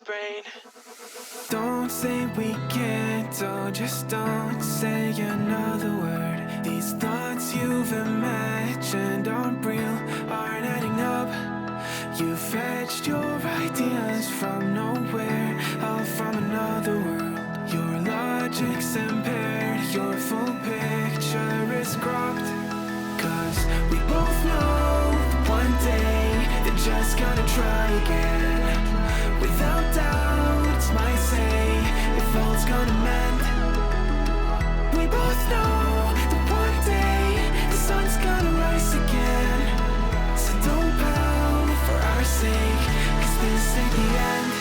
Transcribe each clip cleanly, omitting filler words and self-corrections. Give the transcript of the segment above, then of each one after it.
brain. Don't say we can't, oh, just don't say another word. These thoughts you've imagined aren't real, aren't adding up. You fetched your ideas from nowhere, all from another world. Your logic's impaired, your full picture is cropped. Cause we both know that one day they're just gonna try again. Without doubt, it's my say if all's gonna mend. We both know that one day the sun's gonna rise again. So don't pout for our sake, cause this ain't the end.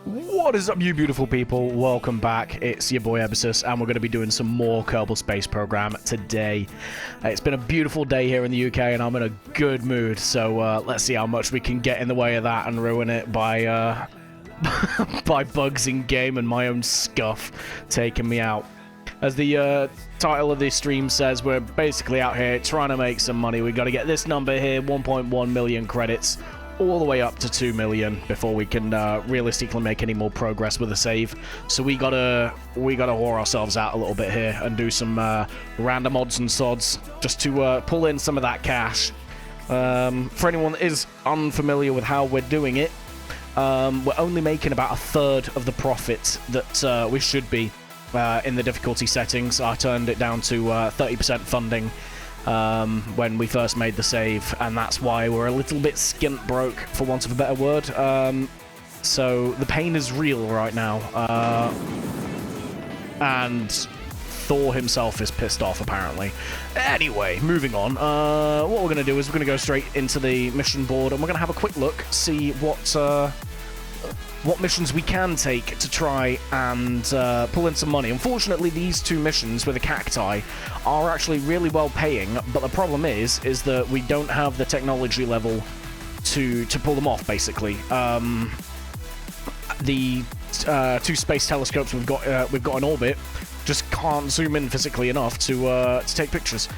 What is up, you beautiful people? Welcome back. It's your boy Ebby'sVODArchive, and we're going to be doing some more Kerbal Space Program today. It's been a beautiful day here in the UK, and I'm in a good mood. So let's see how much we can get in the way of that and ruin it by by bugs in game and my own scuff taking me out. As the title of this stream says, we're basically out here trying to make some money. We've got to get this number here, 1.1 million credits, all the way up to 2 million before we can realistically make any more progress with the save. So we gotta whore ourselves out a little bit here and do some random odds and sods just to pull in some of that cash. For anyone that is unfamiliar with how we're doing it, we're only making about a third of the profit that we should be in the difficulty settings. I turned it down to 30% funding when we first made the save, and that's why we're a little bit skint broke, for want of a better word. So the pain is real right now, and Thor himself is pissed off apparently. Anyway, moving on. What we're going to do is we're going to go straight into the mission board, and we're going to have a quick look, see what missions we can take to try and pull in some money. Unfortunately, these two missions with the cacti are actually really well paying, but the problem is that we don't have the technology level to pull them off, basically. The two space telescopes we've got in orbit just can't zoom in physically enough to take pictures.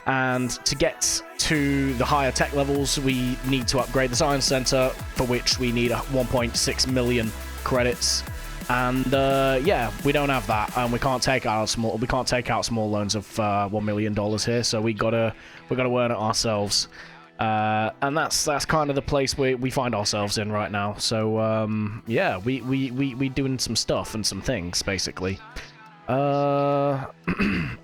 And to get to the higher tech levels, we need to upgrade the science center, for which we need 1.6 million credits. And yeah, we don't have that, and we can't take out small loans of $1 million here. So we gotta earn it ourselves, and that's kind of the place we find ourselves in right now. So yeah, we doing some stuff and some things basically. I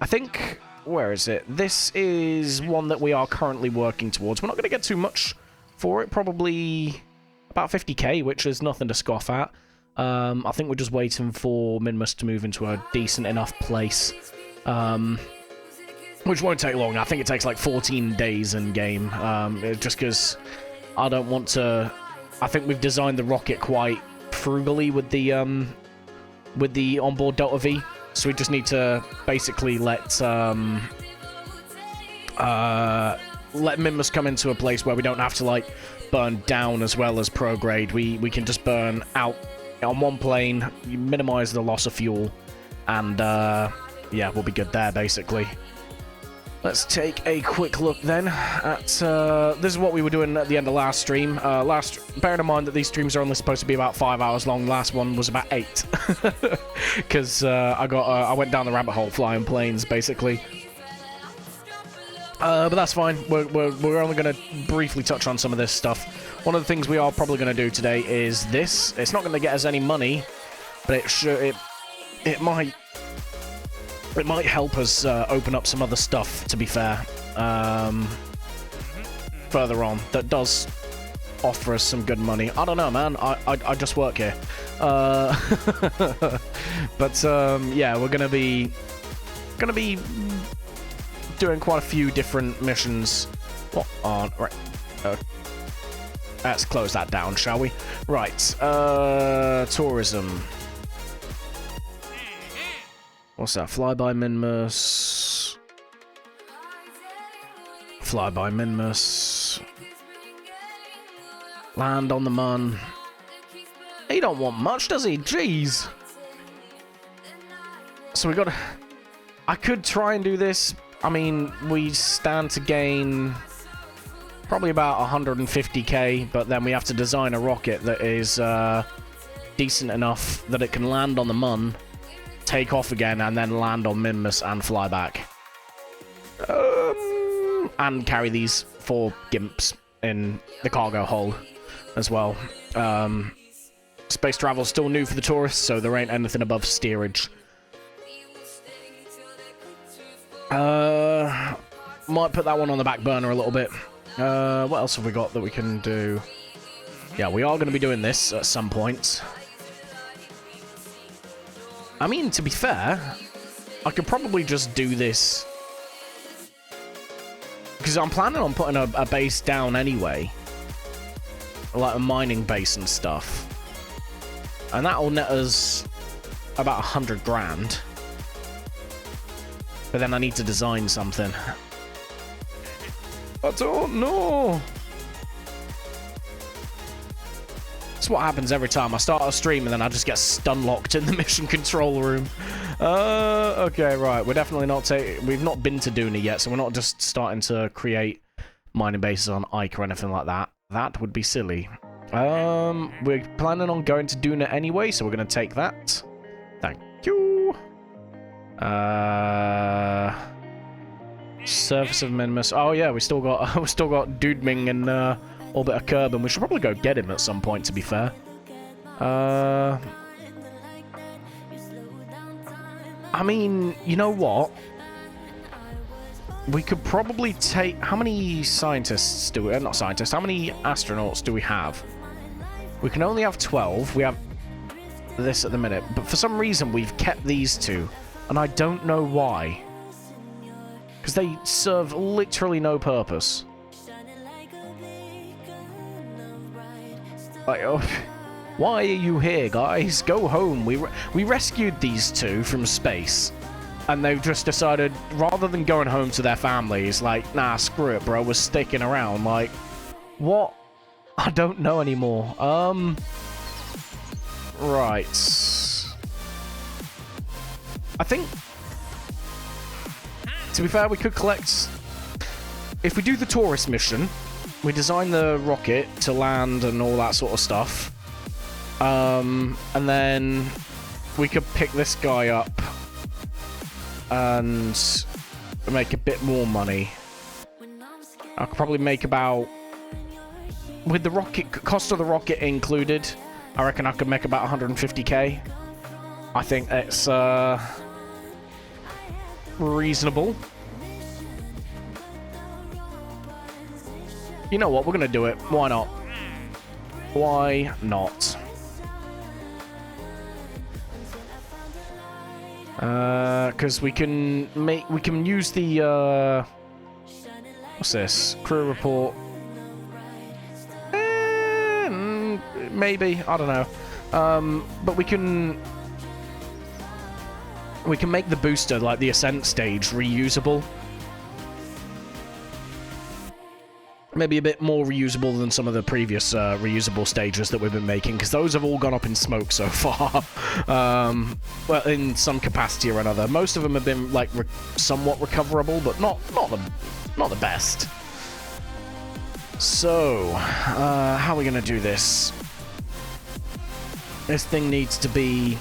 think. Where is it? This is one that we are currently working towards. We're not going to get too much for it. Probably about 50k, which is nothing to scoff at. I think we're just waiting for Minmus to move into a decent enough place, which won't take long. I think it takes like 14 days in game, just because I don't want to. I think we've designed the rocket quite frugally with the onboard Delta V. So we just need to basically let Minmus come into a place where we don't have to like burn down as well as prograde. We can just burn out on one plane, minimize the loss of fuel, and yeah, we'll be good there basically. Let's take a quick look then at this is what we were doing at the end of last stream. Bearing in mind that these streams are only supposed to be about 5 hours long, last one was about 8. because I went down the rabbit hole flying planes, basically. But that's fine. We're only going to briefly touch on some of this stuff. One of the things we are probably going to do today is this. It's not going to get us any money, but it might help us open up some other stuff, to be fair, further on, that does offer us some good money. I don't know, man. I just work here. But yeah, we're gonna be doing quite a few different missions. What on? Right. Let's close that down, shall we? Right. Tourism. What's that? Flyby Minmus. Flyby Minmus. Land on the Mun. He don't want much, does he? Jeez. So we gotta... I could try and do this. I mean, we stand to gain probably about 150k, but then we have to design a rocket that is decent enough that it can land on the Mun, take off again, and then land on Minmus and fly back. And carry these 4 gimps in the cargo hull as well. Space travel's still new for the tourists, so there ain't anything above steerage. Might put that one on the back burner a little bit. What else have we got that we can do? Yeah, we are going to be doing this at some point. I mean, to be fair, I could probably just do this, because I'm planning on putting a base down anyway. Like a mining base and stuff. And that'll net us about 100 grand. But then I need to design something. I don't know. That's what happens every time I start a stream and then I just get stun locked in the mission control room. Okay, right. We're definitely not we've not been to Duna yet, so we're not just starting to create mining bases on Ike or anything like that. That would be silly. We're planning on going to Duna anyway, so we're going to take that. Thank you. Surface of Minmus. Oh yeah, we still got Dudeming and Orbit of Kerbin. We should probably go get him at some point, to be fair. I mean, you know what? We could probably take... How many scientists do we... not scientists. How many astronauts do we have? We can only have 12. We have this at the minute. But for some reason, we've kept these 2. And I don't know why. Because they serve literally no purpose. Like, oh, why are you here, guys? Go home. We rescued these 2 from space. And they've just decided, rather than going home to their families, like, nah, screw it, bro, we're sticking around. Like, what? I don't know anymore. Right. I think, to be fair, we could collect... If we do the tourist mission, we design the rocket to land and all that sort of stuff. And then we could pick this guy up and make a bit more money. I could probably make about... With the rocket cost of the rocket included, I reckon I could make about 150k. I think it's reasonable. You know what? We're gonna do it. Why not? Why not? Because we can use the what's this? Crew report. Maybe, I don't know. But we can make the booster, like the ascent stage, reusable. Maybe a bit more reusable than some of the previous reusable stages that we've been making, because those have all gone up in smoke so far. Well, in some capacity or another. Most of them have been like somewhat recoverable, but not the best. So, how are we gonna do this? This thing needs to be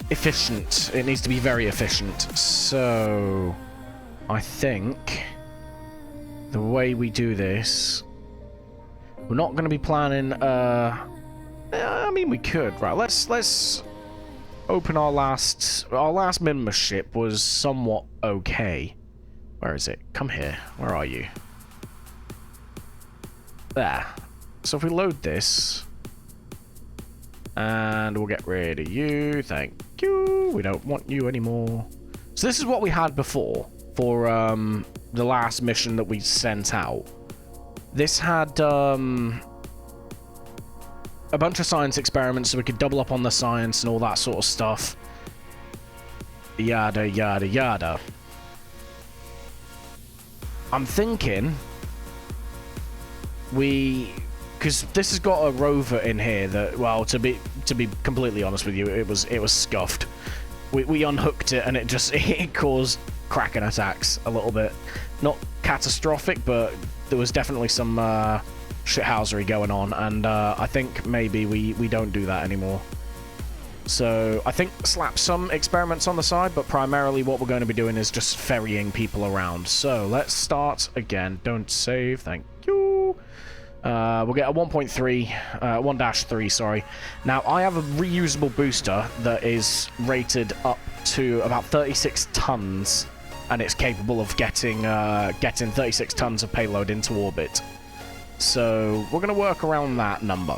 efficient. It needs to be very efficient. So, I think the way we do this, we're not going to be planning. I mean, we could, right? Let's open our last membership was somewhat okay. Where is it? Come here. Where are you? There. So if we load this, and we'll get rid of you. Thank you. We don't want you anymore. So this is what we had before for the last mission that we sent out. This had a bunch of science experiments, so we could double up on the science and all that sort of stuff. Yada, yada, yada. I'm thinking because this has got a rover in here that, well, to be completely honest with you, it was scuffed. We unhooked it and it caused Kraken attacks a little bit. Not catastrophic, but there was definitely some shithousery going on, and I think maybe we don't do that anymore. So I think slap some experiments on the side, but primarily what we're going to be doing is just ferrying people around. So let's start again. Don't save, thank you. We'll get a 1.3, sorry. Now, I have a reusable booster that is rated up to about 36 tons, and it's capable of getting 36 tons of payload into orbit. So we're going to work around that number.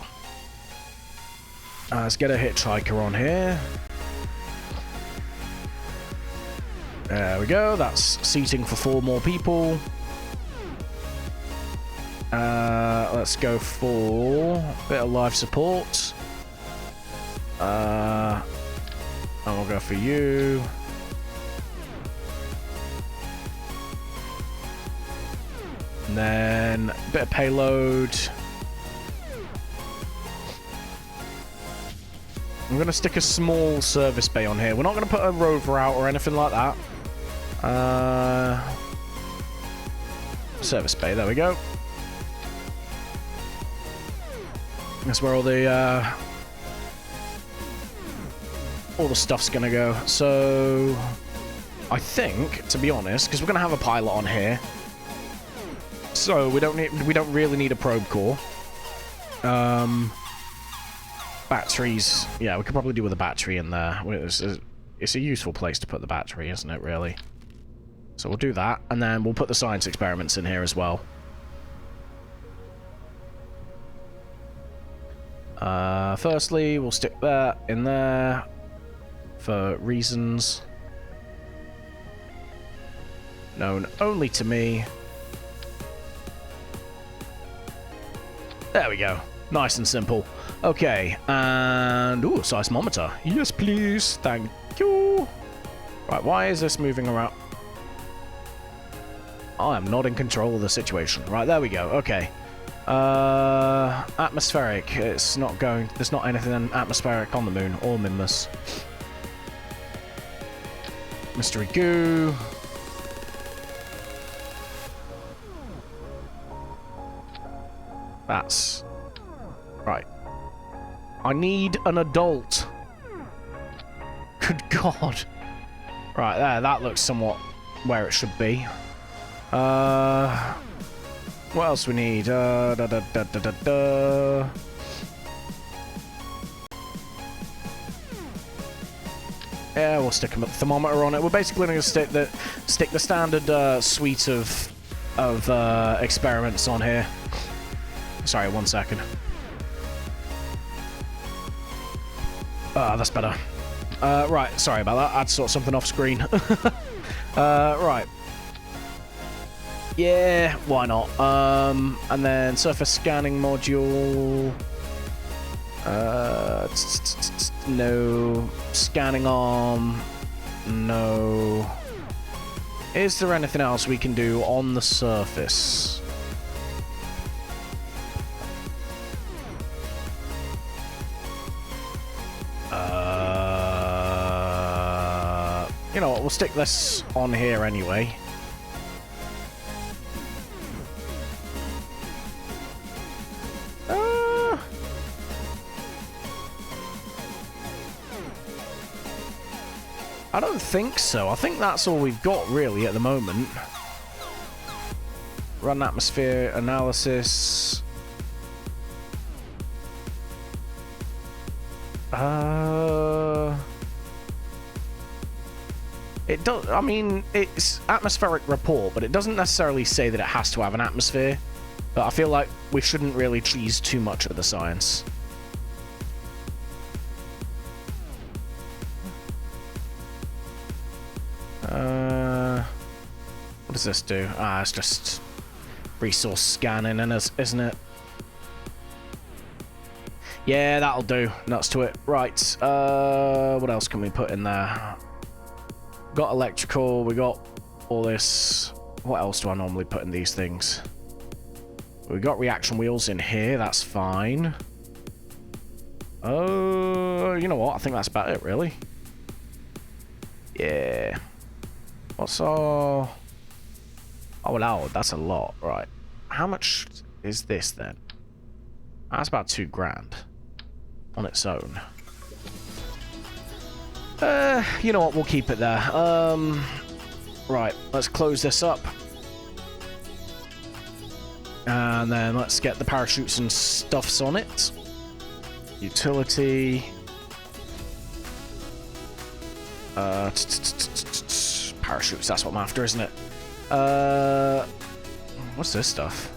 Let's get a hitchhiker on here. There we go. That's seating for 4 more people. Let's go for a bit of life support. And we'll go for you. And then a bit of payload. I'm going to stick a small service bay on here. We're not going to put a rover out or anything like that. Service bay, there we go. That's where all the stuff's going to go. So, I think, to be honest, because we're going to have a pilot on here, so we don't really need a probe core. Batteries, yeah, we could probably do with a battery in there. It's a useful place to put the battery, isn't it, really? So we'll do that, and then we'll put the science experiments in here as well. Firstly, we'll stick that in there for reasons known only to me. There we go. Nice and simple. Okay, and... ooh, seismometer. Yes, please. Thank you. Right, why is this moving around? I am not in control of the situation. Right, there we go. Okay. Atmospheric. It's not going... there's not anything atmospheric on the moon or Minmus. Mystery goo. That's... right. I need an adult. Good God. Right, there. That looks somewhat where it should be. What else we need? Yeah, we'll stick a thermometer on it. We're basically going to stick the standard suite of experiments on here. Sorry, 1 second. That's better. Right, sorry about that. I had to sort something off screen. Right. Yeah, why not? And then surface scanning module. No. Scanning arm. No. Is there anything else we can do on the surface? You know what, we'll stick this on here anyway. I don't think so. I think that's all we've got, really, at the moment. Run atmosphere analysis. It does. I mean, it's atmospheric report, but it doesn't necessarily say that it has to have an atmosphere. But I feel like we shouldn't really tease too much of the science. What does this do? Ah, it's just resource scanning, isn't it? Yeah, that'll do. Nuts to it. Right. What else can we put in there? Got electrical. We got all this. What else do I normally put in these things? We got reaction wheels in here. That's fine. You know what? I think that's about it, really. Yeah. What's our... Oh, well, that's a lot. Right. How much is this, then? That's about $2,000 on its own. You know what? We'll keep it there. Right. Let's close this up. And then let's get the parachutes and stuffs on it. Utility. Parachutes, that's what I'm after, isn't it? What's this stuff?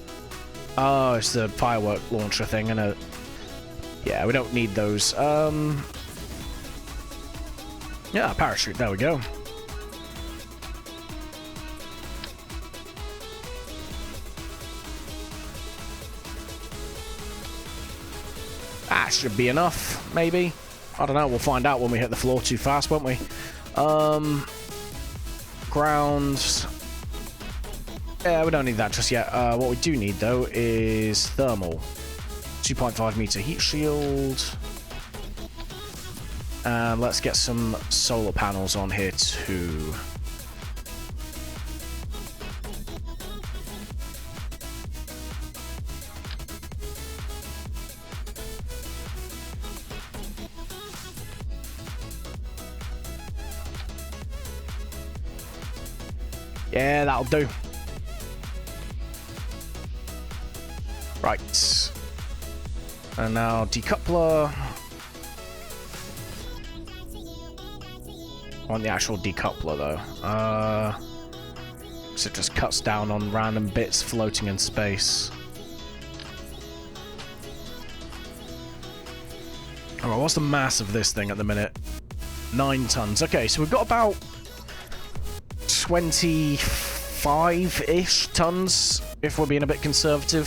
Oh, it's the firework launcher thing, and yeah, we don't need those. Yeah, parachute, there we go. That should be enough, maybe. I don't know, we'll find out when we hit the floor too fast, won't we? Grounds. Yeah, we don't need that just yet. What we do need, though, is thermal. 2.5 meter heat shield. And let's get some solar panels on here, too. Yeah, that'll do. Right. And now decoupler. On the actual decoupler, though. So it just cuts down on random bits floating in space. Alright, what's the mass of this thing at the minute? 9 tons. Okay, so we've got about 25-ish tons, if we're being a bit conservative,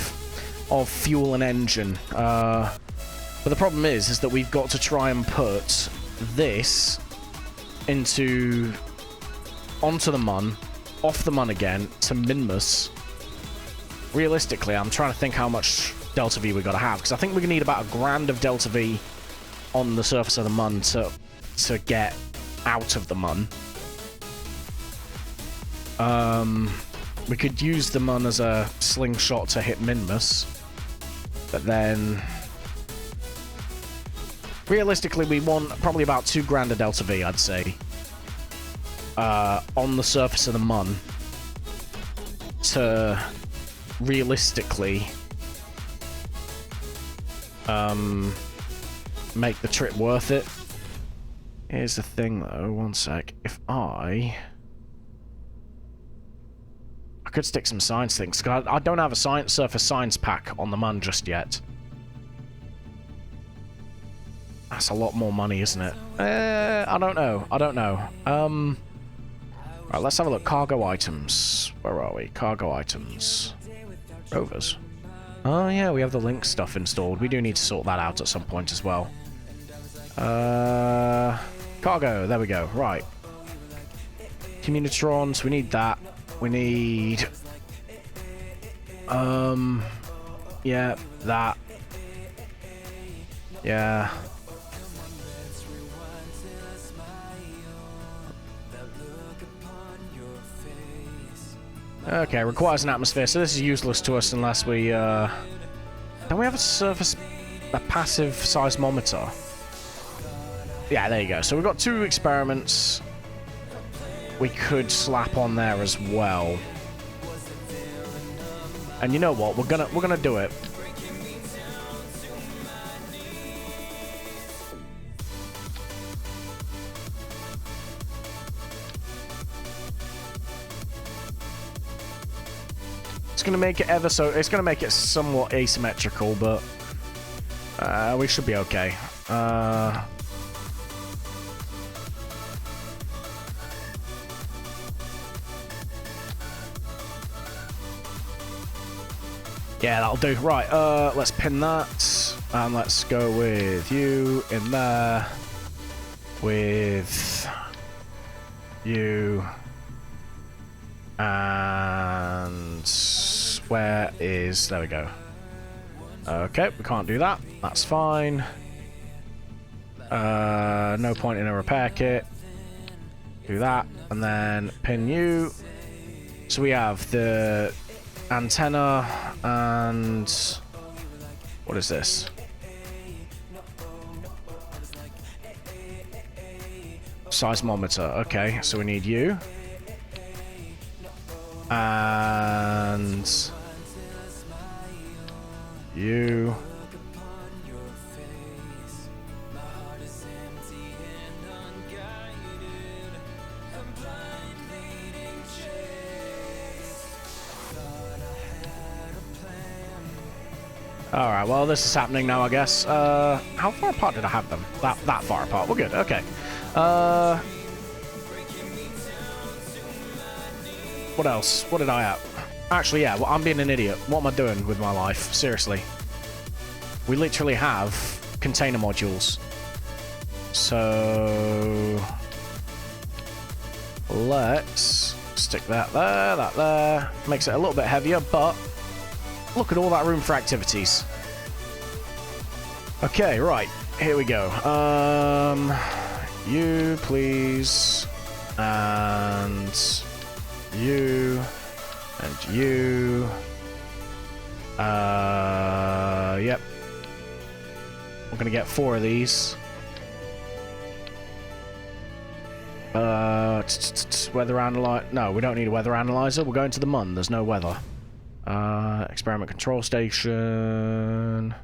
of fuel and engine. But the problem is that we've got to try and put this onto the Mun, off the Mun again, to Minmus. Realistically, I'm trying to think how much Delta V we got to have, because I think we're going to need about $1,000 of Delta V on the surface of the Mun to get out of the Mun. We could use the Mun as a slingshot to hit Minmus, but then realistically we want probably about $2,000 of Delta V, I'd say, on the surface of the Mun to realistically make the trip worth it. Here's the thing, though. One sec. If I could stick some science things. I don't have a surface science pack on the Mun just yet. That's a lot more money, isn't it? I don't know. Right, let's have a look. Cargo items. Where are we? Cargo items. Rovers. Oh, yeah, we have the Link stuff installed. We do need to sort that out at some point as well. Cargo. There we go. Right. Communitrons. We need that. We need... yeah, that. Yeah. Okay, requires an atmosphere, so this is useless to us unless we, don't we have a passive seismometer? Yeah, there you go. So we've got 2 experiments. we could slap on there as well. And you know what? We're gonna do it. It's gonna make it it's gonna make it somewhat asymmetrical, but we should be okay. Yeah, that'll do. Right, let's pin that. And let's go with you in there. With you. And where is... There we go. Okay, we can't do that. That's fine. No point in a repair kit. Do that. And then pin you. So we have the... antenna and what is this? Seismometer. Okay, so we need you and you. Alright, well, this is happening now, I guess. How far apart did I have them? That far apart. We're good. Okay. What else? What did I have? Actually, yeah, well, I'm being an idiot. What am I doing with my life? Seriously. We literally have container modules. So... let's stick that there, that there. Makes it a little bit heavier, but... look at all that room for activities. Okay, right. Here we go. You, please. And you. And you. Yep. We're gonna get 4 of these. Weather analyzer. No, we don't need a weather analyzer. We're going to the MUN. There's no weather. Experiment control station.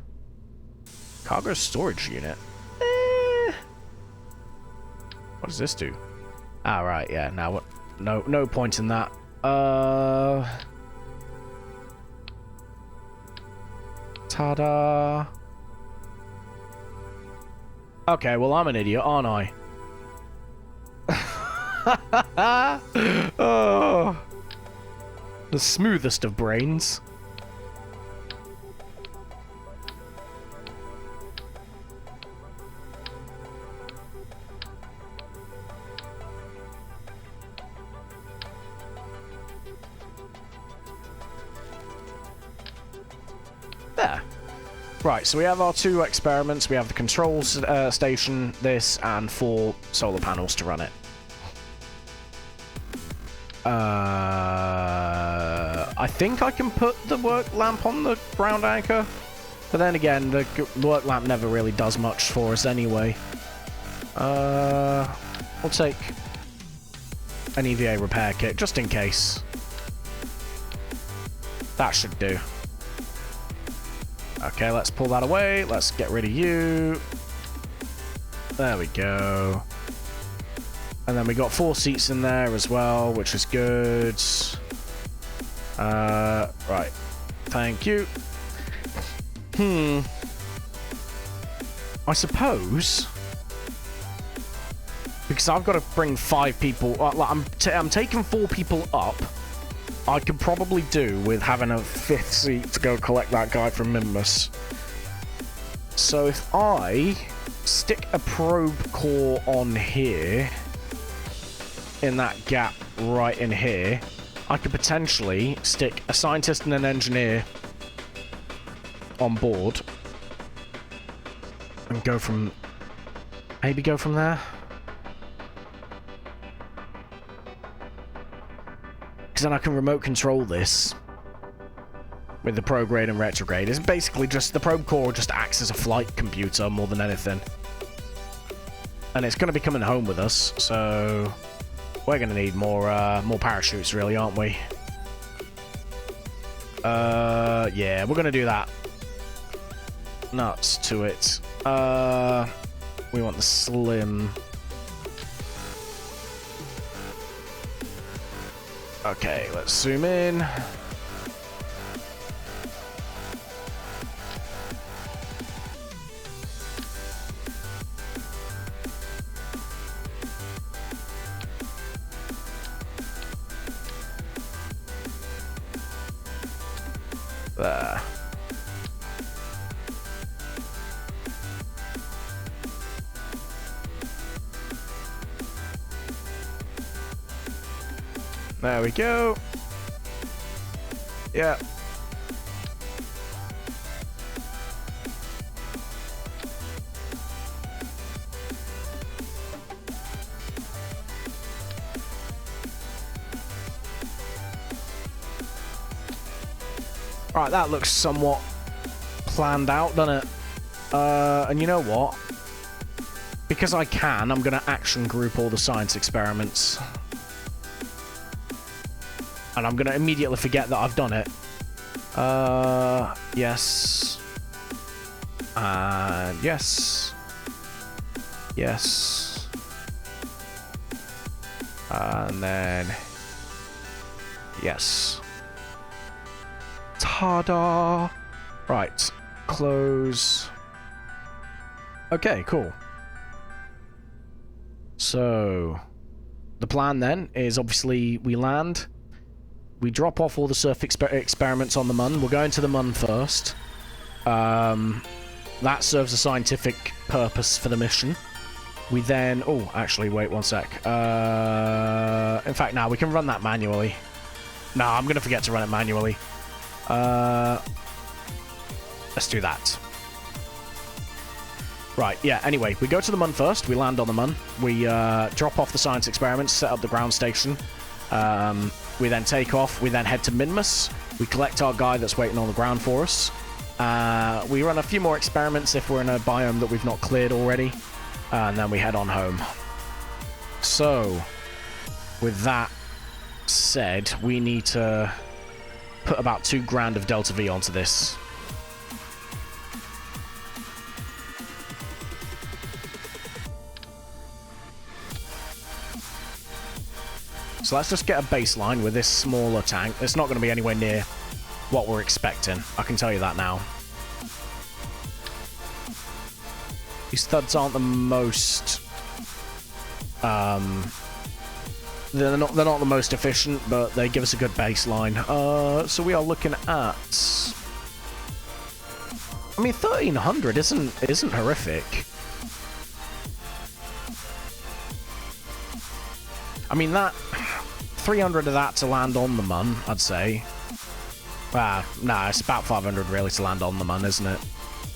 Cargo storage unit. What does this do? Ah, right, yeah. Now what? No point in that. Ta-da. Okay, well, I'm an idiot, aren't I? Oh. The smoothest of brains. There. Right, so we have our 2 experiments. We have the control station, this, and 4 solar panels to run it. I think I can put the work lamp on the ground anchor, but then again, the work lamp never really does much for us anyway. We'll take an EVA repair kit, just in case. That should do. Okay, let's pull that away. Let's get rid of you. There we go. And then we got 4 seats in there as well, which is good. Right. Thank you. I suppose, because I've got to bring 5 people. I'm taking 4 people up. I could probably do with having a 5th seat to go collect that guy from Mimbus. So if I stick a probe core on here, in that gap right in here, I could potentially stick a scientist and an engineer on board and go from... maybe go from there? Because then I can remote control this with the prograde and retrograde. It's basically just the probe core just acts as a flight computer more than anything. And it's going to be coming home with us, so... We're gonna need more parachutes, really, aren't we? Yeah, we're gonna do that. Nuts to it. We want the slim. Okay, let's zoom in. There. There we go. Yeah. Right, that looks somewhat planned out, doesn't it? And you know what? Because I can, I'm going to action group all the science experiments. And I'm going to immediately forget that I've done it. Yes. And yes. Yes. And then... yes. Ta-da! Right. Close. Okay, cool. So... the plan then is obviously we land... we drop off all the surf experiments on the Mun. We're going to the Mun first. That serves a scientific purpose for the mission. We then... oh, actually, wait one sec. In fact, now we can run that manually. No, I'm going to forget to run it manually. Let's do that. Right, yeah, anyway, we go to the Mun first. We land on the Mun. We drop off the science experiments, set up the ground station. We then take off. We then head to Minmus. We collect our guy that's waiting on the ground for us. We run a few more experiments if we're in a biome that we've not cleared already. And then we head on home. So, with that said, we need to put about 2 grand of Delta V onto this. So let's just get a baseline with this smaller tank. It's not going to be anywhere near what we're expecting. I can tell you that now. These thuds aren't the most... they're not the most efficient, but they give us a good baseline. So we are looking at... I mean, 1300 isn't horrific. I mean, that... 300 of that to land on the Mun, I'd say. Nah, it's about 500 really to land on the Mun, isn't it?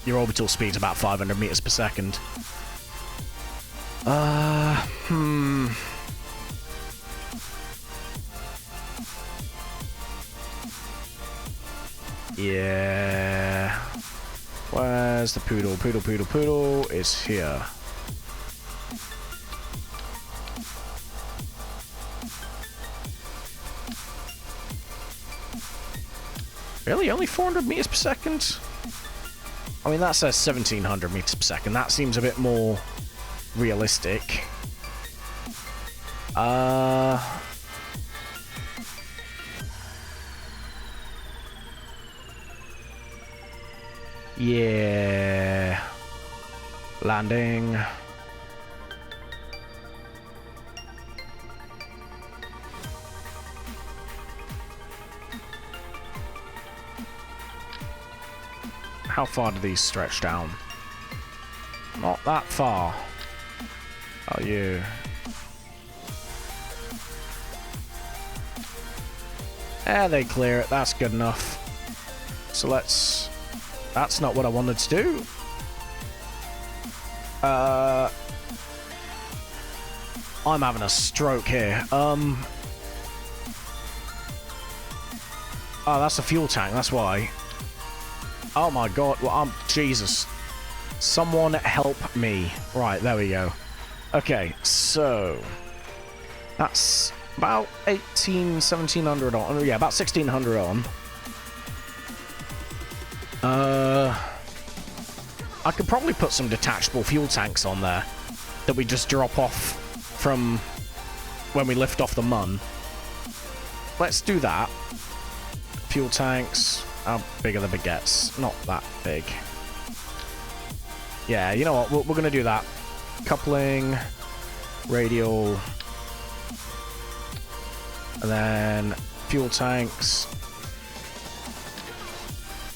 Your orbital speed's about 500 meters per second. Yeah. Where's the poodle? Poodle is here. Really? Only 400 meters per second? I mean, that says 1700 meters per second. That seems a bit more realistic. Yeah. Landing. How far do these stretch down? Not that far. Are you? Yeah, they clear it. That's good enough. So let's... That's not what I wanted to do. I'm having a stroke here. Oh, that's a fuel tank. That's why. Oh my god, well, Jesus. Someone help me. Right, there we go. Okay, so... That's about 1700 on. Yeah, about 1600 on. I could probably put some detachable fuel tanks on there that we just drop off from when we lift off the Mun. Let's do that. Fuel tanks. How big are the baguettes? Not that big. Yeah, you know what? We're going to do that. Coupling, radial, and then fuel tanks.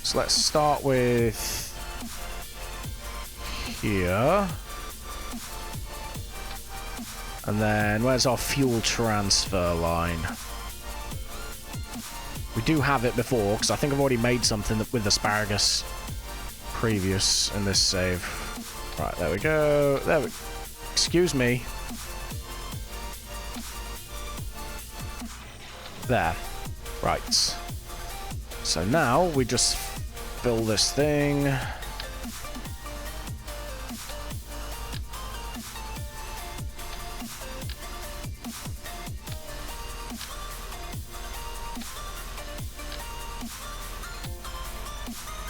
So let's start with here. And then where's our fuel transfer line? We do have it before, because I think I've already made something with asparagus previous in this save. Right, there we go. There we... Excuse me. There. Right. So now we just fill this thing.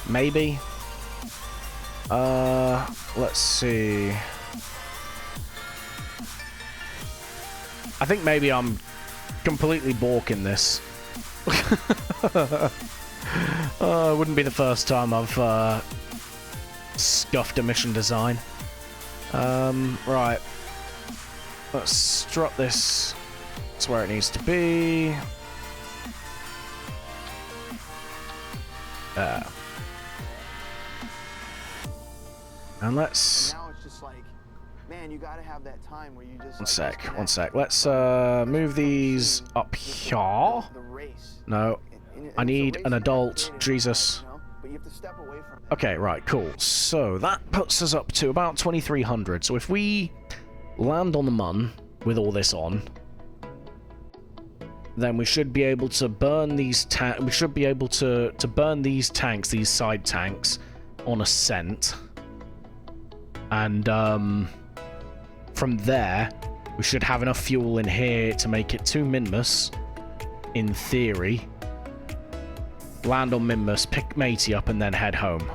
Maybe. Let's see. I think maybe I'm completely balking this. It wouldn't be the first time I've scuffed a mission design. Right. Let's strut this. That's where it needs to be. There. And let's... Now it's just like, man, you gotta have that time where you just... One sec. Let's move these up here. No, I need an adult. Jesus. Okay, right, cool. So that puts us up to about 2300. So if we land on the Mun with all this on, then we should be able to burn these we should be able to burn these tanks, these side tanks, on ascent. And from there, we should have enough fuel in here to make it to Minmus, in theory. Land on Minmus, pick Matey up, and then head home.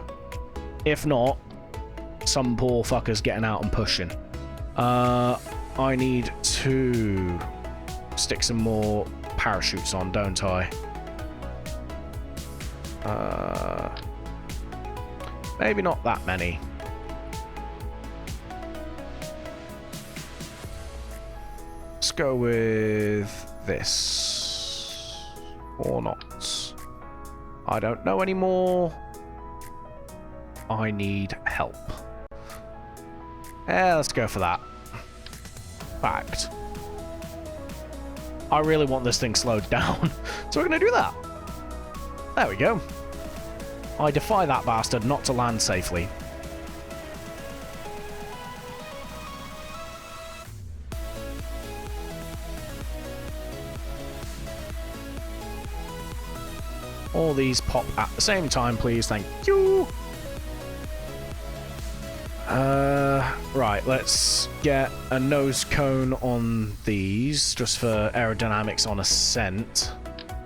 If not, some poor fucker's getting out and pushing. I need to stick some more parachutes on, don't I? Maybe not that many. Let's go with this. Or not. I don't know anymore. I need help. Yeah, let's go for that. Fact. I really want this thing slowed down, so we're going to do that. There we go. I defy that bastard not to land safely. All these pop at the same time, please. Thank you. Right, let's get a nose cone on these, just for aerodynamics on ascent.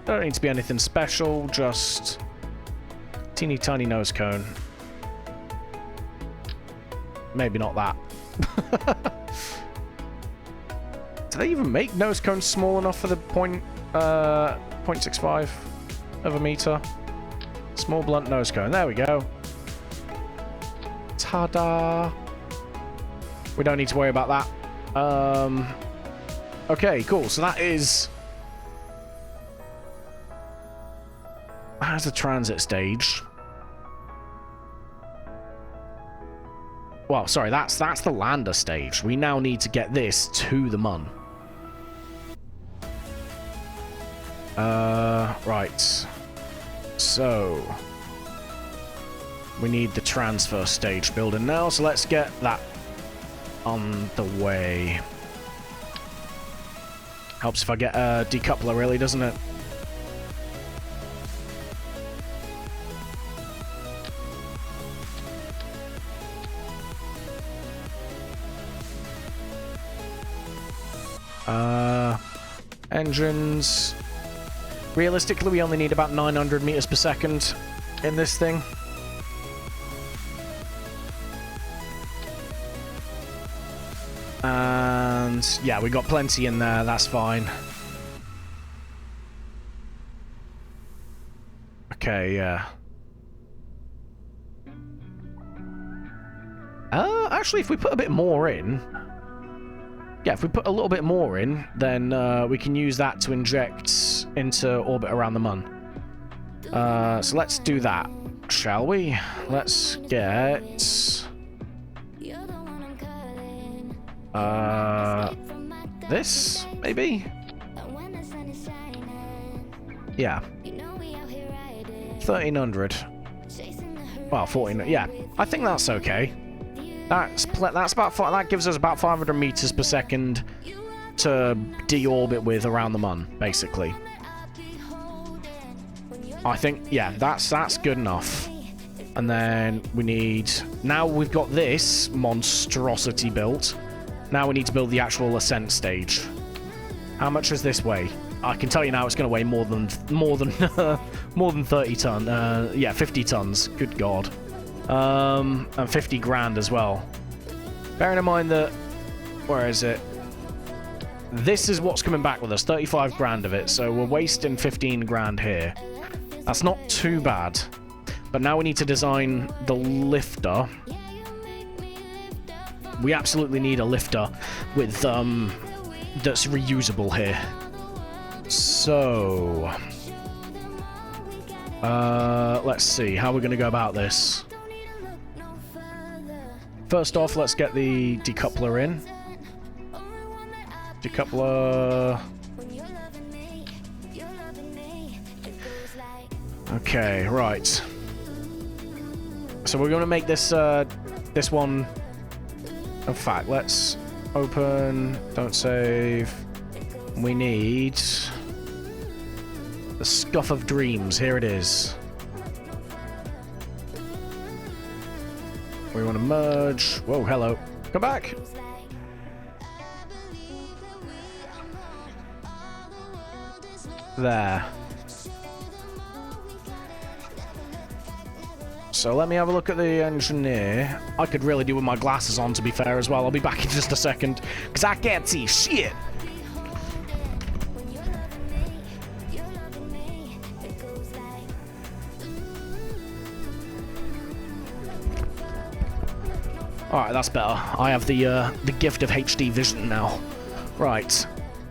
Don't need to be anything special, just teeny tiny nose cone. Maybe not that. Do they even make nose cones small enough for the 0.65 of a meter? Small blunt nose cone. There we go. Ta-da! We don't need to worry about that. Okay, cool. So that is... That's a transit stage. Well, sorry, that's the lander stage. We now need to get this to the Mun. Right. So... we need the transfer stage building now, so let's get that on the way. Helps if I get a decoupler, really, doesn't it? Engines. Realistically, we only need about 900 meters per second in this thing. And yeah, we got plenty in there. That's fine. Okay, yeah. Actually, if we put a bit more in... Yeah, if we put a little bit more in, then we can use that to inject into orbit around the Mun. So let's do that, shall we? Let's get... this, maybe? Yeah. 1300. Well, 14. Yeah, I think that's okay. That's about that gives us about 500 meters per second to deorbit with around the Mun, basically. I think, yeah, that's good enough. And then we need... Now we've got this monstrosity built. Now we need to build the actual ascent stage. How much does this weigh? I can tell you now it's going to weigh more than 30 ton. Yeah, 50 tons. Good God. And 50 grand as well. Bearing in mind that... Where is it? This is what's coming back with us. 35 grand of it. So we're wasting 15 grand here. That's not too bad. But now we need to design the lifter. We absolutely need a lifter with that's reusable here. So let's see how we're going to go about this. First off, let's get the decoupler in. Decoupler. Okay, right. So we're going to make this this one. In fact, let's open. Don't save. We need the Scuff of Dreams. Here it is. We want to merge. Whoa, hello. Come back. There. So let me have a look at the engineer. I could really do with my glasses on, to be fair, as well. I'll be back in just a second, because I can't see shit. Alright, that's better. I have the gift of HD vision now. Right.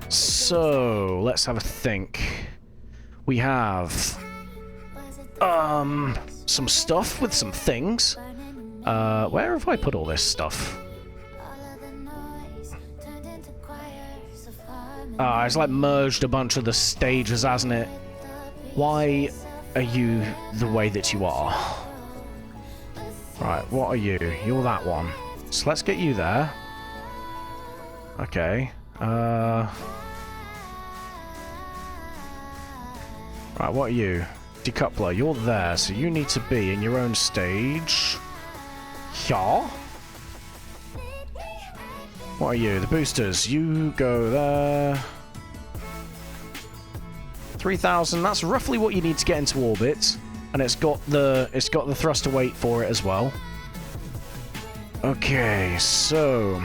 So, let's have a think. We have... some stuff with some things. Where have I put all this stuff? It's like merged a bunch of the stages, hasn't it? Why are you the way that you are? Right, what are you? You're that one. So let's get you there. Okay. Right, what are you? Decoupler, you're there, so you need to be in your own stage. Yeah. What are you? The boosters. You go there. 3,000. That's roughly what you need to get into orbit, and it's got the thruster weight for it as well. Okay, so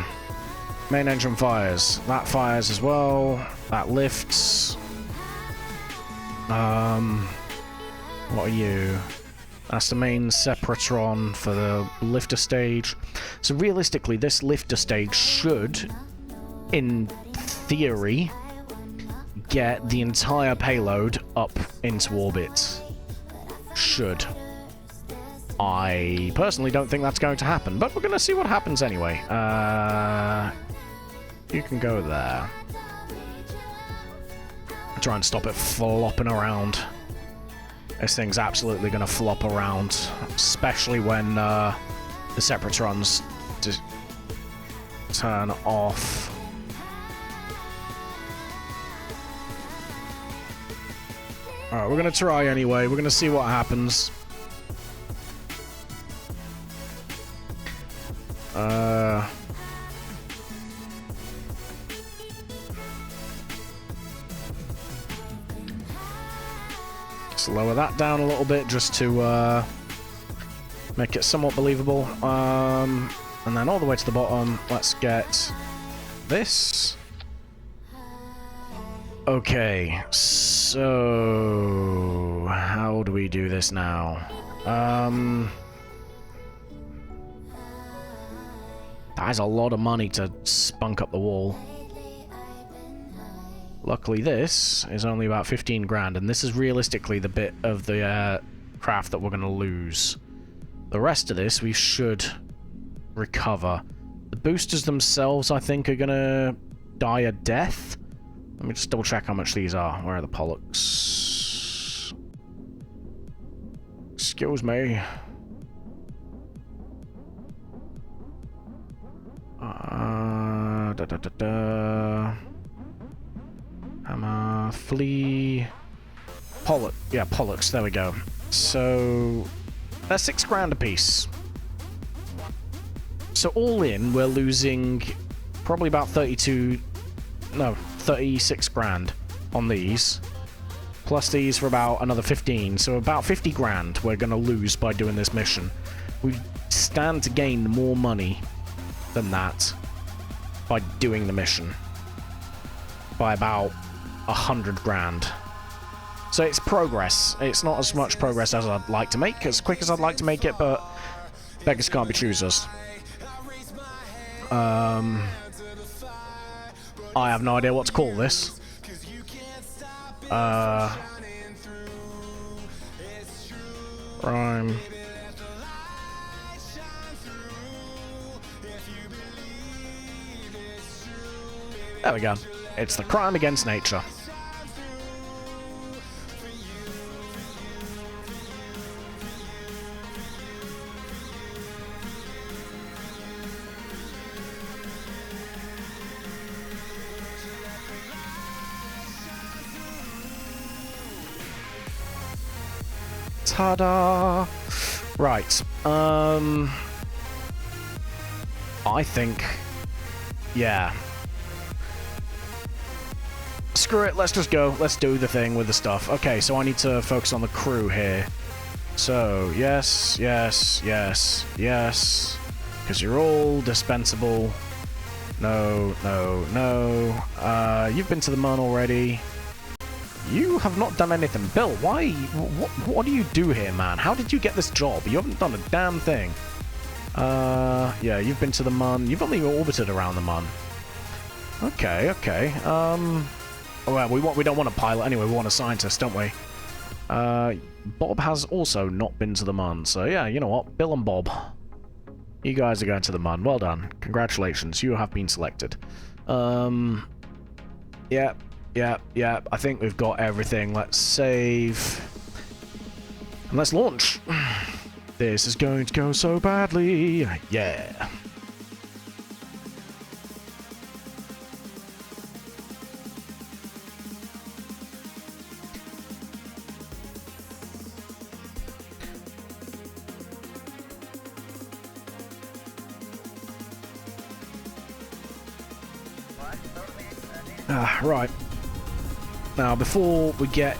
main engine fires. That fires as well. That lifts. What are you? That's the main Separatron for the lifter stage. So realistically, this lifter stage should, in theory, get the entire payload up into orbit. Should. I personally don't think that's going to happen, but we're going to see what happens anyway. You can go there. Try and stop it flopping around. This thing's absolutely going to flop around, especially when the Separatrons turn off. Alright, we're going to try anyway. We're going to see what happens. Let's lower that down a little bit just to make it somewhat believable. And then all the way to the bottom, let's get this. Okay, so how do we do this now? That is a lot of money to spunk up the wall. Luckily this is only about 15 grand, and this is realistically the bit of the craft that we're going to lose. The rest of this we should recover. The boosters themselves, I think, are going to die a death. Let me just double check how much these are. Where are the Pollux? Excuse me. Hammer, flea, Pollux. Yeah, Pollux. There we go. So that's 6 grand a piece. So all in, we're losing probably about 36 grand on these. Plus these for about another 15. So about 50 grand we're going to lose by doing this mission. We stand to gain more money than that by doing the mission. By about 100 grand. So it's progress. It's not as much progress as I'd like to make, as quick as I'd like to make it, but beggars can't be choosers. I have no idea what to call this. Rhyme. There we go. It's the crime against nature. Ta-da! Right. I think... yeah. Screw it, let's just go. Let's do the thing with the stuff. Okay, so I need to focus on the crew here. So, yes, yes, yes, yes. Because you're all dispensable. No, no, no. You've been to the Mun already. You have not done anything. Bill, why? What do you do here, man? How did you get this job? You haven't done a damn thing. Yeah, you've been to the Mun. You've only orbited around the Mun. Okay, okay. Oh, well, we don't want a pilot anyway. We want a scientist, don't we? Bob has also not been to the Mun. So, yeah, you know what? Bill and Bob. You guys are going to the Mun. Well done. Congratulations. You have been selected. Yeah. Yeah, I think we've got everything. Let's save. And let's launch. This is going to go so badly. Yeah. Right. Now, before we get...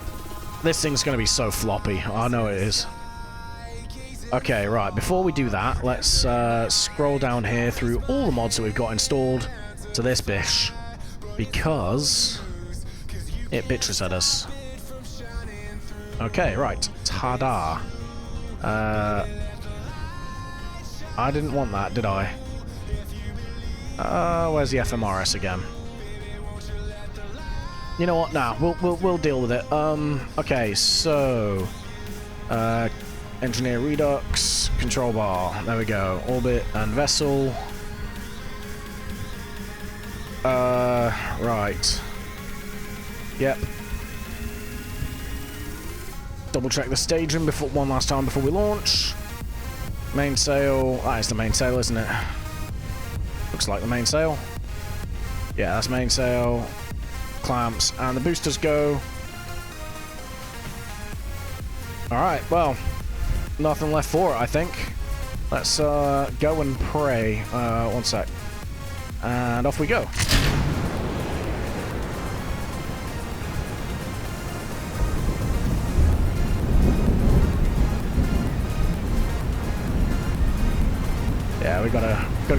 this thing's going to be so floppy. I know it is. Okay, right. Before we do that, let's scroll down here through all the mods that we've got installed to this bish. Because it bitches at us. Okay, right. Ta-da. I didn't want that, did I? Where's the FMRS again? You know what? Nah, we'll deal with it. Okay, so engineer redux, control bar. There we go. Orbit and vessel. Right. Yep. Double check the staging before one last time before we launch. Mainsail. That is the mainsail, isn't it? Looks like the mainsail. Yeah, that's mainsail. Clamps, and the boosters go. Alright, well, nothing left for it, I think. Let's go and pray. One sec. And off we go.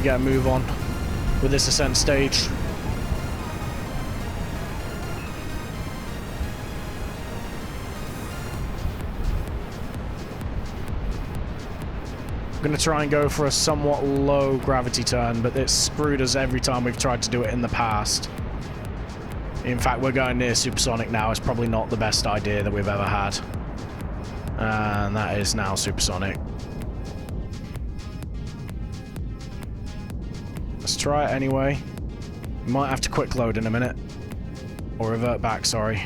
we get a move on with this ascent stage. I'm going to try and go for a somewhat low gravity turn, but it's screwed us every time we've tried to do it in the past. In fact, we're going near supersonic now. It's probably not the best idea that we've ever had. And that is now supersonic. Let's try it anyway. We might have to quick load in a minute. Or revert back, sorry.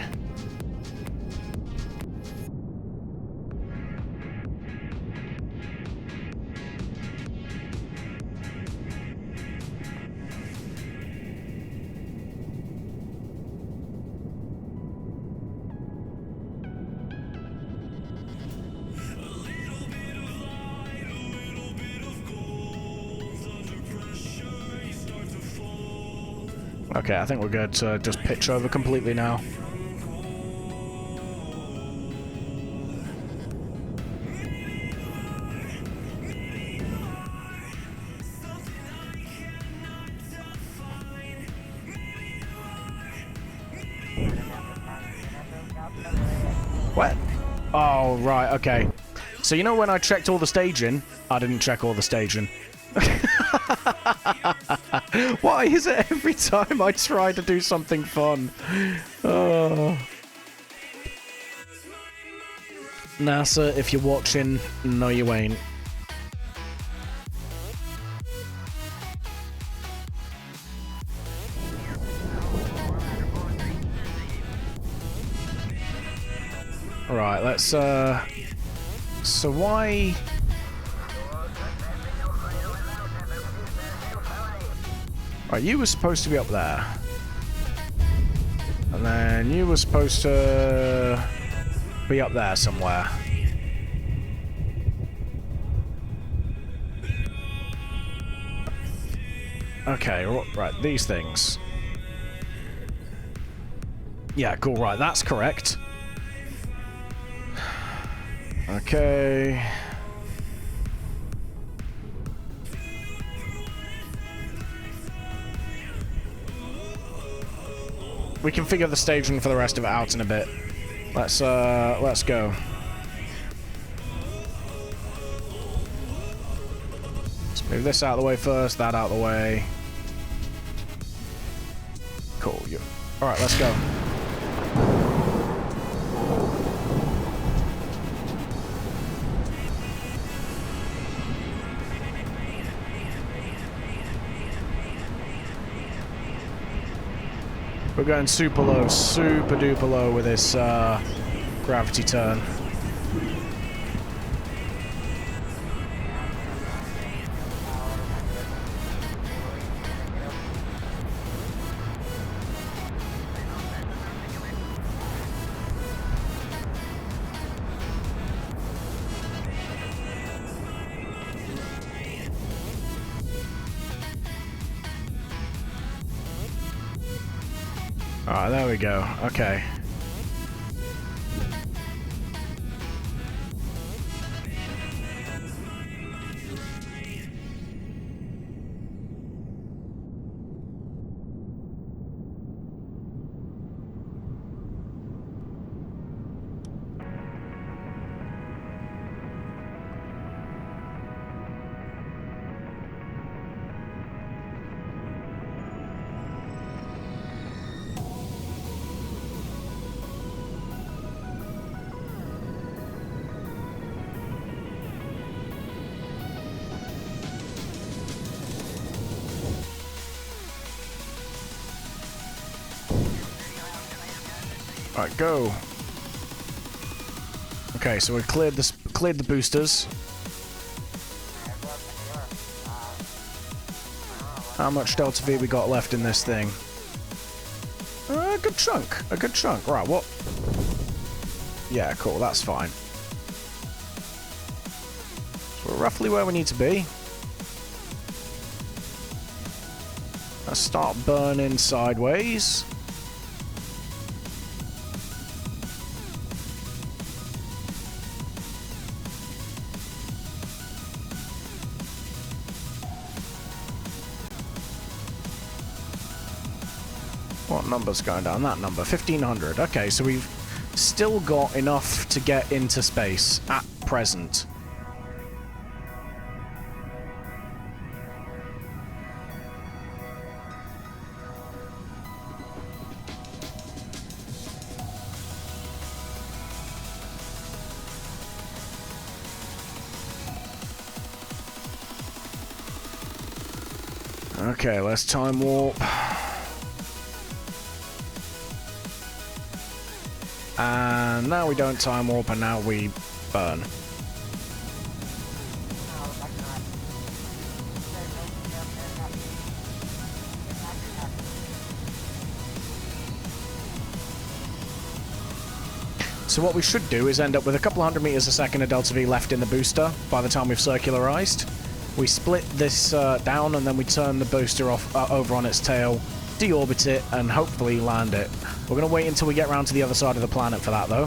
Okay, I think we're good to just pitch over completely now. What? Oh, right, okay. So you know when I checked all the staging? I didn't check all the staging. Why is it every time I try to do something fun? Oh. NASA, if you're watching, no you ain't. Right, let's so why... Right, you were supposed to be up there. And then you were supposed to be up there somewhere. Okay, right, these things. Yeah, cool, right, that's correct. Okay. We can figure the staging for the rest of it out in a bit. Let's go. Let's move this out of the way first, that out of the way. Cool. Alright, let's go. We're going super low, super duper low with this gravity turn. Alright, there we go. Okay. Alright, go. Okay, so we cleared the boosters. How much Delta V we got left in this thing? A good chunk. A good chunk. Right, what? Yeah, cool, that's fine. So we're roughly where we need to be. Let's start burning sideways. What number's going down? That number, 1500. Okay, so we've still got enough to get into space at present. Okay, let's time warp. And now we don't time warp, and now we burn. So what we should do is end up with a couple hundred meters a second of Delta V left in the booster by the time we've circularized. We split this down, and then we turn the booster off over on its tail, deorbit it, and hopefully land it. We're going to wait until we get around to the other side of the planet for that, though.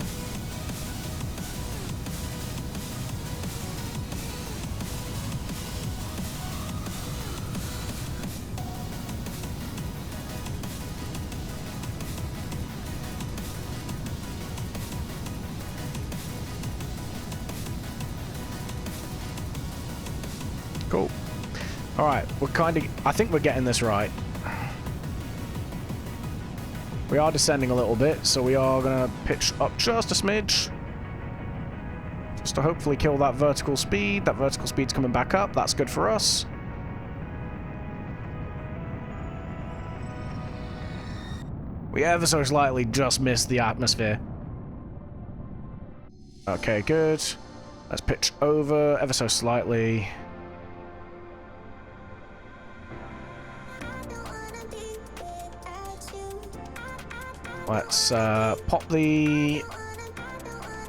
Cool. Alright, I think we're getting this right. We are descending a little bit, so we are going to pitch up just a smidge. Just to hopefully kill that vertical speed. That vertical speed's coming back up. That's good for us. We ever so slightly just missed the atmosphere. Okay, good. Let's pitch over ever so slightly. Let's pop the...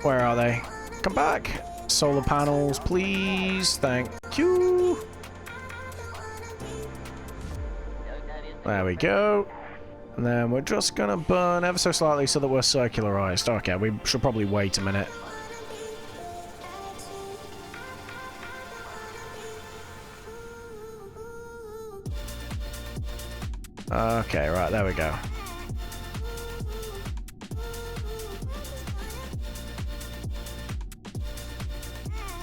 Where are they? Come back! Solar panels, please. Thank you. There we go. And then we're just gonna burn ever so slightly so that we're circularized. Okay, we should probably wait a minute. Okay, right, there we go.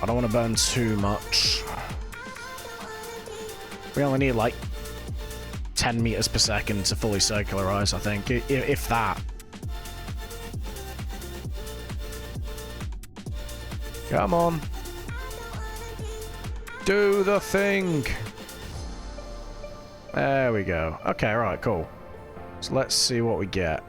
I don't want to burn too much. We only need like 10 meters per second to fully circularize, I think, if that. Come on. Do the thing. There we go. Okay, right, cool. So let's see what we get.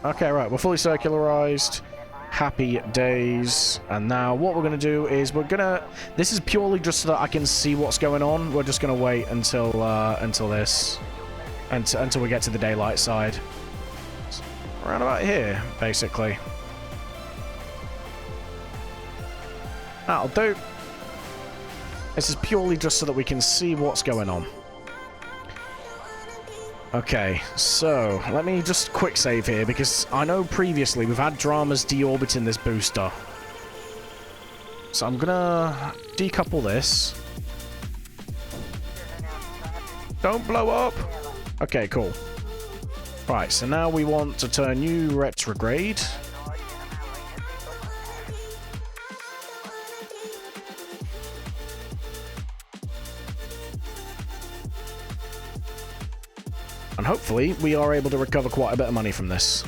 Okay, right, we're fully circularized. Happy days. And now what we're going to do is we're going to... This is purely just so that I can see what's going on. We're just going to wait until this... Until we get to the daylight side. Around about here, basically. That'll do. This is purely just so that we can see what's going on. Okay, so let me just quick save here, because I know previously we've had dramas deorbiting this booster. So I'm gonna decouple this. Don't blow up! Okay, cool. Right, so now we want to turn you retrograde. And hopefully, we are able to recover quite a bit of money from this.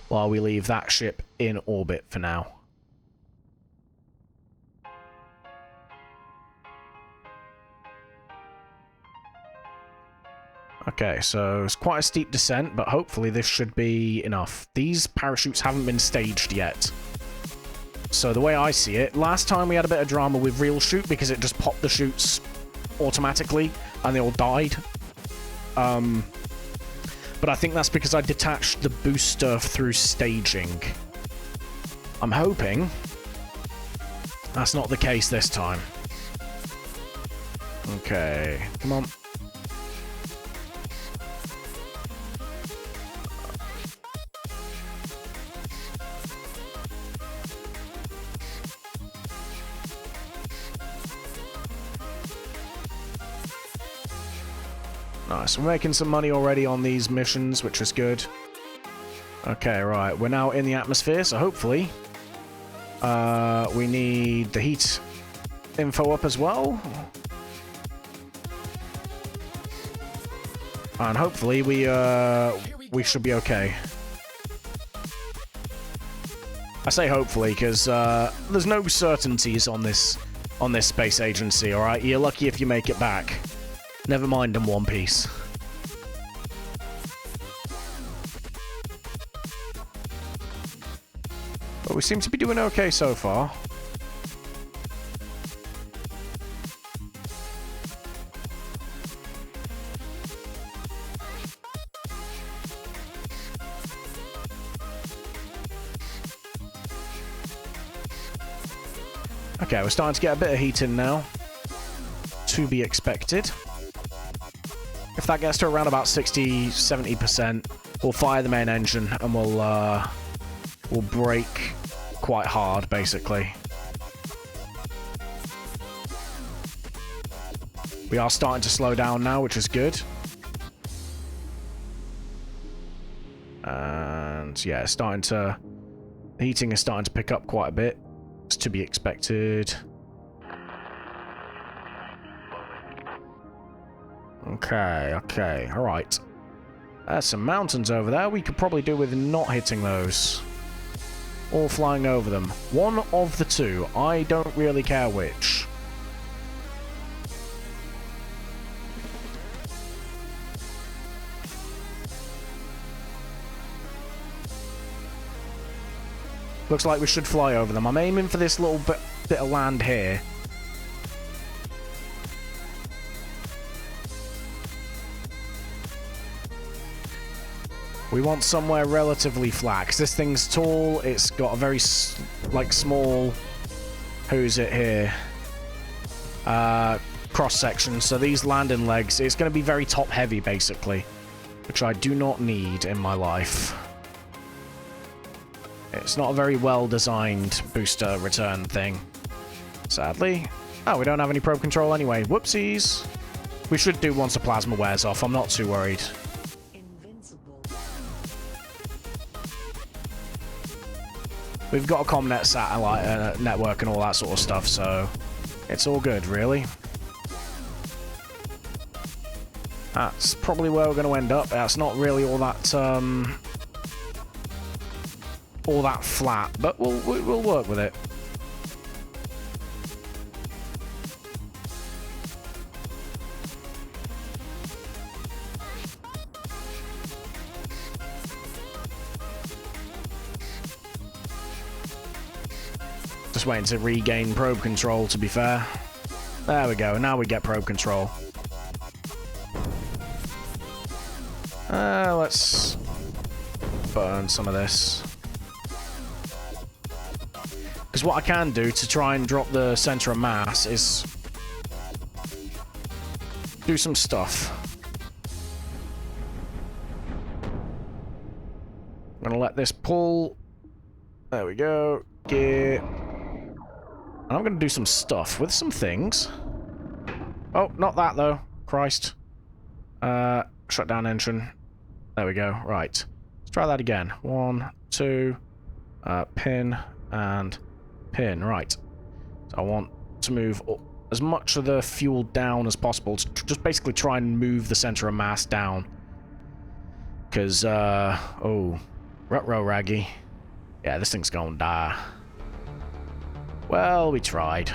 While we leave that ship in orbit for now. Okay, so it's quite a steep descent, but hopefully this should be enough. These parachutes haven't been staged yet. So the way I see it, last time we had a bit of drama with real chute because it just popped the chutes automatically and they all died. But I think that's because I detached the booster through staging. I'm hoping that's not the case this time. Okay, come on. Nice. We're making some money already on these missions, which is good. Okay, right. We're now in the atmosphere, so hopefully we need the heat info up as well. And hopefully we should be okay. I say hopefully because there's no certainties on this space agency, alright? You're lucky if you make it back. Never mind in One Piece. But we seem to be doing okay so far. Okay, we're starting to get a bit of heat in now. To be expected. If that gets to around about 60-70%, we'll fire the main engine and we'll brake quite hard, basically. We are starting to slow down now, which is good. And yeah, the heating is starting to pick up quite a bit. It's to be expected. Okay, alright. There's some mountains over there. We could probably do with not hitting those. Or flying over them. One of the two. I don't really care which. Looks like we should fly over them. I'm aiming for this little bit of land here. We want somewhere relatively flat, because this thing's tall, it's got a very, small, who's it here, cross-section, so these landing legs, it's going to be very top-heavy, basically, which I do not need in my life. It's not a very well-designed booster return thing, sadly. Oh, we don't have any probe control anyway. Whoopsies! We should do once the plasma wears off, I'm not too worried. We've got a ComNet satellite network and all that sort of stuff, so it's all good, really. That's probably where we're going to end up. That's not really all that flat, but we'll work with it. Just waiting to regain probe control, to be fair. There we go, now we get probe control. Let's burn some of this. Because what I can do to try and drop the center of mass is do some stuff. I'm going to let this pull. There we go. Gear. And I'm going to do some stuff with some things. Oh, not that, though. Christ. Shut down engine. There we go. Right. Let's try that again. 1, 2, pin, and pin. Right. So I want to move as much of the fuel down as possible to just basically try and move the center of mass down. Because, oh, ruh-roh, Raggy. Yeah, this thing's gonna die. Well, we tried.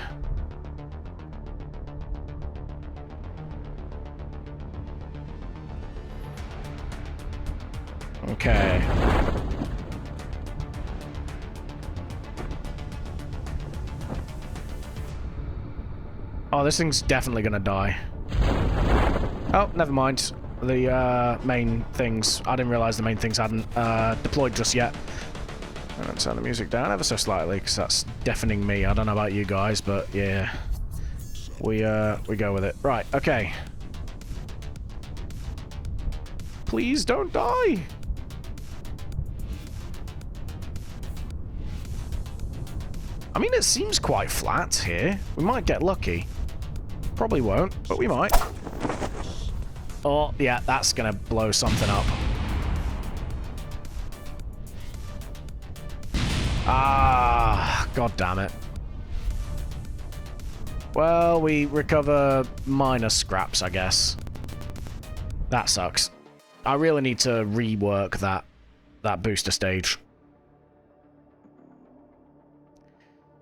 Okay. Oh, this thing's definitely gonna die. Oh, never mind. The main things. I didn't realize the main things hadn't deployed just yet. I'm gonna turn the music down ever so slightly because that's deafening me. I don't know about you guys, but yeah, we go with it. Right, okay. Please don't die. I mean, it seems quite flat here. We might get lucky. Probably won't, but we might. Oh, yeah, that's gonna blow something up. Ah, god damn it. Well, we recover minor scraps, I guess. That sucks. I really need to rework that booster stage.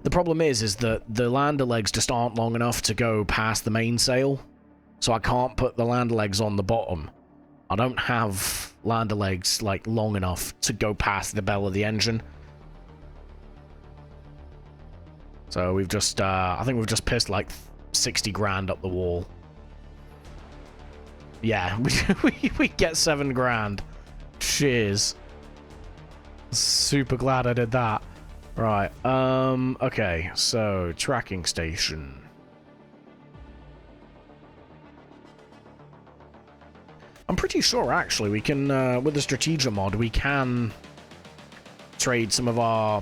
The problem is that the lander legs just aren't long enough to go past the mainsail, so I can't put the lander legs on the bottom. I don't have lander legs, like, long enough to go past the bell of the engine. So we've just, I think we've just pissed, like, 60 grand up the wall. Yeah, we get 7 grand. Cheers. Super glad I did that. Right, okay, so, tracking station. I'm pretty sure, actually, we can, with the Strategia mod, we can trade some of our,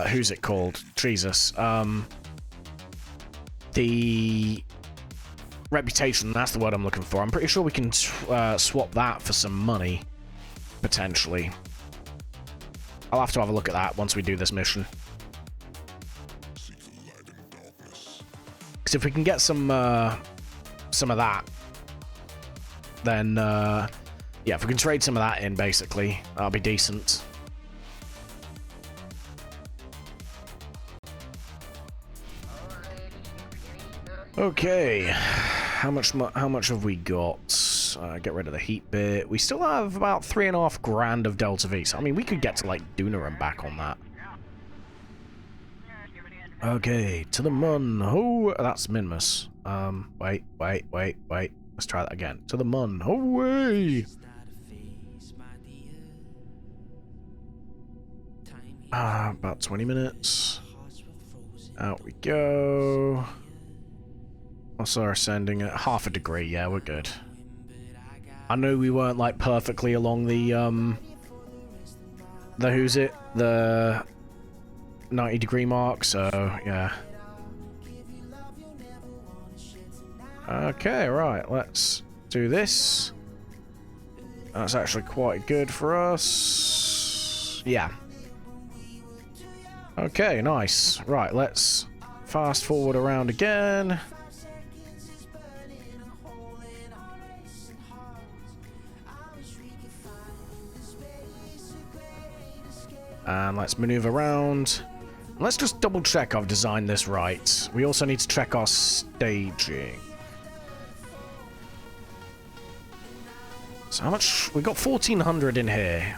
who's it called? Jesus, the reputation, that's the word I'm looking for. I'm pretty sure we can, swap that for some money, potentially. I'll have to have a look at that once we do this mission. Because if we can get some of that, then, yeah, if we can trade some of that in, basically, that'll be decent. Okay, how much have we got? Get rid of the heat bit. We still have about 3.5 grand of Delta V. So, I mean, we could get to, like, Duna and back on that. Okay, to the Mun. Oh, that's Minmus. Wait. Let's try that again. To the Mun. Away! About 20 minutes. Out we go. Also ascending at 0.5 degree. Yeah, we're good. I knew we weren't, like, perfectly along the who's it? The 90 degree mark, so, yeah. Okay, right, let's do this. That's actually quite good for us. Yeah. Okay, nice. Right, let's fast forward around again. And let's maneuver around. Let's just double check I've designed this right. We also need to check our staging. So how much? We got 1,400 in here.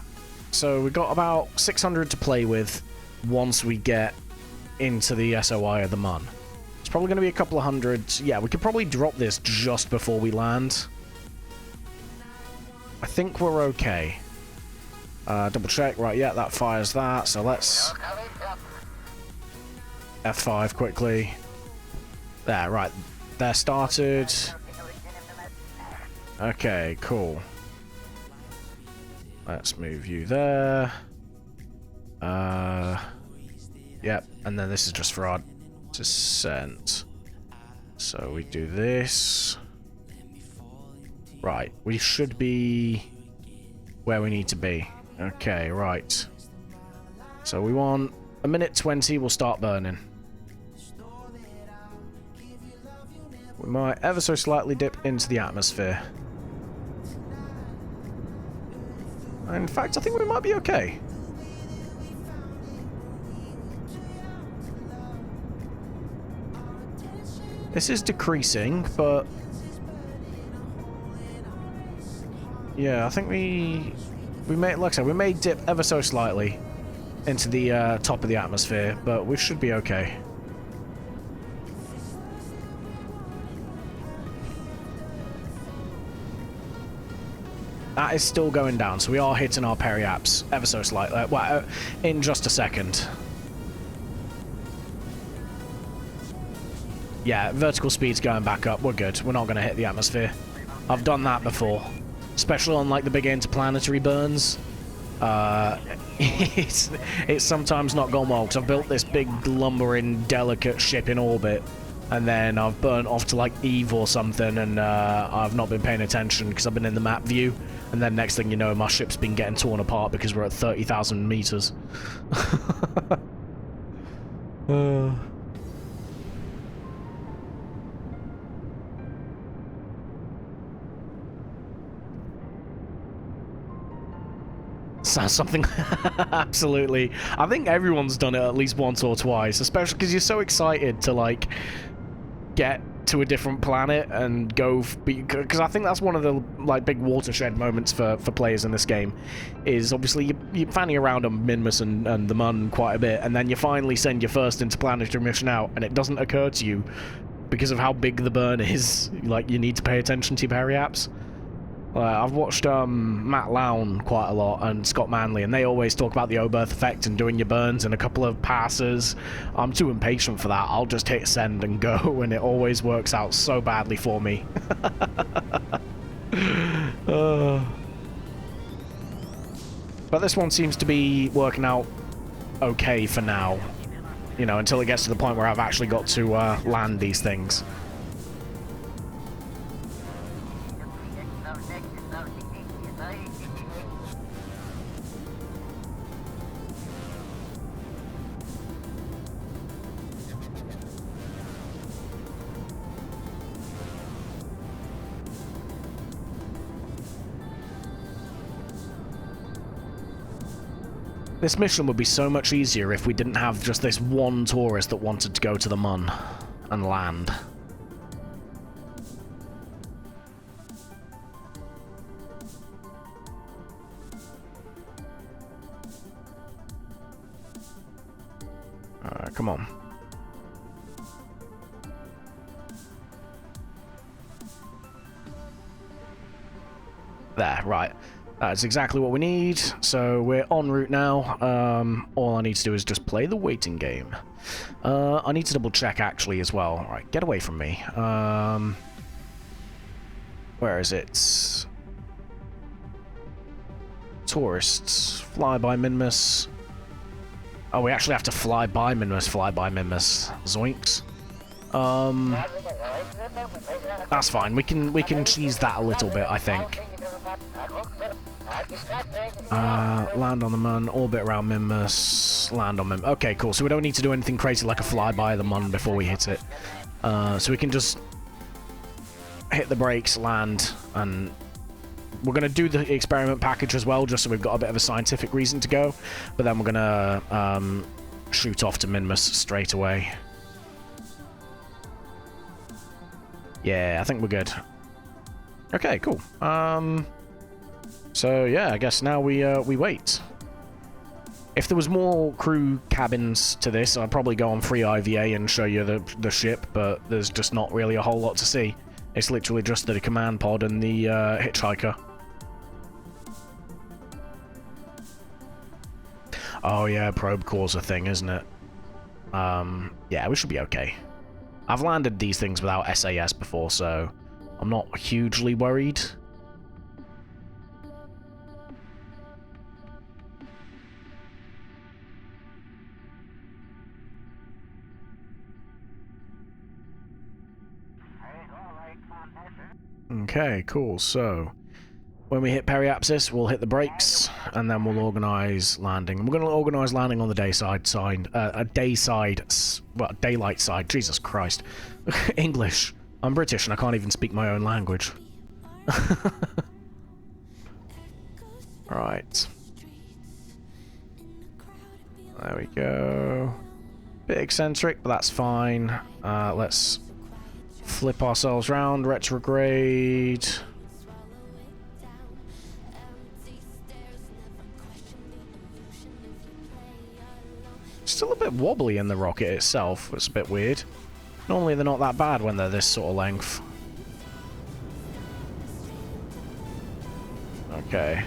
So we got about 600 to play with once we get into the SOI of the Mun. It's probably going to be a couple of hundred. Yeah, we could probably drop this just before we land. I think we're okay. Double check. Right, yeah, that fires that. So let's F5 quickly. There, right. There started. Okay, cool. Let's move you there. Yep, and then this is just for our descent. So we do this. Right, we should be where we need to be. Okay, right. So we want a minute 20, we'll start burning. We might ever so slightly dip into the atmosphere. In fact, I think we might be okay. This is decreasing, but yeah, I think we may, like I said, we may dip ever so slightly into the top of the atmosphere, but we should be okay. That is still going down, so we are hitting our periaps ever so slightly. Well, in just a second. Yeah, vertical speed's going back up. We're good. We're not going to hit the atmosphere. I've done that before. Especially on, like, the big interplanetary burns. It's sometimes not gone well, because I've built this big, lumbering, delicate ship in orbit. and then I've burnt off to like Eve or something, and I've not been paying attention because I've been in the map view, and then next thing you know, my ship's been getting torn apart because we're at 30,000 meters. Something absolutely. I think everyone's done it at least once or twice, especially because you're so excited to like get to a different planet and go, because I think that's one of the like big watershed moments for players in this game, is obviously you're fanning around on Minmus and the Mun quite a bit, and then you finally send your first interplanetary mission out, and it doesn't occur to you because of how big the burn is, like you need to pay attention to your peri-apps. I've watched Matt Lown quite a lot and Scott Manley, and they always talk about the O-berth effect and doing your burns in a couple of passes. I'm too impatient for that. I'll just hit send and go, and it always works out so badly for me. But this one seems to be working out okay for now, you know, until it gets to the point where I've actually got to land these things. This mission would be so much easier if we didn't have just this one tourist that wanted to go to the Mun and land. Come on. There, right. That's exactly what we need. So we're en route now. All I need to do is just play the waiting game. I need to double check actually as well. All right, get away from me. Where is it? Tourists. Fly by Minmus. Oh, we actually have to fly by Minmus. Fly by Minmus. Zoinks. That's fine. We can cheese that a little bit, I think. Land on the Mun, orbit around Minmus, land on Minmus. Okay, cool. So we don't need to do anything crazy like a flyby of the Mun before we hit it. So we can just hit the brakes, land, and we're going to do the experiment package as well, just so we've got a bit of a scientific reason to go. But then we're going to shoot off to Minmus straight away. Yeah, I think we're good. Okay, cool. So yeah, I guess now we wait. If there was more crew cabins to this, I'd probably go on free IVA and show you the ship, but there's just not really a whole lot to see. It's literally just the command pod and the hitchhiker. Oh yeah, probe core's a thing, isn't it? Yeah, we should be okay. I've landed these things without SAS before, so I'm not hugely worried. Okay, cool. So when we hit periapsis, we'll hit the brakes, and then we'll organise landing. We're going to organise landing on the daylight side. Daylight side. Jesus Christ. English. I'm British, and I can't even speak my own language. Right. There we go. Bit eccentric, but that's fine. Let's flip ourselves round, retrograde. Still a bit wobbly in the rocket itself. It's a bit weird. Normally they're not that bad when they're this sort of length. Okay.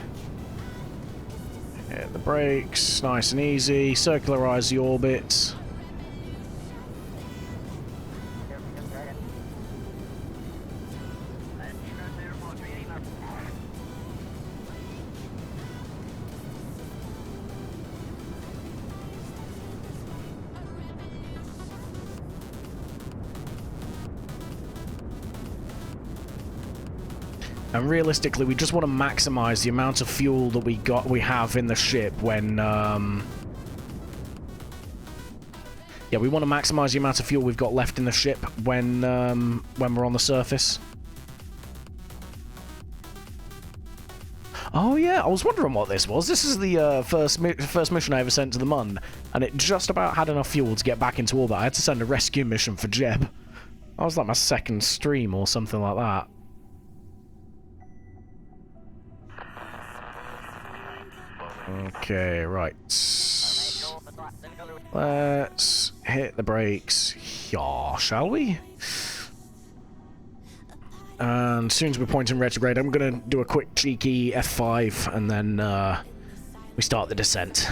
Hit the brakes, nice and easy. Circularize the orbit. And realistically, we just want to maximize the amount of fuel that we have in the ship when, yeah, we want to maximize the amount of fuel we've got left in the ship when we're on the surface. Oh yeah, I was wondering what this was. This is the first mission I ever sent to the Mun, and it just about had enough fuel to get back into orbit. I had to send a rescue mission for Jeb. That was like my second stream or something like that. Okay, right. Let's hit the brakes. Yeah, shall we? And as soon as we're pointing retrograde, I'm going to do a quick cheeky F5, and then we start the descent.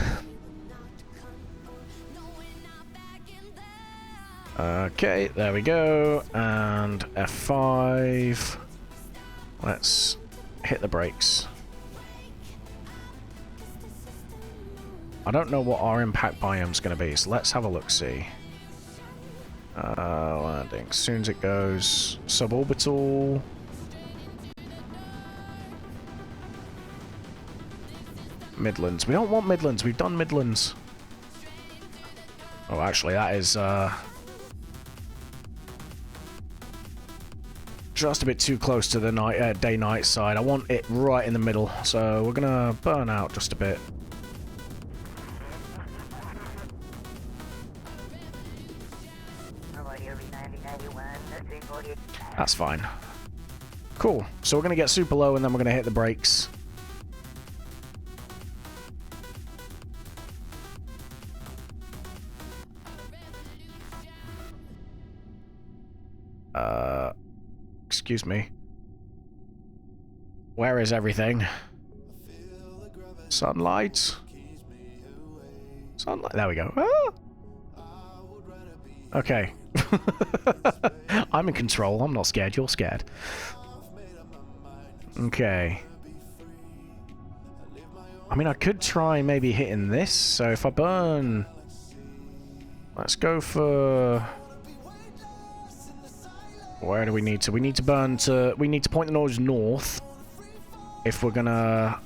Okay, there we go, and F5. Let's hit the brakes. I don't know what our impact biome's going to be, so let's have a look-see. Landing. As soon as it goes suborbital. Midlands. We don't want Midlands. We've done Midlands. Oh, actually, that is just a bit too close to the night, day-night side. I want it right in the middle, so we're gonna burn out just a bit. That's fine. Cool. So we're going to get super low and then we're going to hit the brakes. Excuse me. Where is everything? Sunlight. Sunlight. There we go. Ah! Okay. I'm in control. I'm not scared. You're scared. Okay. I mean, I could try maybe hitting this. So if I burn... Let's go for... Where do we need to? We need to burn to... We need to point the nose north. If we're gonna...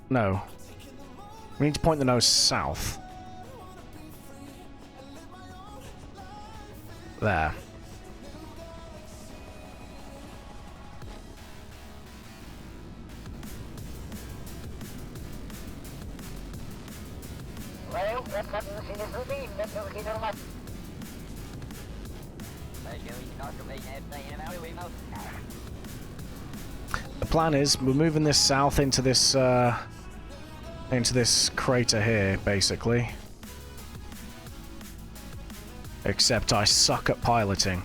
No. We need to point the nose south. There. The plan is we're moving this south into this crater here, basically. Except I suck at piloting.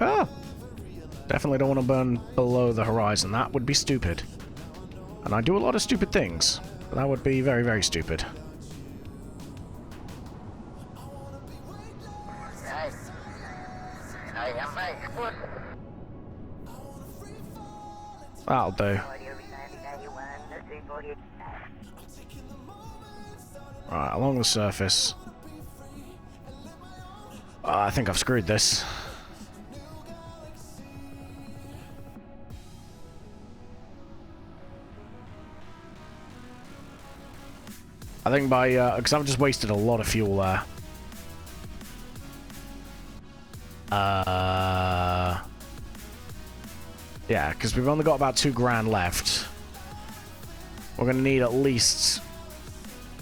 Ah! Definitely don't want to burn below the horizon. That would be stupid. And I do a lot of stupid things. But that would be very, very stupid. That'll do. Right, along the surface. I think I've screwed this. I think by, because I've just wasted a lot of fuel there. Yeah, because we've only got about $2,000 left. We're going to need at least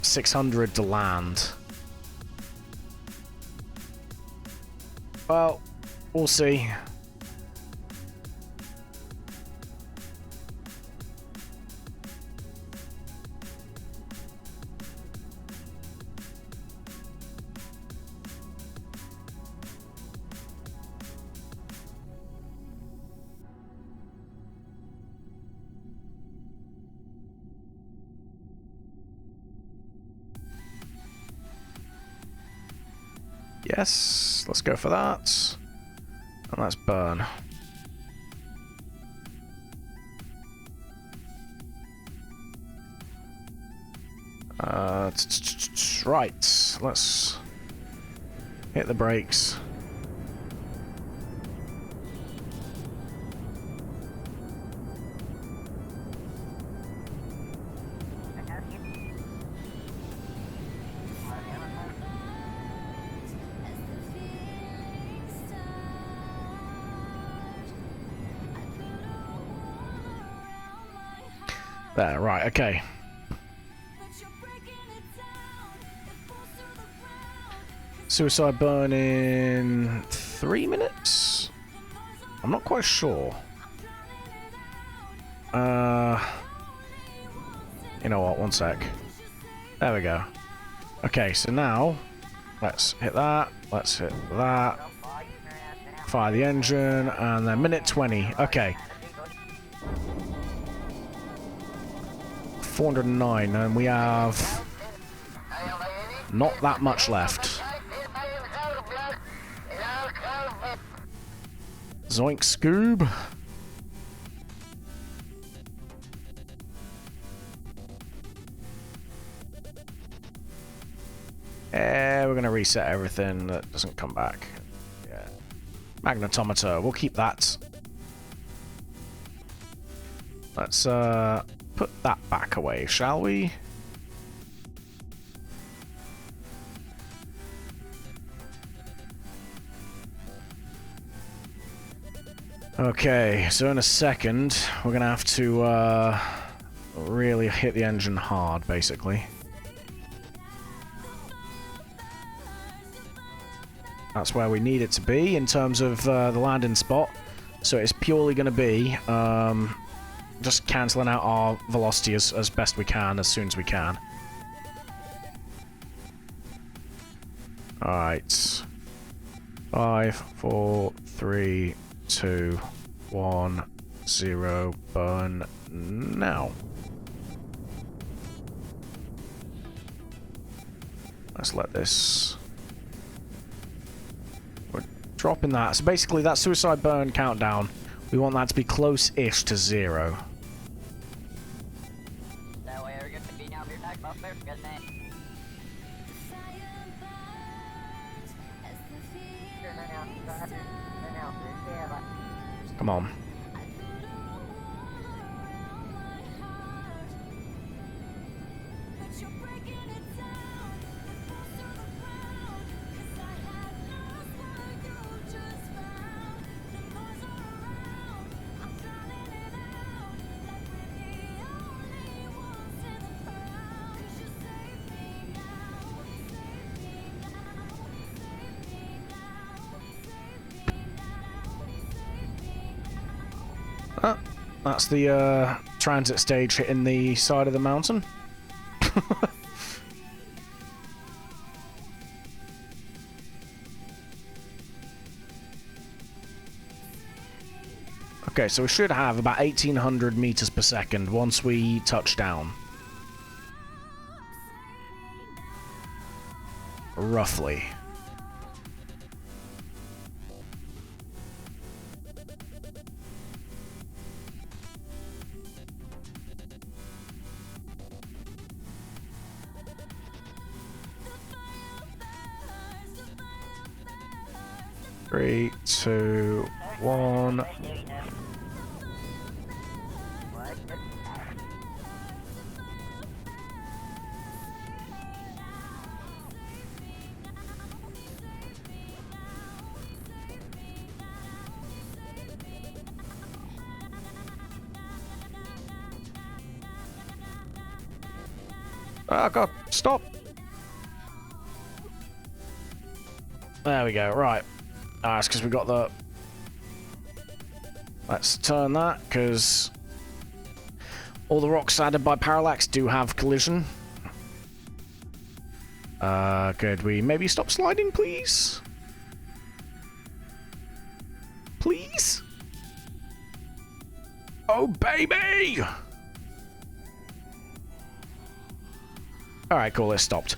600 to land. Well, we'll see. Yes, let's go for that. And let's burn. Right, let's hit the brakes. There, right, okay. Suicide burn in 3 minutes? I'm not quite sure. You know what, one sec. There we go. Okay, so now, let's hit that, let's hit that. Fire the engine, and then minute 20. Okay. 409, and we have not that much left. Zoink Scoob. We're gonna reset everything that doesn't come back. Yeah. Magnetometer, we'll keep that. Let's put that back away, shall we? Okay, so in a second, we're gonna have to really hit the engine hard, basically. That's where we need it to be in terms of the landing spot. So it's purely gonna be just cancelling out our velocity as best we can, as soon as we can. Alright. 5, 4, 3, 2, 1, 0, burn now. Let's let this... We're dropping that. So basically that suicide burn countdown, we want that to be close-ish to 0. Come on. That's the transit stage hitting the side of the mountain. Okay, so we should have about 1800 meters per second once we touch down. Roughly. Three, 2, 1. Oh god, stop! There we go, right. It's because we got the... Let's turn that, because all the rocks added by parallax do have collision. Could we maybe stop sliding, please? Please? Oh, baby! Alright, cool, it stopped.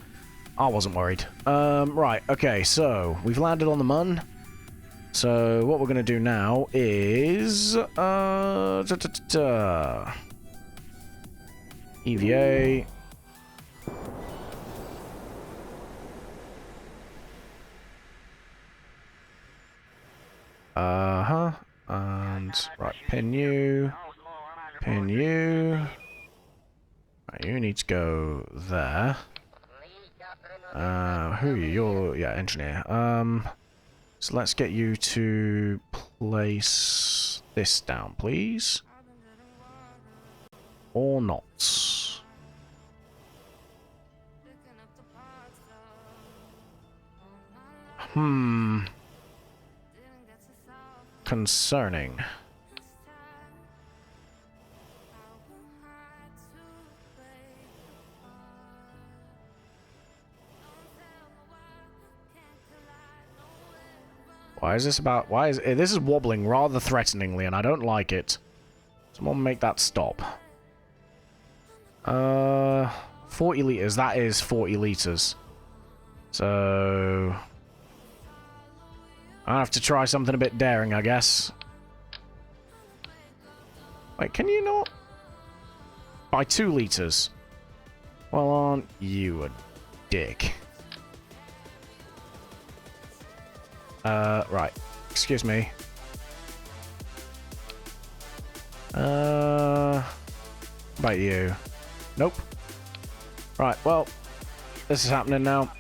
I wasn't worried. Right, okay, so we've landed on the Mun. So what we're going to do now is... EVA. And, right, pin you. Pin you. Right, you need to go there. Who are you? You're, yeah, engineer. So let's get you to place this down, please. Or not. Concerning. Why is this about... Why is... This is wobbling rather threateningly, and I don't like it. Someone make that stop. 40 litres. That is 40 litres. So... I have to try something a bit daring, I guess. Wait, can you not? By 2 litres. Well, aren't you a dick? Right. Excuse me. About you. Nope. Right, well, this is happening now.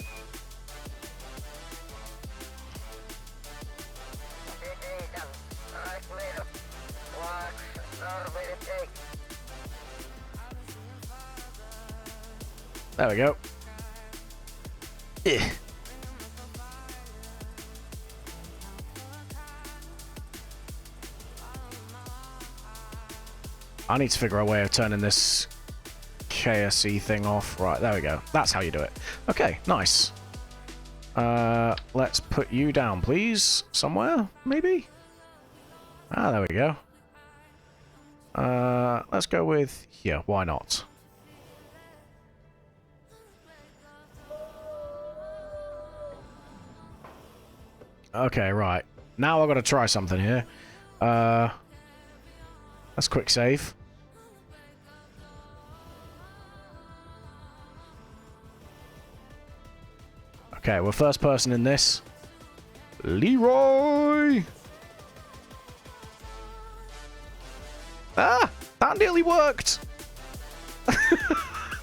There we go. I need to figure a way of turning this KSE thing off. Right, there we go. That's how you do it. Okay, nice. Let's put you down, please. Somewhere, maybe? Ah, there we go. Let's go with here. Why not? Okay, right. Now I've got to try something here. Let's quick save. Okay, we're first person in this. Leroy! Ah! That nearly worked!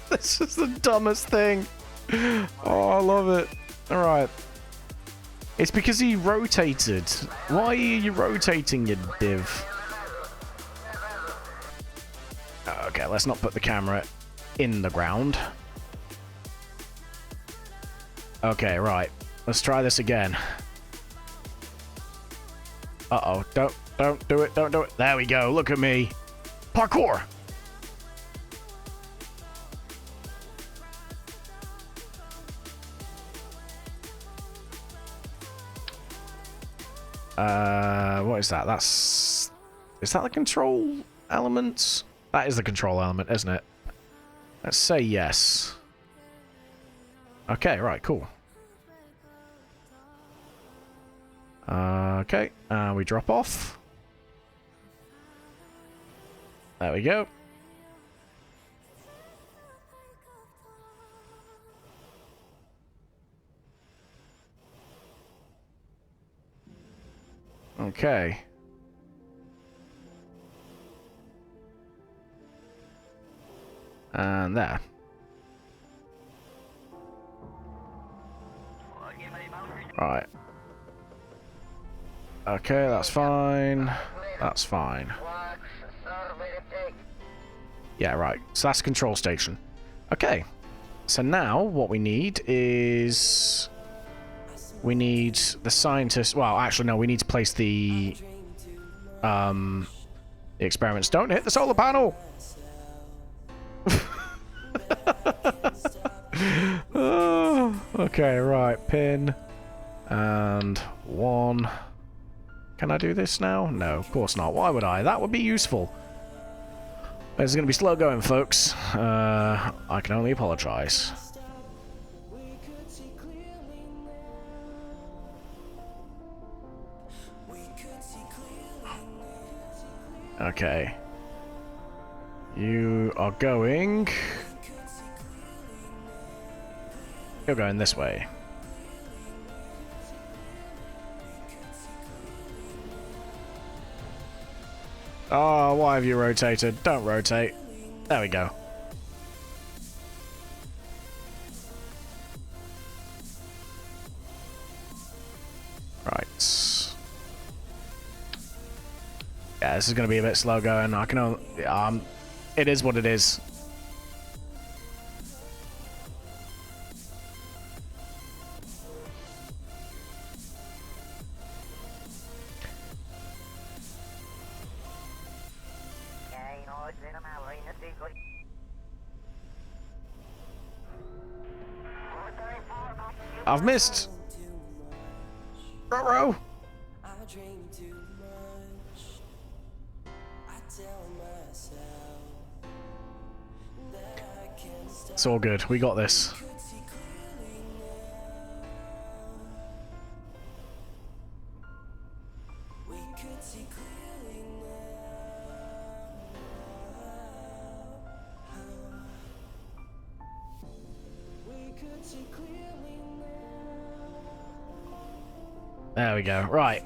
This is the dumbest thing. Oh, I love it. Alright. It's because he rotated. Why are you rotating, you div? Okay, let's not put the camera in the ground. Okay, right. Let's try this again. Uh-oh. Don't do it. Don't do it. There we go. Look at me. Parkour! What is that? That's... Is that the control element? That is the control element, isn't it? Let's say yes. Okay, right, cool. Okay, we drop off. There we go. Okay. And there. Right. Okay, that's fine. That's fine. Yeah, right. So that's control station. Okay. So now what we need is... We need the scientist... Well, actually, no. We need to place the experiments. Don't hit the solar panel! Oh, okay, right. Pin. And 1. Can I do this now? No, of course not. Why would I? That would be useful. It's going to be slow going, folks. I can only apologize. Okay. You are going... You're going this way. Oh, why have you rotated? Don't rotate. There we go. Right. Yeah, this is going to be a bit slow going. I can only... it is what it is. I've missed. Ruh-roh. It's all good. We got this. There we go. Right.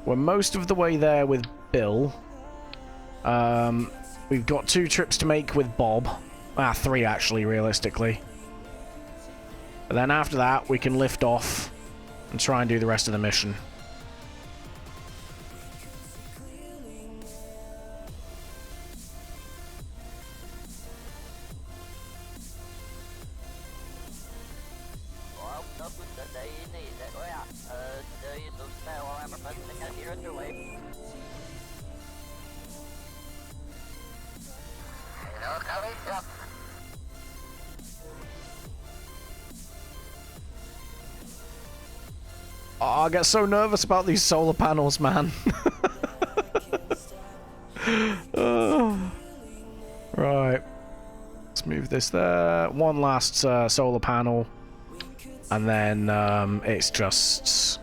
We're most of the way there with Bill. We've got 2 trips to make with Bob. 3 actually, realistically. But then after that, we can lift off and try and do the rest of the mission. Oh, I get so nervous about these solar panels, man. Right. Let's move this there. One last solar panel. And then it's just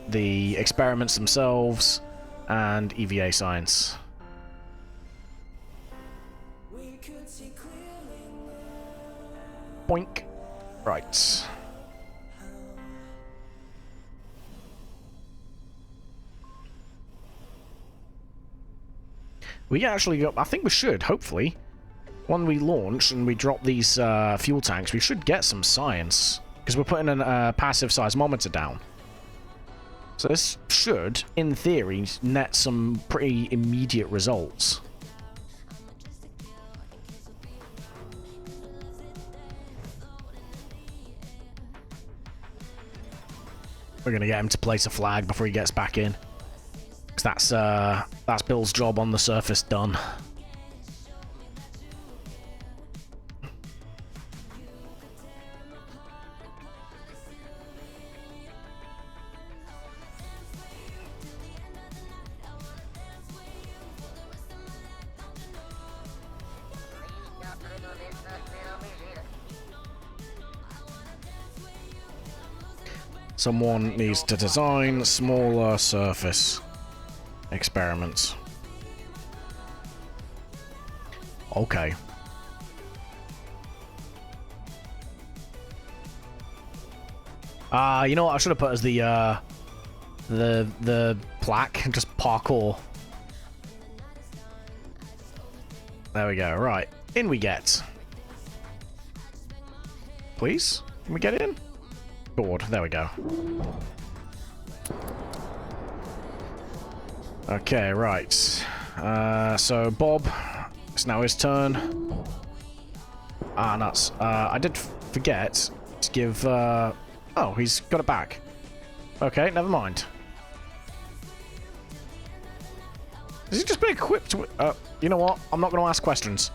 the experiments themselves and EVA science. Boink. Right. We actually got, I think we should, hopefully, when we launch and we drop these fuel tanks, we should get some science. Because we're putting a passive seismometer down. So this should, in theory, net some pretty immediate results. We're going to get him to place a flag before he gets back in. Because that's Bill's job on the surface done. Someone needs to design smaller surface experiments. Okay. You know what I should have put as the plaque, just parkour. There we go. Right, in we get. Please, can we get in? Board. There we go. Okay, right. So Bob, it's now his turn. Ah, nuts. I did forget to give... oh, he's got it back. Okay, never mind. Has he just been equipped with... you know what? I'm not going to ask questions.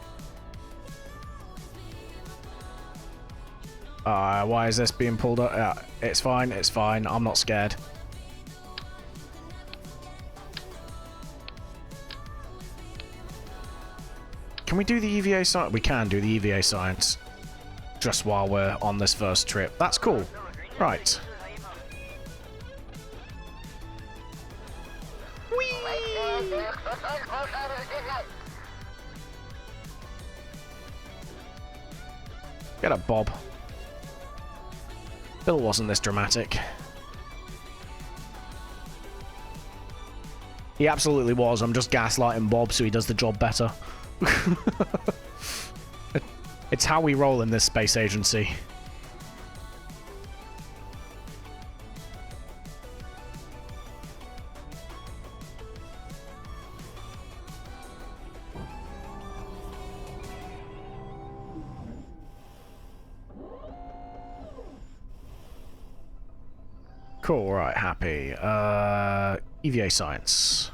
Why is this being pulled up? It's fine, it's fine. I'm not scared. Can we do the EVA science? We can do the EVA science. Just while we're on this first trip. That's cool. Right. Get up, Bob. Bill wasn't this dramatic. He absolutely was. I'm just gaslighting Bob so he does the job better. It's how we roll in this space agency. Cool, right, happy. EVA science.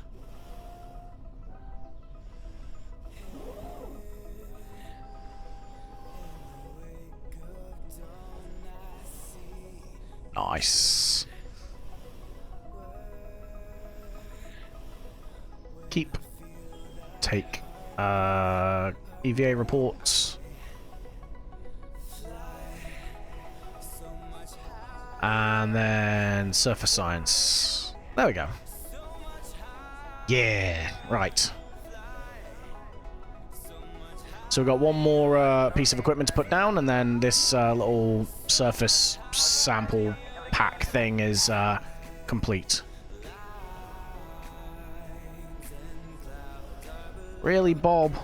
Nice. Keep. Take. EVA reports. And then surface science. There we go. Yeah, right. So we've got one more piece of equipment to put down, and then this little surface sample pack thing is complete. Really, Bob?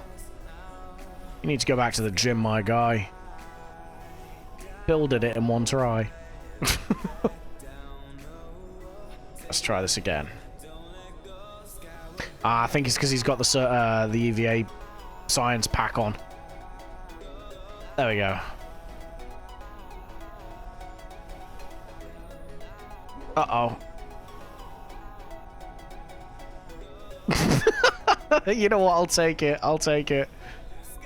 You need to go back to the gym, my guy. Bill did it in one try. Let's try this again. I think it's because he's got the EVA science pack on. There we go. Uh-oh. You know what? I'll take it. I'll take it.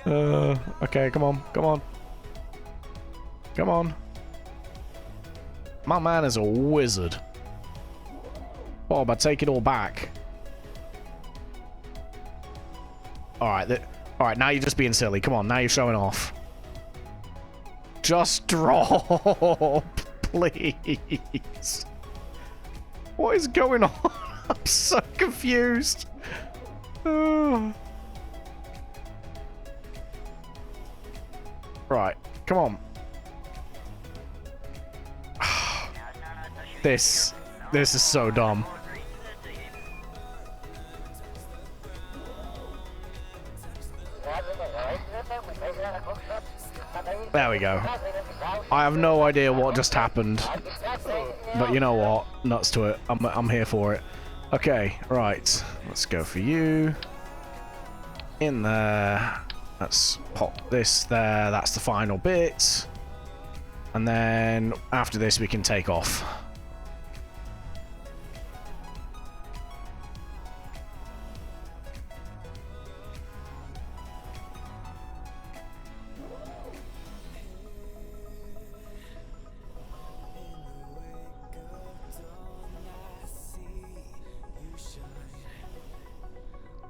Okay, come on. Come on. Come on. My man is a wizard. Bob, I take it all back. Alright, alright, now you're just being silly. Come on, now you're showing off. Just drop, please. What is going on? I'm so confused. Right, come on. This is so dumb. There we go. I have no idea what just happened, but you know what? Nuts to it. I'm here for it. Okay, right. Let's go for you. In there. Let's pop this there. That's the final bit. And then after this, we can take off.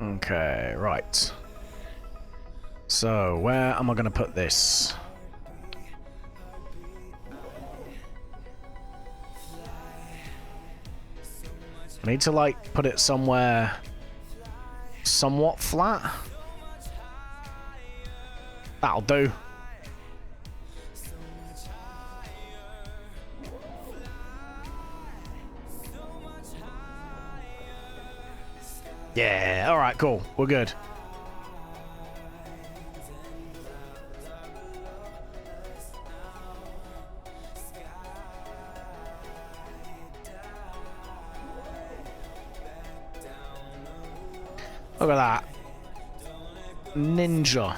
Okay, right. So, where am I going to put this? I need to, like, put it somewhere somewhat flat. That'll do. Yeah, alright, cool. We're good. Look at that. Ninja.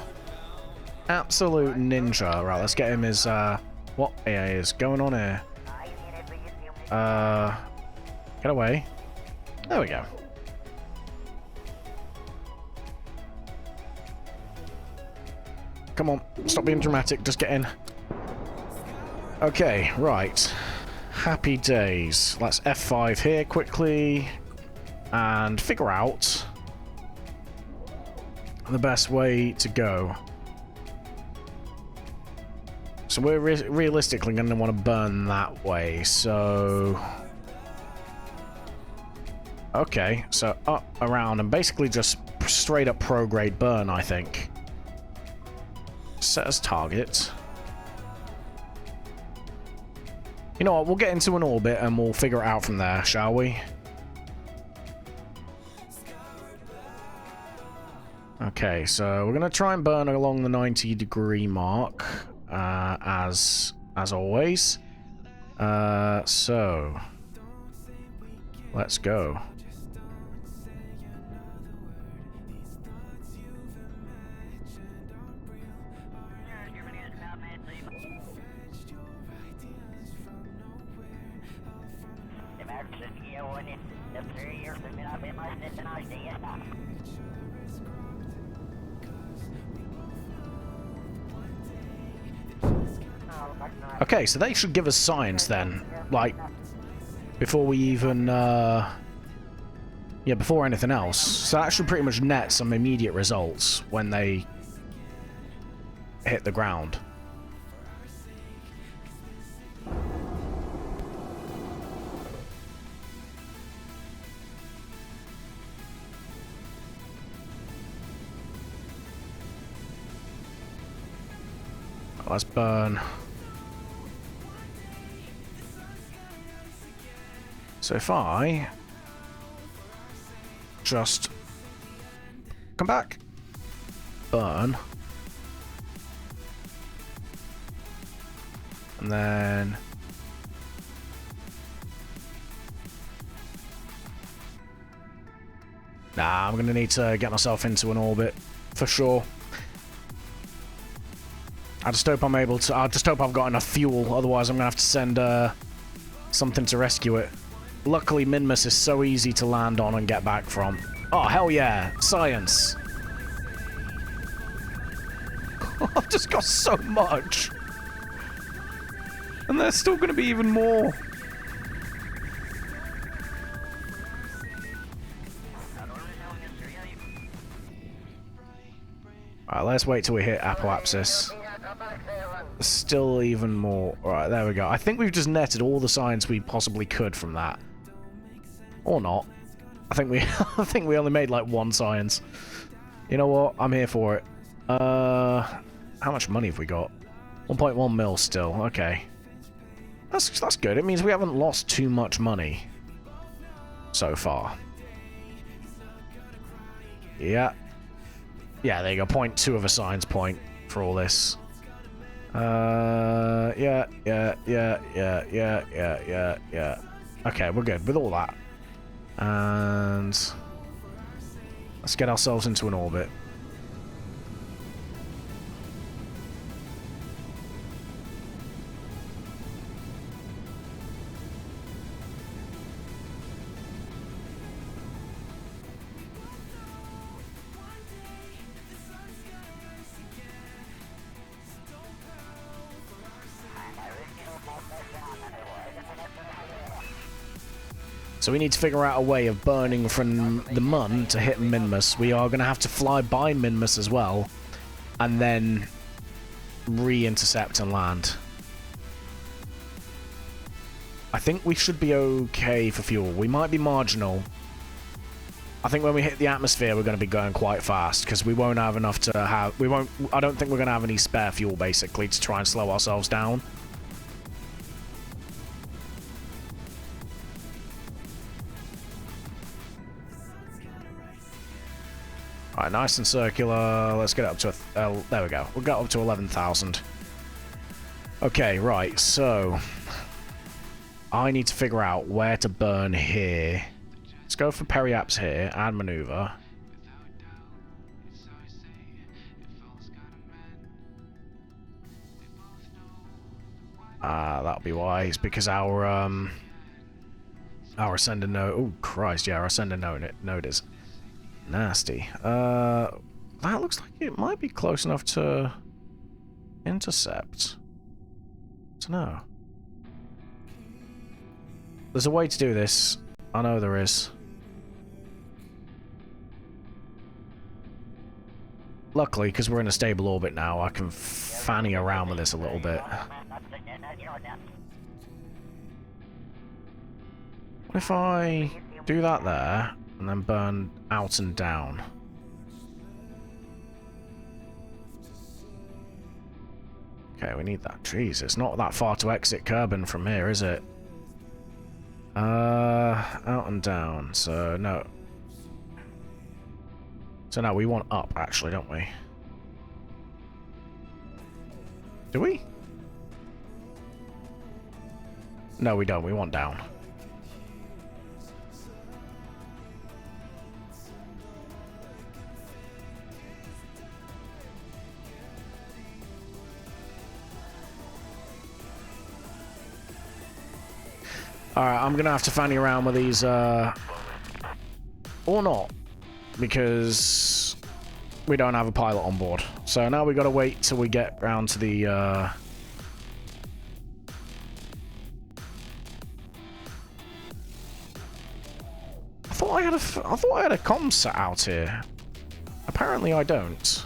Absolute ninja. Right, let's get him his, what is going on here? Get away. There we go. Come on, stop being dramatic, just get in. Okay, right. Happy days. Let's F5 here quickly and figure out the best way to go. So we're realistically going to want to burn that way, so... Okay, so up, around, and basically just straight up pro-grade burn, I think. Set as target. You know what, we'll get into an orbit and we'll figure it out from there, shall we? Okay, so we're going to try and burn along the 90-degree mark, as always. So, let's go. Okay, so they should give us signs then, like, before we even, yeah, before anything else. So that should pretty much net some immediate results when they hit the ground. Let's burn. So if I just come back, burn, and then I'm gonna need to get myself into an orbit for sure. I just hope I'm able to. I just hope I've got enough fuel. Otherwise, I'm gonna have to send something to rescue it. Luckily, Minmus is so easy to land on and get back from. Oh, hell yeah. Science. I've just got so much. And there's still going to be even more. Alright, let's wait till we hit apoapsis. Still even more. Alright, there we go. I think we've just netted all the science we possibly could from that. Or not. I think we I think we only made like one science. You know what? I'm here for it. How much money have we got? 1.1 mil still. Okay. That's good. It means we haven't lost too much money so far. Yeah. Yeah, there you go. 0.2 of a science point for all this. Yeah. Okay, we're good with all that. And let's get ourselves into an orbit. So we need to figure out a way of burning from the Mun to hit Minmus. We are going to have to fly by Minmus as well, and then re-intercept and land. I think we should be okay for fuel. We might be marginal. I think when we hit the atmosphere, we're going to be going quite fast, because we won't have enough to have... I don't think we're going to have any spare fuel, basically, to try and slow ourselves down. Alright, nice and circular. Let's get it up to there we go. We'll get up to 11,000. Okay, right, so I need to figure out where to burn here. Let's go for periaps here, add maneuver. That'll be wise, because our ascending node... Oh, Christ, yeah, our ascending node is nasty. That looks like it might be close enough to intercept. I don't know. There's a way to do this. I know there is. Luckily, because we're in a stable orbit now, I can fanny around with this a little bit. What if I do that there, and then burn out and down? Okay, we need that. Jeez, it's not that far to exit Kerbin from here, is it? Out and down, so no. So now we want up, actually, don't we? Do we? No, we don't. We want down. Alright, I'm gonna have to fanny around with these, or not, because we don't have a pilot on board. So now we gotta wait till we get round to the, I thought I had a comm set out here. Apparently I don't.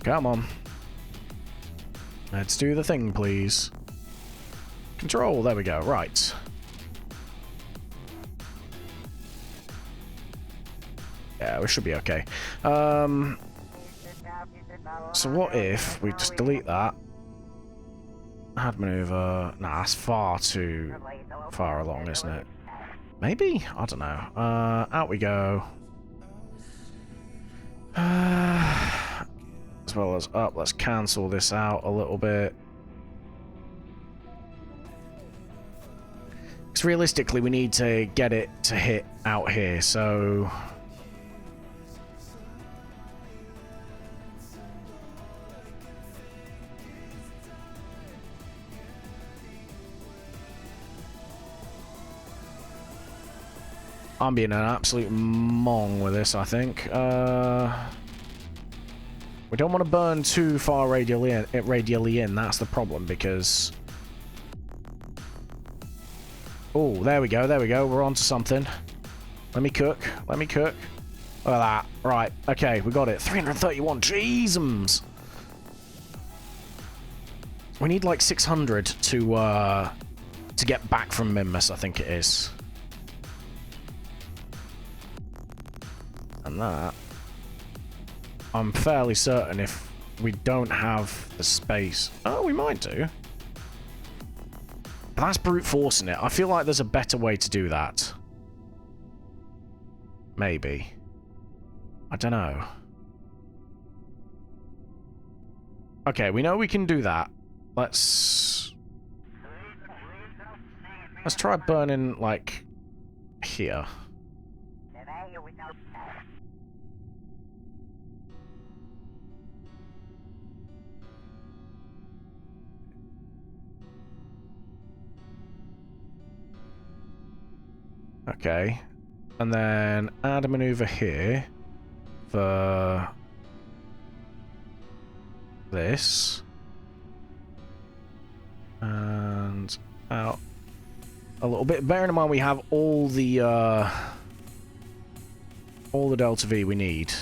Come on. Let's do the thing, please. Control, there we go, right. Yeah, we should be okay. So what if we just delete that? Add maneuver. Nah, that's far too far along, isn't it? Maybe? I don't know. Out we go. As well as up. Let's cancel this out a little bit. Because realistically, we need to get it to hit out here, so... I'm being an absolute mong with this, I think. We don't want to burn too far radially in. That's the problem, because... Oh, there we go, there we go. We're on to something. Let me cook. Let me cook. Look at that. Right, okay, we got it. 331. Jeezums! We need like 600 to get back from Minmus, I think it is. And that... I'm fairly certain if we don't have the space... Oh, we might do. But that's brute forcing it. I feel like there's a better way to do that. Maybe. I don't know. Okay, we know we can do that. Let's try burning, like, here. Okay. And then add a maneuver here for this. And out a little bit. Bearing in mind we have all the Delta V we need.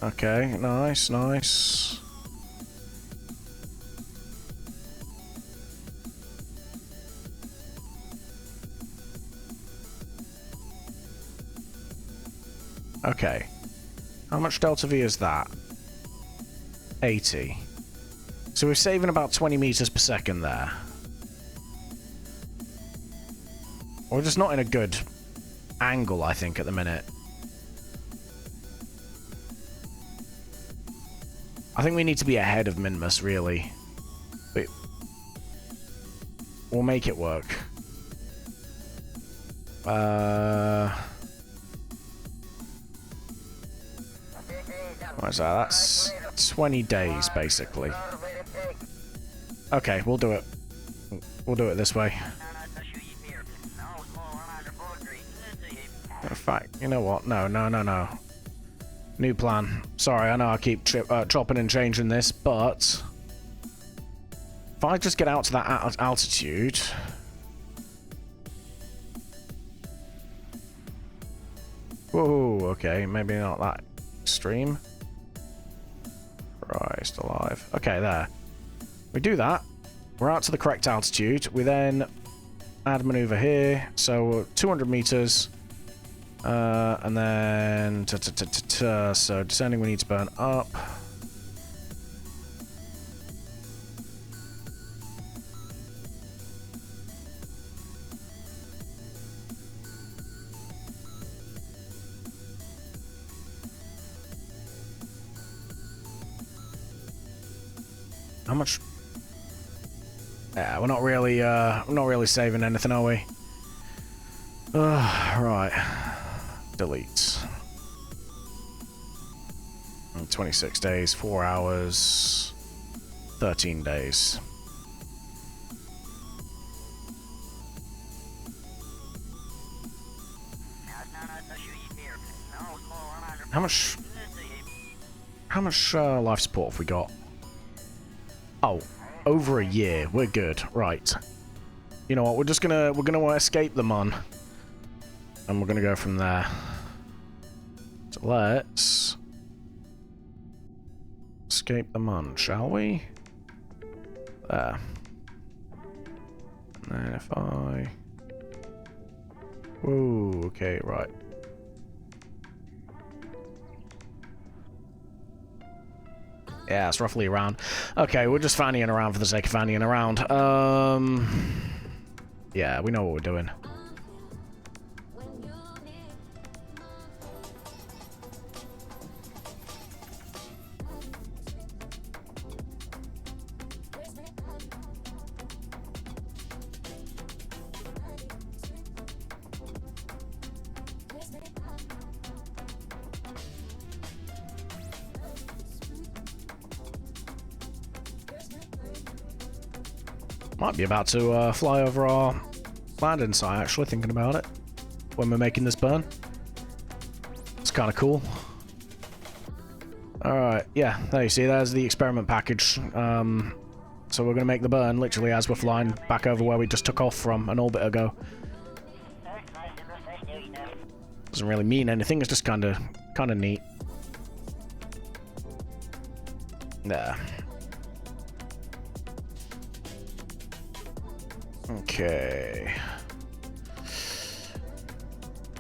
Okay, nice, nice. Okay. How much Delta V is that? 80. So we're saving about 20 meters per second there. We're just not in a good angle, I think, at the minute. I think we need to be ahead of Minmus, really. But we'll make it work. What's that? That's 20 days, basically. Okay, we'll do it. We'll do it this way. In fact, you know what? No, no, no, no. New plan. Sorry, I know I keep chopping and changing this, but if I just get out to that altitude... Whoa, okay, maybe not that extreme. Christ alive. Okay, there. We do that. We're out to the correct altitude. We then add maneuver here. So 200 meters. And then... So descending, we need to burn up. How much? Yeah, we're not really saving anything, are we? Right. Delete. 26 days, 4 hours, 13 days. How much life support have we got? Oh, over a year. We're good. Right. You know what? We're gonna escape the mun. And we're gonna go from there. So let's escape the mun, shall we? There. And then if I... Whoa, okay, right. Yeah, it's roughly around. Okay, we're just fannying around for the sake of fannying around. Yeah, we know what we're doing. Might be about to fly over our landing site, actually, thinking about it. When we're making this burn. It's kind of cool. Alright, yeah, there you see, there's the experiment package. So we're going to make the burn, literally, as we're flying back over where we just took off from an orbit ago. Doesn't really mean anything, it's just kind of neat. There. Okay.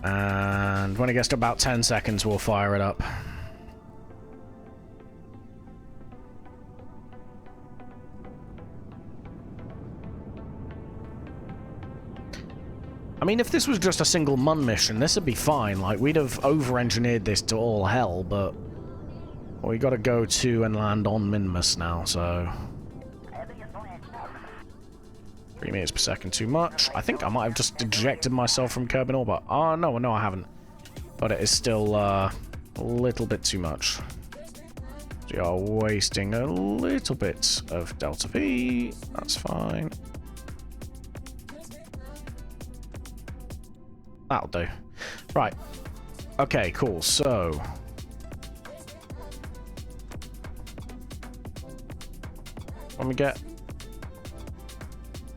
And when it gets to about 10 seconds, we'll fire it up. I mean, if this was just a single mun mission, this would be fine. Like, we'd have over-engineered this to all hell, but... Well, we gotta go to and land on Minmus now, so... 3 meters per second too much. I think I might have just ejected myself from Kerbin Orbit. Oh, no, I haven't. But it is still a little bit too much. We are wasting a little bit of Delta V. That's fine. That'll do. Right. Okay, cool. So... when we get...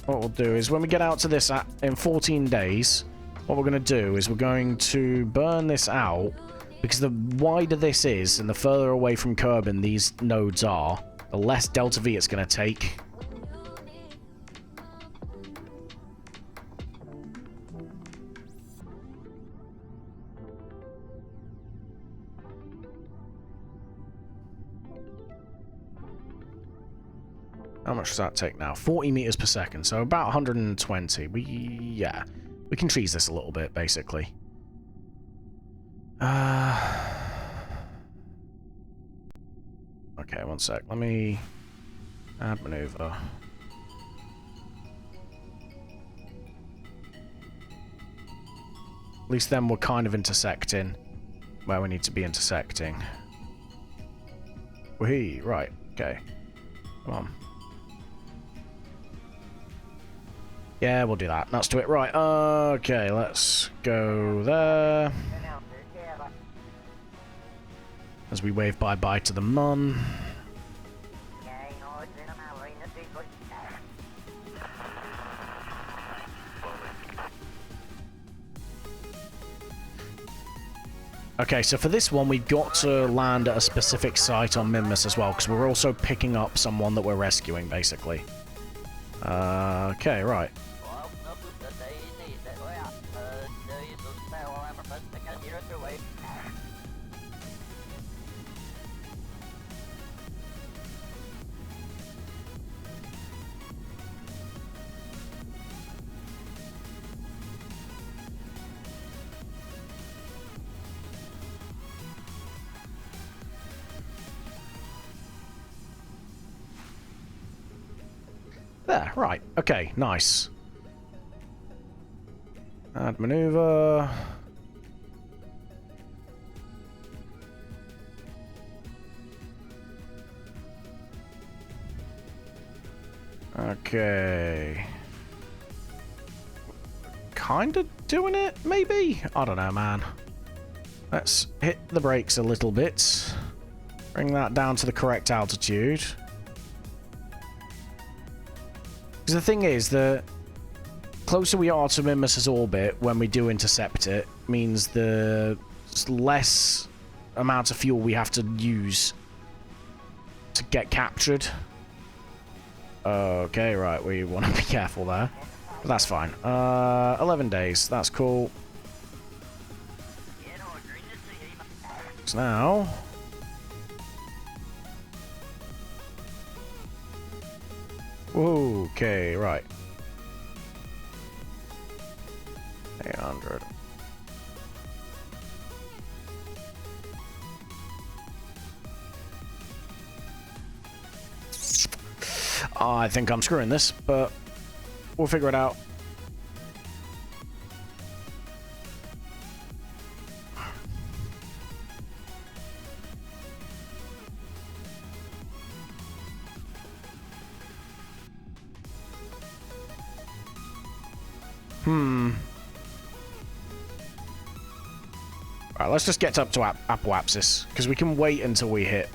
What we'll do is, when we get out to this in 14 days, what we're going to do is we're going to burn this out, because the wider this is, and the further away from Kerbin these nodes are, the less Delta V it's going to take. How much does that take now? 40 meters per second, so about 120. Yeah, we can cheese this a little bit, basically. Okay, one sec. Let me add maneuver. At least then we're kind of intersecting where we need to be intersecting. Whee, right, okay. Come on. Yeah, we'll do that. Let's do it. Right, okay, let's go there. As we wave bye-bye to the mun. Okay, so for this one, we've got to land at a specific site on Minmus as well, because we're also picking up someone that we're rescuing, basically. Okay, right. There, right. Okay, nice. Add maneuver. Okay. Kinda doing it, maybe? I don't know, man. Let's hit the brakes a little bit. Bring that down to the correct altitude. Because the thing is, the closer we are to Minmus's orbit when we do intercept it, means the less amount of fuel we have to use to get captured. Okay, right, we want to be careful there. But that's fine. 11 days, that's cool. So now... Okay, right. 800. I think I'm screwing this, but we'll figure it out. Alright, let's just get up to Apoapsis, because we can wait until we hit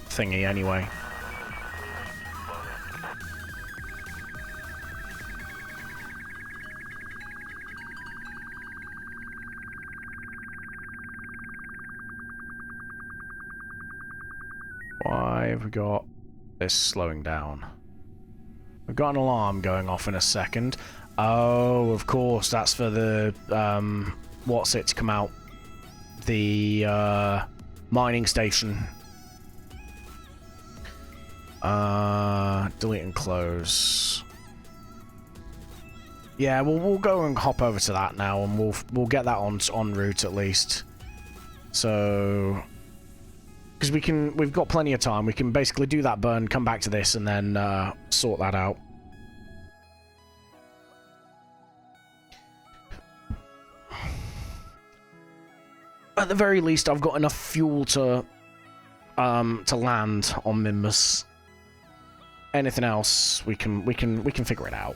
thingy anyway. Why have we got this slowing down? We've got an alarm going off in a second. Oh, of course, that's for the, what's it to come out? The, mining station. Delete and close. Yeah, we'll go and hop over to that now, and we'll get that en route at least. So... Because we've got plenty of time. We can basically do that burn, come back to this, and then sort that out. At the very least, I've got enough fuel to land on Minmus. Anything else, we can figure it out.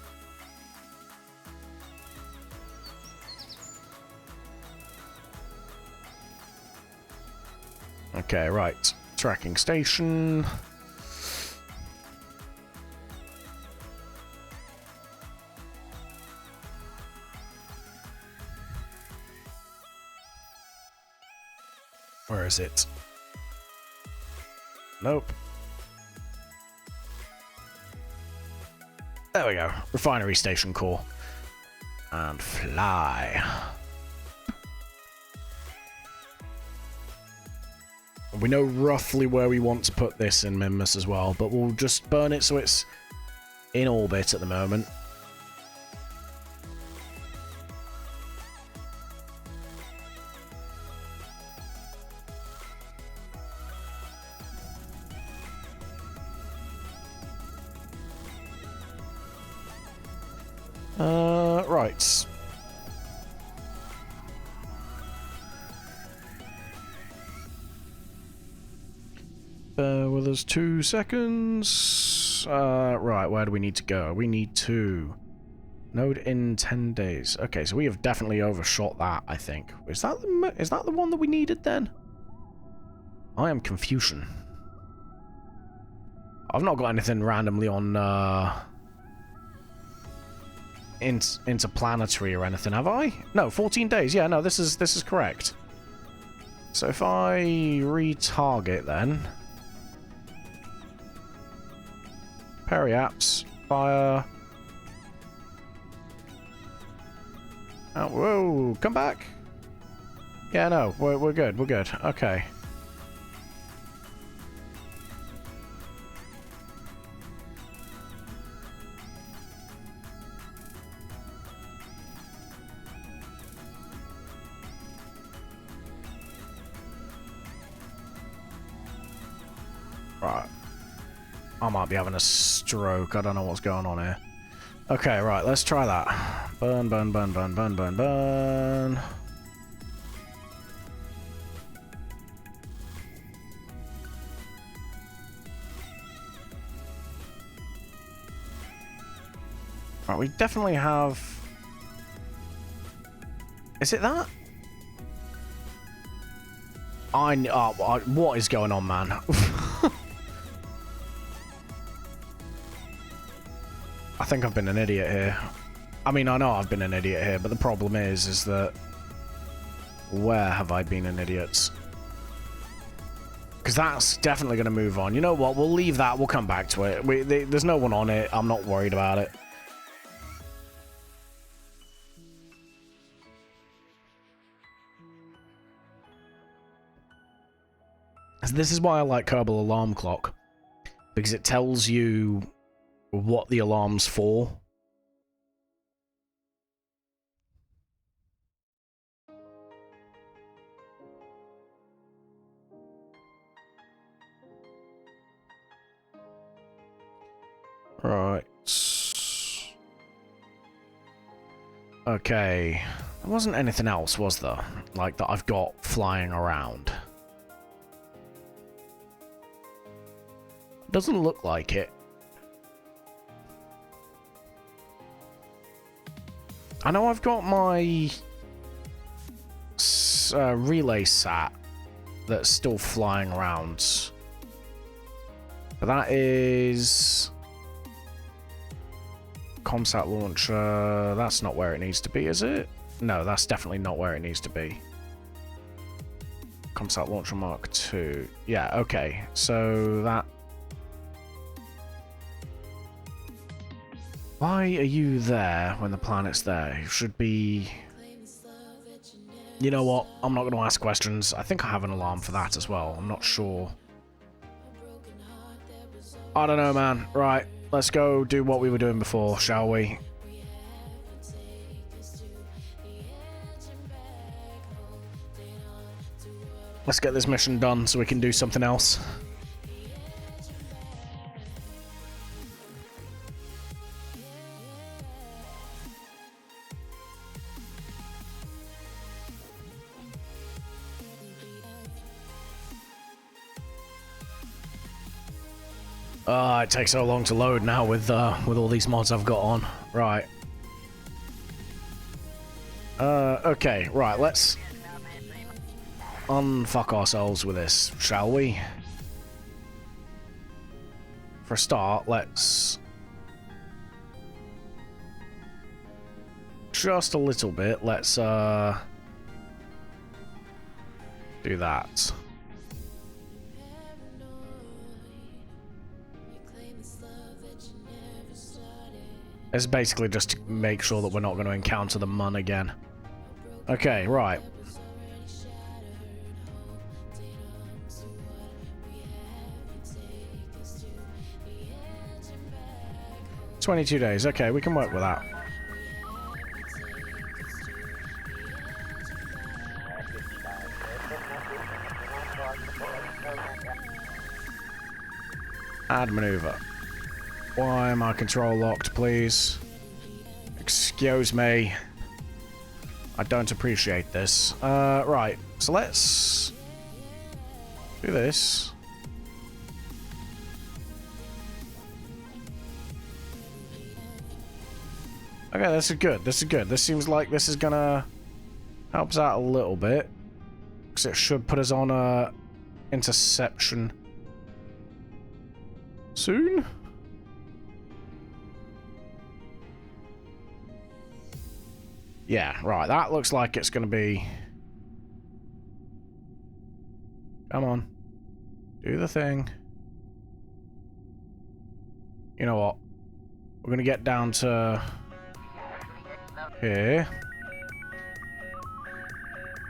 Okay, right. Tracking station. Where is it? Nope. There we go. Refinery station core. And fly. We know roughly where we want to put this in Minmus as well, but we'll just burn it so it's in orbit at the moment. Right. Bear with us 2 seconds. Right, where do we need to go? We need to... Node in 10 days. Okay, so we have definitely overshot that, I think. Is that the one that we needed then? I am Confucian. I've not got anything randomly on interplanetary or anything, have I? No, 14 days. Yeah, no, this is correct. So if I retarget then, Periapps, fire. Oh, whoa, come back. Yeah, no, we're good. We're good. Okay. Right. I might be having a stroke. I don't know what's going on here. Okay, right, let's try that. Burn, burn, burn, burn, burn, burn, burn. Right, we definitely have... Is it that? What is going on, man? I think I've been an idiot here. I mean, I know I've been an idiot here, but the problem is that... Where have I been an idiot? Because that's definitely going to move on. You know what? We'll leave that. We'll come back to it. There's no one on it. I'm not worried about it. This is why I like Kerbal Alarm Clock, because it tells you what the alarm's for. Right. Okay. There wasn't anything else, was there? Like, that I've got flying around. Doesn't look like it. I know I've got my relay sat that's still flying around. But that is... Comsat launcher. That's not where it needs to be, is it? No, that's definitely not where it needs to be. Comsat launcher Mark II. Yeah, okay. So that... Why are you there when the planet's there? You should be... You know what? I'm not going to ask questions. I think I have an alarm for that as well. I'm not sure. I don't know, man. Right. Let's go do what we were doing before, shall we? Let's get this mission done so we can do something else. It takes so long to load now with all these mods I've got on. Right. Okay, right, let's unfuck ourselves with this, shall we? For a start, let's... Just a little bit, let's, do that. It's basically just to make sure that we're not going to encounter the Mun again. Okay, right. "22 days. Okay, we can work with that. Add maneuver. Why am I control locked, please? Excuse me. I don't appreciate this. Right. So let's do this. Okay, this is good. This is good. This seems like this is gonna help us out a little bit. Because it should put us on a interception soon. Yeah, right. That looks like it's going to be... Come on. Do the thing. You know what? We're going to get down to... here.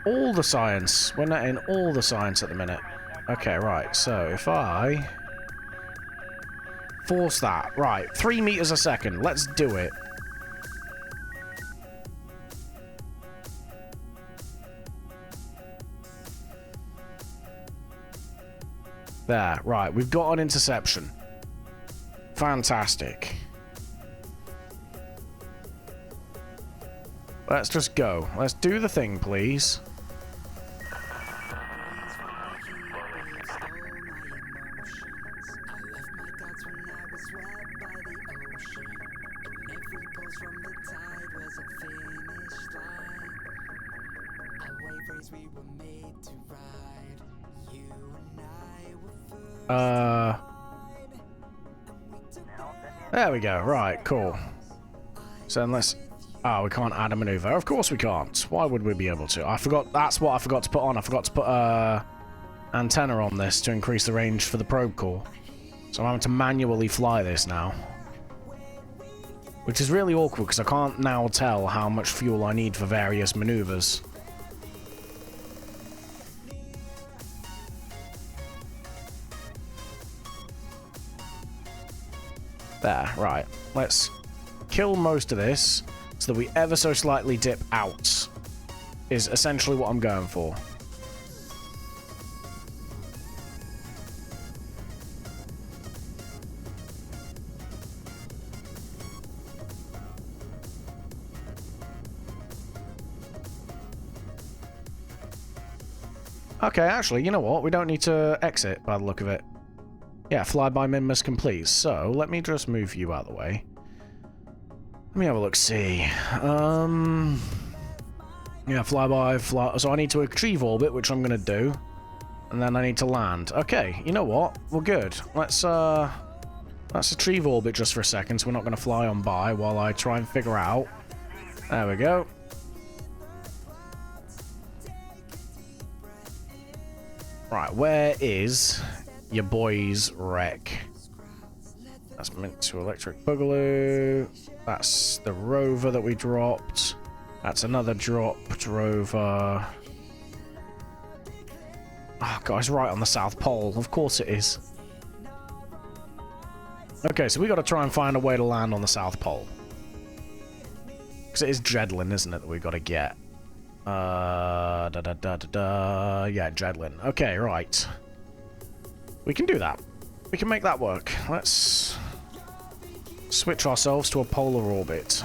All the science. We're not in all the science at the minute. Okay, right. So, if I... force that. Right. 3 meters a second. Let's do it. There. Right. We've got an interception. Fantastic. Let's just go. Let's do the thing, please. There we go. Right, cool. So unless... oh, we can't add a maneuver. Of course we can't. Why would we be able to? I forgot... that's what I forgot to put on. I forgot to put antenna on this to increase the range for the probe core. So I'm having to manually fly this now. Which is really awkward because I can't now tell how much fuel I need for various maneuvers. There, right. Let's kill most of this so that we ever so slightly dip out. Is essentially what I'm going for. Okay, actually, you know what? We don't need to exit by the look of it. Yeah, flyby minmus complete. So, let me just move you out of the way. Let me have a look, see. Yeah, flyby, fly... so I need to achieve orbit, which I'm going to do. And then I need to land. Okay, you know what? We're good. Let's achieve orbit just for a second, so we're not going to fly on by while I try and figure out. There we go. Right, where is your boy's wreck? That's meant to electric boogaloo. That's the rover that we dropped. That's another dropped rover. Oh god, it's right on the South Pole. Of course it is. Okay, so we got to try and find a way to land on the South Pole. Because it is Jedlin, isn't it, that we got to get? Yeah, Jedlin. Okay, right. We can do that. We can make that work. Let's switch ourselves to a polar orbit.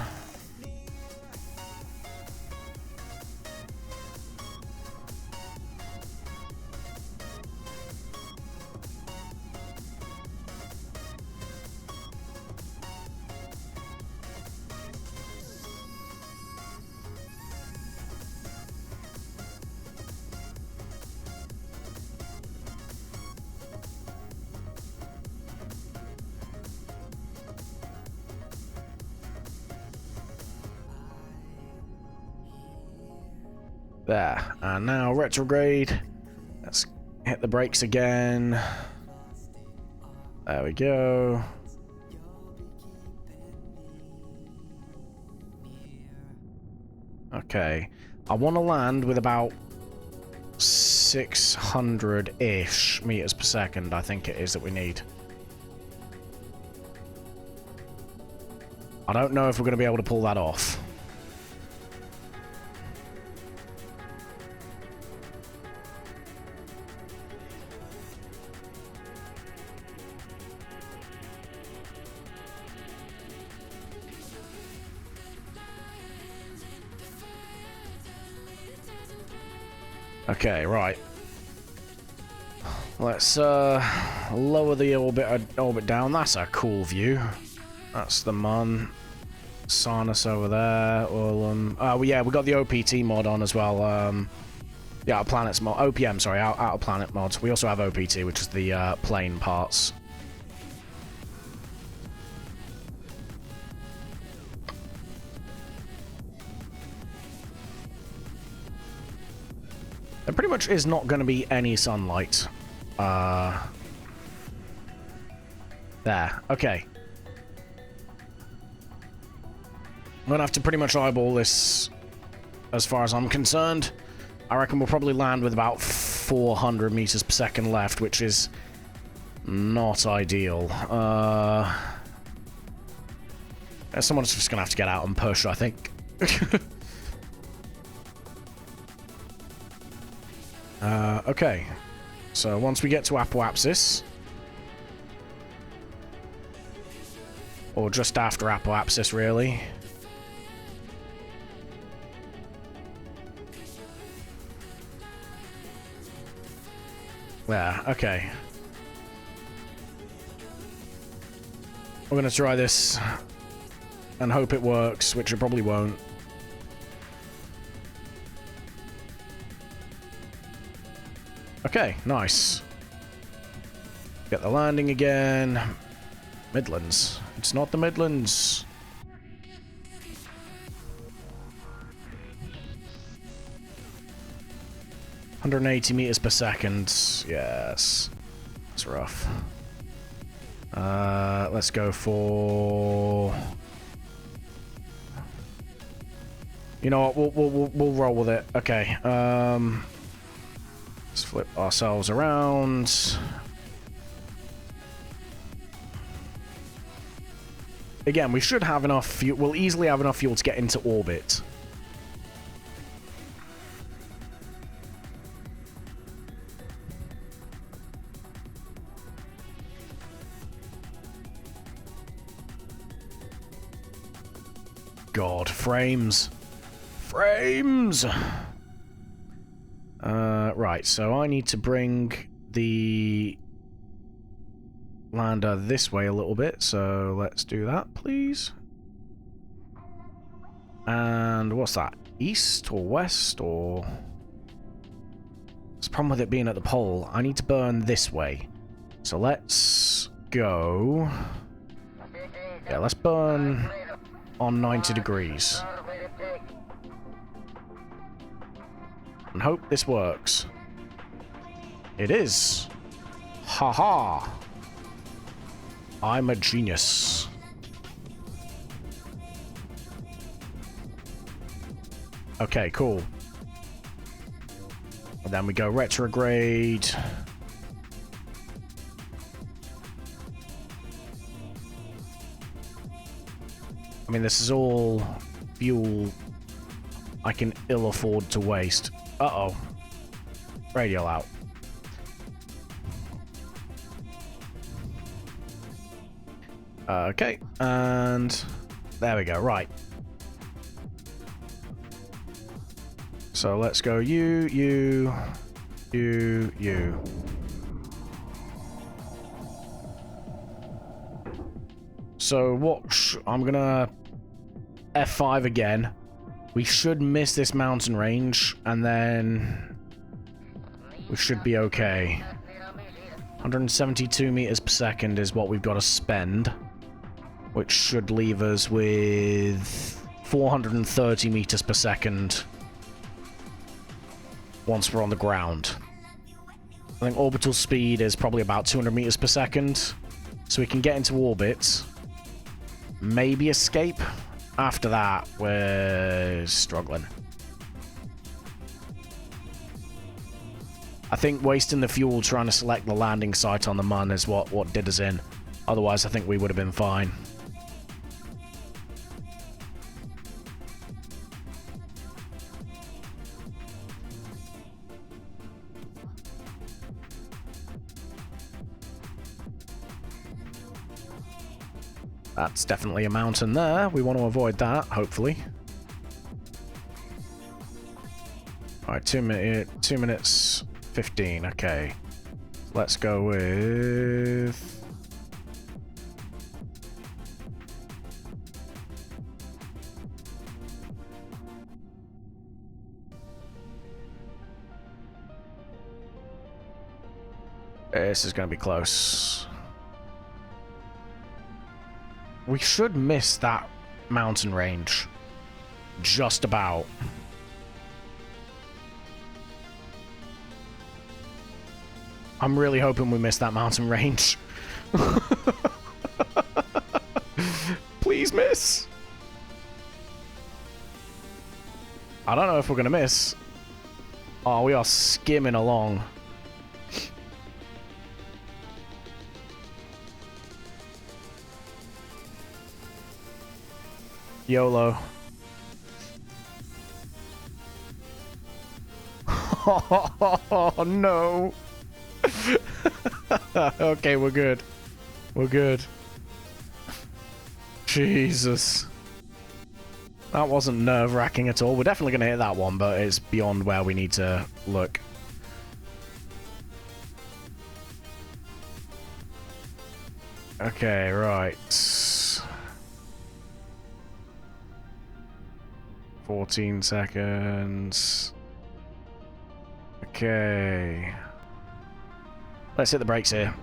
There. And now retrograde. Let's hit the brakes again. There we go. Okay. I want to land with about 600-ish meters per second, I think it is that we need. I don't know if we're going to be able to pull that off. Okay, right. Let's lower the orbit down. That's a cool view. That's the Mun. Sarnus over there. Well, yeah, we got the OPT mod on as well. Yeah, our planets mod. OPM, sorry, out of planet mods. We also have OPT, which is the plane parts. There pretty much is not going to be any sunlight. There. Okay. I'm going to have to pretty much eyeball this as far as I'm concerned. I reckon we'll probably land with about 400 meters per second left, which is not ideal. Someone's just going to have to get out and push, I think. Okay. So once we get to apoapsis, or just after apoapsis, really. There, okay. We're going to try this and hope it works, which it probably won't. Okay, nice. Get the landing again. Midlands. It's not the Midlands. $180 meters per second. Yes. It's rough. Let's go for... You know what? We'll roll with it. Okay. Let's flip ourselves around. Again, we should have enough fuel. We'll easily have enough fuel to get into orbit. God, frames. Frames! Right, so I need to bring the lander this way a little bit, so let's do that, please. And what's that? East or west or... There's a problem with it being at the pole. I need to burn this way. So let's go... Yeah, let's burn on 90 degrees. And hope this works. It is. Haha. I'm a genius. Okay, cool. And then we go retrograde. I mean, this is all fuel I can ill afford to waste. Uh-oh. Radial out. Okay, and there we go, right. So let's go you. So what, I'm gonna F5 again. We should miss this mountain range, and then we should be okay. 172 meters per second is what we've got to spend, which should leave us with 430 meters per second once we're on the ground. I think orbital speed is probably about 200 meters per second, so we can get into orbit, maybe escape. After that, we're struggling. I think wasting the fuel trying to select the landing site on the Mun is what did us in. Otherwise, I think we would have been fine. That's definitely a mountain there. We want to avoid that, hopefully. Alright, 2 minutes 15, okay. Let's go with... This is going to be close. We should miss that mountain range. Just about. I'm really hoping we missed that mountain range. Please miss. I don't know if we're gonna miss. Oh, we are skimming along. YOLO. Oh, no. Okay, we're good. We're good. Jesus. That wasn't nerve-wracking at all. We're definitely going to hit that one, but it's beyond where we need to look. Okay, right. 14 seconds. Okay. Let's hit the brakes here.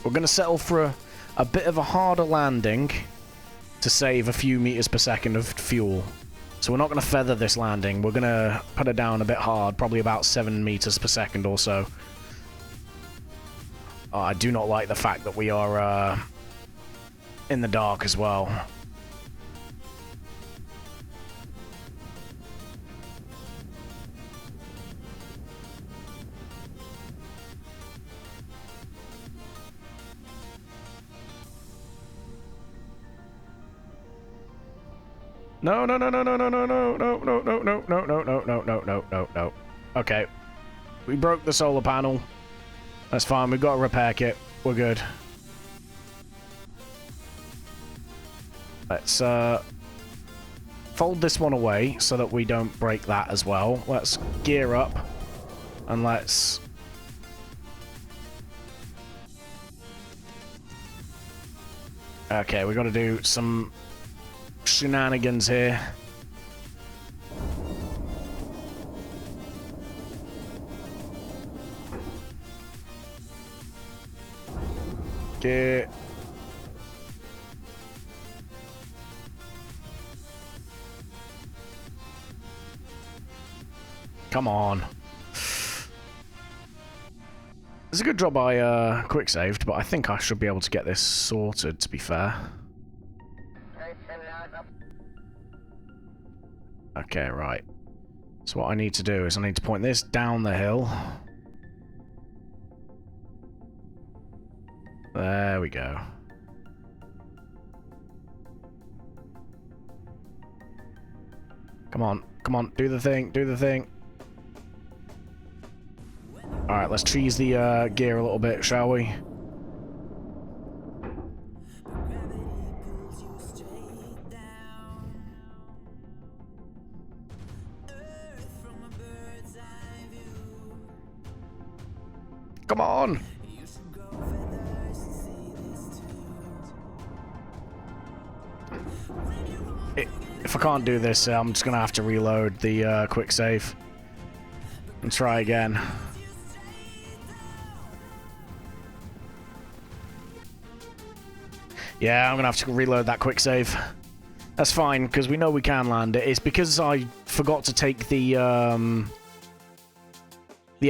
We're going to settle for a bit of a harder landing to save a few meters per second of fuel. So we're not going to feather this landing. We're going to put it down a bit hard, probably about 7 meters per second or so. Oh, I do not like the fact that we are in the dark as well. No, no, no, no, no, no, no, no, no, no, no, no, no, no, no, no, no, no, no, no. Okay. We broke the solar panel. That's fine. We've got a repair kit. We're good. Let's fold this one away so that we don't break that as well. Let's gear up and let's... Okay, we got to do some shenanigans here. Get... Come on. It's a good job I quick saved, but I think I should be able to get this sorted, to be fair. Okay, right. So what I need to do is I need to point this down the hill. There we go. Come on, come on, do the thing, do the thing. Alright, let's cheese the gear a little bit, shall we? Come on! If I can't do this, I'm just gonna have to reload the quick save and try again. Yeah, I'm gonna have to reload that quick save. That's fine, because we know we can land it. It's because I forgot to take the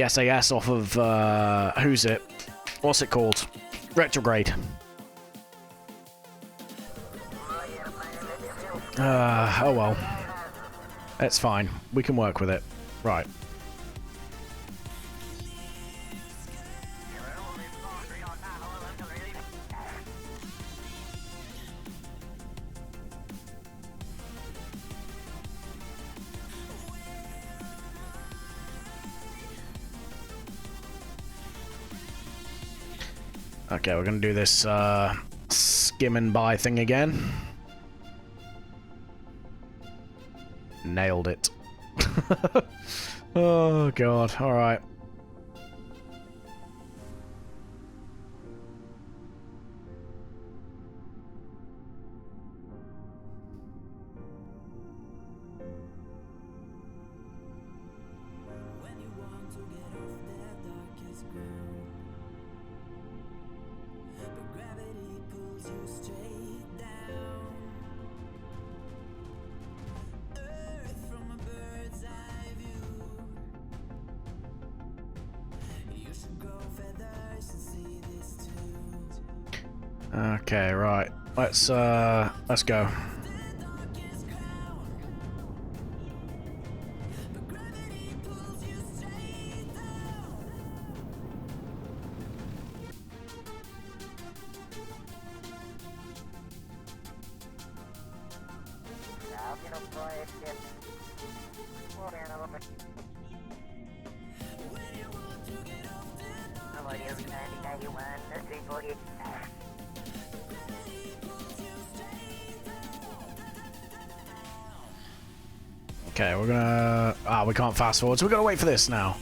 SAS off of, who's it? What's it called? Retrograde. Oh well. It's fine. We can work with it. Right. Okay, we're gonna do this skimming by thing again. Nailed it. Oh god, alright. Okay, right. Let's go. Okay, we're gonna... Ah, we can't fast forward, so we're gonna wait for this now.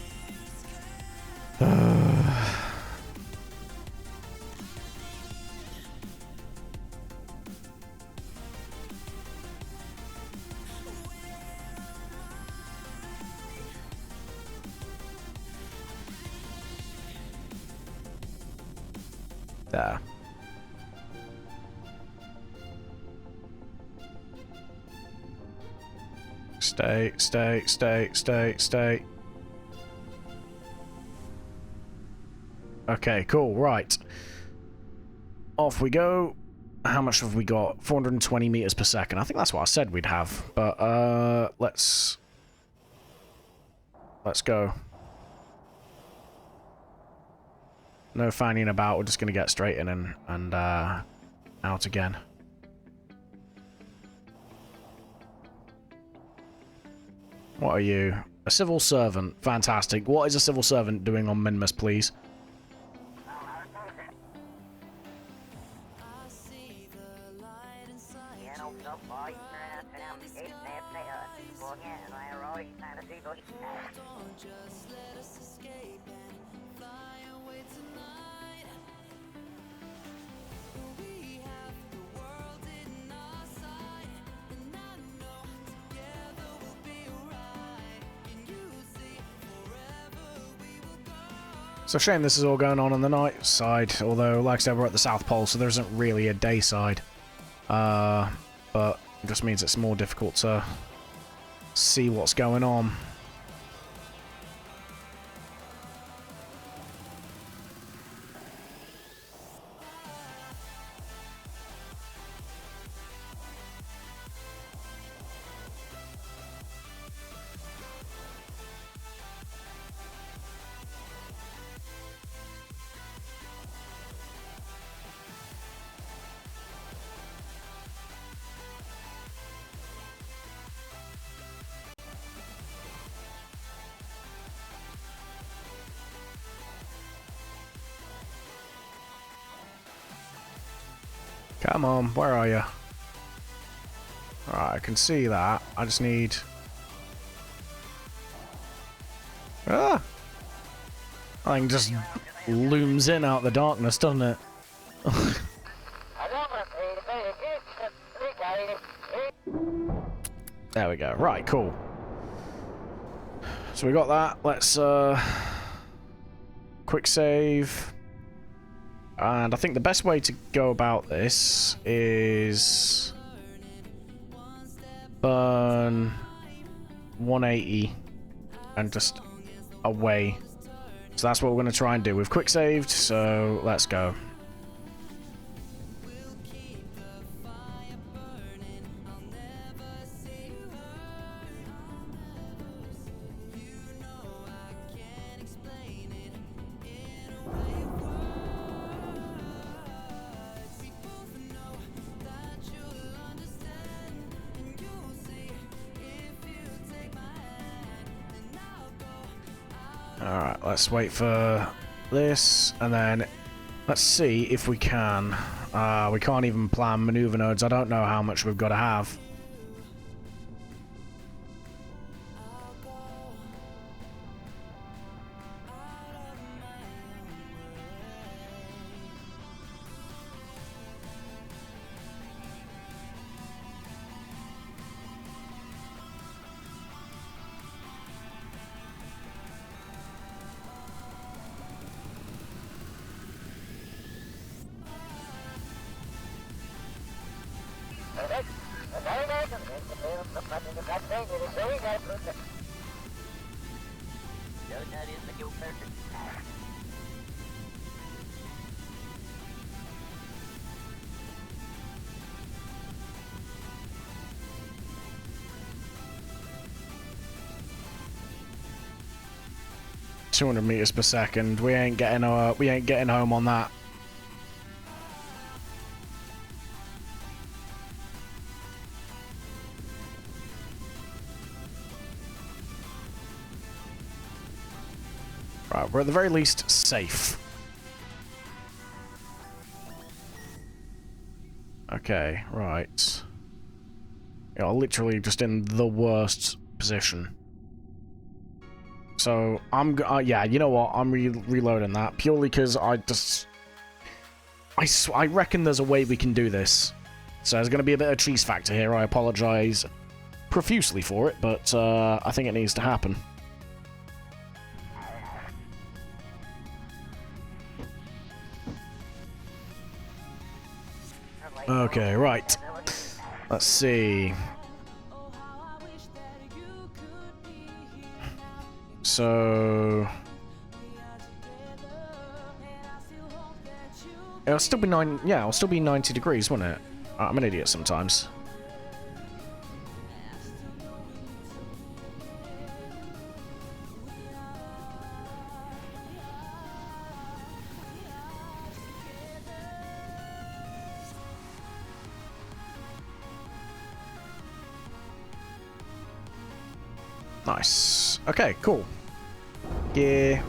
There. Stay, stay, stay, stay, stay. Okay, cool, right. Off we go. How much have we got? 420 meters per second. I think that's what I said we'd have. But, let's go. No fanning about, we're just gonna get straight in and out again. What are you? A civil servant. Fantastic. What is a civil servant doing on Minmus, please? It's a shame this is all going on the night side, although, like I said, we're at the South Pole, so there isn't really a day side. But it just means it's more difficult to see what's going on. Come on, where are you? Alright, I can see that. I just need... Ah! I think just looms in out the darkness, doesn't it? There we go. Right, cool. So we got that. Let's quick save. And I think the best way to go about this is burn 180 and just away. So that's what we're going to try and do. We've quick saved, so let's go. Alright, let's wait for this, and then let's see if we can. We can't even plan maneuver nodes. I don't know how much we've got to have. 200 meters per second. We ain't getting home on that. Right, we're at the very least safe. Okay, right. Yeah, literally just in the worst position. So, yeah, you know what? I'm reloading that purely because I reckon there's a way we can do this. So there's going to be a bit of cheese factor here. I apologize profusely for it, but I think it needs to happen. Okay, right. Let's see. So it'll still be it'll still be 90 degrees, won't it? I'm an idiot sometimes. Nice. Okay, cool. Yeah.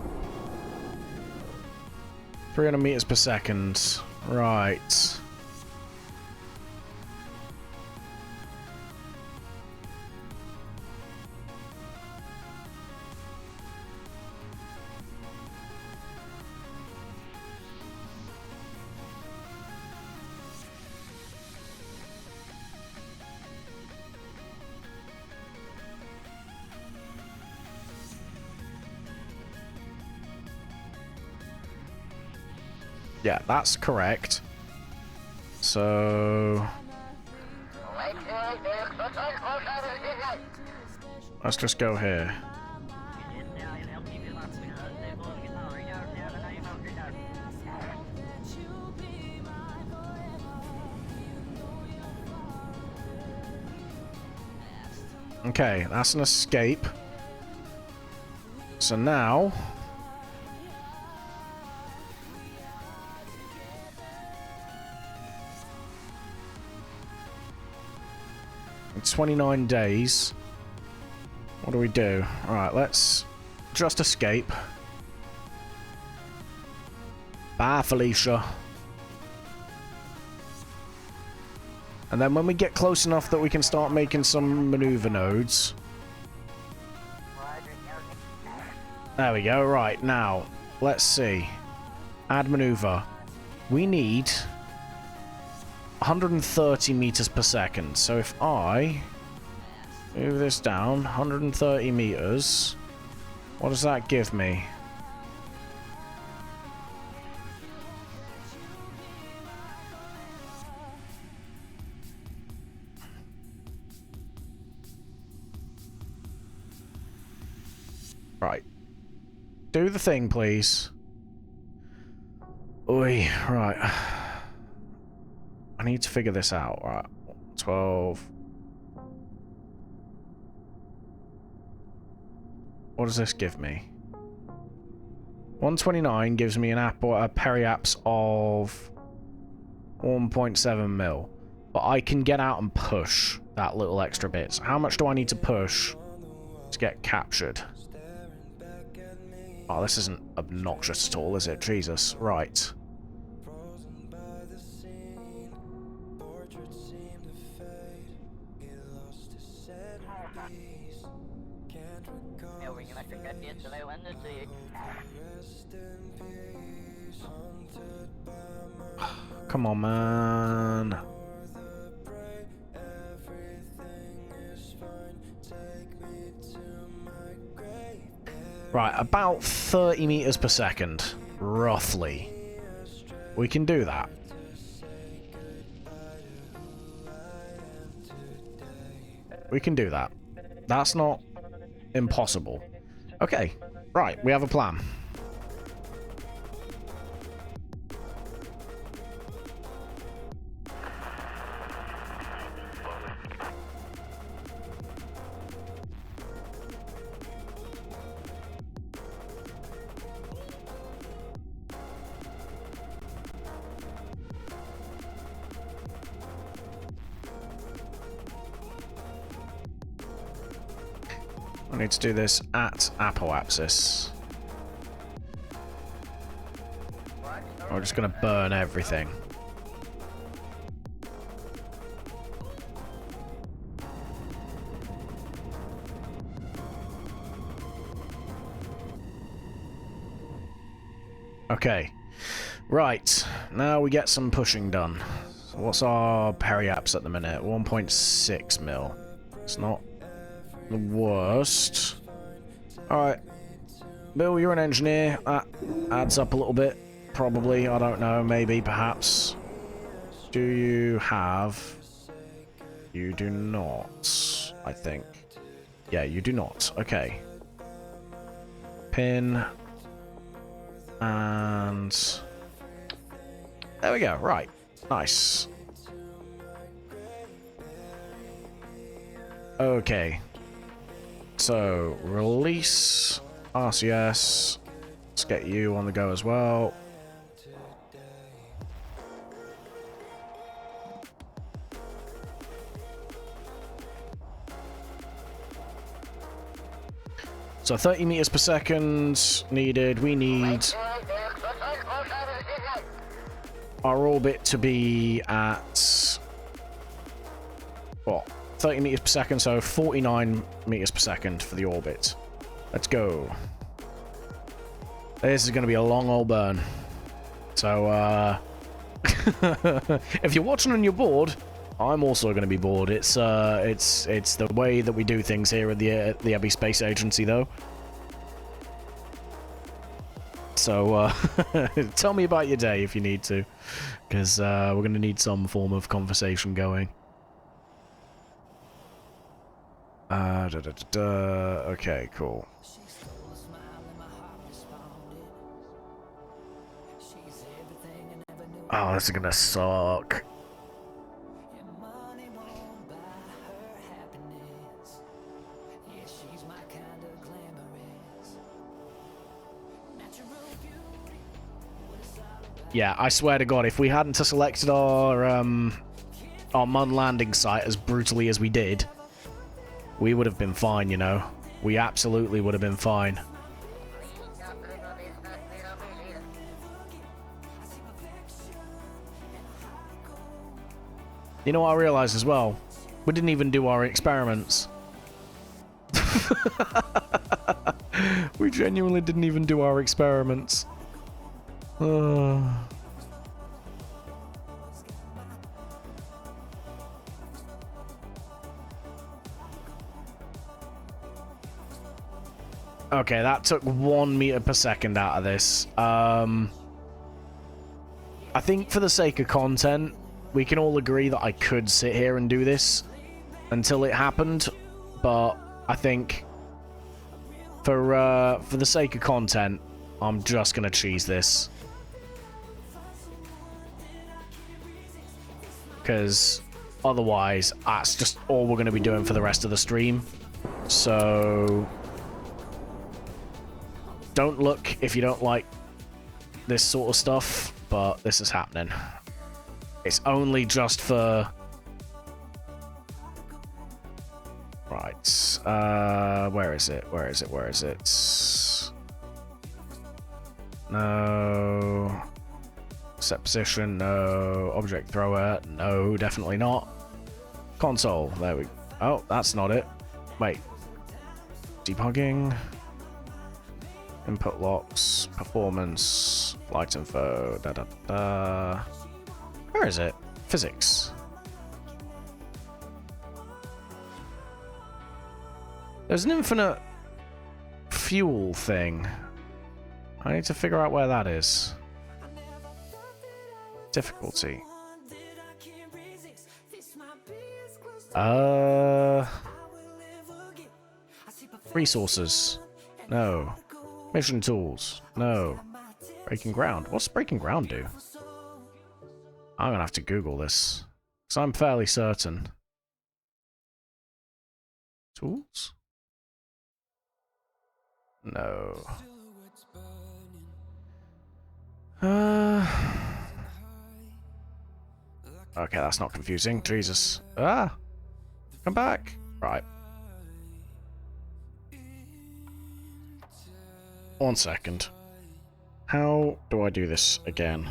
300 meters per second. Right. Yeah, that's correct. So let's just go here. Okay, that's an escape. So now in 29 days, what do we do? Alright, let's just escape. Bye, Felicia. And then when we get close enough that we can start making some maneuver nodes. There we go. Right, now, let's see. Add maneuver. We need 130 meters per second. So if I move this down 130 meters, what does that give me? Right. Do the thing, please. Oi, right. I need to figure this out. Right. 12. What does this give me? 129 gives me a periapse of 1.7 mil. But I can get out and push that little extra bit. So how much do I need to push to get captured? Oh, this isn't obnoxious at all, is it? Jesus. Right. Come on, man. Right, about 30 meters per second, roughly. We can do that. We can do that. That's not impossible. Okay, right, we have a plan. I need to do this at apoapsis. We're just gonna burn everything. Okay. Right. Now we get some pushing done. So what's our periaps at the minute? 1.6 mil. It's not the worst. Alright. Bill, you're an engineer. That adds up a little bit. Probably. I don't know. Maybe. Perhaps. Do you have... You do not, I think. Yeah, you do not. Okay. Pin. And... There we go. Right. Nice. Okay. So, release RCS. Let's get you on the go as well. So 30 meters per second needed. We need our orbit to be at what? 30 meters per second, so 49 meters per second for the orbit. Let's go. This is going to be a long old burn. So, if you're watching and you're bored, I'm also going to be bored. It's the way that we do things here at the Ebby Space Agency, though. So, tell me about your day if you need to, because we're going to need some form of conversation going. Okay, cool. Oh, this is gonna suck. Yeah, I swear to God, if we hadn't selected our Mun landing site as brutally as we did, we would have been fine, you know. We absolutely would have been fine. You know what I realized as well? We didn't even do our experiments. We genuinely didn't even do our experiments. Okay, that took 1 meter per second out of this. I think for the sake of content, we can all agree that I could sit here and do this until it happened, but I think for the sake of content, I'm just gonna cheese this. Because otherwise, that's just all we're gonna be doing for the rest of the stream. So don't look if you don't like this sort of stuff, but this is happening. It's only just for... Right. Where is it? Where is it? Where is it? No. Set position, no. Object thrower, no, definitely not. Console, there we go. Oh, that's not it. Wait. Debugging. Input locks. Performance. Flight info. Da da da. Where is it? Physics. There's an infinite fuel thing. I need to figure out where that is. Difficulty. Resources. No. Mission tools. No. Breaking ground. What's breaking ground do? I'm gonna have to Google this, because I'm fairly certain. Tools? No. Okay, that's not confusing. Jesus. Ah! Come back! Right. 1 second. How do I do this again?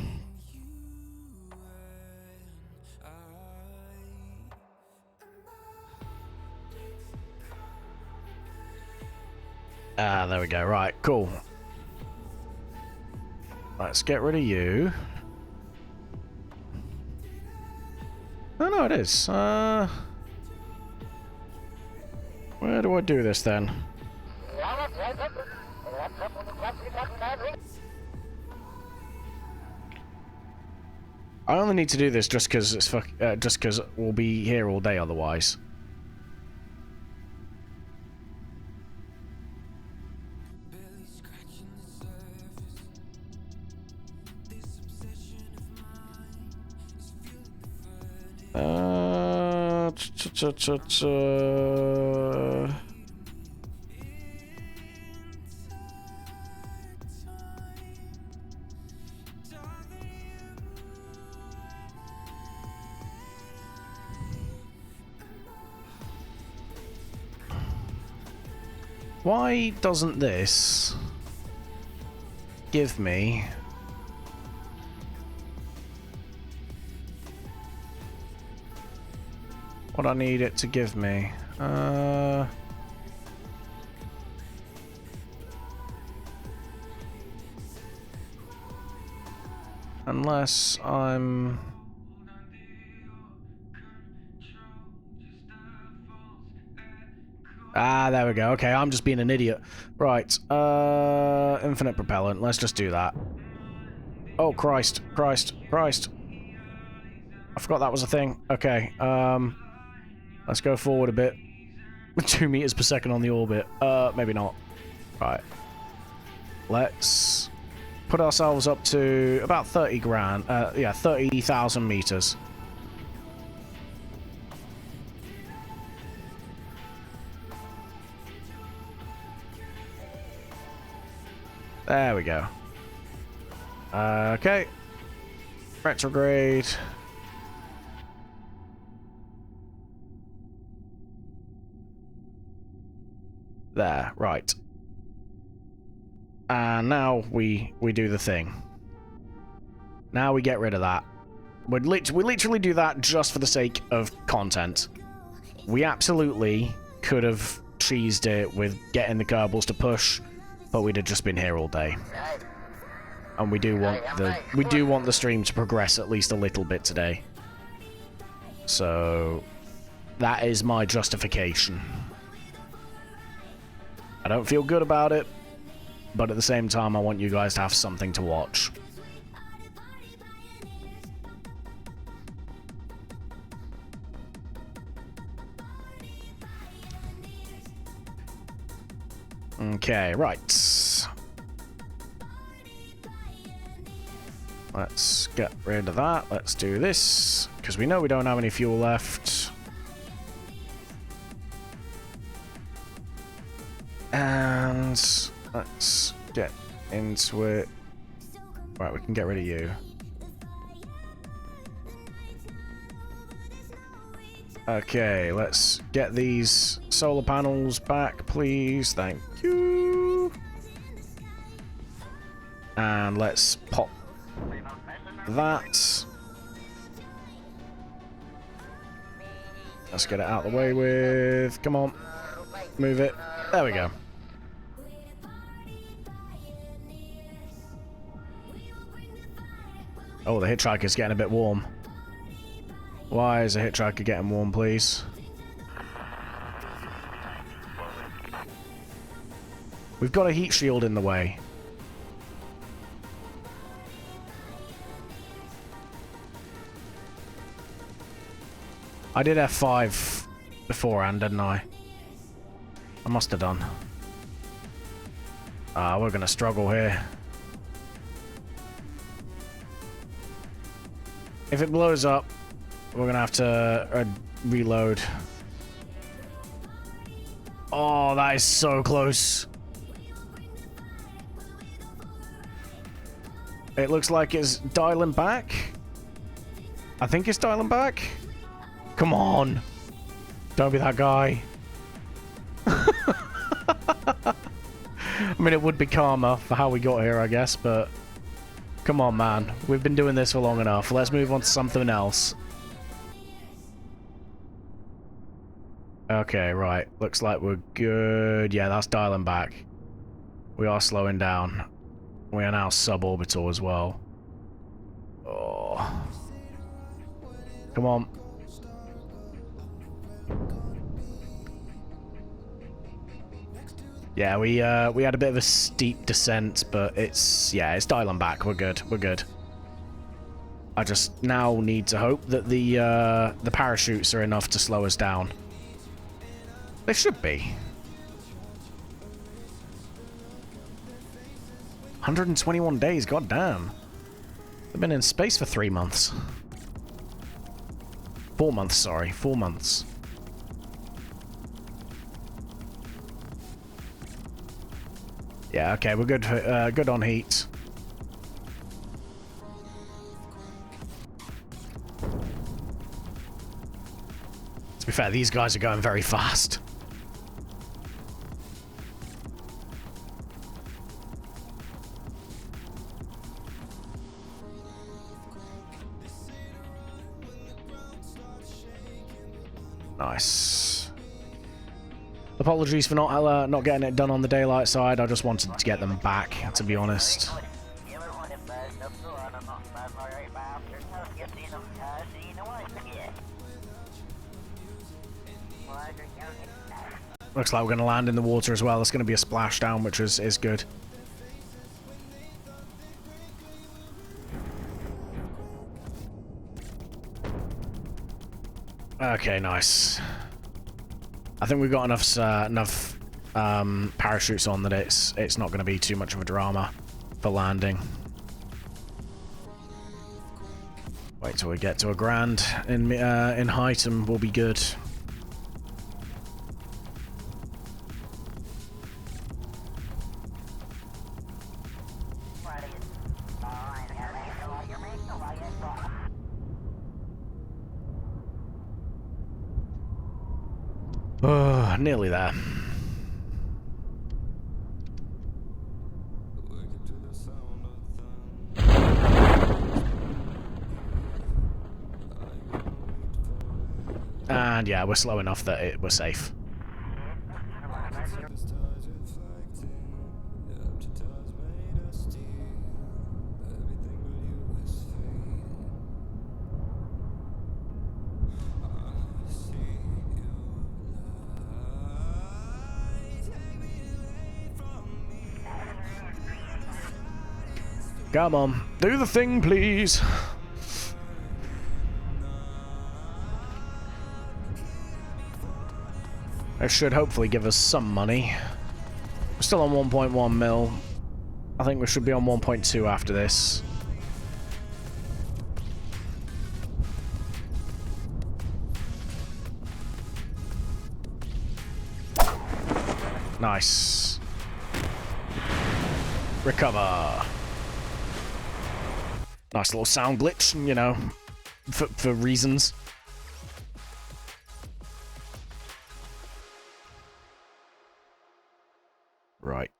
Ah, there we go. Right, cool. Let's get rid of you. Oh, no, it is. Where do I do this, then? I only need to do this just because it's just because we'll be here all day otherwise. Why doesn't this give me what I need it to give me? Unless I'm... Ah, there we go. Okay, I'm just being an idiot. Right, infinite propellant. Let's just do that. Oh, Christ. Christ. Christ. I forgot that was a thing. Okay, let's go forward a bit. 2 meters per second on the orbit. Maybe not. Right. Let's put ourselves up to about 30 grand. Yeah, 30,000 meters. There we go. Okay. Retrograde. There, right. And now we do the thing. Now we get rid of that. We literally do that just for the sake of content. We absolutely could have cheesed it with getting the Kerbals to push, but we'd have just been here all day. And we do want the stream to progress at least a little bit today. So that is my justification. I don't feel good about it, but at the same time I want you guys to have something to watch. Okay, right. Let's get rid of that. Let's do this, because we know we don't have any fuel left. And let's get into it. Right, we can get rid of you. Okay, let's get these solar panels back, please. Thank you. And let's pop that. Let's get it out of the way with... Come on. Move it. There we go. Oh, the hitchhiker's getting a bit warm. Why is the hitchhiker getting warm, please? We've got a heat shield in the way. I did F5 beforehand, didn't I? I must have done. We're gonna struggle here. If it blows up, we're gonna have to reload. Oh, that is so close. It looks like it's dialing back. I think it's dialing back. Come on. Don't be that guy. I mean, it would be karma for how we got here, I guess, but... Come on, man. We've been doing this for long enough. Let's move on to something else. Okay, right. Looks like we're good. Yeah, that's dialing back. We are slowing down. We are now suborbital as well. Oh. Come on. Yeah, we had a bit of a steep descent, but it's dialing back. We're good. We're good. I just now need to hope that the parachutes are enough to slow us down. They should be. 121 days, goddamn. They've been in space for 3 months. 4 months, sorry. 4 months. Yeah, okay, we're good. Good on heat. To be fair, these guys are going very fast. Nice. Apologies for not getting it done on the daylight side. I just wanted to get them back, to be honest. Looks like we're going to land in the water as well. It's going to be a splashdown, which is good. Okay, nice. I think we've got enough parachutes on that it's not going to be too much of a drama for landing. Wait till we get to a grand in height and we'll be good. Oh, nearly there. And yeah, we're slow enough that we're safe. Come on, do the thing, please. It should hopefully give us some money. We're still on 1.1 mil. I think we should be on 1.2 after this. Nice. Recover. Nice little sound glitch, you know, for reasons. Right.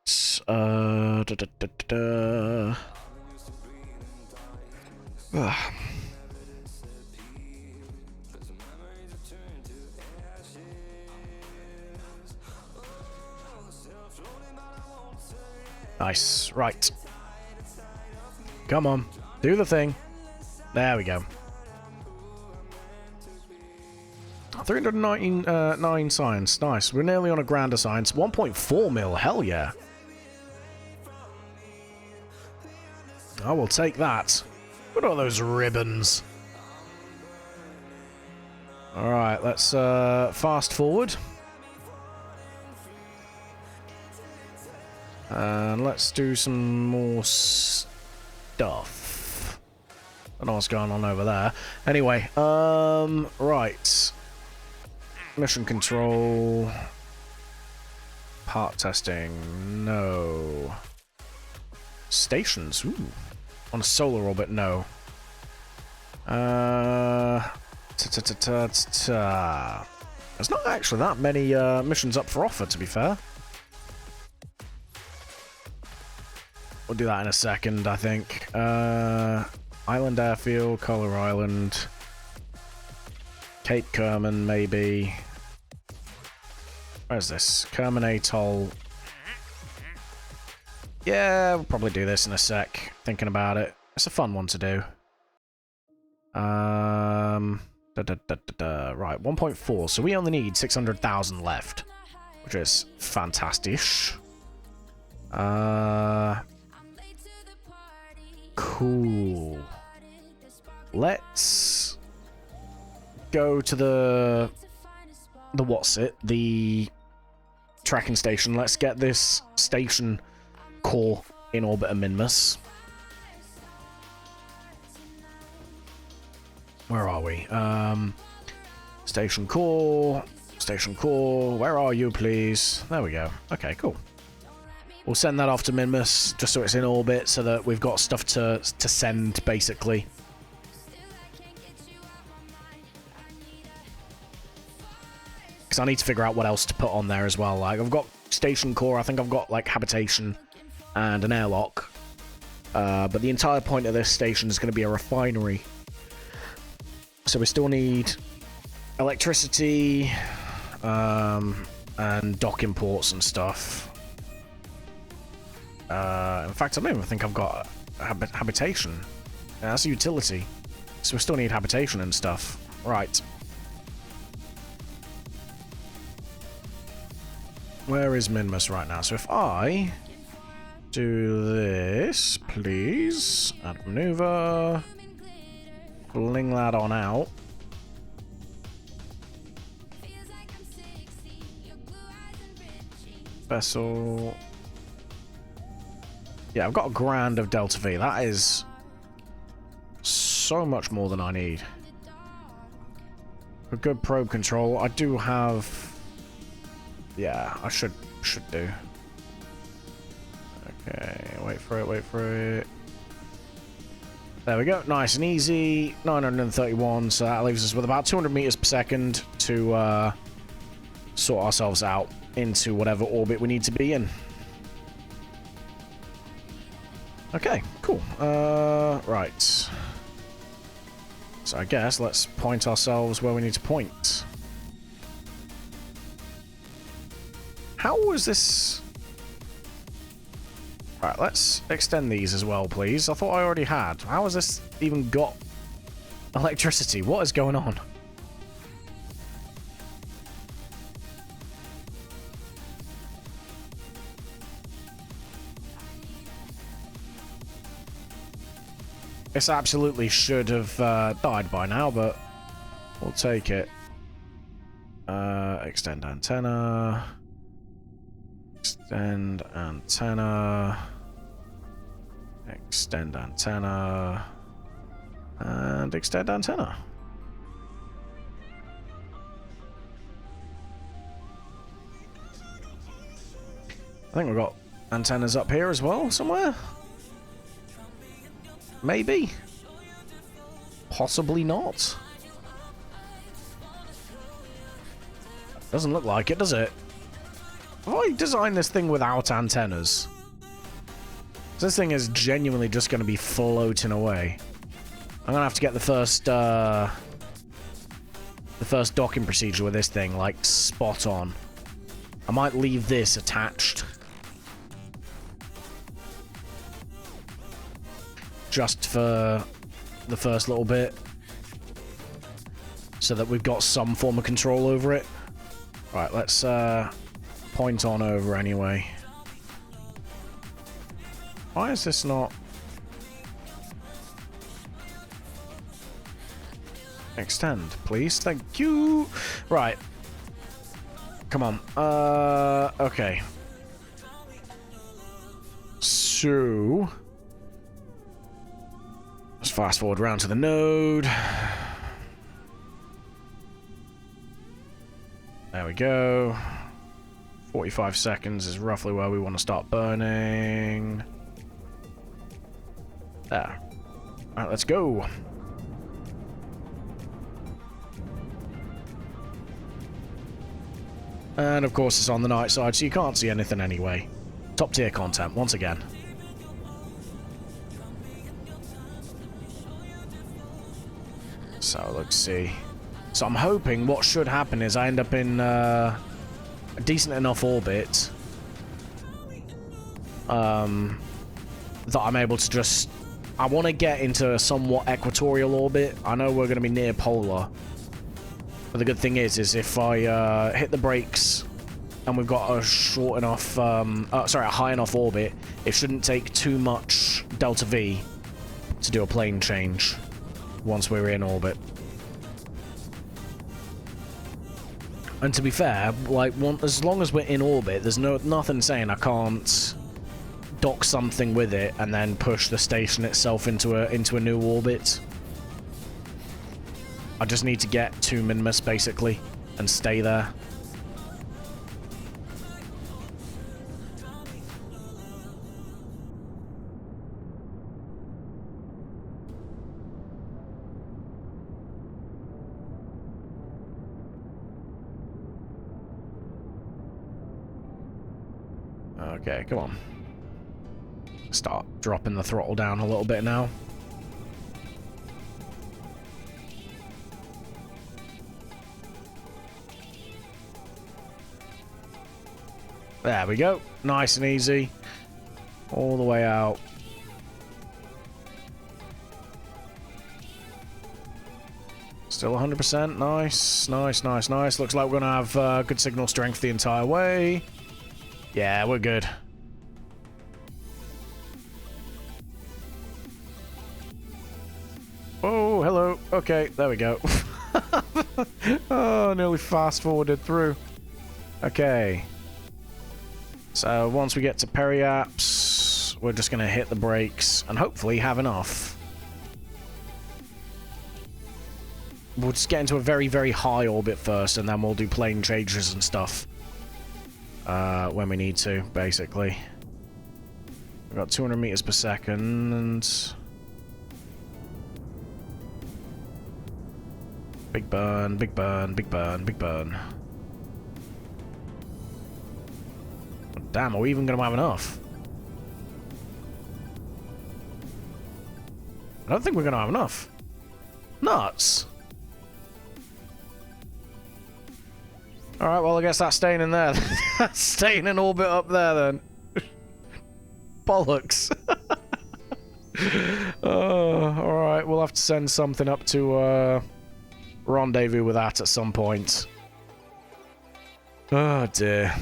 Nice. Right. Come on. Do the thing. There we go. 399 science. Nice. We're nearly on a grand of science. 1.4 mil. Hell yeah. I will take that. What are those ribbons? Alright, let's fast forward. And let's do some more stuff. I don't know what's going on over there. Anyway, right. Mission control. Part testing. No. Stations. Ooh. On a solar orbit. No. There's not actually that many missions up for offer, to be fair. We'll do that in a second, I think. Island Airfield, Color Island. Cape Kerman, maybe. Where's this? Kerman Atoll. Yeah, we'll probably do this in a sec. Thinking about it. It's a fun one to do. Right, 1.4. So we only need 600,000 left, which is fantastic. Cool. Let's go to the tracking station. Let's get this station core in orbit of Minmus. Where are we? Station core. Where are you, please? There we go. Okay, cool. We'll send that off to Minmus just so it's in orbit, so that we've got stuff to send, basically. Because I need to figure out what else to put on there as well. Like, I've got station core. I think I've got like habitation and an airlock. But the entire point of this station is going to be a refinery. So we still need electricity and dock imports and stuff. In fact, I don't even think I've got habitation. Yeah, that's a utility. So we still need habitation and stuff. Right. Where is Minmus right now? So if I do this, please, add maneuver, fling that on out. Vessel. Yeah, I've got a grand of Delta V. That is so much more than I need. A good probe control. I do have... Yeah, I should do. Okay, wait for it. There we go. Nice and easy. 931, so that leaves us with about 200 meters per second to sort ourselves out into whatever orbit we need to be in. Okay, cool. Right. So I guess let's point ourselves where we need to point. How was this... Right, let's extend these as well, please. I thought I already had. How has this even got electricity? What is going on? This absolutely should have died by now, but we'll take it. Extend antenna. Extend antenna. Extend antenna. And extend antenna. I think we've got antennas up here as well, somewhere. Maybe. Possibly not. Doesn't look like it, does it? Have I designed this thing without antennas? This thing is genuinely just going to be floating away. I'm going to have to get the first docking procedure with this thing, like, spot on. I might leave this attached. Just for the first little bit. So that we've got some form of control over it. Right, let's point on over anyway. Why is this not... Extend, please. Thank you. Right. Come on. Okay. So... Let's fast forward around to the node. There we go. 45 seconds is roughly where we want to start burning. There. Alright, let's go. And of course it's on the night side, so you can't see anything anyway. Top tier content, once again. So let's see. So I'm hoping what should happen is I end up in a decent enough orbit that I'm able to just... I want to get into a somewhat equatorial orbit. I know we're going to be near polar. But the good thing is if I hit the brakes and we've got a short enough... sorry, a high enough orbit, it shouldn't take too much delta V to do a plane change once we're in orbit. And to be fair, like, as long as we're in orbit, there's nothing saying I can't dock something with it and then push the station itself into a new orbit. I just need to get to Minimus, basically, and stay there. Okay, come on. Start dropping the throttle down a little bit now. There we go. Nice and easy. All the way out. Still 100%. Nice. Nice, nice, nice. Looks like we're going to have good signal strength the entire way. Yeah, we're good. Oh, hello. Okay, there we go. Oh, nearly fast-forwarded through. Okay. So, once we get to Periaps, we're just going to hit the brakes and hopefully have enough. We'll just get into a very, very high orbit first, and then we'll do plane changes and stuff. When we need to, basically. We've got 200 meters per second, and... Big burn, big burn, big burn, big burn. Damn, are we even going to have enough? I don't think we're going to have enough. Nuts. Alright, well, I guess that's staying in there. That's staying in orbit up there, then. Bollocks. Alright, we'll have to send something up to rendezvous with that at some point. Oh, dear.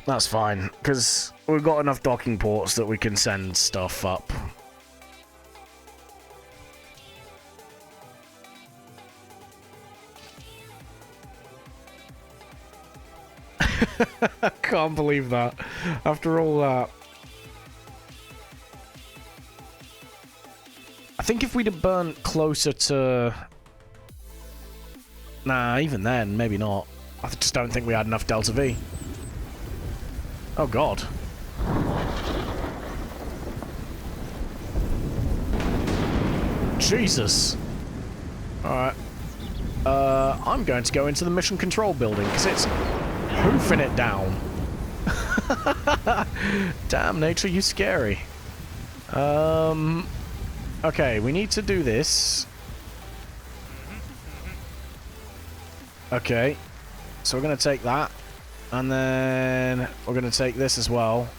That's fine, because we've got enough docking ports that we can send stuff up. I can't believe that. After all that. I think if we'd have burnt closer to... Nah, even then, maybe not. I just don't think we had enough Delta V. Oh, God. Jesus. Alright. I'm going to go into the mission control building, because it's hoofing it down. Damn, nature, you scary. Okay, we need to do this. Okay. So we're going to take that. And then we're going to take this as well.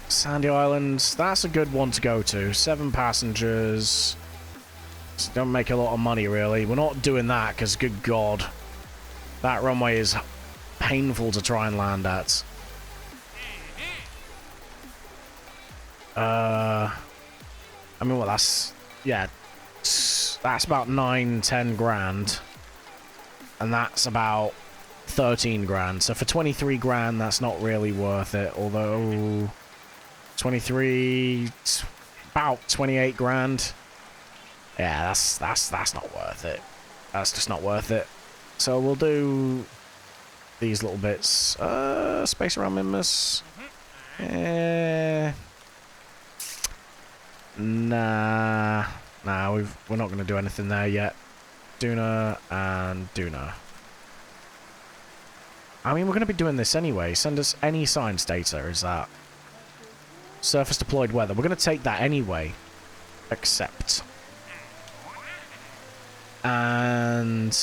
Sandy Islands. That's a good one to go to. 7 passengers. Don't make a lot of money, really. We're not doing that, because, good God. That runway is painful to try and land at. I mean, well, that's... Yeah. That's about 9-10 grand. And that's about 13 grand. So for 23 grand, that's not really worth it. Although 23, about 28 grand. Yeah, that's not worth it. That's just not worth it. So we'll do these little bits. Space around Mimus. Nah, we're not going to do anything there yet. Duna and Duna. I mean, we're going to be doing this anyway. Send us any science data, is that? Surface deployed weather. We're going to take that anyway. Accept. And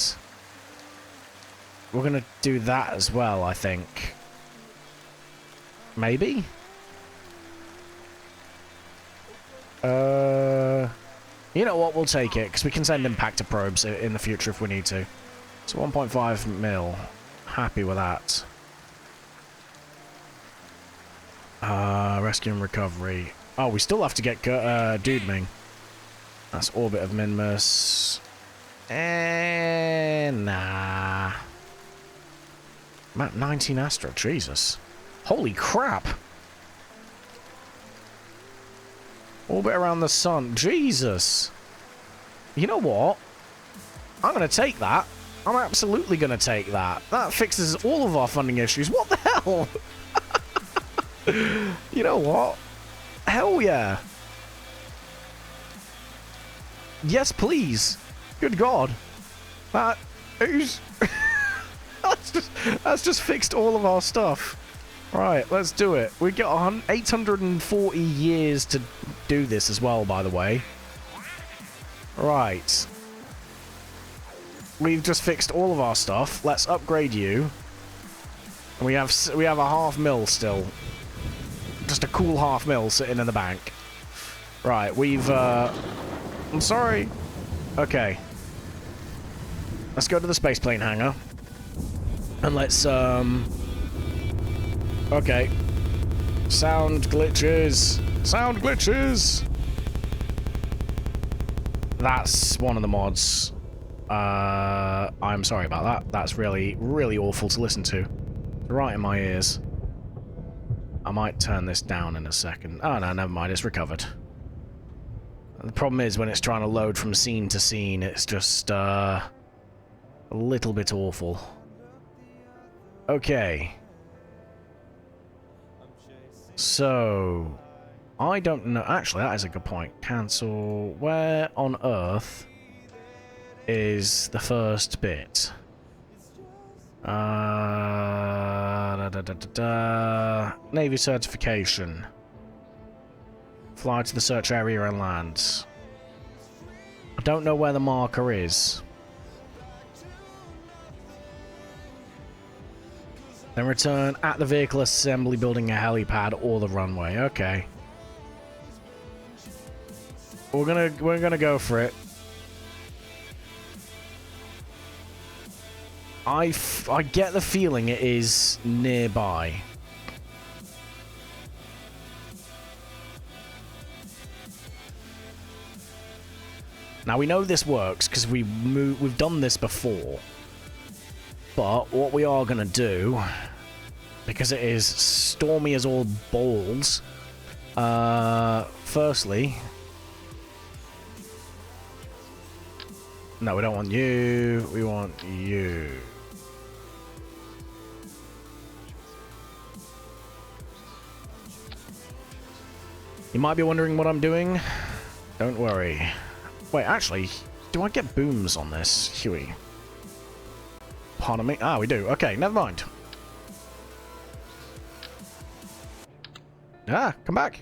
we're going to do that as well, I think. Maybe? You know what? We'll take it, because we can send impactor probes in the future if we need to. So 1.5 mil. Happy with that. Rescue and recovery. Oh, we still have to get Dude Ming. That's orbit of Minmus. Nah. Map 19 Astro, Jesus. Holy crap. Orbit around the sun, Jesus. You know what? I'm going to take that. I'm absolutely going to take that. That fixes all of our funding issues. What the hell? You know what? Hell yeah. Yes, please. Good God. That is... that's just fixed all of our stuff. Right, let's do it. We got 840 years to do this as well, by the way. Right. We've just fixed all of our stuff. Let's upgrade you. And we have a half mil still. Just a cool half mil sitting in the bank. Right, we've I'm sorry. Okay. Let's go to the space plane hangar. And let's okay. Sound glitches. Sound glitches. That's one of the mods. I'm sorry about that. That's really, really awful to listen to. Right in my ears. I might turn this down in a second. Oh, no, never mind. It's recovered. The problem is when it's trying to load from scene to scene, it's just, a little bit awful. Okay. So, I don't know. Actually, that is a good point. Cancel. Where on Earth is the first bit? Navy certification. Fly to the search area and land. I don't know where the marker is. Then return at the vehicle assembly building a helipad or the runway. Okay. We're gonna go for it. I get the feeling it is nearby. Now we know this works because we've done this before. But what we are gonna do, because it is stormy as all balls, firstly, no, we don't want you. We want you. You might be wondering what I'm doing. Don't worry. Wait, actually, do I get booms on this, Huey? Pardon me? Ah, we do. Okay, never mind. Ah, come back.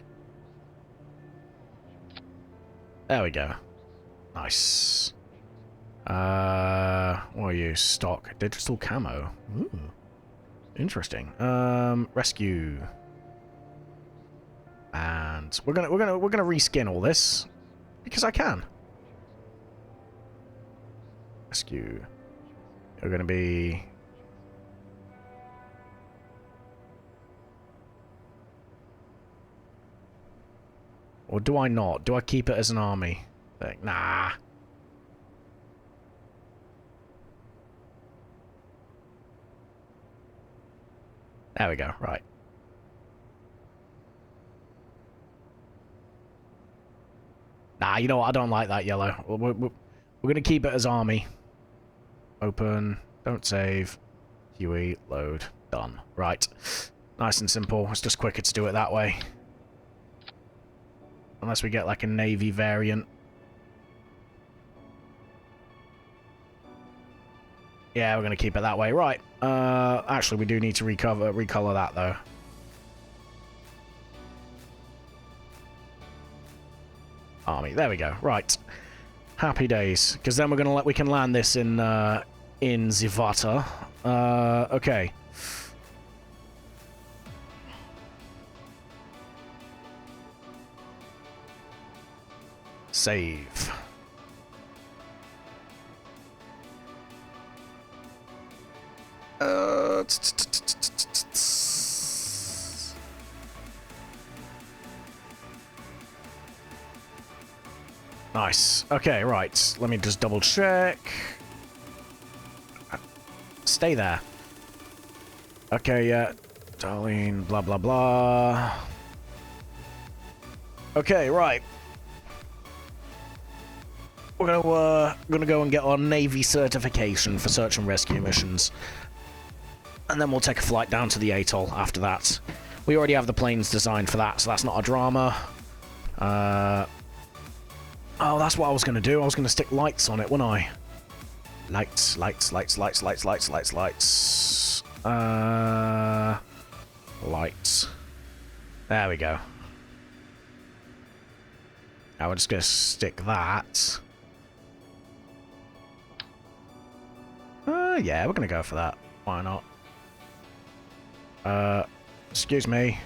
There we go. Nice. What are you? Stock. Digital camo. Ooh. Interesting. Rescue. And we're gonna reskin all this. Because I can. Rescue. You're gonna be... Or do I not? Do I keep it as an army thing? Nah. There we go. Right. Nah, you know what? I don't like that yellow. We're going to keep it as army. Open. Don't save. Huey. Load. Done. Right. Nice and simple. It's just quicker to do it that way. Unless we get like a navy variant. Yeah, we're going to keep it that way. Right. Actually, we do need to recolor that, though. Army. There we go. Right. Happy days. Because then we can land this in the water. Okay. Save. Nice. Okay, right. Let me just double check. Stay there. Okay, yeah. Darlene, blah, blah, blah. Okay, right. We're gonna go and get our Navy certification for search and rescue missions. And then we'll take a flight down to the atoll after that. We already have the planes designed for that, so that's not a drama. Oh, that's what I was gonna do. I was gonna stick lights on it, wasn't I? Lights, lights, lights, lights, lights, lights, lights, lights. Lights. There we go. Now we're just gonna stick that. Yeah, we're gonna go for that. Why not? Excuse me.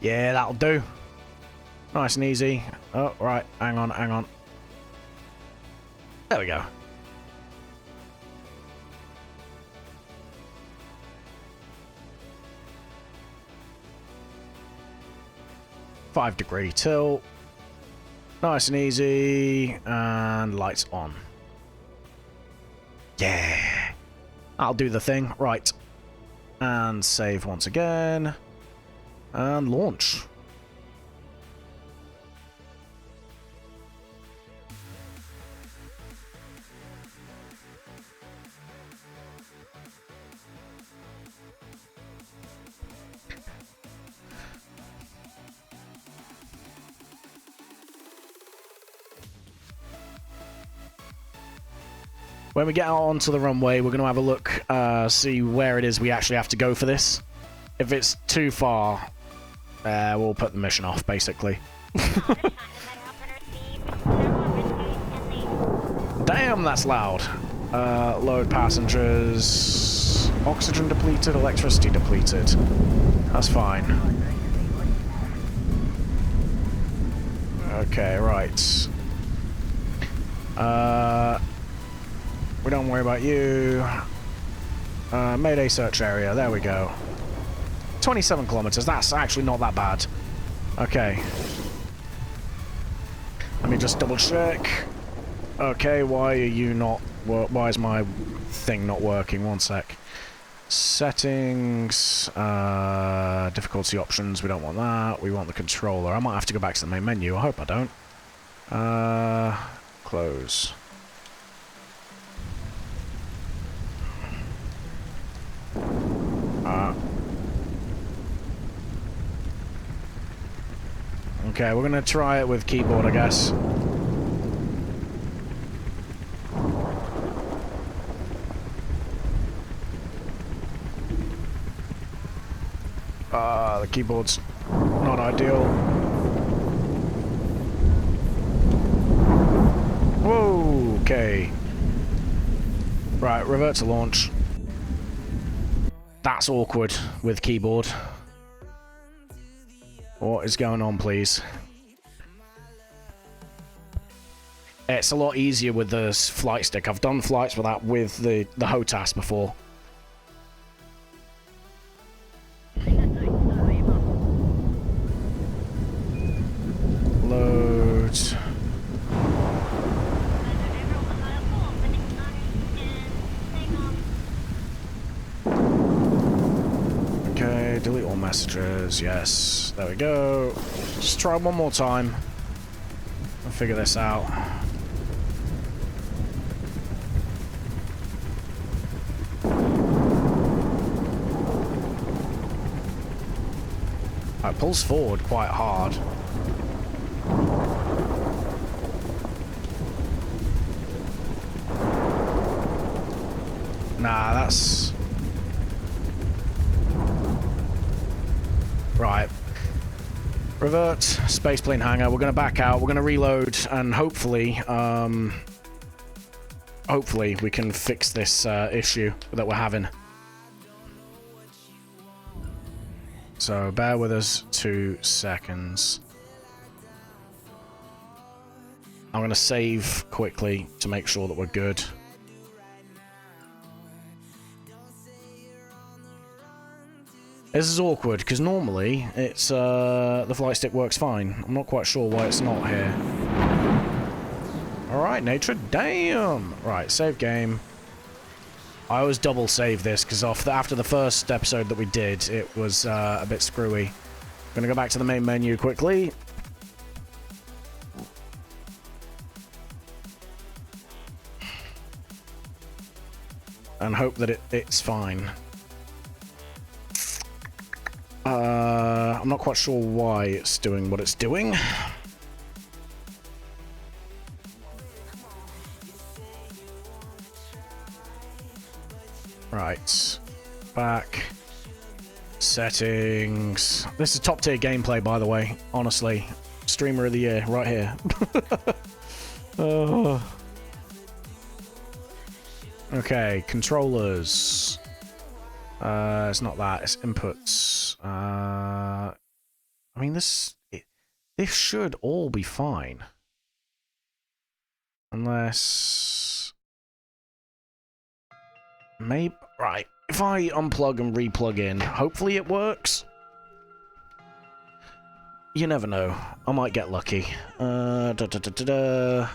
Yeah, that'll do. Nice and easy. Oh, right. Hang on, hang on. There we go. .5-degree tilt. Nice and easy. And lights on. Yeah. I'll do the thing. Right. And save once again. And launch. When we get out onto the runway, we're going to have a look, see where it is we actually have to go for this. If it's too far, we'll put the mission off, basically. Damn, that's loud. Load passengers. Oxygen depleted, electricity depleted. That's fine. Okay, right. We don't worry about you. Mayday search area. There we go. 27 kilometers. That's actually not that bad. Okay. Let me just double check. Okay, why are you not... Why is my thing not working? One sec. Settings. Difficulty options. We don't want that. We want the controller. I might have to go back to the main menu. I hope I don't. Close. Okay, we're gonna try it with keyboard, I guess. The keyboard's not ideal. Whoa, okay. Right, revert to launch. That's awkward with keyboard. What is going on, please? It's a lot easier with the flight stick. I've done flights with that with the HOTAS before. Load. Okay, delete all messages. Yes, there we go. Just try one more time. I'll figure this out. It pulls forward quite hard. Nah, that's... Revert, spaceplane hangar. We're going to back out. We're going to reload, and hopefully, hopefully we can fix this issue that we're having. So bear with us 2 seconds. I'm going to save quickly to make sure that we're good. This is awkward, because normally it's, the flight stick works fine. I'm not quite sure why it's not here. Alright, nature, damn! Right, save game. I always double save this, because after the first episode that we did, it was a bit screwy. Gonna go back to the main menu quickly. And hope that it's fine. I'm not quite sure why it's doing what it's doing. Right. Back. Settings. This is top tier gameplay, by the way. Honestly. Streamer of the year, right here. Oh. Okay, controllers. It's not that, it's inputs. I mean, this should all be fine. Unless... maybe... right, if I unplug and replug in, hopefully it works. You never know. I might get lucky. Because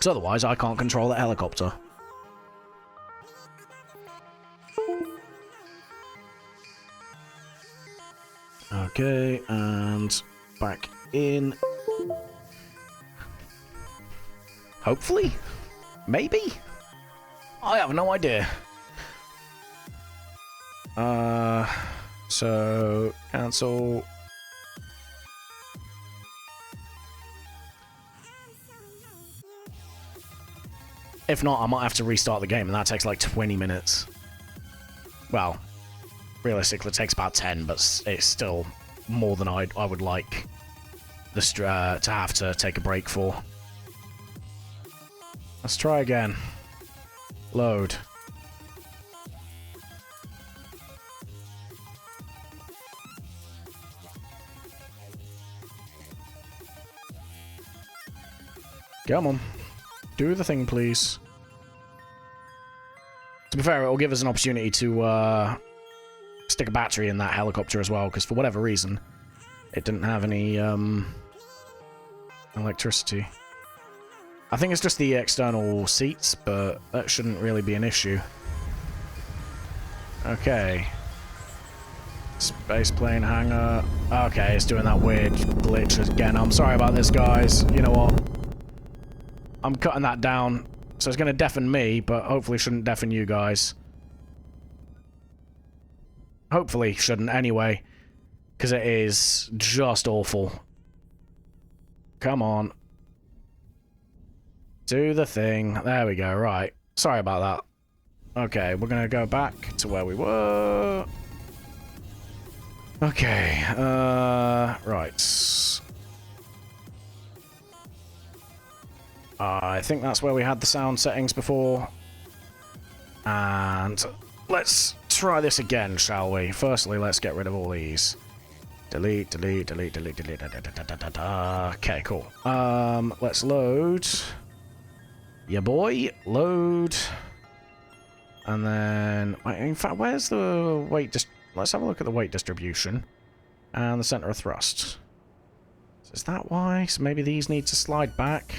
otherwise I can't control that helicopter. Okay, and back in. Hopefully? Maybe? I have no idea. So cancel. If not, I might have to restart the game, and that takes like 20 minutes. Well, realistically, it takes about 10, but it's still more than I would like to have to take a break for. Let's try again. Load. Come on. Do the thing, please. To be fair, it'll give us an opportunity to stick a battery in that helicopter as well, because for whatever reason, it didn't have any electricity. I think it's just the external seats, but that shouldn't really be an issue. Okay. Space plane hangar. Okay, it's doing that weird glitch again. I'm sorry about this, guys. You know what? I'm cutting that down, so it's going to deafen me, but hopefully shouldn't deafen you guys. Hopefully shouldn't anyway, because it is just awful. Come on. Do the thing. There we go, right. Sorry about that. Okay, we're going to go back to where we were. Okay, right. I think that's where we had the sound settings before. And let's try this again, shall we? Firstly, let's get rid of all these. Delete, delete, delete, delete, delete, okay, cool. Let's load. Yeah, boy. Load. And then... in fact, where's the weight... let's have a look at the weight distribution. And the center of thrust. Is that why? So maybe these need to slide back.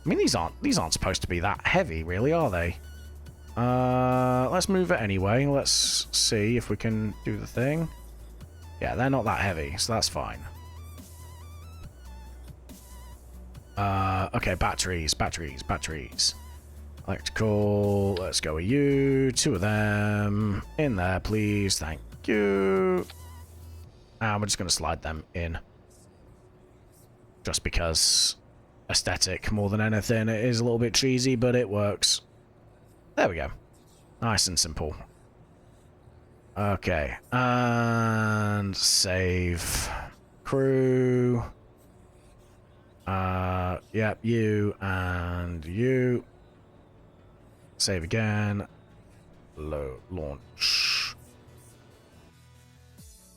I mean, these aren't supposed to be that heavy, really, are they? Let's move it anyway. Let's see if we can do the thing. Yeah, they're not that heavy, so that's fine. Okay, batteries. Electrical, let's go with you. 2 of them. In there, please. Thank you. And we're just going to slide them in. Just because... aesthetic more than anything. It is a little bit cheesy, but it works. There we go. Nice and simple. Okay. And save crew. Yep, you and you. Save again. Launch.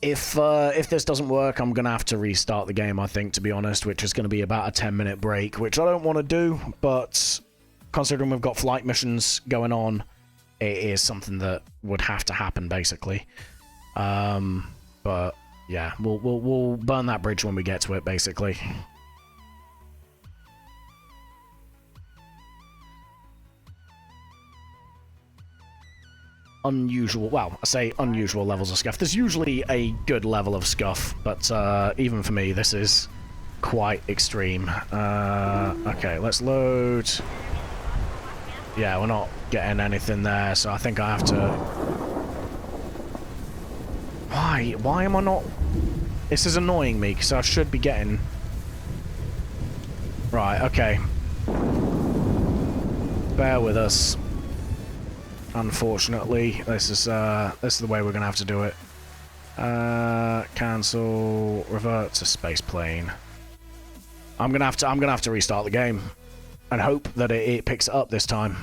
If this doesn't work, I'm gonna have to restart the game, I think, to be honest, which is gonna be about a 10-minute break, which I don't want to do, but considering we've got flight missions going on, it is something that would have to happen, basically. But yeah, we'll burn that bridge when we get to it, basically. Unusual, well, I say unusual levels of scuff. There's usually a good level of scuff, but even for me, this is quite extreme. Okay, let's load. Yeah, we're not getting anything there, so I think I have to... Why am I not... This is annoying me, because I should be getting... Right, okay. Bear with us. Unfortunately, this is the way we're gonna have to do it. Cancel, revert to space plane. I'm gonna have to restart the game and hope that it picks it up this time.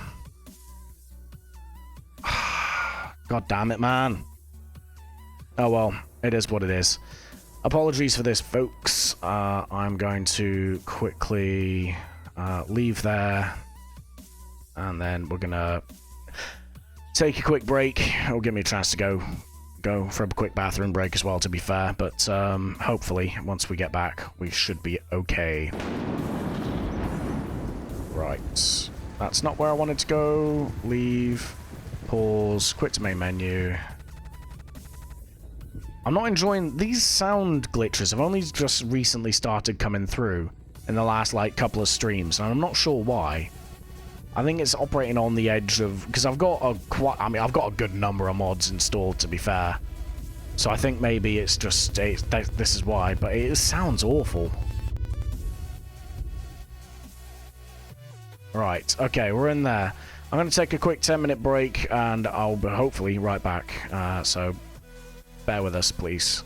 God damn it, man. Oh well, it is what it is. Apologies for this, folks. I'm going to quickly leave there, and then we're gonna take a quick break. It'll give me a chance to go for a quick bathroom break as well, to be fair, but hopefully once we get back we should be okay. Right, that's not where I wanted to go. Leave, pause, quit to main menu. I'm not enjoying these sound glitches. I've only just recently started coming through in the last like couple of streams, and I'm not sure why. I think it's operating on the edge of, because I've got I've got a good number of mods installed, to be fair. So I think maybe it's just this is why, but it sounds awful. Right, okay, we're in there. I'm going to take a quick 10-minute break, and I'll be hopefully right back. So bear with us, please.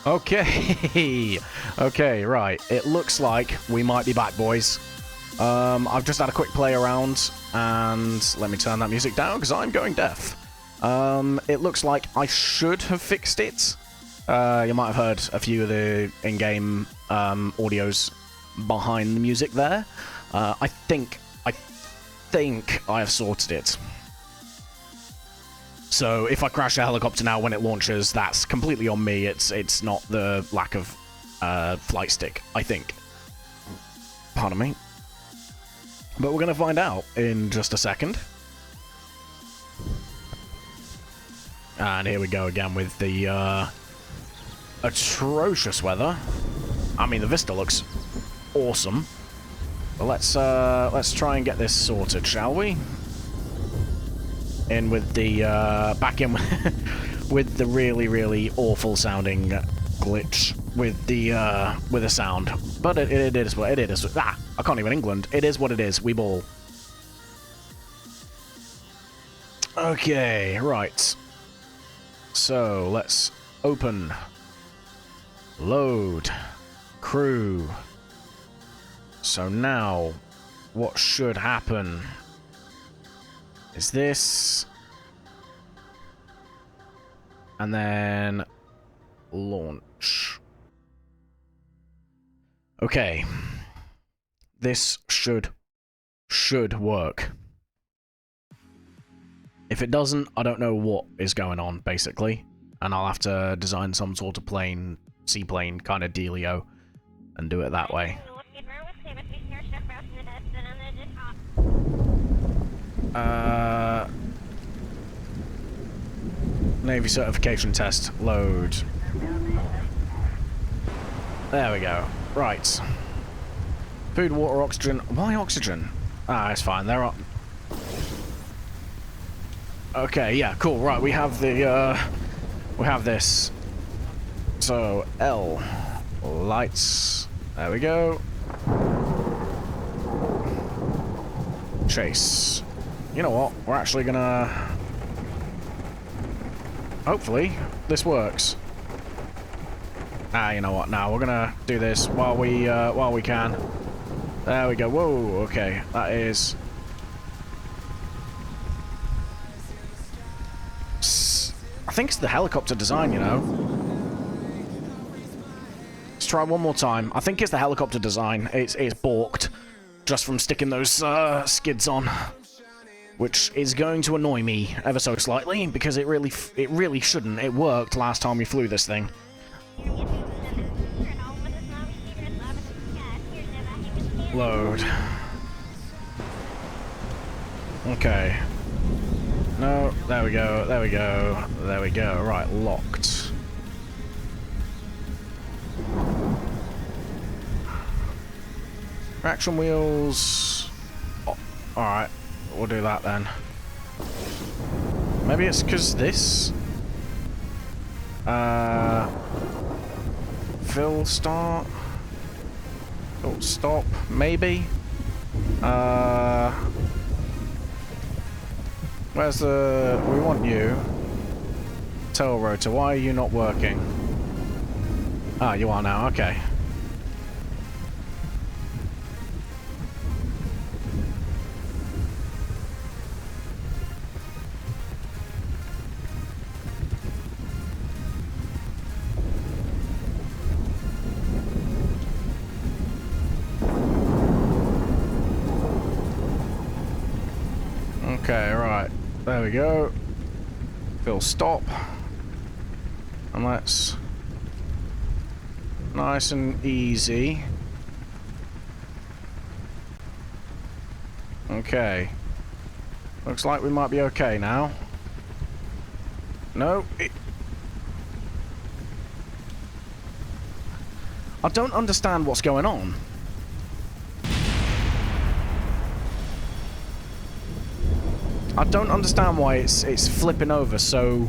Okay. Okay, right. It looks like we might be back, boys. I've just had a quick play around, and let me turn that music down, because I'm going deaf. It looks like I should have fixed it. You might have heard a few of the in-game audios behind the music there. I think I have sorted it. So if I crash a helicopter now when it launches, that's completely on me. It's not the lack of flight stick, I think. Pardon me. But we're going to find out in just a second. And here we go again with the atrocious weather. I mean, the vista looks awesome. But let's try and get this sorted, shall we? In with the back in with the really awful sounding glitch with the sound. But it is what it is. Ah, I can't even England. It is what it is. We ball. Okay, right. So let's open, load, crew. So now, what should happen is this, and then launch. Okay, this should work. If it doesn't, I don't know what is going on, basically, and I'll have to design some sort of plane, seaplane kind of dealio, and do it that way. Navy certification test, load. There we go. Right. Food, water, oxygen. Why oxygen? Ah, it's fine. There are... Okay, yeah, cool. Right, we have the, we have this. So, L. Lights. There we go. Chase. You know what? We're actually gonna... Hopefully, this works. Ah, you know what? Now we're gonna do this while we can. There we go. Whoa. Okay, that is. I think it's the helicopter design. You know. Let's try one more time. I think it's the helicopter design. It's balked just from sticking those skids on, which is going to annoy me ever so slightly because it really shouldn't. It worked last time we flew this thing. Load. Okay. No, there we go, there we go, there we go. Right, locked. Traction wheels. Oh, alright, we'll do that then. Maybe it's because this. Fill start. Fill stop, maybe. Where's the... We want you. Tail rotor, why are you not working? Ah, you are now, okay. Okay, right. There we go. Fill stop. And let's... Nice and easy. Okay. Looks like we might be okay now. No. I don't understand what's going on. I don't understand why it's flipping over so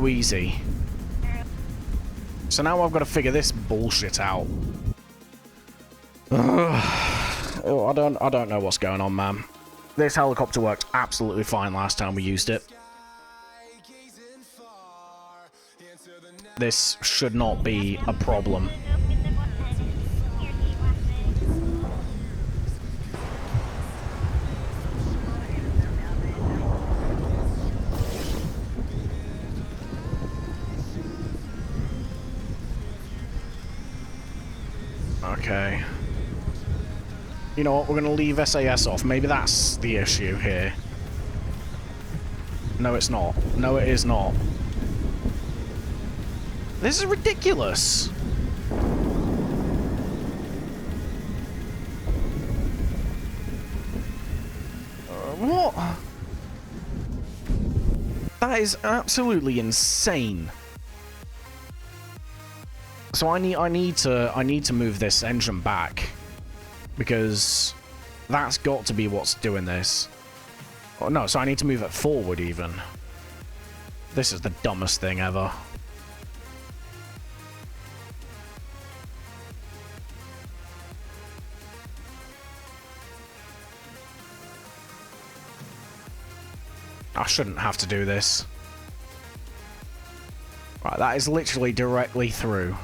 easy. So now I've got to figure this bullshit out. Oh, I don't know what's going on, man. This helicopter worked absolutely fine last time we used it. This should not be a problem. Okay. You know what, we're gonna leave SAS off. Maybe that's the issue here. No, it's not. No, it is not. This is ridiculous. What? That is absolutely insane. So I need to move this engine back, because that's got to be what's doing this. Oh no, so I need to move it forward even. This is the dumbest thing ever. I shouldn't have to do this. Right, that is literally directly through.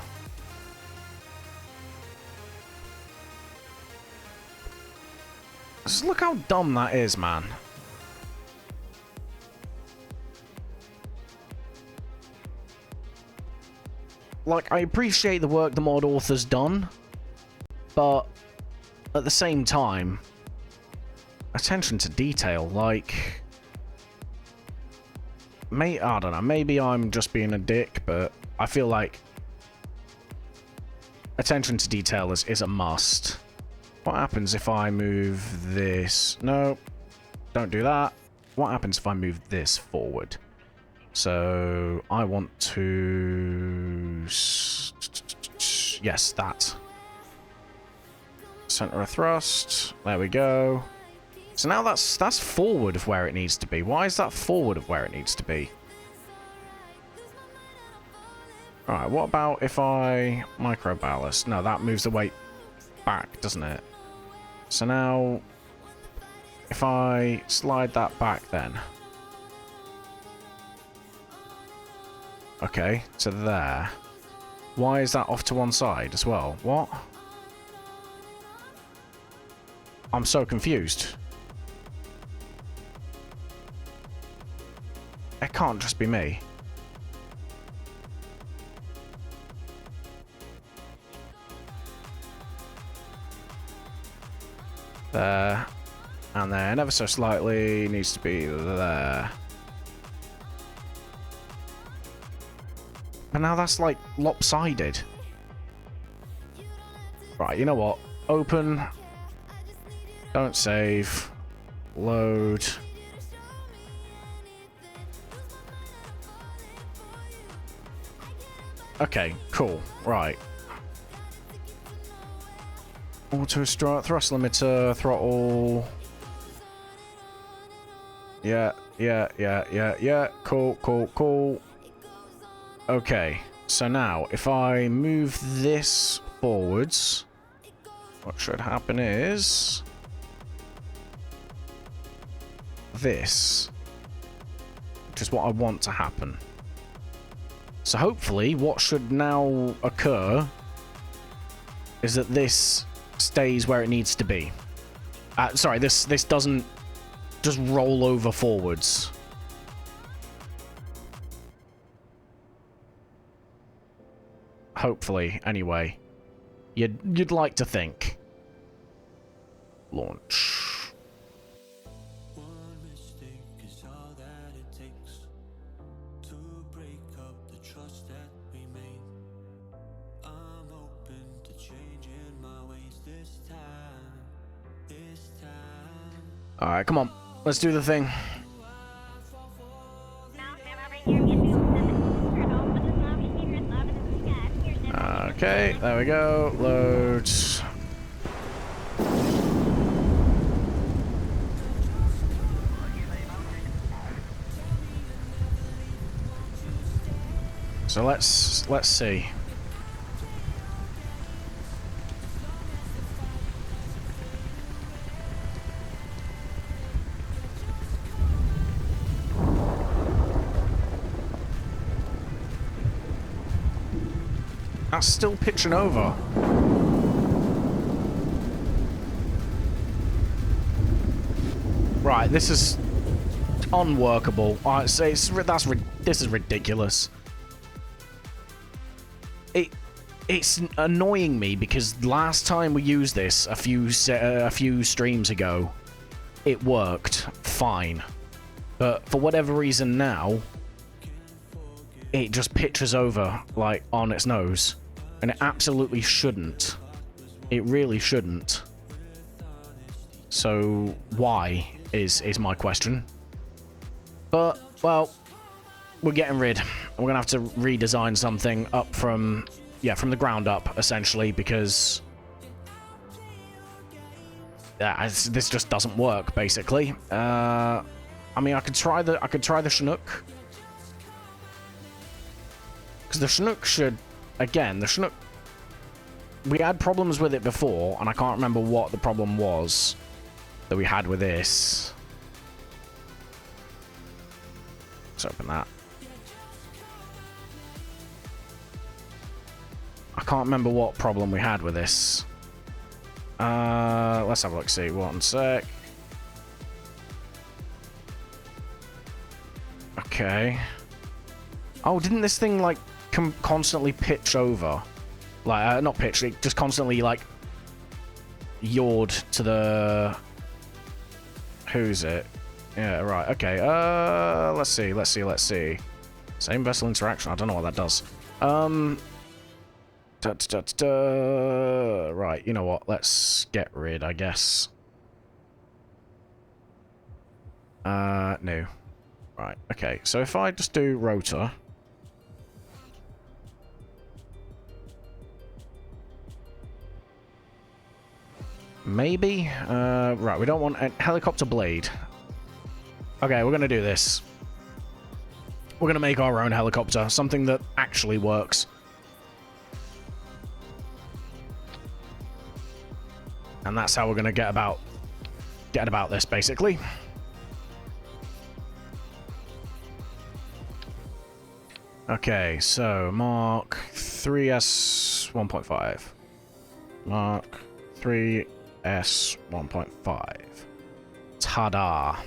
Just look how dumb that is, man. Like, I appreciate the work the mod author's done, but at the same time, attention to detail, like... I don't know, maybe I'm just being a dick, but I feel like attention to detail is a must. What happens if I move this? No, don't do that. What happens if I move this forward? So I want to... Yes, that. Center of thrust. There we go. So now that's forward of where it needs to be. Why is that forward of where it needs to be? Alright, what about if I micro ballast? No, that moves the weight back, doesn't it? So now, if I slide that back then. Okay, to there. Why is that off to one side as well? What? I'm so confused. It can't just be me. There. And then ever so slightly needs to be there. But now that's like lopsided. Right, you know what? Open. Don't save. Load. Okay, cool. Right. Auto thrust limiter, throttle. Yeah. Cool. Okay, so now if I move this forwards, what should happen is this, which is what I want to happen. So hopefully what should now occur is that this stays where it needs to be. Sorry, this doesn't just roll over forwards. Hopefully, anyway. You'd like to think. Launch. Alright, come on. Let's do the thing. Okay, there we go. Load. So let's see. That's still pitching over. Right, this is unworkable. This is ridiculous. It's annoying me because last time we used this a few streams ago, it worked fine, but for whatever reason now, it just pitches over like on its nose, and it absolutely shouldn't. It really shouldn't. So why is my question. But well, we're getting rid. We're gonna have to redesign something up from the ground up, essentially, because this just doesn't work, basically. I mean, I could try the Chinook, because the Chinook should, again, the Chinook, we had problems with it before, and I can't remember what the problem was that we had with this. Let's open that. I can't remember what problem we had with this. Let's have a look, see. 1 sec. Okay. Oh, didn't this thing, like, constantly pitch over? Like, not pitch, it just constantly, like, yawed to the... Who's it? Yeah, right, okay. Let's see. Same vessel interaction. I don't know what that does. Right, you know what? Let's get rid, I guess. No. Right, okay. So if I just do rotor. Maybe? Right, we don't want a helicopter blade. Okay, we're gonna do this. We're gonna make our own helicopter. Something that actually works. And that's how we're going to get about this, basically. Okay, so Mark 3S 1.5. Mark 3S 1.5. Ta-da.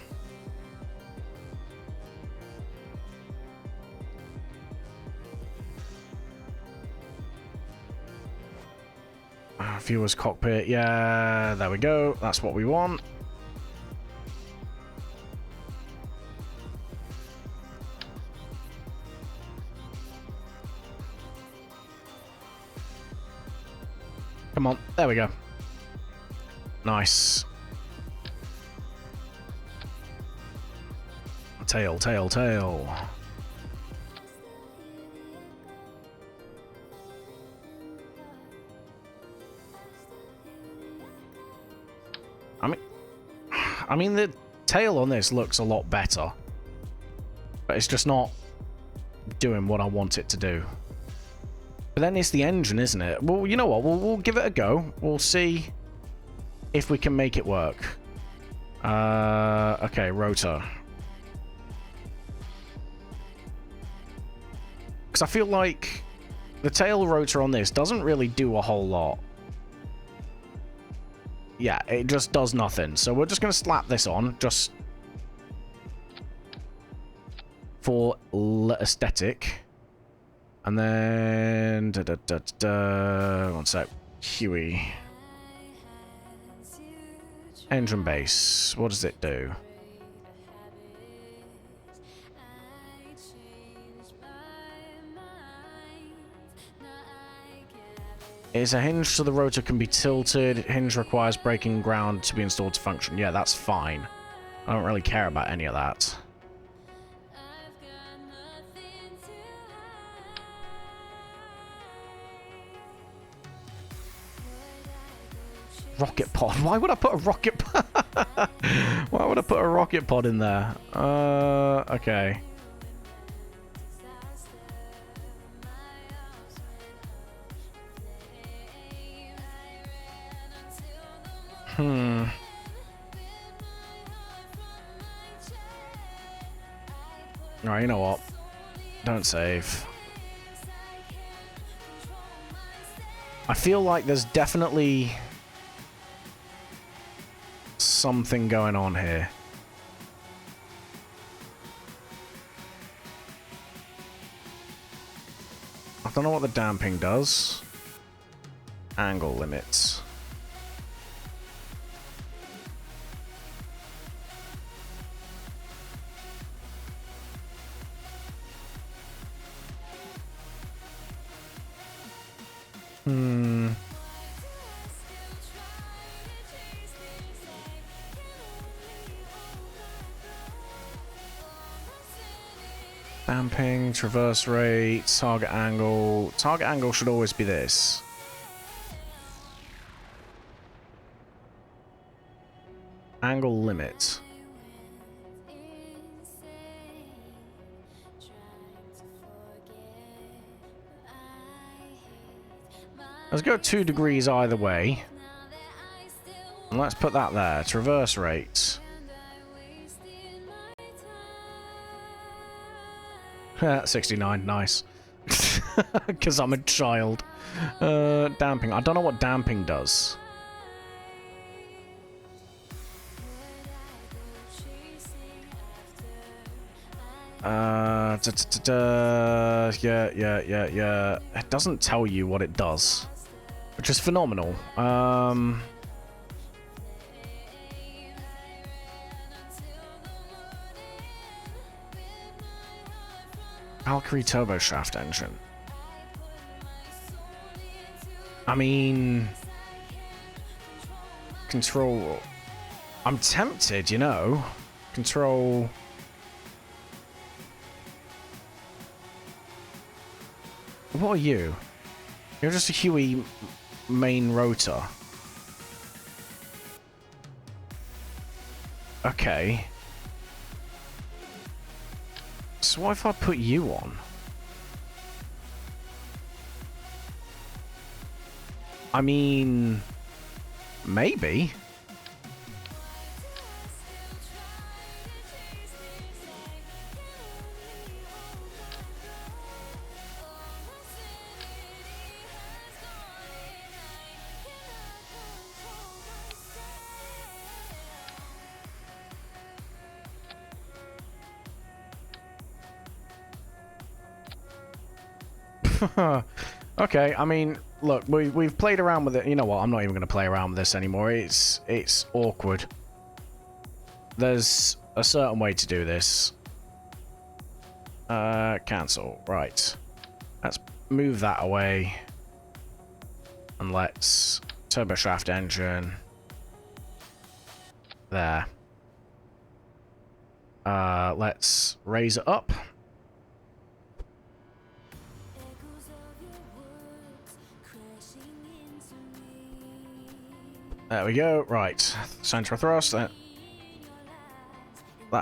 Viewer's cockpit, yeah, there we go. That's what we want. Come on, there we go. Nice. Tail, tail, tail. I mean, the tail on this looks a lot better, but it's just not doing what I want it to do. But then it's the engine, isn't it? Well, you know what? We'll give it a go. We'll see if we can make it work. Okay, rotor. Because I feel like the tail rotor on this doesn't really do a whole lot. Yeah, it just does nothing. So we're just going to slap this on, just for aesthetic. And then... one sec. Huey. Engine base. What does it do? Is a hinge so the rotor can be tilted. Hinge requires braking ground to be installed to function. Yeah, that's fine. I don't really care about any of that. Rocket pod. Why would I put a rocket pod? Why would I put a rocket pod in there? Okay. Alright, you know what? Don't save. I feel like there's definitely something going on here. I don't know what the damping does. Angle limits. Damping, traverse rate, target angle. Target angle should always be this. Angle limit. Let's go 2 degrees either way. And let's put that there. Traverse rate. 69, nice. Because I'm a child. Damping. I don't know what damping does. Yeah. It doesn't tell you what it does, which is phenomenal. Valkyrie turboshaft engine. I mean, control. I'm tempted, you know. Control. What are you? You're just a Huey main rotor. Okay. So what if I put you on? I mean, maybe. Okay, I mean, look, we've played around with it. You know what? I'm not even going to play around with this anymore. It's awkward. There's a certain way to do this. Cancel. Right. Let's move that away. And let's turboshaft engine. There. Let's raise it up. There we go. Right. Center of thrust. That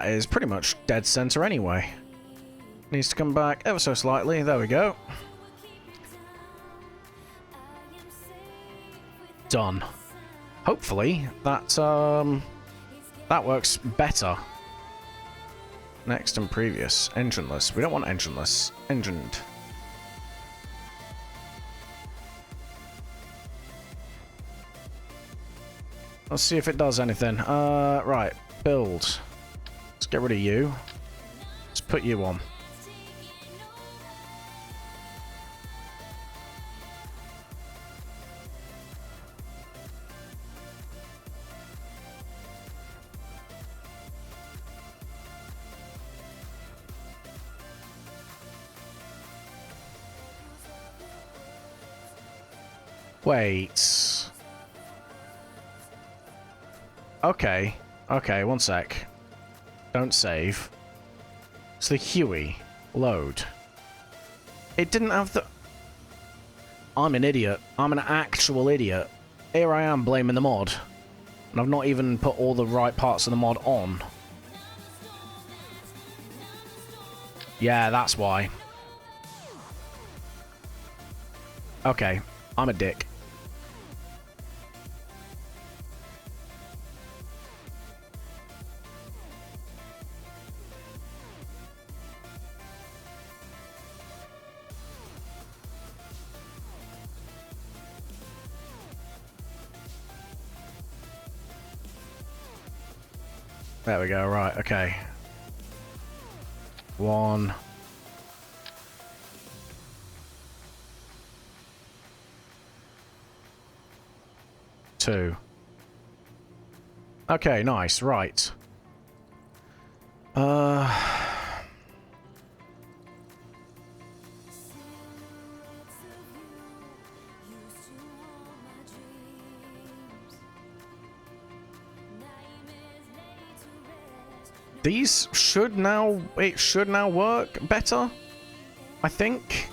is pretty much dead center anyway. Needs to come back ever so slightly. There we go. Done. Hopefully that works better. Next and previous. Engineless. We don't want engineless. Engined. Let's see if it does anything. Right. Build. Let's get rid of you. Let's put you on. Wait. Okay. Okay, one sec. Don't save. It's the Huey. Load. It didn't have the... I'm an idiot. I'm an actual idiot. Here I am blaming the mod. And I've not even put all the right parts of the mod on. Yeah, that's why. Okay. I'm a dick. There we go, right, okay. 1. Two. Okay, nice, right. These should now... It should now work better, I think.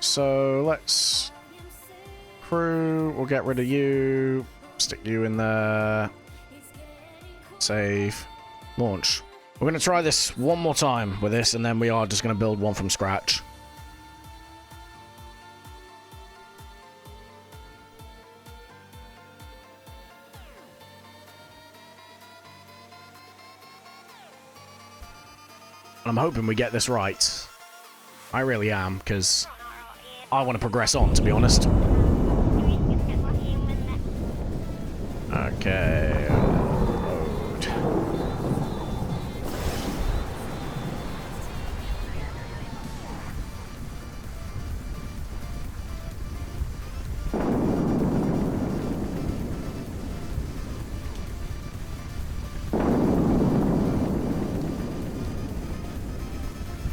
So, let's... Crew, we'll get rid of you. Stick you in there. Save. Launch. We're going to try this one more time with this, and then we are just going to build one from scratch. I'm hoping we get this right. I really am, because I want to progress on, to be honest. Okay. Load.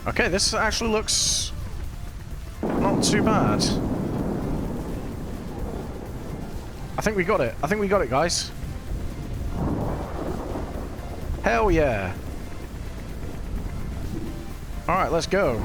Okay, this actually looks not too bad. I think we got it. I think we got it, guys. Hell yeah. Alright, let's go.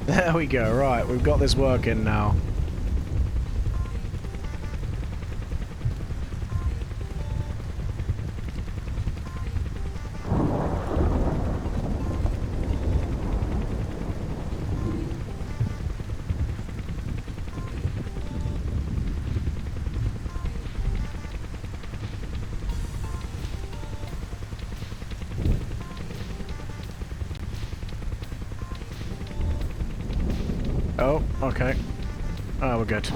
There we go, right, we've got this working now. Oh, okay. Oh, we're good.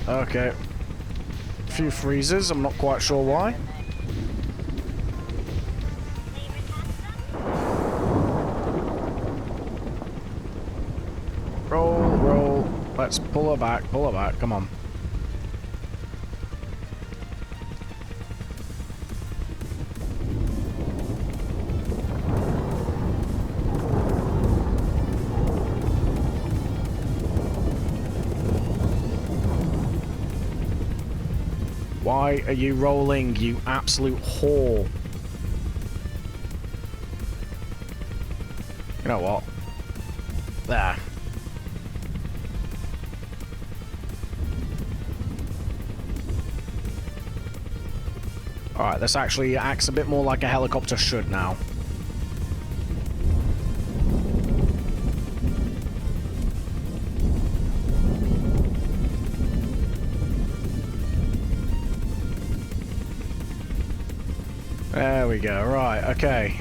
Okay. A few freezes, I'm not quite sure why. Roll, roll. Let's pull her back, come on. Why are you rolling, you absolute whore? You know what? There. Alright, this actually acts a bit more like a helicopter should now. There we go, right, okay.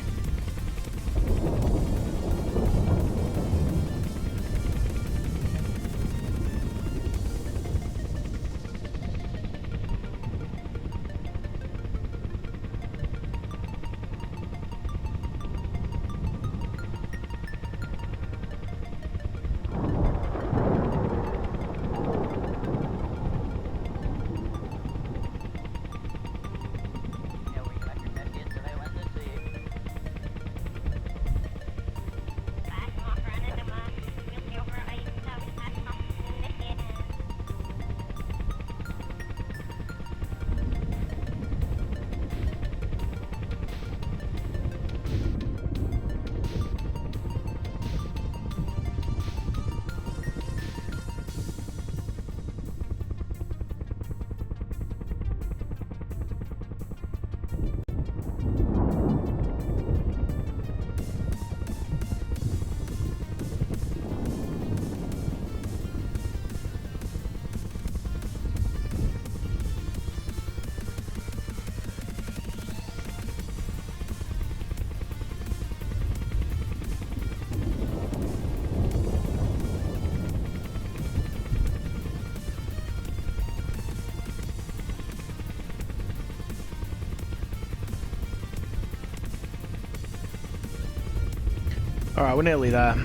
Alright, we're nearly there.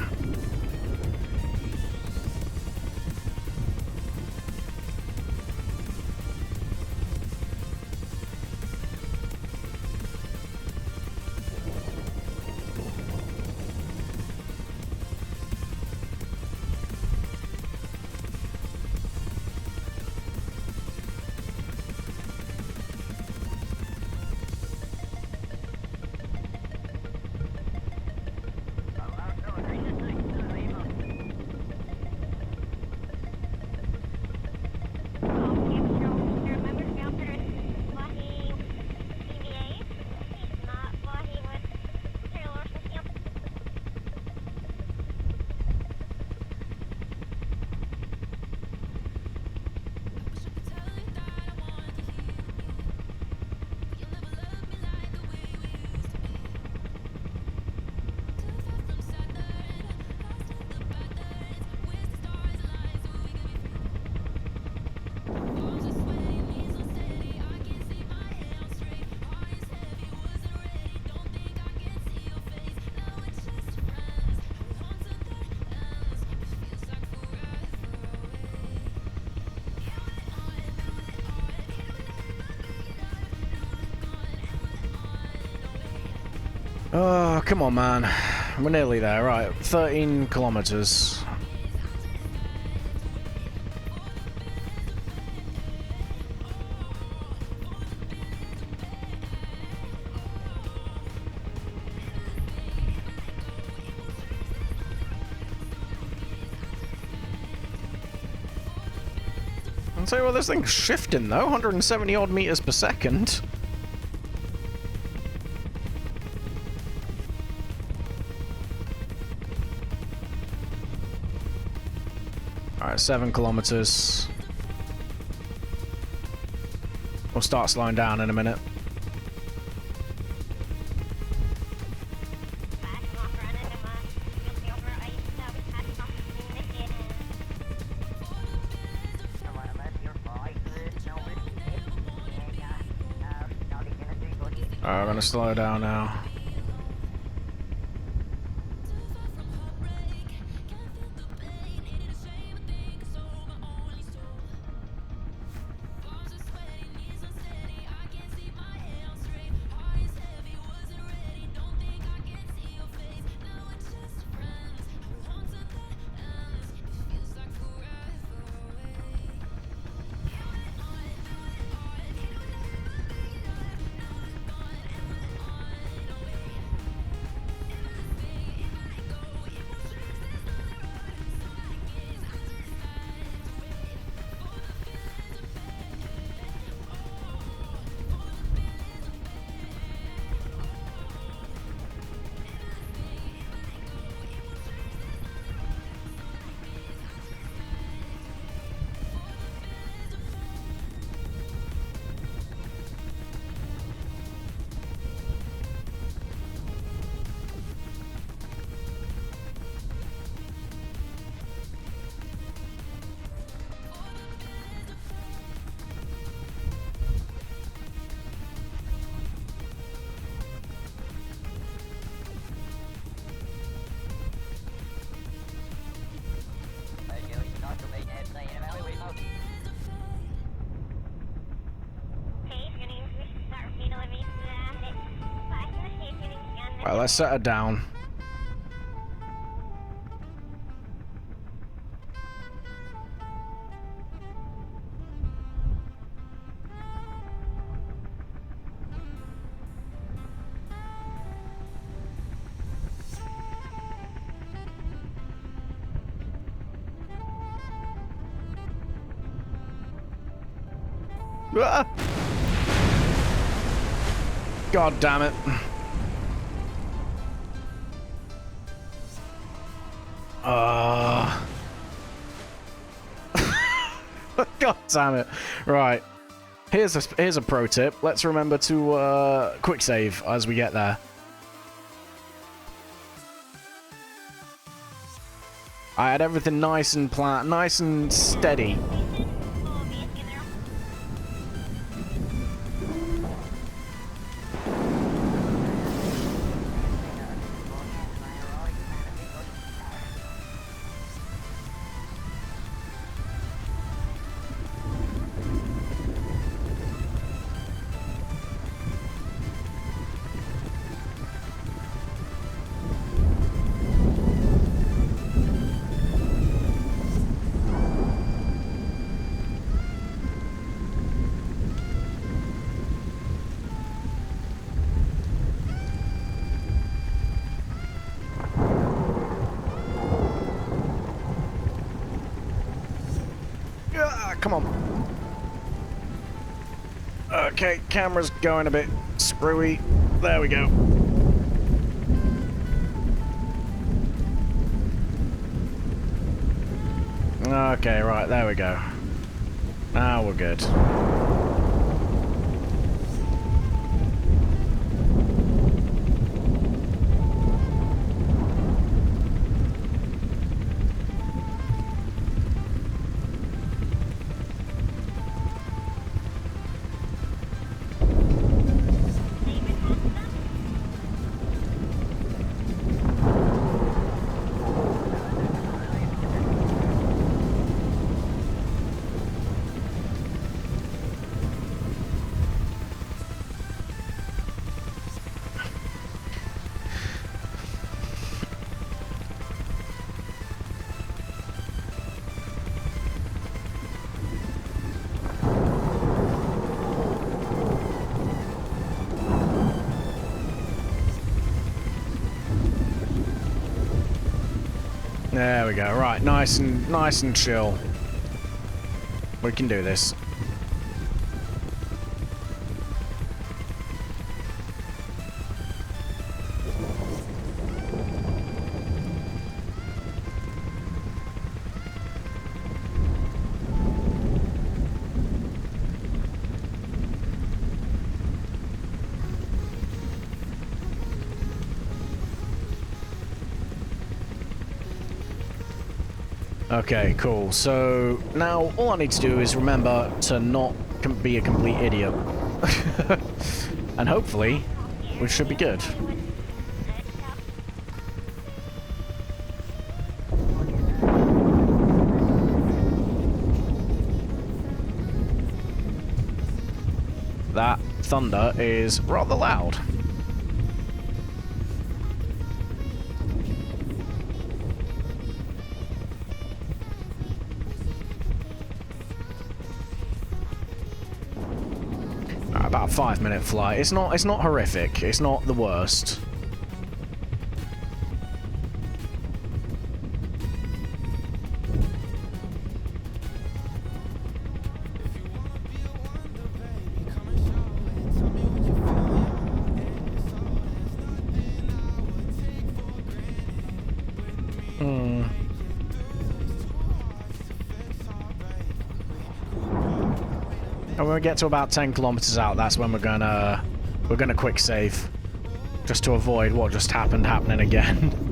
Oh, come on, man. We're nearly there. Right, 13 kilometers. I'll tell you what, this thing's shifting though, 170 odd meters per second. Alright, 7 kilometers. We'll start slowing down in a minute. Alright, we're gonna slow down now. Right, let's set her down. Ah! God damn it. God damn it. Right. Here's a pro tip. Let's remember to quick save as we get there. I had everything nice and nice and steady. Come on. Okay, camera's going a bit screwy. There we go. Okay, right, there we go. Now we're good. There we go. Right, nice and chill. We can do this. Okay, cool. So now all I need to do is remember to not be a complete idiot. And hopefully we should be good. That thunder is rather loud. About a 5-minute flight. It's not horrific. It's not the worst. And when we get to about 10 kilometers out, that's when we're gonna quick save, just to avoid what just happening again.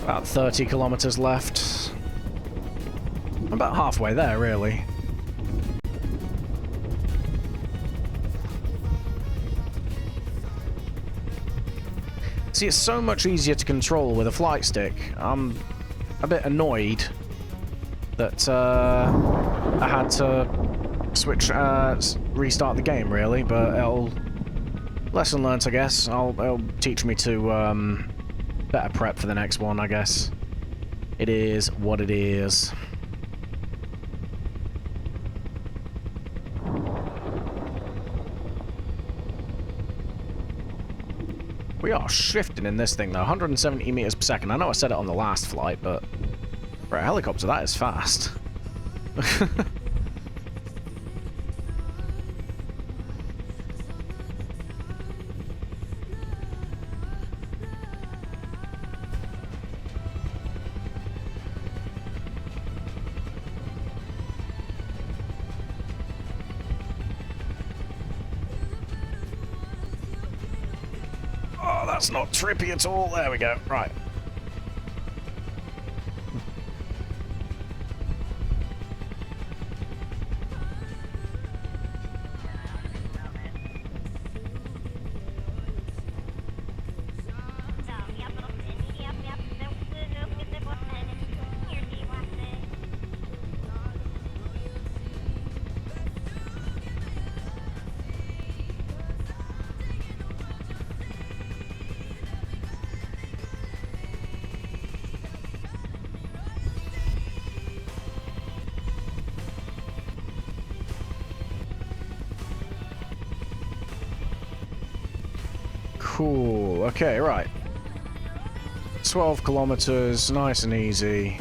About 30 kilometers left. About halfway there, really. See, it's so much easier to control with a flight stick. I'm a bit annoyed that I had to switch, restart the game, really, but it'll... Lesson learnt, I guess. It'll teach me to, better prep for the next one, I guess. It is what it is. We are shifting in this thing, though. 170 meters per second. I know I said it on the last flight, but for a helicopter, that is fast. That's not trippy at all. There we go. Right. Cool. Okay, right. 12 kilometers, nice and easy.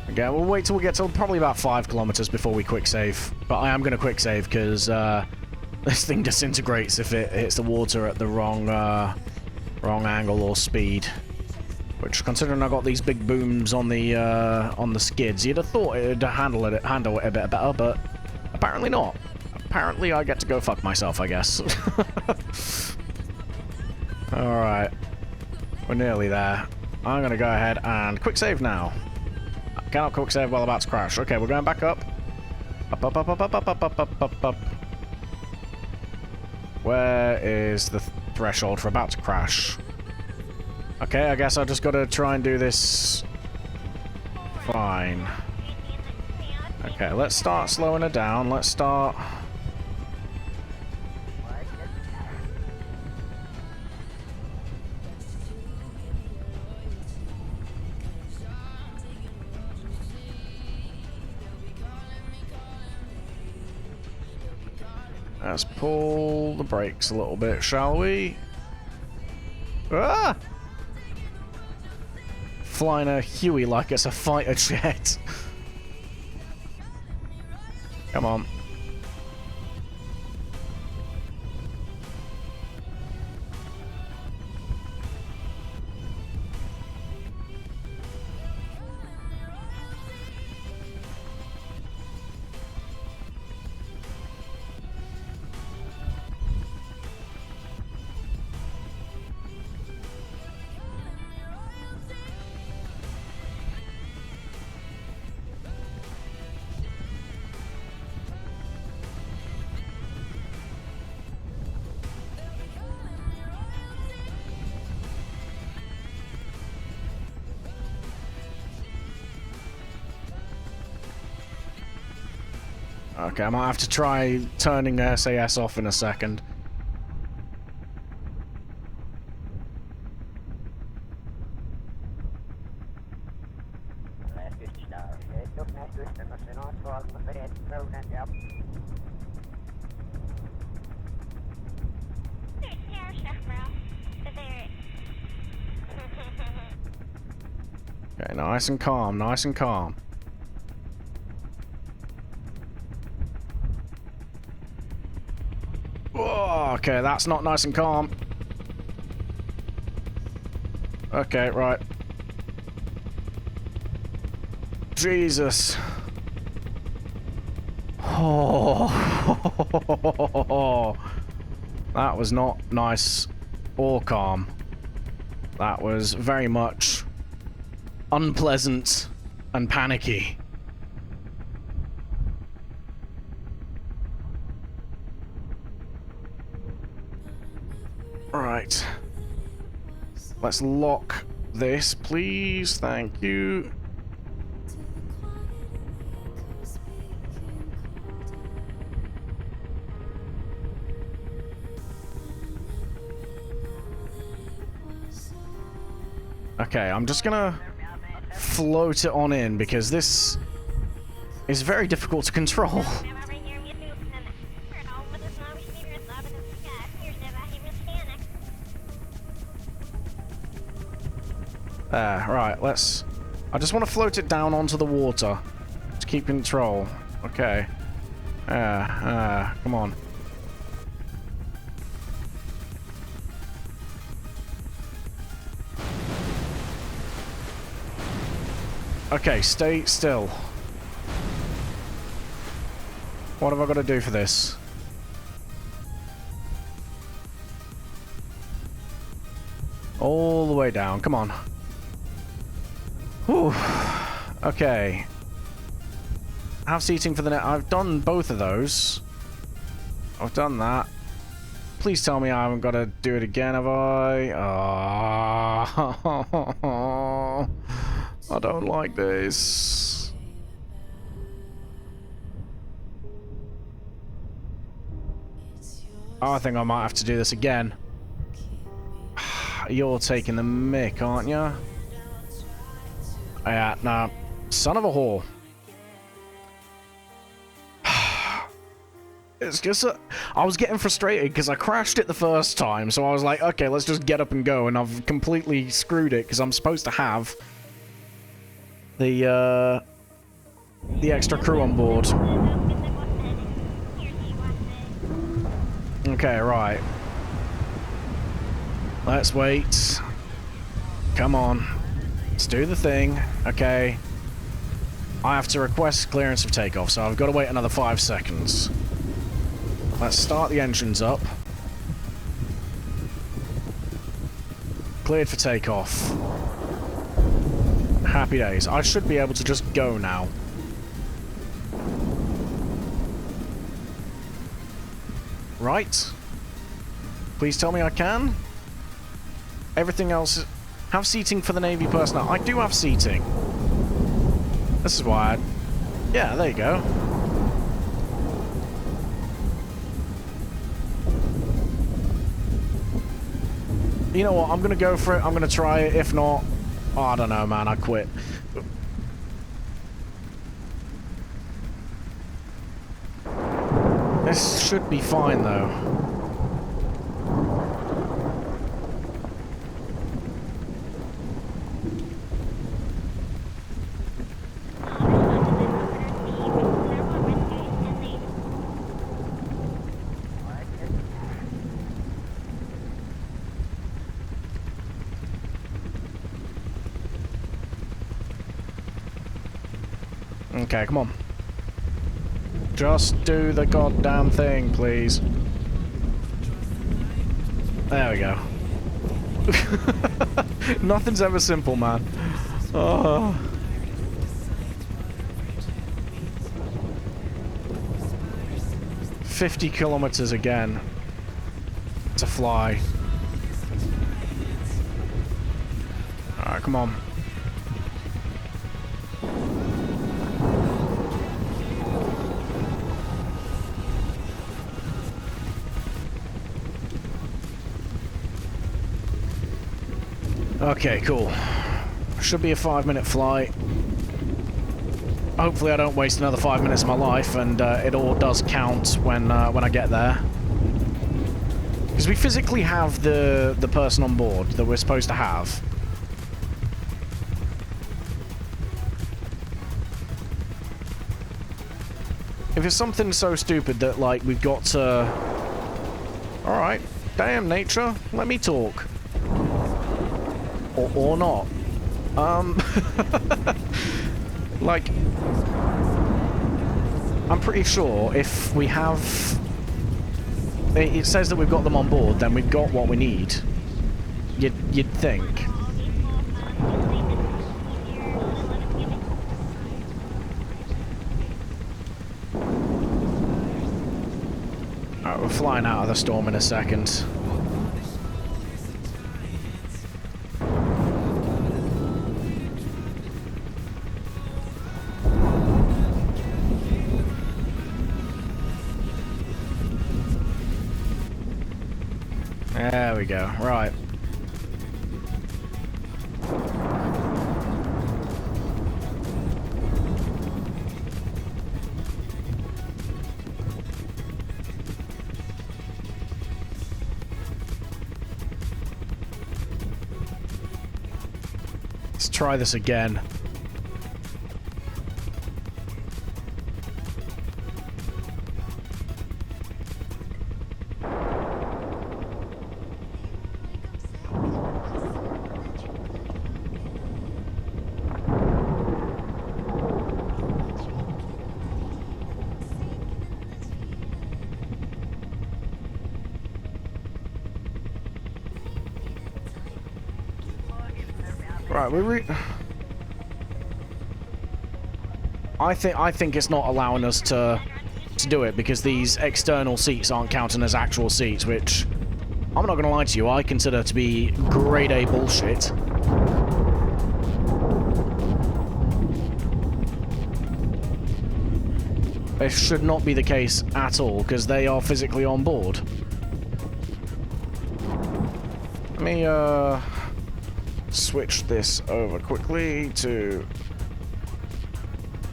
Again, we'll wait till we get to probably about 5 kilometers before we quick save. But I am going to quick save because this thing disintegrates if it hits the water at the wrong angle or speed. Which, considering I got these big booms on the skids, you'd have thought it'd handle it a bit better, but apparently not. Apparently, I get to go fuck myself, I guess. Alright. We're nearly there. I'm gonna go ahead and quick save now. I cannot quick save while about to crash. Okay, we're going back up. Up, up, up, up, up, up, up, up, up, up, up. Where is the threshold for about to crash? Okay, I guess I just gotta try and do this. Fine. Okay, let's start slowing it down. Let's start. Let's pull the brakes a little bit, shall we? Ah! Flying a Huey like it's a fighter jet. Come on. Okay, I might have to try turning the SAS off in a second. Okay, nice and calm, nice and calm. Oh, okay, that's not nice and calm. Okay, right. Jesus. Oh. That was not nice or calm. That was very much unpleasant and panicky. Right. Let's lock this, please. Thank you. Okay, I'm just gonna float it on in because this is very difficult to control. Right, let's... I just want to float it down onto the water to keep control. Okay. Come on. Okay, stay still. What have I got to do for this? All the way down, come on. Whew. Okay. Have seating for the net. I've done both of those. I've done that. Please tell me I haven't got to do it again, have I? Oh. I don't like this. Oh, I think I might have to do this again. You're taking the mick, aren't you? Yeah, nah. Son of a whore. It's just I was getting frustrated because I crashed it the first time, so I was like, okay, let's just get up and go, and I've completely screwed it because I'm supposed to have the extra crew on board. Okay, right. Let's wait. Come on. Let's do the thing. Okay. I have to request clearance of takeoff, so I've got to wait another 5 seconds. Let's start the engines up. Cleared for takeoff. Happy days. I should be able to just go now. Right. Please tell me I can. Everything else... Have seating for the Navy personnel. I do have seating. This is why yeah, there you go. You know what? I'm going to go for it. I'm going to try it. If not... Oh, I don't know, man. I quit. This should be fine, though. Okay, come on. Just do the goddamn thing, please. There we go. Nothing's ever simple, man. Oh. $50 kilometers again to fly. Alright, come on. Okay, cool. Should be a 5-minute flight. Hopefully I don't waste another 5 minutes of my life, and it all does count when I get there. Because we physically have the person on board that we're supposed to have. If it's something so stupid that, like, we've got to... Alright, damn, nature, let me talk. Or not. Like, I'm pretty sure if we have... It says that we've got them on board, then we've got what we need. You'd think. Alright, we're flying out of the storm in a second. There we go. Right. Let's try this again. Right, I think it's not allowing us to do it because these external seats aren't counting as actual seats, which I'm not going to lie to you, I consider to be grade A bullshit. This should not be the case at all because they are physically on board. Let me switch this over quickly to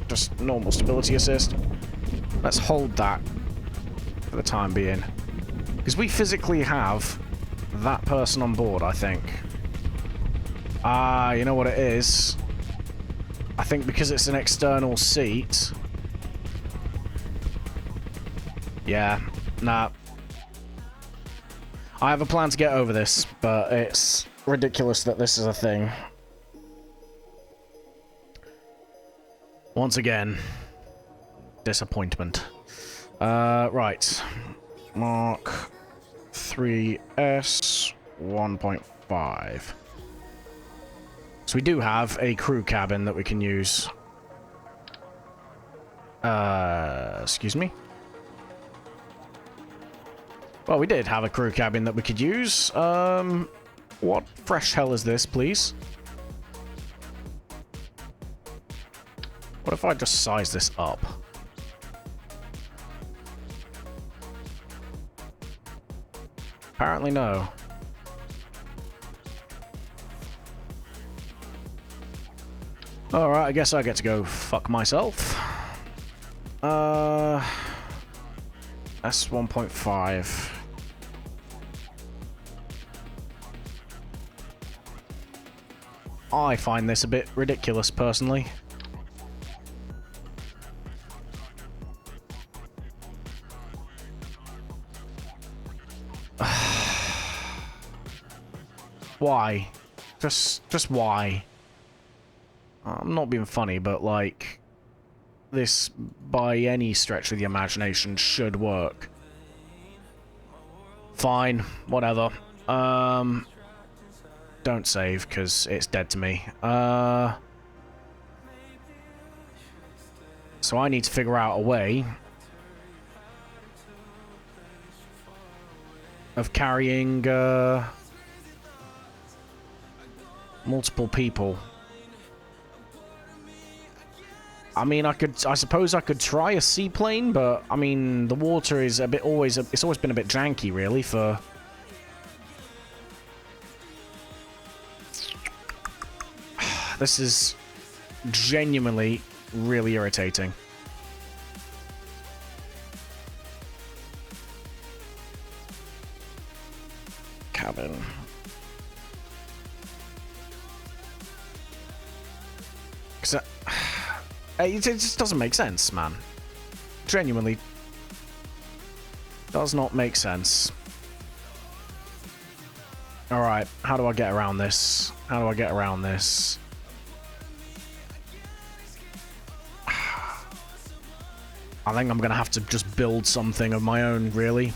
just normal stability assist. Let's hold that for the time being. Because we physically have that person on board, I think. Ah, you know what it is? I think because it's an external seat... Yeah, nah. I have a plan to get over this, but it's ridiculous that this is a thing. Once again, disappointment. Right. Mark 3S 1.5. So we do have a crew cabin that we can use. Excuse me? Well, we did have a crew cabin that we could use. What fresh hell is this, please? What if I just size this up? Apparently no. Alright, I guess I get to go fuck myself. S1.5. I find this a bit ridiculous, personally. Why? Just why? I'm not being funny, but like, this, by any stretch of the imagination, should work. Fine, whatever. Don't save, because it's dead to me. So I need to figure out a way of carrying, multiple people. I mean, I suppose I could try a seaplane, but I mean, the water is a bit it's always been a bit janky, really, for... This is genuinely really irritating. Cabin. It just doesn't make sense, man. Genuinely does not make sense. Alright, how do I get around this? How do I get around this? I think I'm gonna have to just build something of my own, really.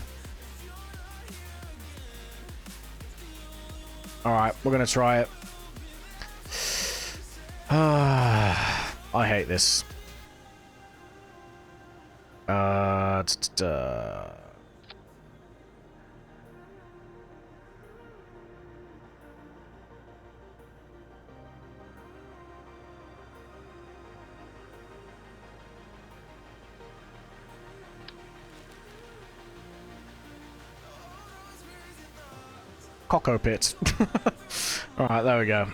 Alright, we're gonna try it. I hate this. Cocoa pit. Alright, there we go.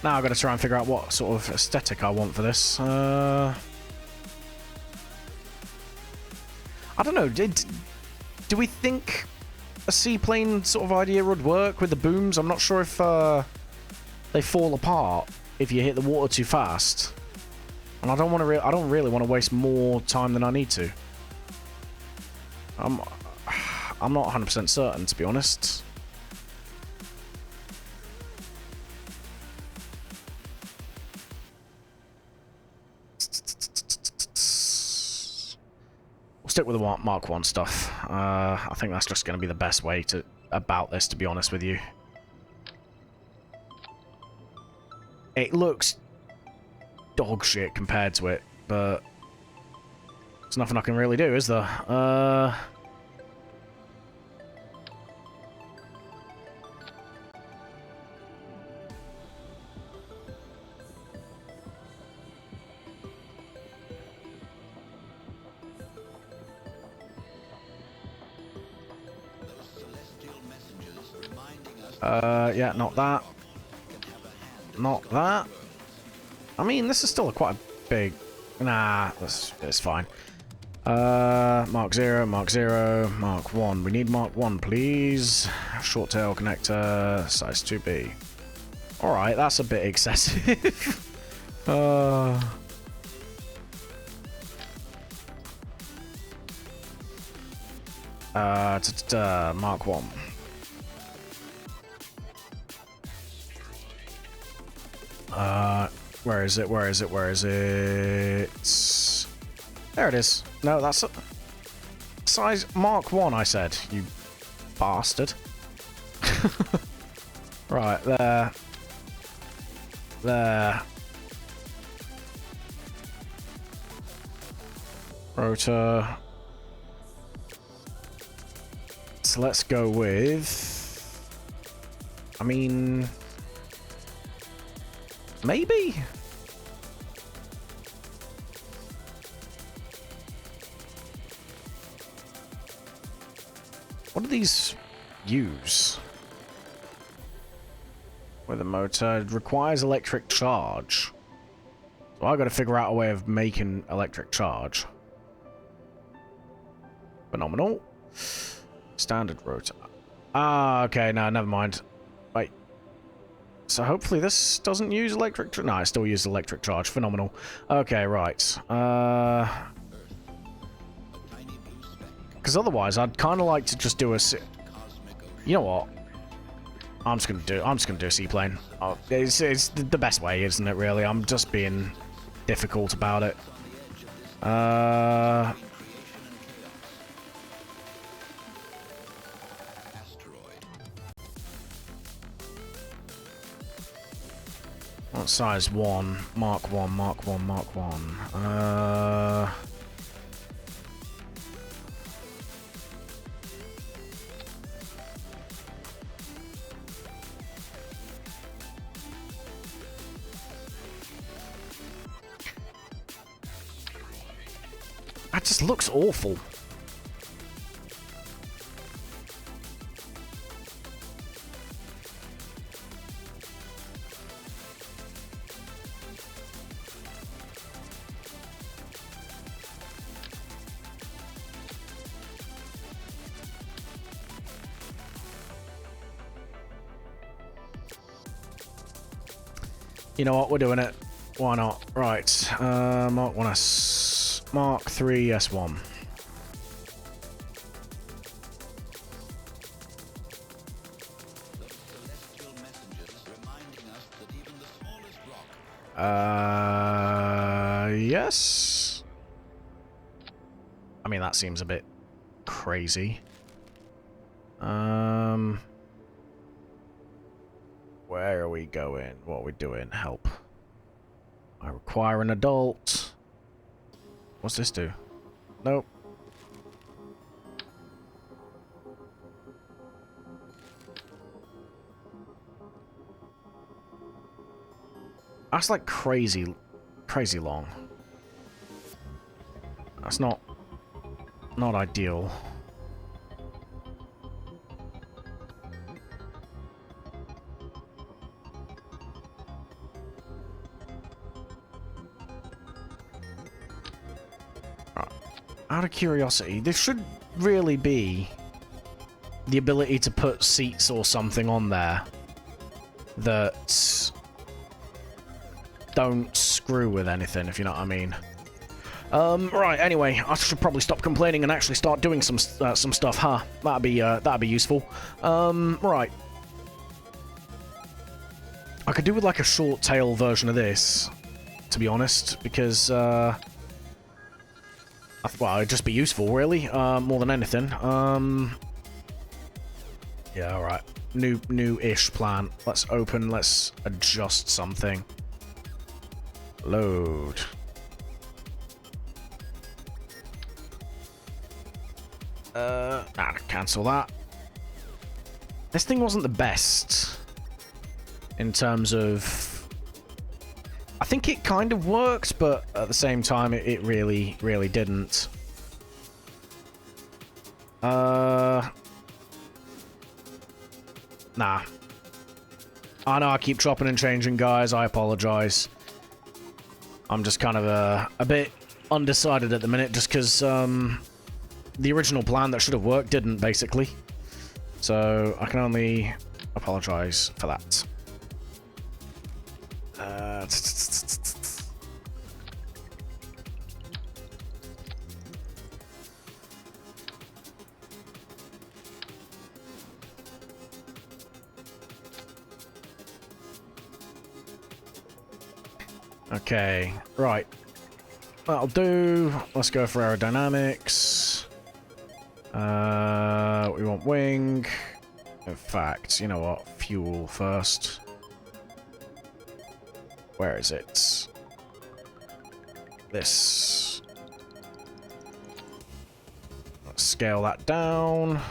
Now I've got to try and figure out what sort of aesthetic I want for this. I don't know, do we think a seaplane sort of idea would work with the booms? I'm not sure if they fall apart if you hit the water too fast. And I don't really want to waste more time than I need to. I'm not 100% certain, to be honest. Stick with the Mark 1 stuff. I think that's just going to be the best way about this, to be honest with you. It looks dog shit compared to it, but There's nothing I can really do, is there? Yeah, not that. Not that. I mean, this is still quite a big... Nah, it's fine. Mark 0, Mark 0, Mark 1. We need Mark 1, please. Short tail connector, size 2B. Alright, that's a bit excessive. Mark 1. Where is it? Where is it? Where is it? There it is. No, that's a size Mark 1, I said, you bastard. Right, there. There. Rotor. So let's go with... I mean... Maybe? What do these use? With a motor, it requires electric charge. So I gotta figure out a way of making electric charge. Phenomenal. Standard rotor. Ah, okay, no, never mind. Wait. So hopefully this doesn't use electric... No, it still uses electric charge. Phenomenal. Okay, right. Because otherwise, I'd kind of like to just do a... You know what? I'm just gonna do a seaplane. Oh, it's the best way, isn't it? Really, I'm just being difficult about it. What size 1? Mark 1, Mark 1, Mark 1. That just looks awful. You know what? We're doing it. Why not? Right. Mark 1S. Mark 3 S1. Yes. I mean, that seems a bit crazy. Where are we going? What are we doing? Help. I require an adult. What's this do? Nope. That's like crazy long. That's not ideal. Out of curiosity, there should really be the ability to put seats or something on there that don't screw with anything, if you know what I mean. Right, anyway, I should probably stop complaining and actually start doing some stuff, huh? That'd be useful. Right. I could do with like a short tail version of this, to be honest, because well, it'd just be useful, really, more than anything. Yeah, alright. New-ish plan. Let's open, let's adjust something. Load. Cancel that. This thing wasn't the best in terms of... I think it kind of worked, but at the same time, it really, really didn't. Nah. I know I keep chopping and changing, guys. I apologize. I'm just kind of a bit undecided at the minute, just because the original plan that should have worked didn't, basically. So I can only apologize for that. Okay, right. That'll do. Let's go for aerodynamics. We want wing. In fact, you know what? Fuel first. Where is it? This. Let's scale that down.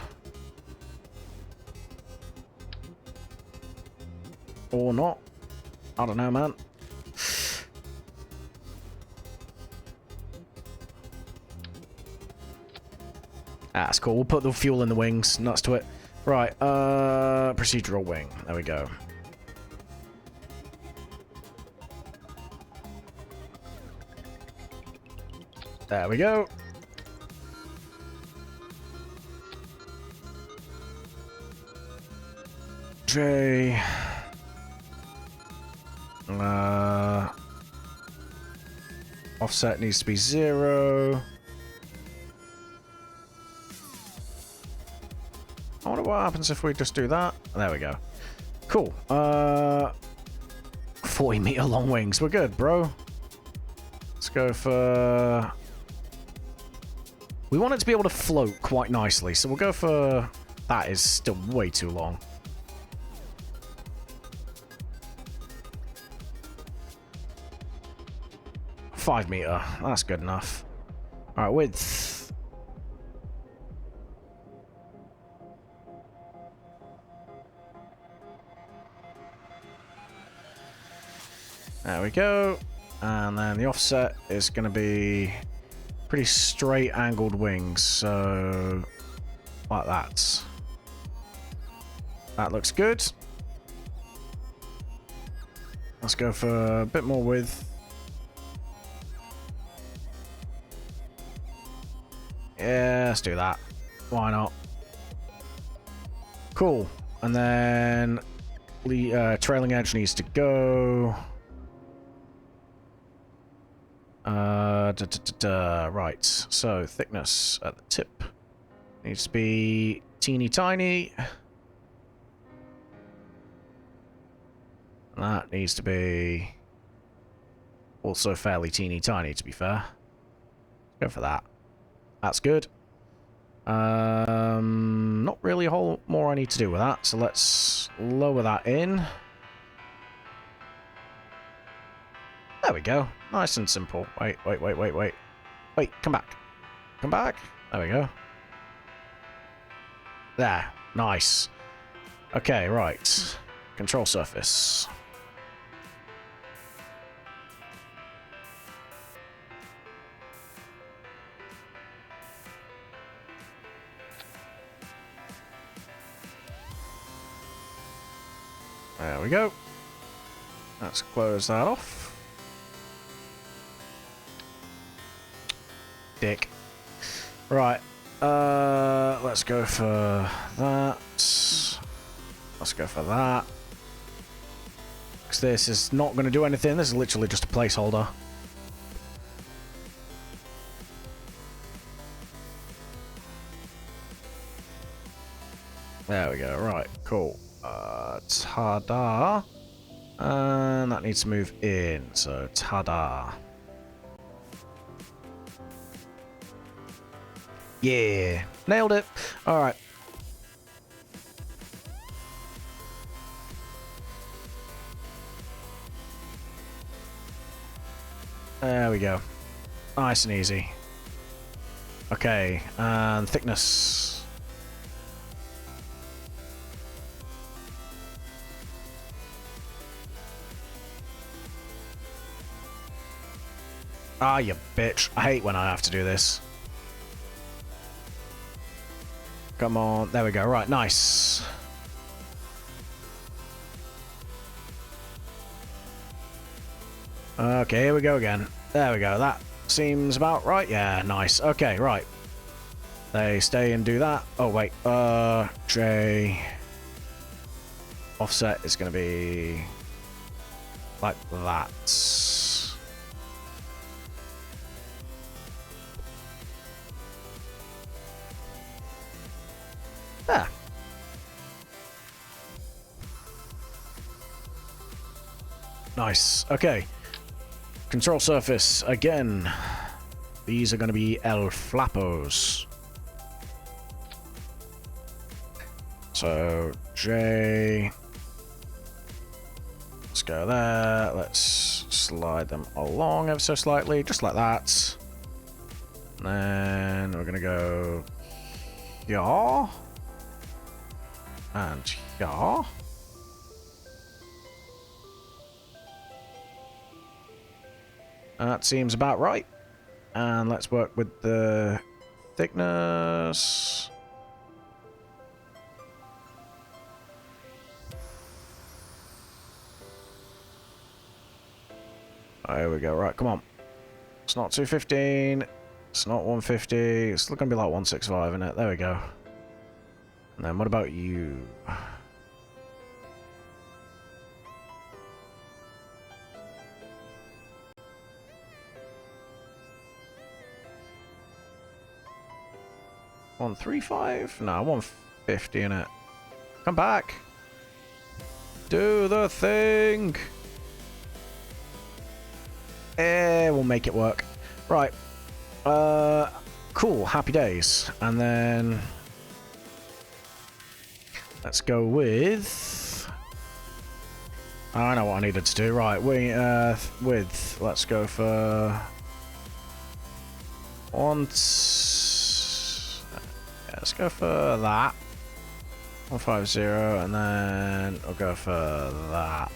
Or not. I don't know, man. That's cool. We'll put the fuel in the wings. Nuts to it. Right. Procedural wing. There we go. There we go. J. Offset needs to be 0. I wonder what happens if we just do that. There we go. Cool. 40-meter long wings. We're good, bro. Let's go for... We want it to be able to float quite nicely, so we'll go for... That is still way too long. $5-meter. That's good enough. Alright, width. There we go. And then the offset is going to be pretty straight angled wings. So, like that. That looks good. Let's go for a bit more width. Yeah, let's do that. Why not? Cool. And then trailing edge needs to go. Right, so thickness at the tip needs to be teeny tiny. That needs to be also fairly teeny tiny, to be fair. Go for that. That's good. Not really a whole more I need to do with that, so let's lower that in. There we go. Nice and simple. Wait. Wait, come back. Come back. There we go. There. Nice. Okay, right. Control surface. There we go. Let's close that off. Dick. Right. Let's go for that. Let's go for that. Because this is not going to do anything. This is literally just a placeholder. There we go. Right. Cool. Ta-da. And that needs to move in. So, ta-da. Yeah. Nailed it. All right. There we go. Nice and easy. Okay, and thickness. Ah, you bitch. I hate when I have to do this. Come on. There we go. Right, nice. Okay, here we go again. There we go. That seems about right. Yeah, nice. Okay, right. They stay and do that. Oh, wait. J... Offset is going to be... like that. There. Nice. Okay. Control surface again. These are going to be El Flapos. So J. Let's go there. Let's slide them along ever so slightly, just like that. And then we're going to go yeah. And yeah. That seems about right. And let's work with the thickness. There we go. Right, come on. It's not 215. It's not 150. It's going to be like 165, isn't it? There we go. And then what about you? $135? No, 150 in it. Come back. Do the thing. We'll make it work. Right. Cool. Happy days. And then let's go with... I know what I needed to do. Right. Width. Let's go for... let's go for that. 150, and then we'll go for that.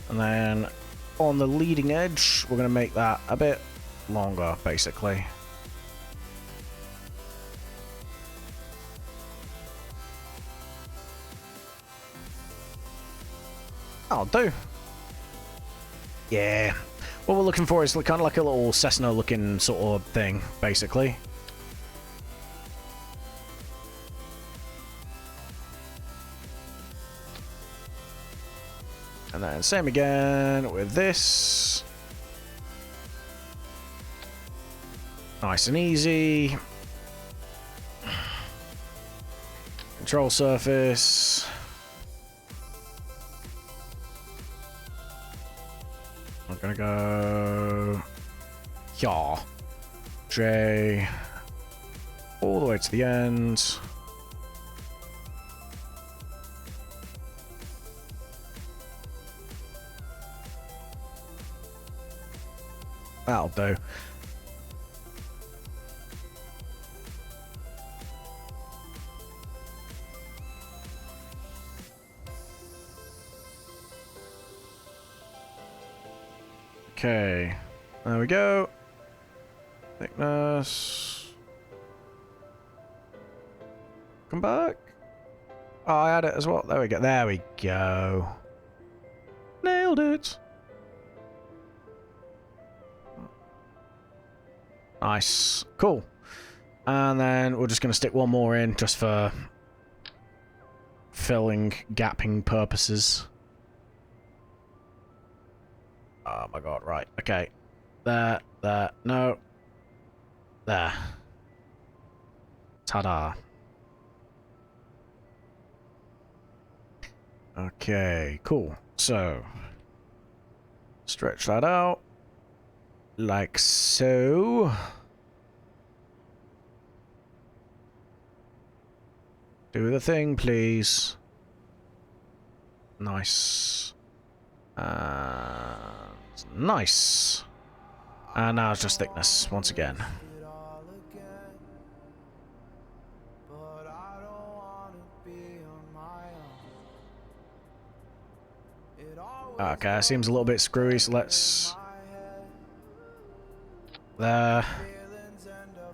And then on the leading edge, we're going to make that a bit longer, basically. That'll do. Yeah. What we're looking for is kind of like a little Cessna-looking sort of thing, basically. And then same again with this. Nice and easy. Control surface. I'm gonna go... yeah. J. All the way to the end. That'll do. Okay. There we go. Thickness. Come back. Oh, I had it as well. There we go. There we go. Nailed it. Nice. Cool. And then we're just going to stick one more in just for filling, gapping purposes. Oh my god, right. Okay. There, no. There. Ta-da. Okay, cool. So, stretch that out. Like so. Do the thing, please. Nice. Nice. And now it's just thickness once again. Okay, seems a little bit screwy, so let's... There.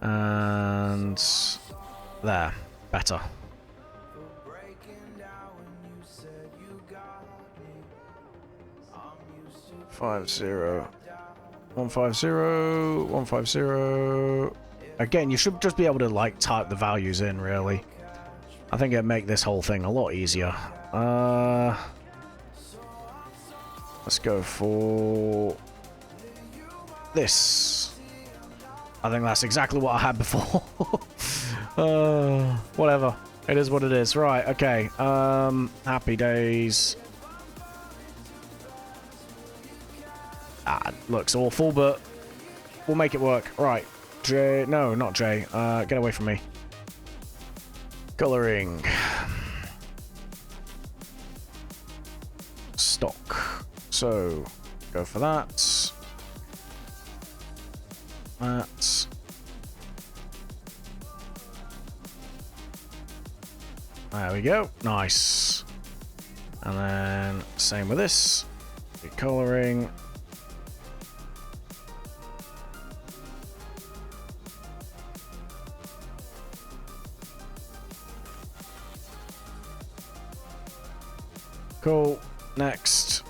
And... There. Better. 50. 150. 150. Again, you should just be able to, like, type the values in, really. I think it'd make this whole thing a lot easier. Let's go for this. I think that's exactly what I had before. Whatever. It is what it is. Right, okay. Happy days. Ah, looks awful, but we'll make it work. Right. J. No, not J. Get away from me. Coloring. Stock. So, go for that. That. There we go. Nice. And then, same with this. Coloring. Cool. Next.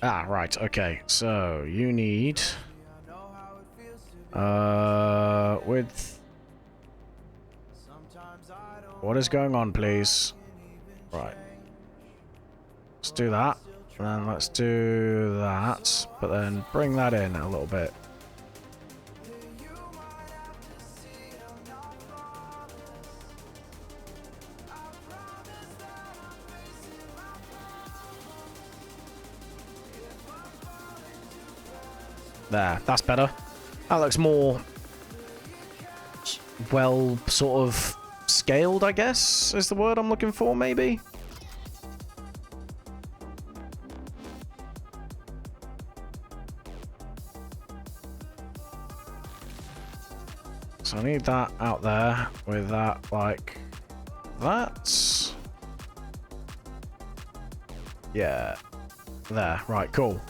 Ah, right. Okay. So you need width. What is going on, please? Right. Let's do that. And then let's do that, but then bring that in a little bit. There, that's better. That looks more well sort of scaled, I guess, is the word I'm looking for, maybe? So I need that out there with that like that. Yeah. There. Right, cool.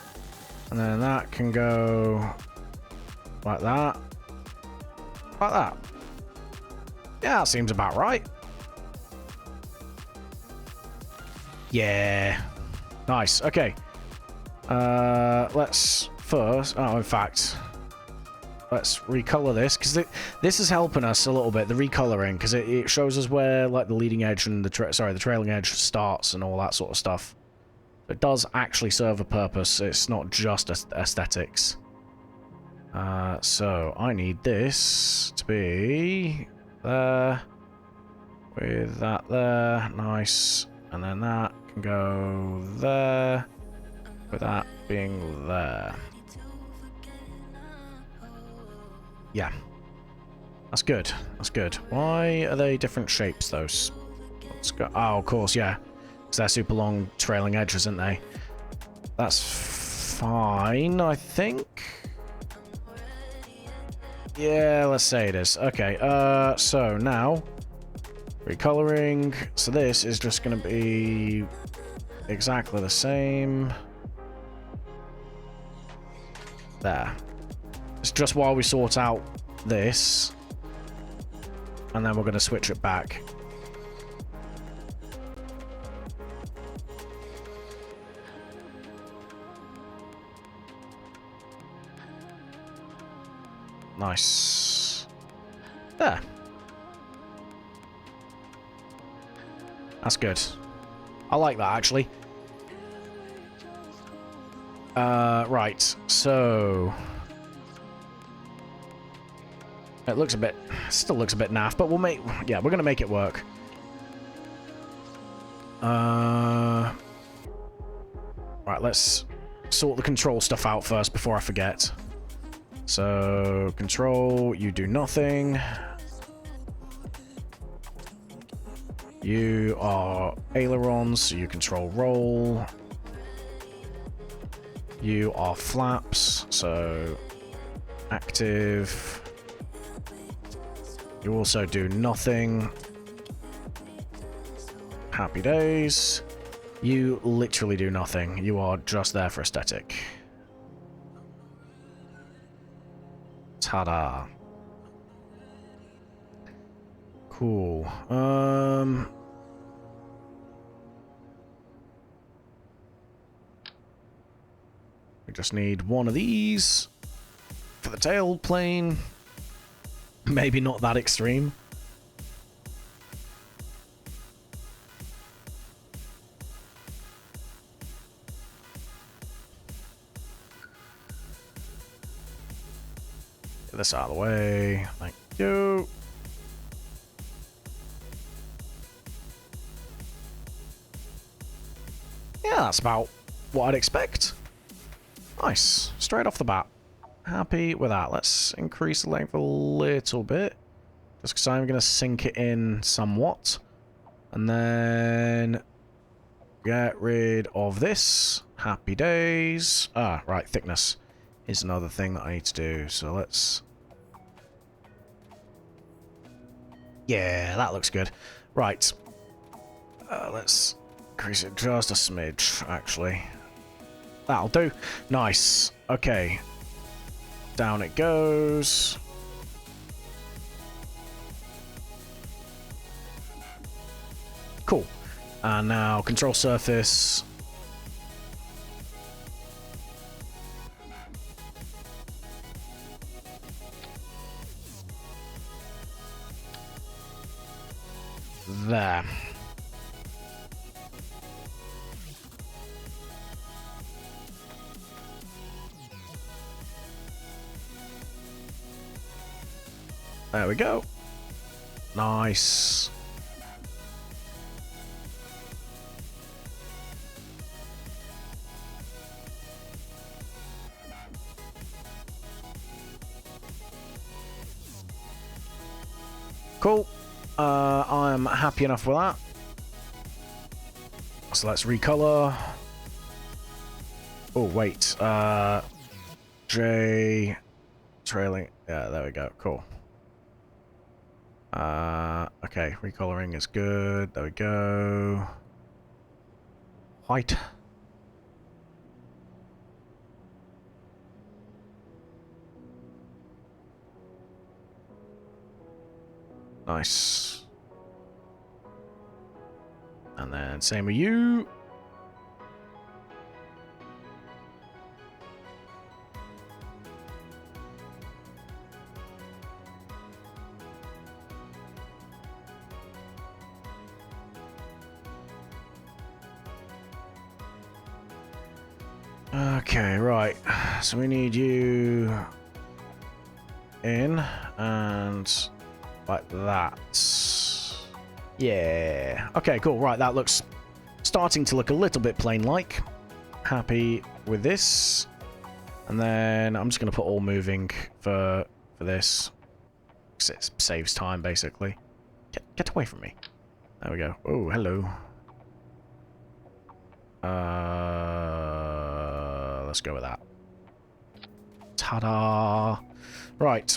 And then that can go like that. Like that. Yeah, that seems about right. Yeah. Nice. Okay. Let's first... Oh, in fact... Let's recolor this, because this is helping us a little bit, the recoloring, because it shows us where like the leading edge and the trailing edge starts and all that sort of stuff. It does actually serve a purpose. It's not just aesthetics. So I need this to be there with that there, nice, and then that can go there with that being there. Yeah. That's good. That's good. Why are they different shapes, those? Let's go. Oh, of course, yeah. Because they're super long trailing edges, aren't they? That's fine, I think. Yeah, let's say it is. Okay, so now... recoloring. So this is just going to be exactly the same. There. It's just while we sort out this, and then we're going to switch it back. Nice. There. That's good. I like that, actually. Right, so... it looks a bit... still looks a bit naff, but we'll make... yeah, we're going to make it work. Right, let's sort the control stuff out first before I forget. So, control, you do nothing. You are ailerons, so you control roll. You are flaps, so active. You also do nothing. Happy days. You literally do nothing. You are just there for aesthetic. Ta-da. Cool. We just need one of these for the tail plane. Maybe not that extreme. Get this out of the way. Thank you. Yeah, that's about what I'd expect. Nice. Straight off the bat. Happy with that. Let's increase the length a little bit. Just because I'm going to sink it in somewhat. And then get rid of this. Happy days. Ah, right. Thickness is another thing that I need to do. So let's... Yeah, that looks good. Right. Let's increase it just a smidge, actually. That'll do. Nice. Okay. Down it goes. Cool. And now control surface. There. There we go. Nice. Cool. I'm happy enough with that. So let's recolor. Oh, wait. J... Trailing... Yeah, there we go. Cool. Okay, recoloring is good. There we go. White. Nice. And then same with you. Okay, right. So we need you in and like that. Yeah. Okay, cool. Right, that looks starting to look a little bit plain-like. Happy with this. And then I'm just going to put all moving for this. Because it saves time, basically. Get away from me. There we go. Oh, hello. Let's go with that. Ta-da! Right.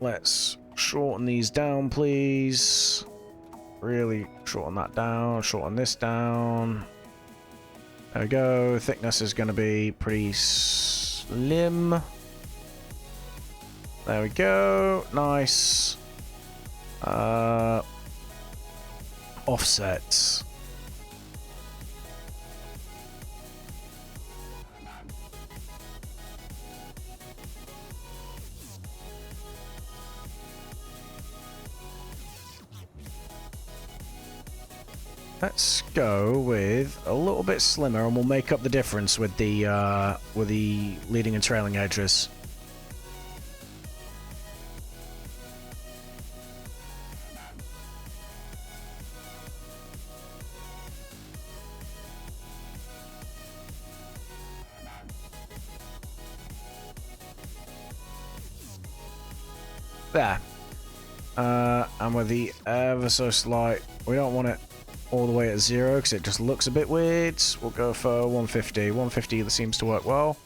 Let's shorten these down, please. Really shorten that down. Shorten this down. There we go. Thickness is going to be pretty slim. There we go. Nice. Offsets. Let's go with a little bit slimmer, and we'll make up the difference with the leading and trailing edges. There. And with the ever so slight, we don't want it all the way at 0 because it just looks a bit weird. We'll go for 150. 150 that seems to work well.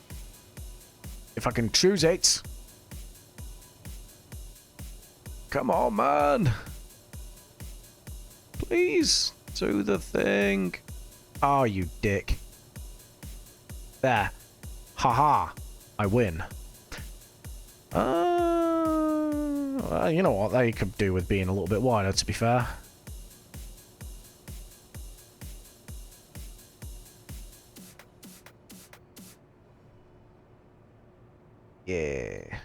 If I can choose it. Come on, man. Please do the thing. Oh, you dick. There. Haha. I win. You know what? They could do with being a little bit wider, to be fair. Yeah.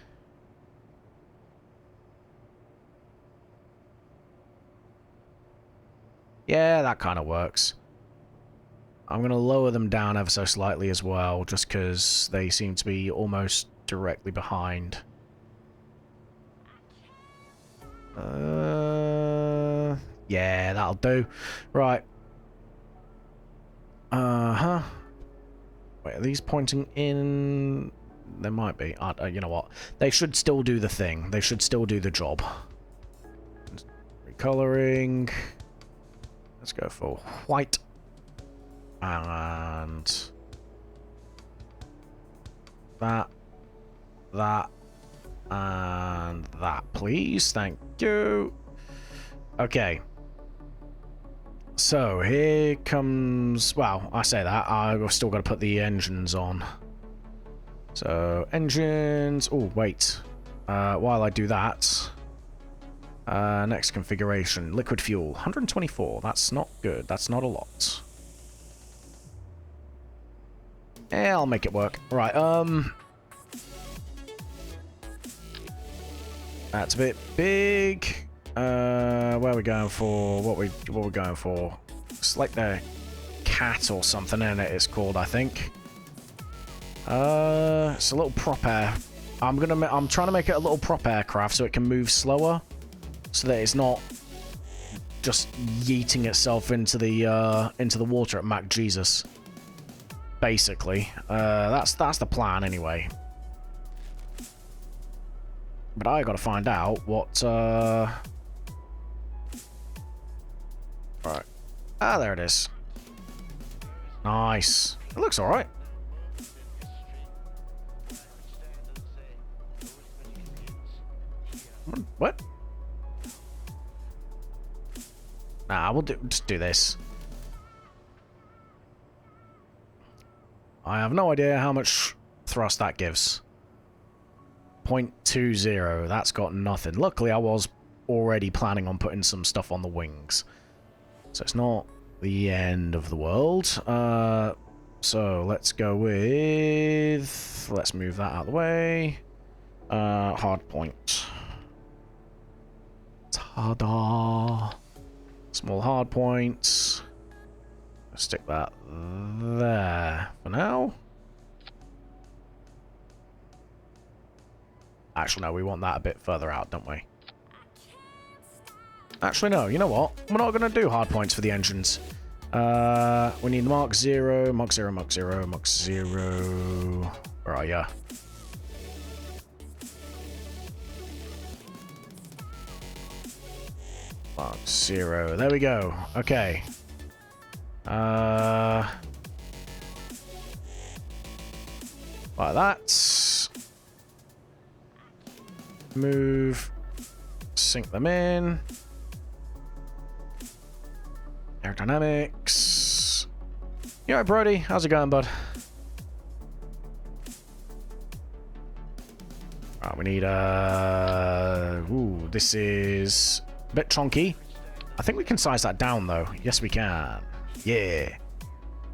Yeah, that kind of works. I'm going to lower them down ever so slightly as well, just because they seem to be almost directly behind. Yeah, that'll do. Right. Uh-huh. Wait, are these pointing in? They might be. You know what? They should still do the thing. They should still do the job. Recoloring. Let's go for white. And that, and that, please. Thank you. Okay. So here comes. Well, I say that I've still got to put the engines on. So engines. Oh wait. While I do that, next configuration: liquid fuel, 124. That's not good. That's not a lot. Yeah, I'll make it work. Right, that's a bit big. Where are we going for? What we going for? It's like the cat or something, isn't it? It's called, I think. It's a little prop air. I'm trying to make it a little prop aircraft so it can move slower, so that it's not just yeeting itself into the water at Mac Jesus. Basically, that's the plan anyway. But I got to find out what. Right. Ah, there it is. Nice. It looks all right. What? Nah, we'll just do this. I have no idea how much thrust that gives. 0.20. That's got nothing. Luckily, I was already planning on putting some stuff on the wings. So it's not the end of the world. So let's go with... Let's move that out of the way. Hard point. Ta-da! Small hard points. Stick that there for now. Actually, no, we want that a bit further out, don't we? Actually, no, you know what? We're not going to do hard points for the engines. We need Mark 0, Mark 0, Mark 0, Mark 0. Where are ya? Mark 0. There we go. Okay. Like that. Move. Sink them in. Aerodynamics. You alright, Brody? How's it going, bud? Alright, we need ooh, this is a bit chunky. I think we can size that down though. Yes, we can. Yeah.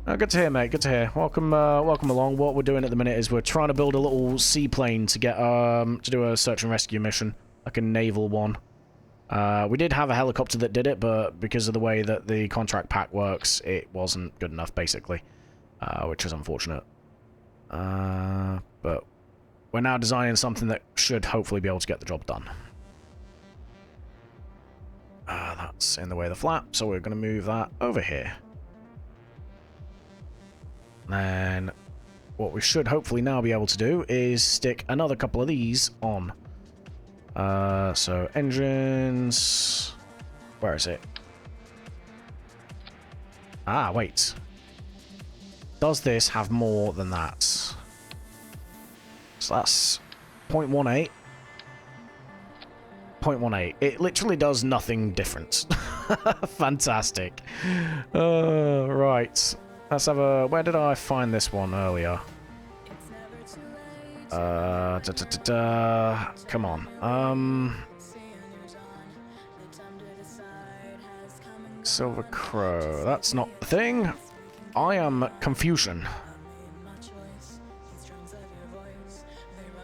Oh, good to hear, mate. Good to hear. Welcome, welcome along. What we're doing at the minute is we're trying to build a little seaplane to get to do a search and rescue mission, like a naval one. We did have a helicopter that did it, but because of the way that the contract pack works, it wasn't good enough, basically, which is unfortunate. But we're now designing something that should hopefully be able to get the job done. That's in the way of the flap, so we're going to move that over here. Then what we should hopefully now be able to do is stick another couple of these on. So engines. Where is it? Ah, wait. Does this have more than that? So that's 0.18. 0.18. It literally does nothing different. Fantastic. Right. Let's have a... Where did I find this one earlier? Come on. Silver Crow. That's not the thing. I am Confusion.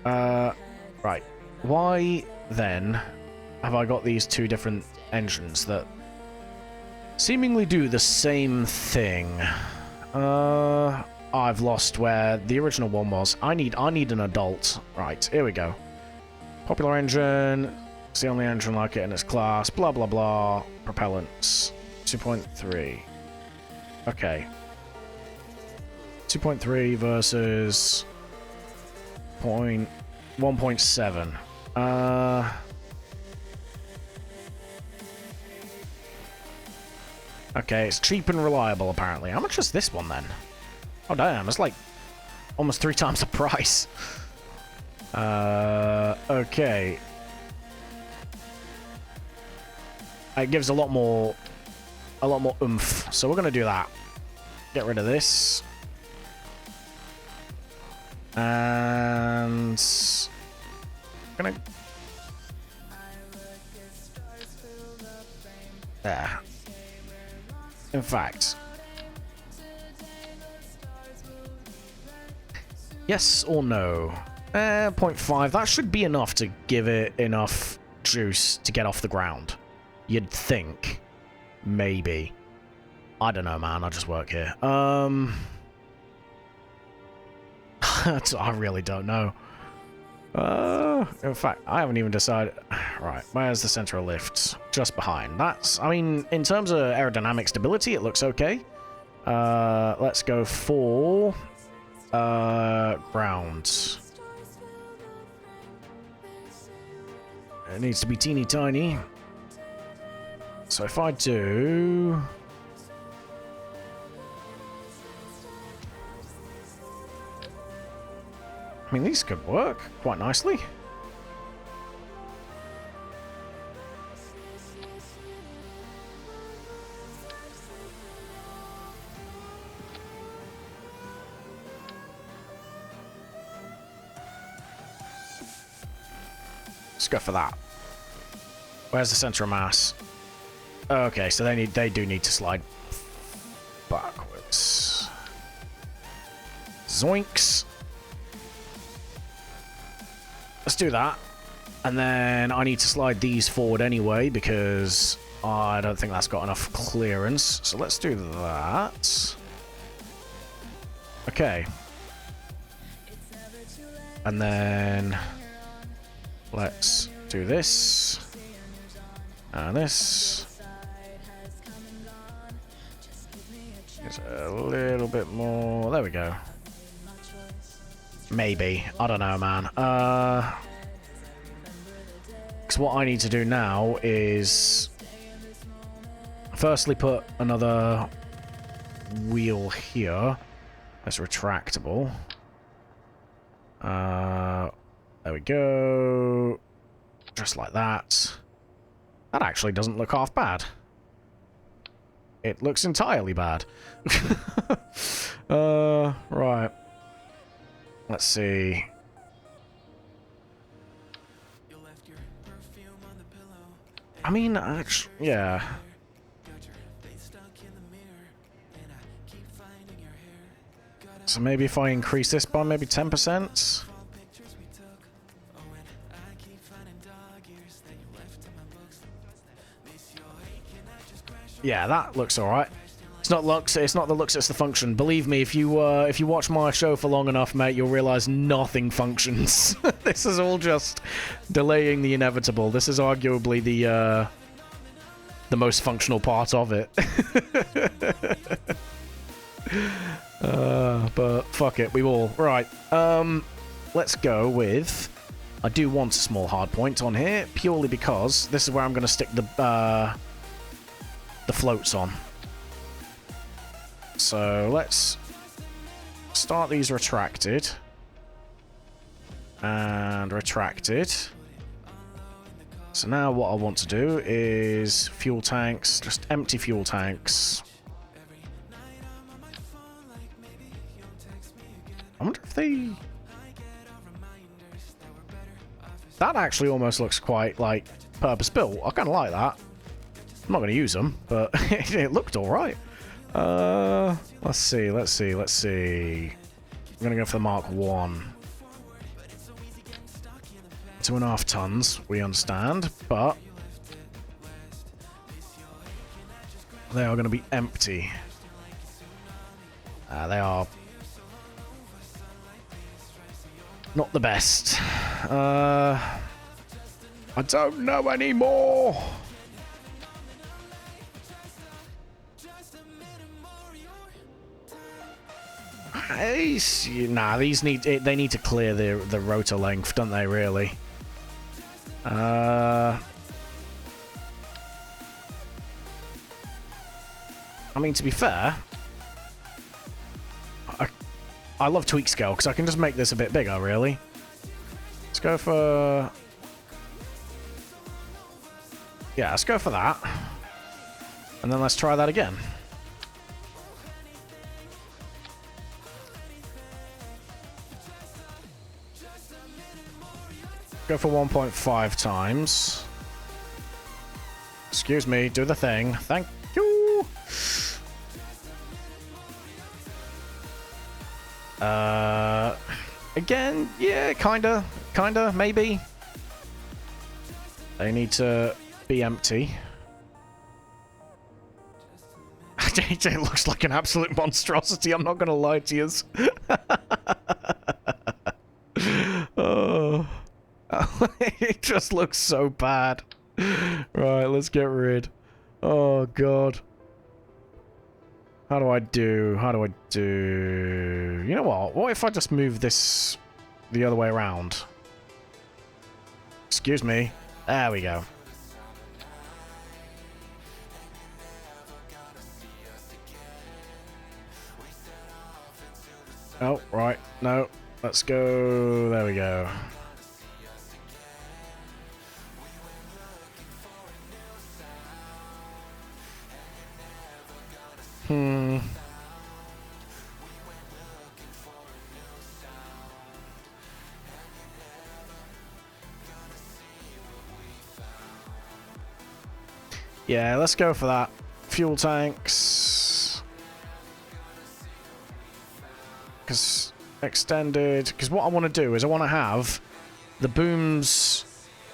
Right. Why then have I got these two different engines that seemingly do the same thing? I've lost where the original one was. I need an adult. Right, here we go. Popular engine. It's the only engine like it in its class. Blah, blah, blah. Propellants. 2.3. Okay. 2.3 versus 1.7. Okay, it's cheap and reliable, apparently. How much is this one, then? Oh, damn, it's like almost 3 times the price. Okay. It gives a lot more oomph, so we're going to do that. Get rid of this. And... gonna... There. In fact... Yes or no? 0.5. That should be enough to give it enough juice to get off the ground. You'd think. Maybe. I don't know, man. I just work here. I really don't know. In fact, I haven't even decided... Right, where's the center of lift? Just behind. That's... I mean, in terms of aerodynamic stability, it looks okay. Let's go for... ground. It needs to be teeny tiny. So if I do... I mean, these could work quite nicely. Let's go for that. Where's the center of mass? Okay, so they do need to slide backwards. Zoinks. Let's do that. And then I need to slide these forward anyway because I don't think that's got enough clearance. So let's do that. Okay. And then let's do this. And this. It's a little bit more. There we go. Maybe. I don't know, man. Because what I need to do now is firstly put another wheel here. That's retractable. There we go. Just like that. That actually doesn't look half bad. It looks entirely bad. Right. Let's see. I mean, actually, yeah. So maybe if I increase this by maybe 10%. Yeah, that looks alright. It's not looks. It's not the looks. It's the function. Believe me, if you watch my show for long enough, mate, you'll realize nothing functions. This is all just delaying the inevitable. This is arguably the most functional part of it. But fuck it, we will. Right. Let's go with I do want a small hard point on here, purely because this is where I'm going to stick the floats on. So let's start these retracted. And retracted. So now what I want to do is fuel tanks, just empty fuel tanks. I wonder if they... That actually almost looks quite, like, purpose-built. I kind of like that. I'm not going to use them, but it looked alright. Let's see. I'm going to go for the Mark 1. 2.5 tons, we understand, but they are going to be empty. They are not the best. I don't know anymore. Nah, these they need to clear the rotor length, don't they? Really. I mean, to be fair, I love tweak scale because I can just make this a bit bigger, really. Let's go for... Yeah, let's go for that. And then let's try that again. Go for 1.5 times. Excuse me, do the thing. Thank you. Again, yeah, kinda, maybe. They need to be empty. It looks like an absolute monstrosity, I'm not gonna lie to you. Oh. It just looks so bad. Right, let's get rid. Oh, God. How do I do? You know what? What if I just move this the other way around? Excuse me. There we go. Oh, right. No. Let's go. There we go. Yeah, let's go for that. Fuel tanks. Because extended... Because what I want to do is I want to have the booms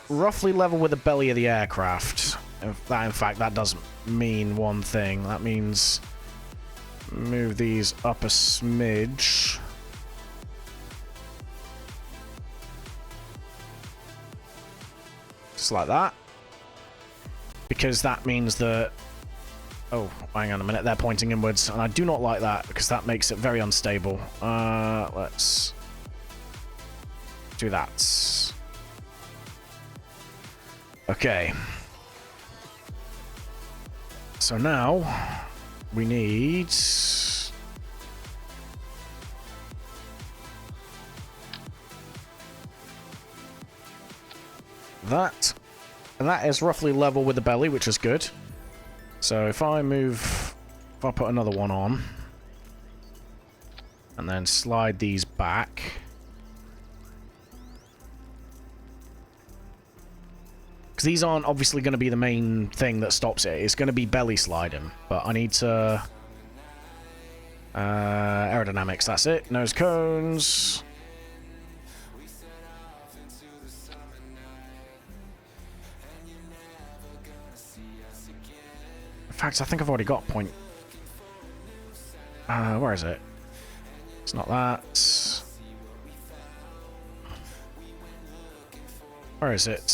roughly level with the belly of the aircraft. In fact, that doesn't mean one thing. That means... Move these up a smidge. Just like that. Because that means that... Oh, hang on a minute. They're pointing inwards. And I do not like that because that makes it very unstable. Let's do that. Okay. So now... We need... that. And that is roughly level with the belly, which is good. So if I move... If I put another one on... And then slide these back... Because these aren't obviously going to be the main thing that stops it. It's going to be belly sliding. But I need to... aerodynamics, that's it. Nose cones. In fact, I think I've already got point. Where is it? It's not that. Where is it?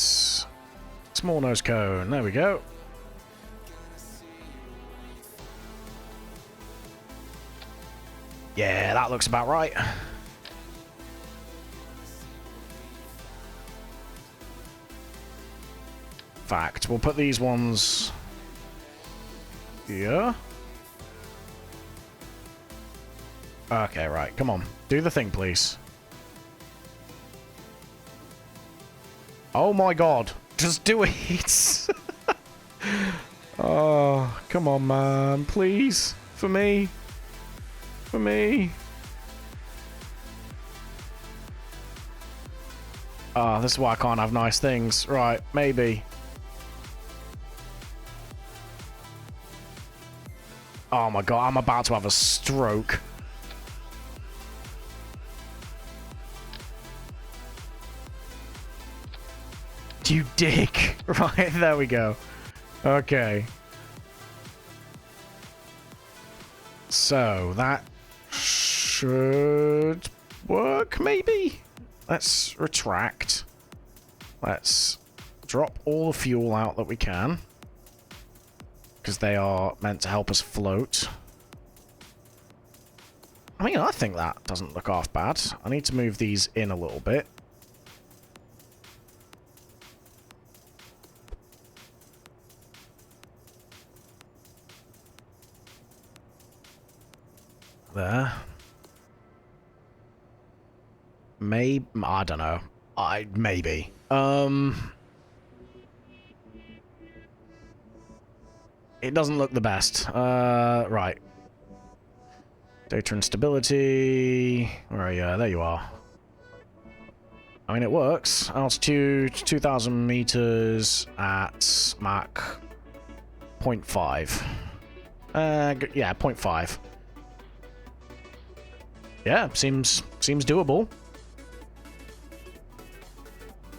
Small nose cone. There we go. Yeah, that looks about right. fact. We'll put these ones here. Okay, right. Come on. Do the thing, please. Oh my god. Just do it. Oh, come on, man. Please. For me. For me. Ah, this is why I can't have nice things. Right, maybe. Oh my god, I'm about to have a stroke. You dick. Right, there we go. Okay. So, that should work, maybe? Let's retract. Let's drop all the fuel out that we can. Because they are meant to help us float. I mean, I think that doesn't look half bad. I need to move these in a little bit. There. Maybe, I don't know. Maybe. It doesn't look the best. Right. Data instability. Where are you? There you are. I mean, it works. Altitude, 2,000 meters at Mach 0.5. Yeah, 0.5. Yeah, seems doable.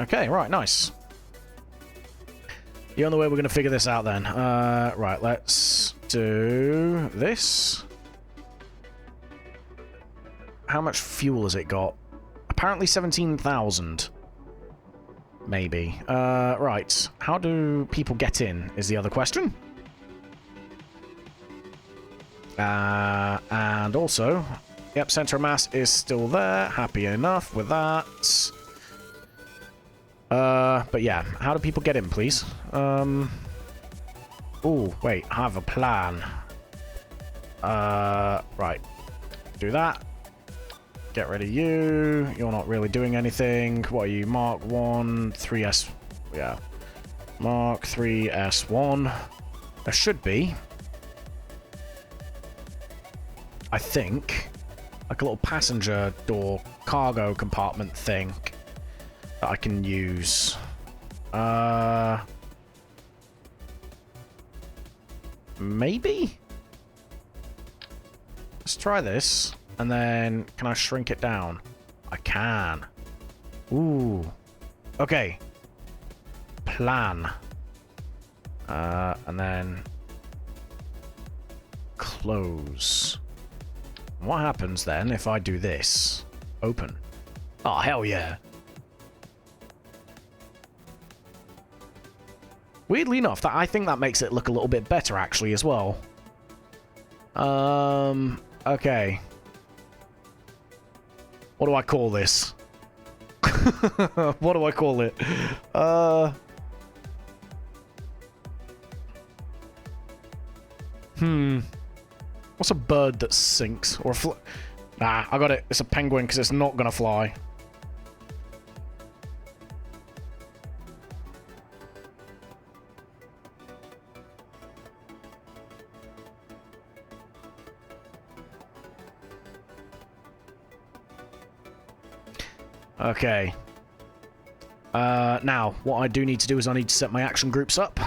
Okay, right, nice. The only way we're going to figure this out then. Right, let's do this. How much fuel has it got? Apparently 17,000. Maybe. Right. How do people get in is the other question. And also, yep, center of mass is still there. Happy enough with that. But yeah, how do people get in, please? Ooh, wait, I have a plan. Right. Do that. Get rid of you. You're not really doing anything. What are you? Mark 1, 3S. Yeah. Mark 3S1. There should be, I think, like a little passenger door cargo compartment thing that I can use. Maybe? Let's try this. And then, can I shrink it down? I can. Ooh. Okay. Plan. And then close. What happens then if I do this? Open. Oh, hell yeah. Weirdly enough, I think that makes it look a little bit better, actually, as well. Okay. What do I call this? What do I call it? What's a bird that sinks? Or a Nah, I got it. It's a penguin because it's not gonna fly. Okay. Now, what I do need to do is I need to set my action groups up.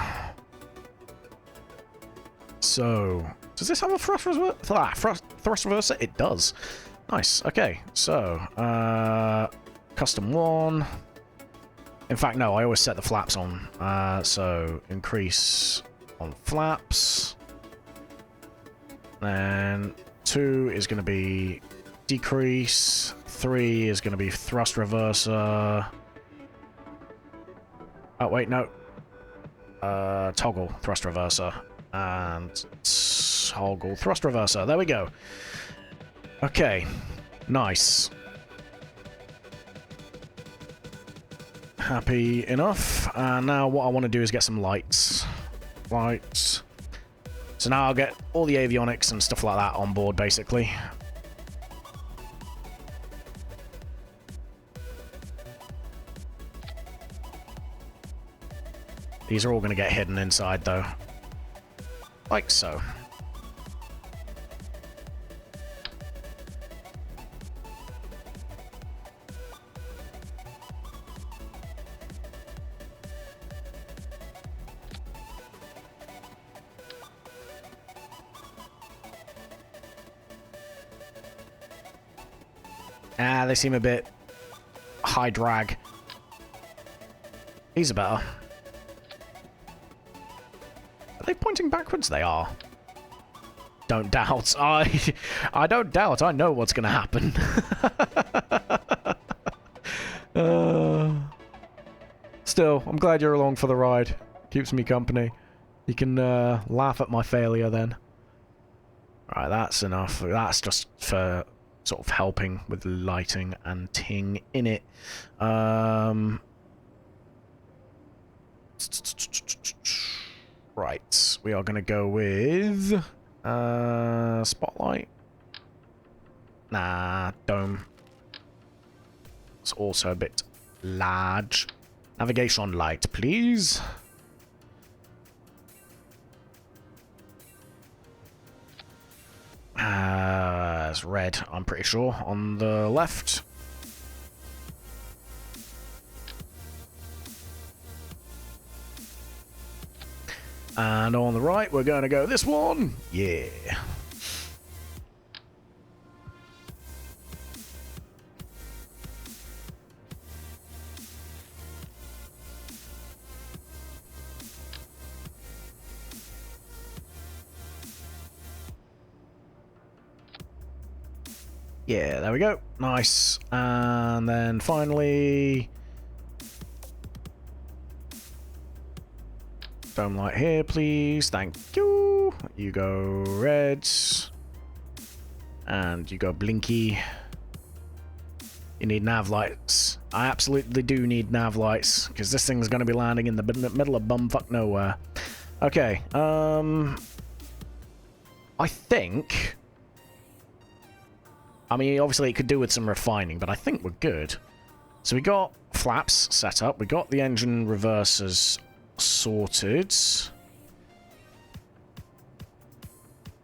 So, does this have a thrust reverser? Thrust reverser? It does. Nice. Okay, so, custom 1. In fact, no, I always set the flaps on. So, increase on flaps. Then 2 is going to be decrease. 3 is going to be thrust reverser. Oh, wait, no. Toggle thrust reverser. And toggle thrust reverser. There we go. Okay. Nice. Happy enough. And now what I want to do is get some lights. Lights. So now I'll get all the avionics and stuff like that on board, basically. These are all going to get hidden inside, though. Like so. Ah, they seem a bit high drag. These are better. Are they pointing backwards? They are. Don't doubt. I don't doubt. I know what's going to happen. Still, I'm glad you're along for the ride. Keeps me company. You can laugh at my failure then. Right, that's enough. That's just for sort of helping with lighting and ting in it. Right, we are going to go with spotlight. Nah, dome. It's also a bit large. Navigation light, please. It's red, I'm pretty sure, on the left. And on the right, we're going to go this one. Yeah. Yeah, there we go. Nice. And then finally, dome light here, please. Thank you. You go red. And you go blinky. You need nav lights. I absolutely do need nav lights, because this thing's going to be landing in the middle of bumfuck nowhere. Okay. I think... I mean, obviously it could do with some refining, but I think we're good. So we got flaps set up. We got the engine reversers sorted.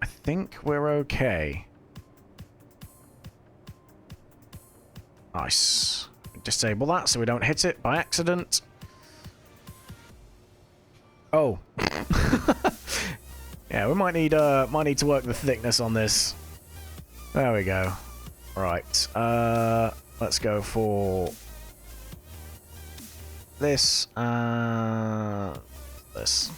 I think we're okay. Nice. Disable that so we don't hit it by accident. Oh. Yeah, we might need to work the thickness on this. There we go. Right, let's go for this, this.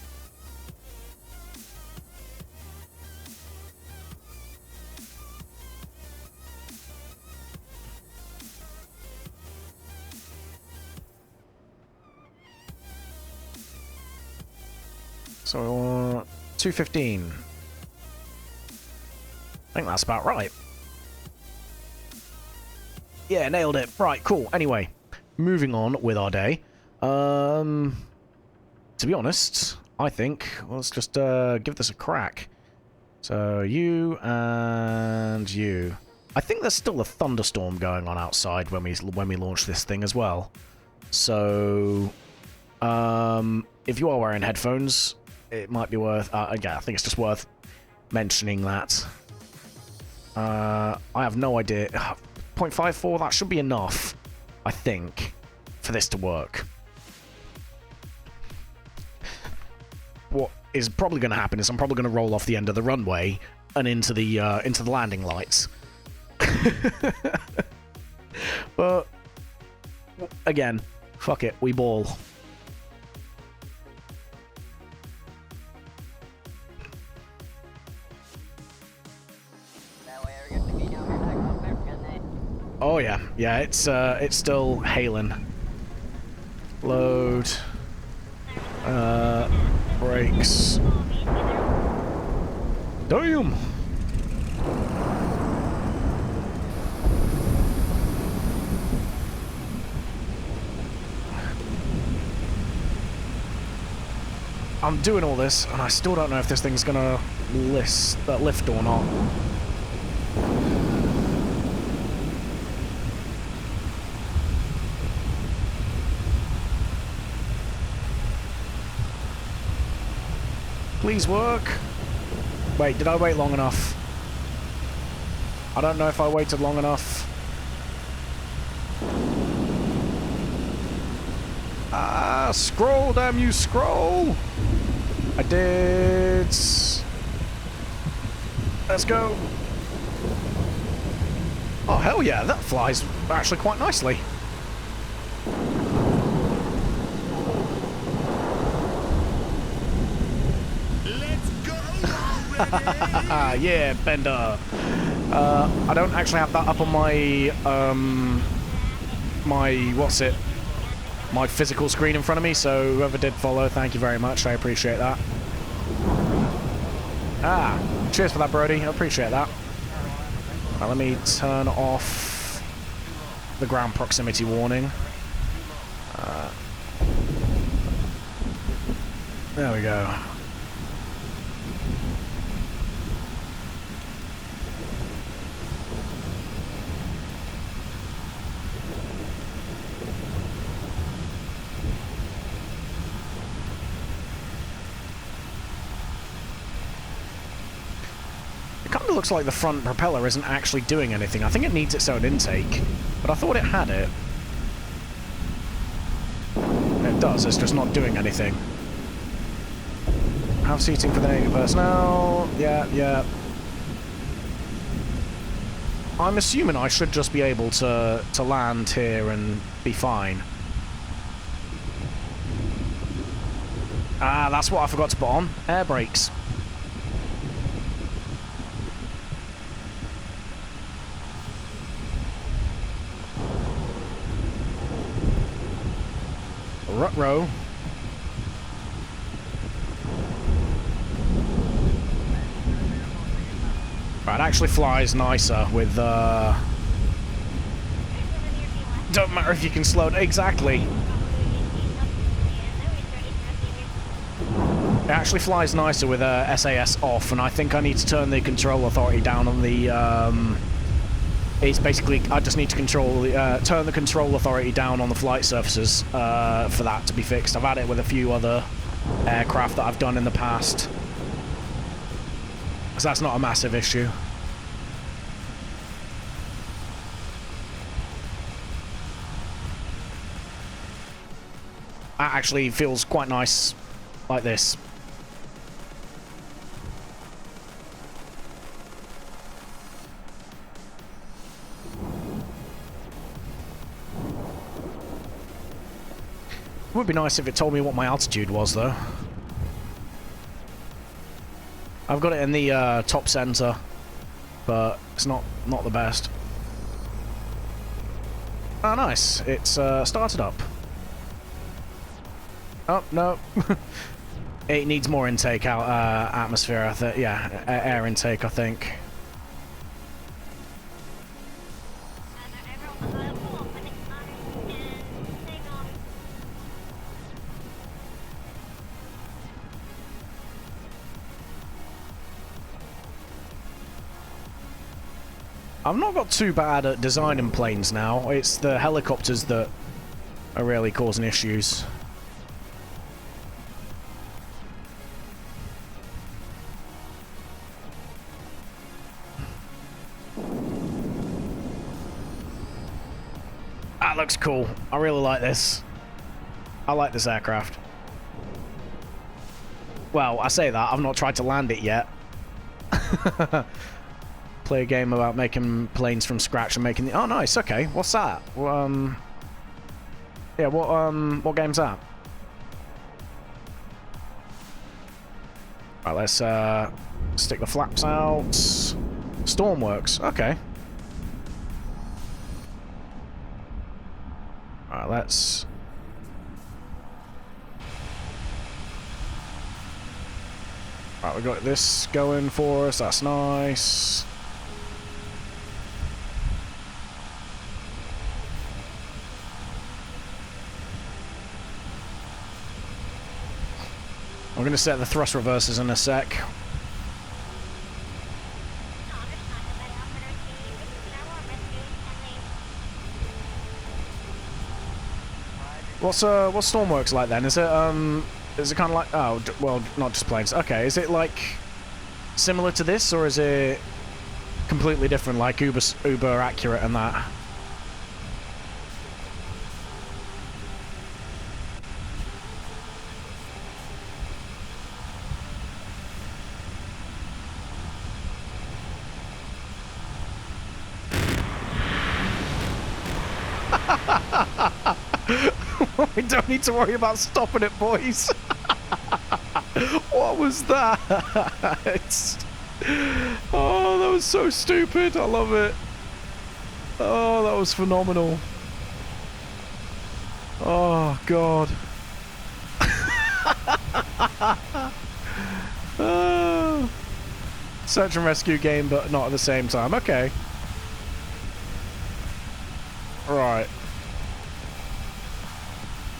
So, 215. I think that's about right. Yeah, nailed it. Right, cool. Anyway, moving on with our day. To be honest, I think let's just give this a crack. So you and you. I think there's still a thunderstorm going on outside when we launch this thing as well. So, if you are wearing headphones, it might be worth. Yeah, I think it's just worth mentioning that. I have no idea. 0.54, that should be enough, I think, for this to work. What is probably going to happen is I'm probably going to roll off the end of the runway and into the landing lights. But again, fuck it, we ball. Oh yeah, yeah, it's still hailing. Load. Brakes. Damn! I'm doing all this, and I still don't know if this thing's gonna lift or not. Please work. Wait, did I wait long enough? I don't know if I waited long enough. Ah, scroll, damn you, scroll! I did. Let's go. Oh, hell yeah, that flies actually quite nicely. Let's go already! Yeah, Bender. I don't actually have that up on my, my physical screen in front of me, so whoever did follow, thank you very much, I appreciate that. Ah, cheers for that, Brody, I appreciate that. Right, let me turn off the ground proximity warning. There we go. It kind of looks like the front propeller isn't actually doing anything. I think it needs its own intake, but I thought it had it. It does, it's just not doing anything. Have seating for the native personnel. Yeah. I'm assuming I should just be able to land here and be fine. Ah, that's what I forgot to put on. Air brakes. Rut-row. Right, it actually flies nicer with, don't matter if you can slow it. Exactly. It actually flies nicer with SAS off, and I think I need to turn the control authority down on the, it's basically, I just need to turn the control authority down on the flight surfaces for that to be fixed. I've had it with a few other aircraft that I've done in the past. So that's not a massive issue. That actually feels quite nice like this. It would be nice if it told me what my altitude was, though. I've got it in the top center, but it's not the best. Oh, nice. It's started up. Oh, no. It needs more intake out, atmosphere, I think. Yeah, air intake, I think. I've not got too bad at designing planes now. It's the helicopters that are really causing issues. That looks cool. I really like this. I like this aircraft. Well, I say that. I've not tried to land it yet. Play a game about making planes from scratch and making the... Oh, nice. Okay. What's that? Yeah, what game's that? Right, let's stick the flaps out. Stormworks. Okay. Alright, let's... Alright, we got this going for us. That's nice. We're going to set the thrust reversers in a sec. What's Stormworks like then? Is it kind of like, oh, well, not just planes. Okay, is it like similar to this, or is it completely different, like uber accurate and that? We don't need to worry about stopping it, boys. What was that? Oh, that was so stupid. I love it. Oh, that was phenomenal. Oh, God. Oh. Search and rescue game, but not at the same time. Okay. Right.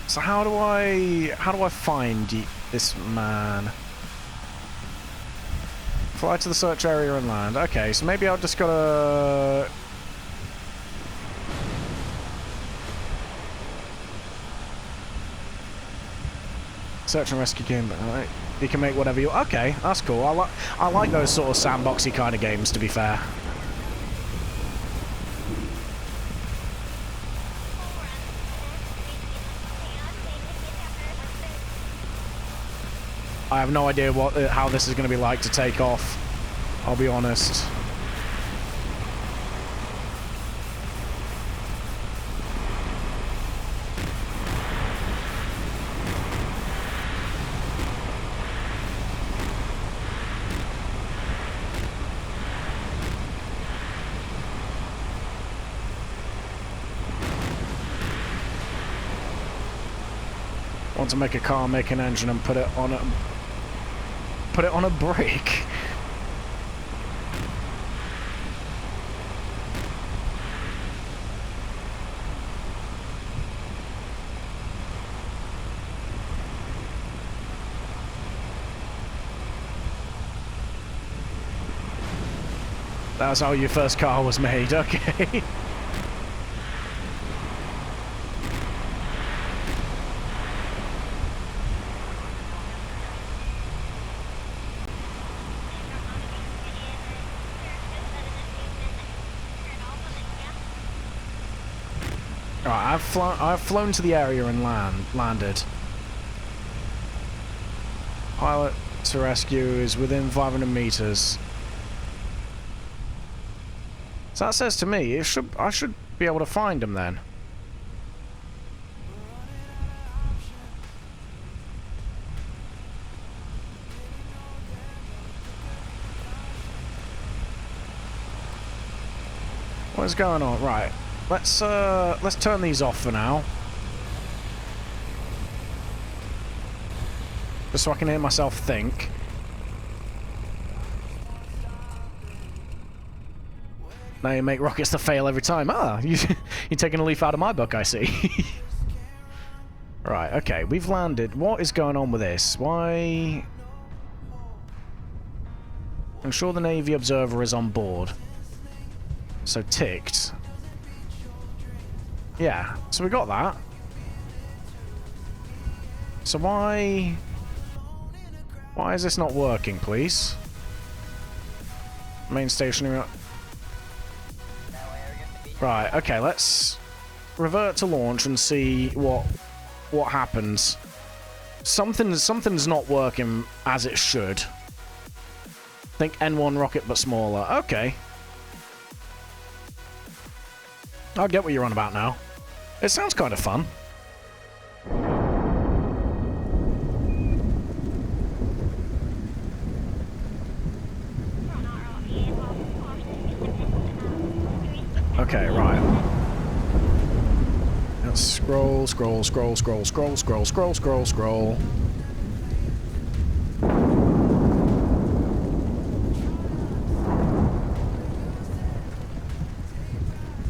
So how do I find this man? Fly to the search area and land. Okay, so maybe I've just gotta... Search and rescue game, right? You can make whatever you... Okay, that's cool. I like those sort of sandboxy kind of games, to be fair. I have no idea how this is going to be like to take off. I'll be honest. Want to make a car, make an engine, and put it on a break. That's how your first car was made, okay. Right, I've flown to the area and landed. Pilot to rescue is within 500 meters. So that says to me, I should be able to find him then. What is going on? Right. Let's turn these off for now. Just so I can hear myself think. Now you make rockets that fail every time. Ah, you're taking a leaf out of my book, I see. Right, okay, we've landed. What is going on with this? Why... Ensure the Navy observer is on board. So ticked. Yeah, so we got that. So why is this not working, please? Main stationary... Right, okay, let's revert to launch and see what happens. Something's not working as it should. Think N1 rocket but smaller. Okay. I get what you're on about now. It sounds kind of fun. Okay, right. Let's scroll.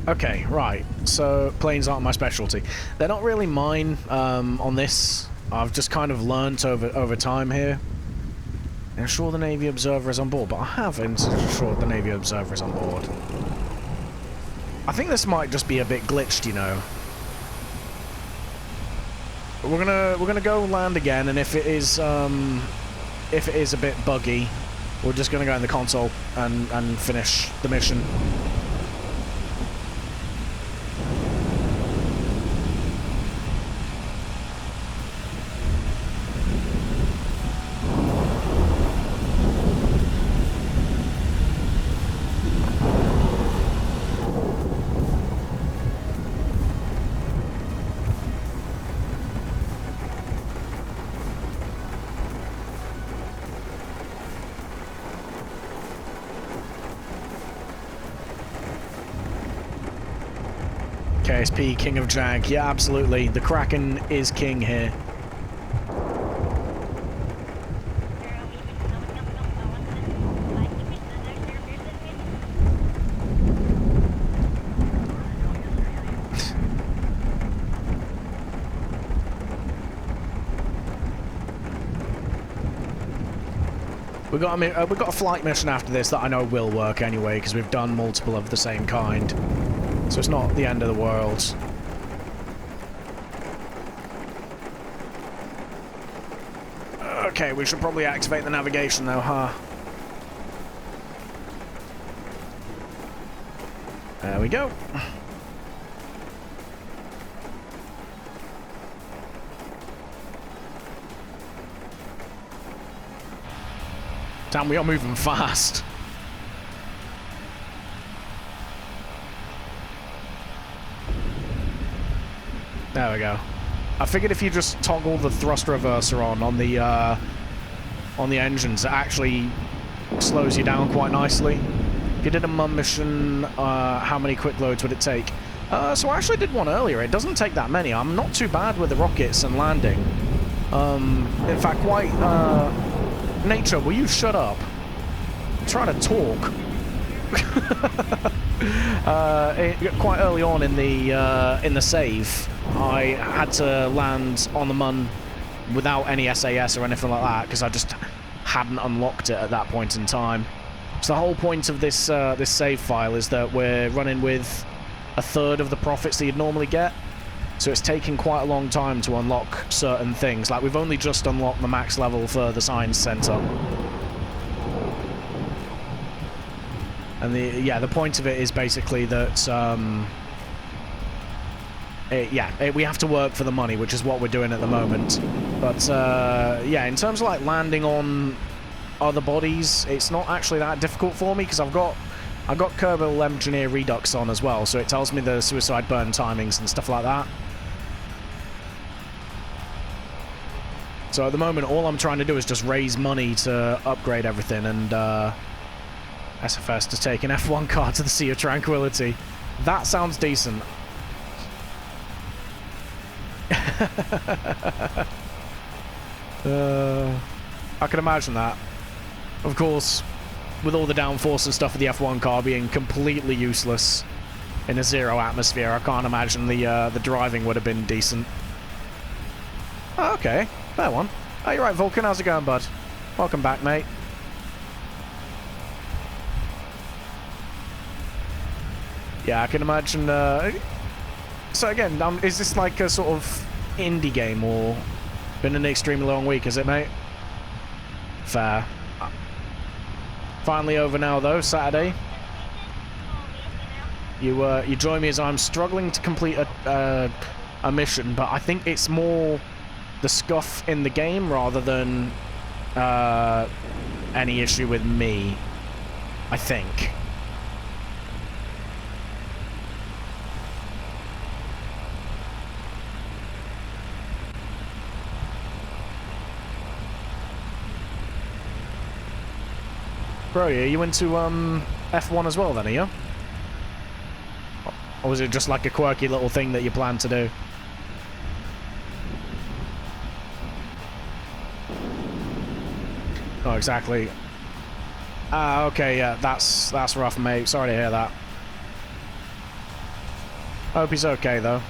Okay, right. So planes aren't my specialty. They're not really mine on this I've just kind of learnt over time here. Ensure the Navy Observer is on board, but I haven't ensured the Navy Observer is on board. I think this might just be a bit glitched, you know. But we're gonna go land again, and if it is a bit buggy, we're just gonna go in the console and finish the mission. KSP, King of Jag. Yeah, absolutely. The Kraken is king here. We've got a flight mission after this that I know will work anyway, because we've done multiple of the same kind. So it's not the end of the world. Okay, we should probably activate the navigation though, huh? There we go. Damn, we are moving fast. There we go. I figured if you just toggle the thrust reverser on the engines, it actually slows you down quite nicely. If you did a mum mission, how many quick loads would it take? So I actually did one earlier. It doesn't take that many. I'm not too bad with the rockets and landing. In fact, quite... Nature, will you shut up? I'm trying to talk. Quite early on in the save, I had to land on the Mun without any SAS or anything like that because I just hadn't unlocked it at that point in time. So the whole point of this this save file is that we're running with a third of the profits that you'd normally get. So it's taking quite a long time to unlock certain things. Like, we've only just unlocked the max level for the Science Center. And the point of it is basically that, we have to work for the money, which is what we're doing at the moment. But, yeah, in terms of, like, landing on other bodies, it's not actually that difficult for me, because I've got Kerbal Engineer Redux on as well, so it tells me the suicide burn timings and stuff like that. So at the moment, all I'm trying to do is just raise money to upgrade everything, and SFS to take an F1 car to the Sea of Tranquility. That sounds decent. I can imagine that. Of course, with all the downforce and stuff of the F1 car being completely useless in a zero atmosphere, I can't imagine the driving would have been decent. Oh, okay. Fair one. Oh, you're right, Vulcan. How's it going, bud? Welcome back, mate. Yeah, I can imagine... So again, is this like a sort of indie game, or been an extremely long week, is it, mate? Fair. Finally over now, though, Saturday. You join me as I'm struggling to complete a mission, but I think it's more the scuff in the game rather than any issue with me, I think. Bro, are you into F1 as well then, are you? Or was it just like a quirky little thing that you plan to do? Oh, exactly. Ah, okay, yeah, that's rough, mate. Sorry to hear that. Hope he's okay, though.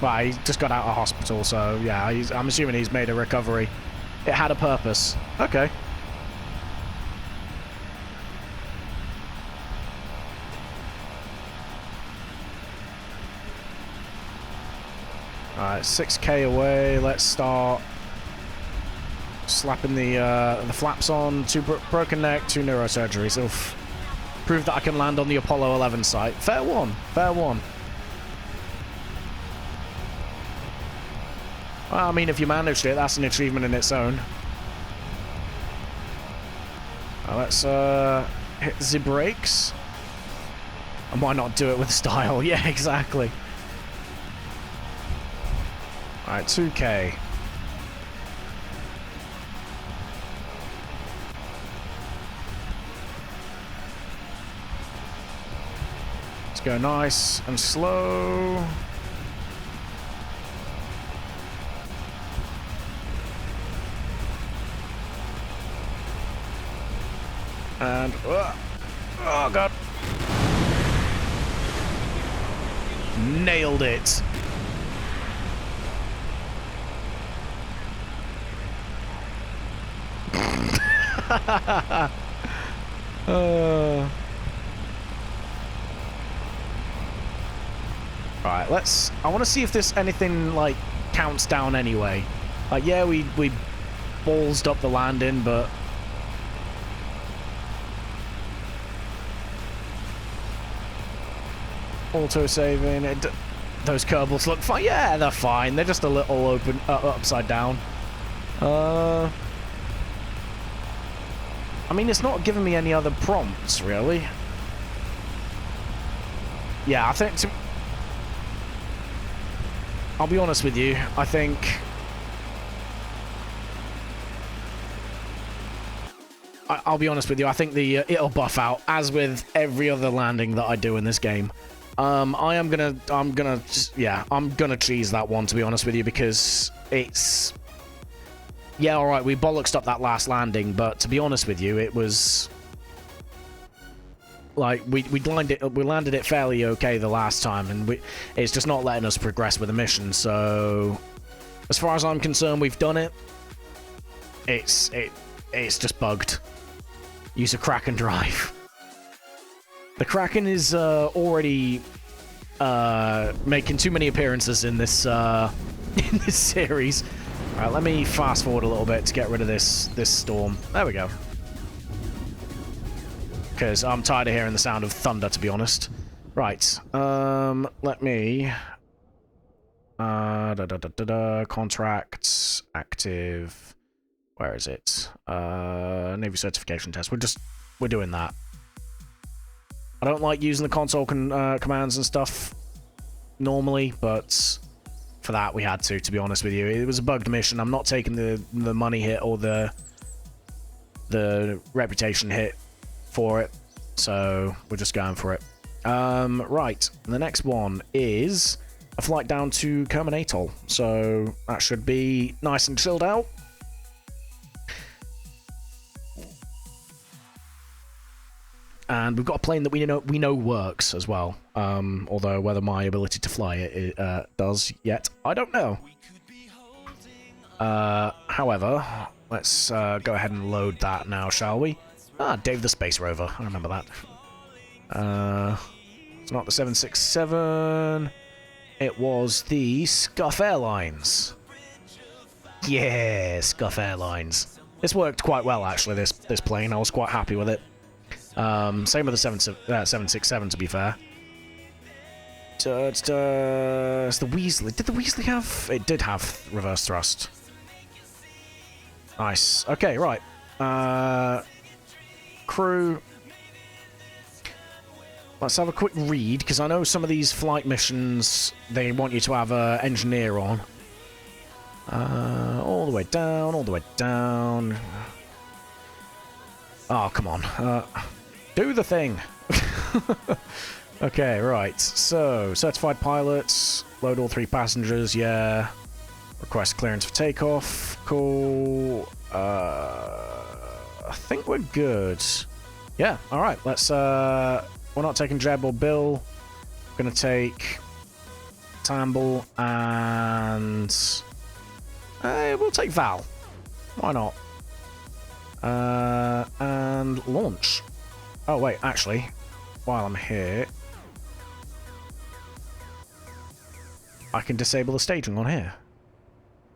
Well, he just got out of hospital, so yeah, I'm assuming he's made a recovery. It had a purpose. Okay. Alright, 6k away. Let's start slapping the flaps on. 2 broken neck, 2 neurosurgeries. Oof. Prove that I can land on the Apollo 11 site. Fair one. Fair one. Well, I mean, if you managed it, that's an achievement in its own. Let's hit the brakes. And why not do it with style? Yeah, exactly. Alright, 2k. Let's go nice and slow. And oh god, nailed it. Right, let's. I want to see if there's anything like counts down anyway. Like, yeah, we ballsed up the landing, but. Auto-saving. Those Kerbals look fine. Yeah, they're fine. They're just a little open, upside down. I mean, it's not giving me any other prompts, really. Yeah, I think... I'll be honest with you. I think... I'll be honest with you. I think the it'll buff out, as with every other landing that I do in this game. I'm gonna cheese that one, to be honest with you, because it's... Yeah, alright, we bollocksed up that last landing, but to be honest with you, it was... Like, we landed it fairly okay the last time, and it's just not letting us progress with the mission, so... As far as I'm concerned, we've done it. It's just bugged. Use a Kraken drive. The Kraken is already making too many appearances in this in this series. All right, let me fast forward a little bit to get rid of this storm. There we go. Because I'm tired of hearing the sound of thunder, to be honest. Right. Let me. Contracts active. Where is it? Navy certification test. We're doing that. I don't like using the console commands and stuff normally, but for that we had to be honest with you. It was a bugged mission. I'm not taking the money hit or the reputation hit for it, so we're just going for it. Right, the next one is a flight down to Kerman Atoll, so that should be nice and chilled out. And we've got a plane that we know works as well. Although whether my ability to fly it does yet, I don't know. However, let's go ahead and load that now, shall we? Ah, Dave the Space Rover. I remember that. It's not the 767. It was the Scuff Airlines. Yeah, Scuff Airlines. This worked quite well, actually, this plane. I was quite happy with it. Same with the 767, to be fair. It's the Weasley. Did the Weasley have... It did have reverse thrust. Nice. Okay, right. Crew. Let's have a quick read, because I know some of these flight missions, they want you to have an engineer on. All the way down, all the way down. Oh, come on. Do the thing. Okay, right. So, certified pilots. Load all 3 passengers, yeah. Request clearance for takeoff. Cool. I think we're good. Yeah, alright. Let's, we're not taking Jeb or Bill. We're gonna take Tamble, and we'll take Val. Why not? And launch. Oh wait, actually, while I'm here, I can disable the staging on here.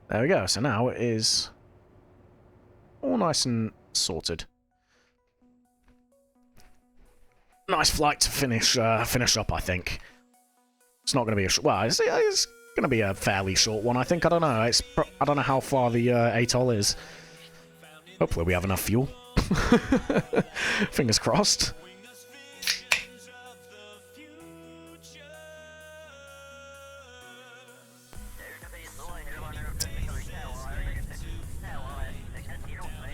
There we go. So now it is all nice and sorted. Nice flight to finish up, I think. It's not going to be a well, it's going to be a fairly short one, I think. I don't know. I don't know how far the atoll is. Hopefully we have enough fuel. Fingers crossed.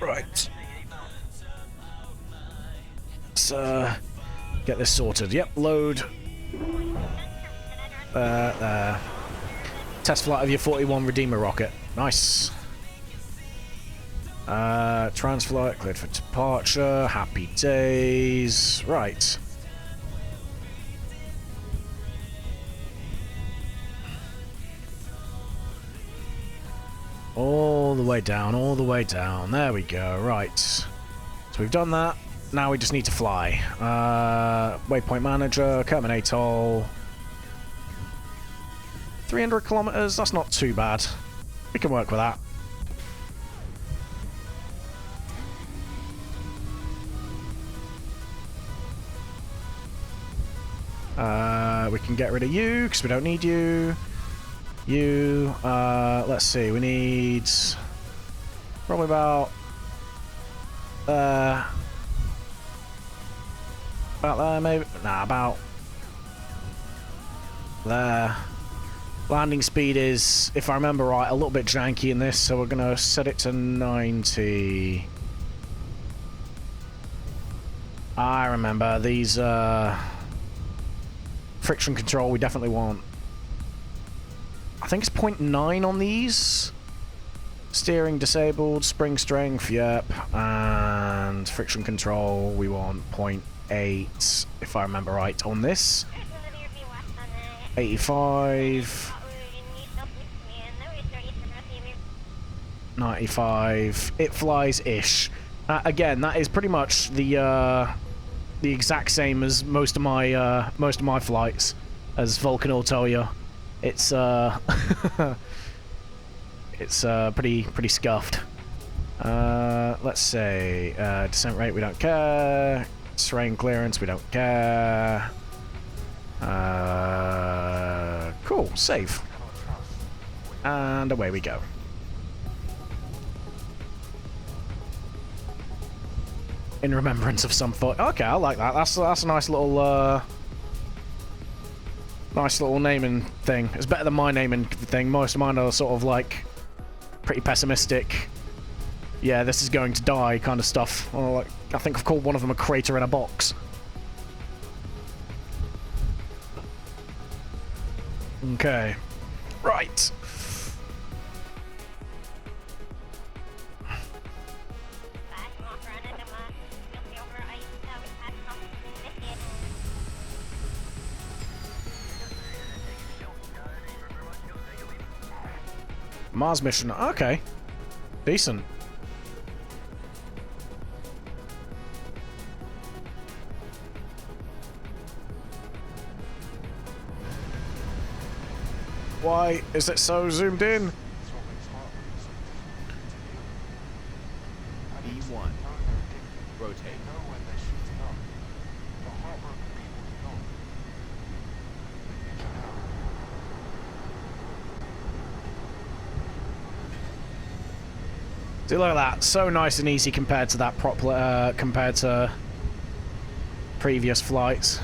Right. Let's get this sorted. Yep, load. Test flight of your 41 Redeemer rocket. Nice. Transflight, cleared for departure. Happy days. Right. All the way down, all the way down. There we go. Right. So we've done that. Now we just need to fly. Waypoint manager, Kerman Atoll. 300 kilometers, that's not too bad. We can work with that. We can get rid of you, because we don't need you. You, let's see, we need probably about there, maybe. Nah, about there. Landing speed is, if I remember right, a little bit janky in this, so we're going to set it to 90. I remember these, friction control we definitely want. I think it's 0.9 on these. Steering disabled, spring strength, yep, and friction control we want 0.8, if I remember right, on this. 85. 95. It flies-ish. Again, that is pretty much the exact same as most of my flights, as Vulcan will tell you. It's it's pretty scuffed. Let's say descent rate we don't care. Terrain clearance we don't care. Cool, save. And away we go. In remembrance of some thought. Okay, I like that. That's a nice little naming thing. It's better than my naming thing. Most of mine are sort of like pretty pessimistic. Yeah, this is going to die kind of stuff. Or like, I think I've called one of them a crater in a box. Okay. Right. Mars mission. Okay. Decent. Why is it so zoomed in? B1. Rotate. See, look at that. So nice and easy compared to that compared to previous flights.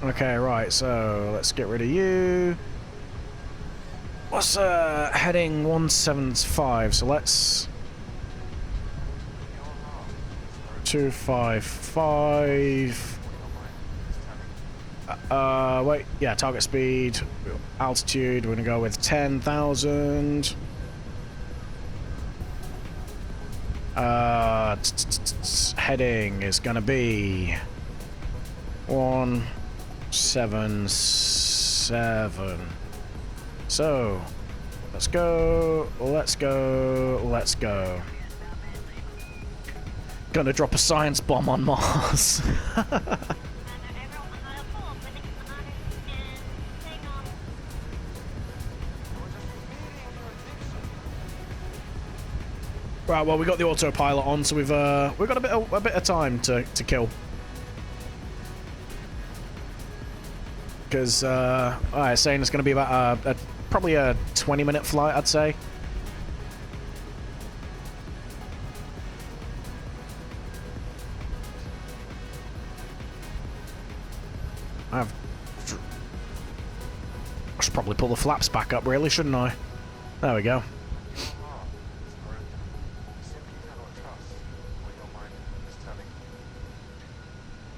Okay, right, so let's get rid of you. What's heading 175? So let's 255. Wait, yeah, target speed, altitude. We're gonna go with 10,000. Heading is gonna be 1 7, 7. So, let's go, let's go, let's go. Gonna drop a science bomb on Mars. Right, well, we got the autopilot on, so we've got a bit of time to kill. Because alright, saying it's going to be about probably a 20-minute flight, I'd say. I should probably pull the flaps back up, really, shouldn't I? There we go.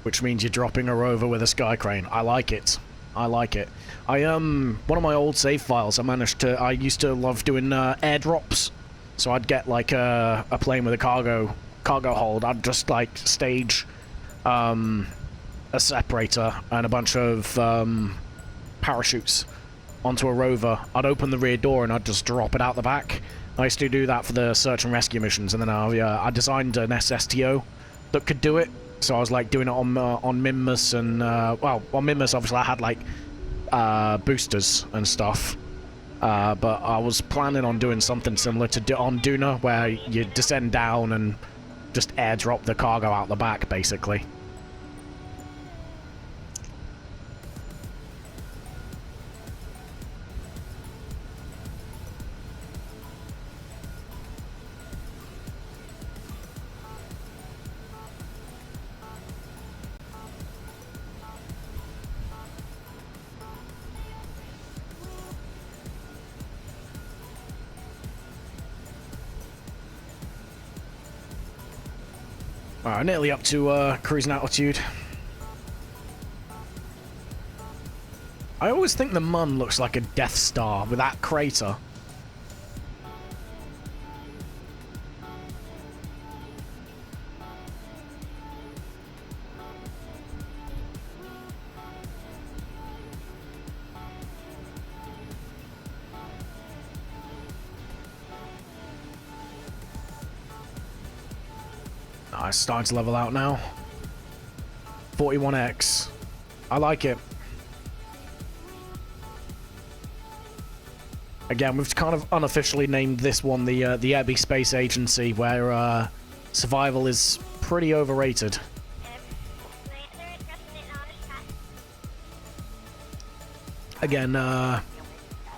Which means you're dropping her over with a sky crane. I like it. I like it. One of my old save files, I used to love doing airdrops. So I'd get like a plane with a cargo hold. I'd just like stage a separator and a bunch of parachutes onto a rover. I'd open the rear door and I'd just drop it out the back. I used to do that for the search and rescue missions, and then I designed an SSTO that could do it. So I was like doing it on Minmus, and well, on Minmus obviously I had like boosters and stuff, but I was planning on doing something similar to on Duna, where you descend down and just airdrop the cargo out the back, basically. Alright, nearly up to cruising altitude. I always think the Mun looks like a Death Star with that crater. Nice, starting to level out now. 41x. I like it. Again, we've kind of unofficially named this one the Ebby Space Agency, where survival is pretty overrated. Again,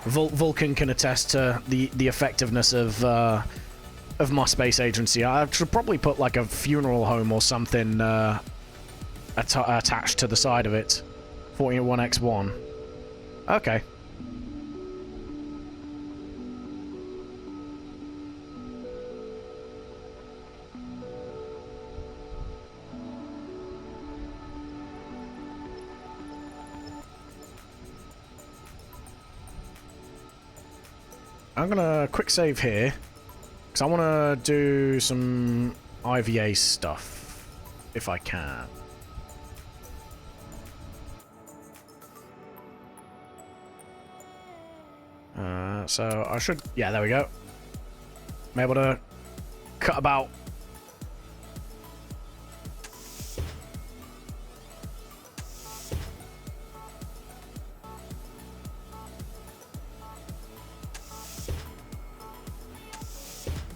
Vulcan can attest to the effectiveness of my space agency. I should probably put like a funeral home or something attached to the side of it. 41x1. Okay. I'm gonna quick save here, because I want to do some IVA stuff, if I can. So I should, yeah, there we go. I'm able to cut about.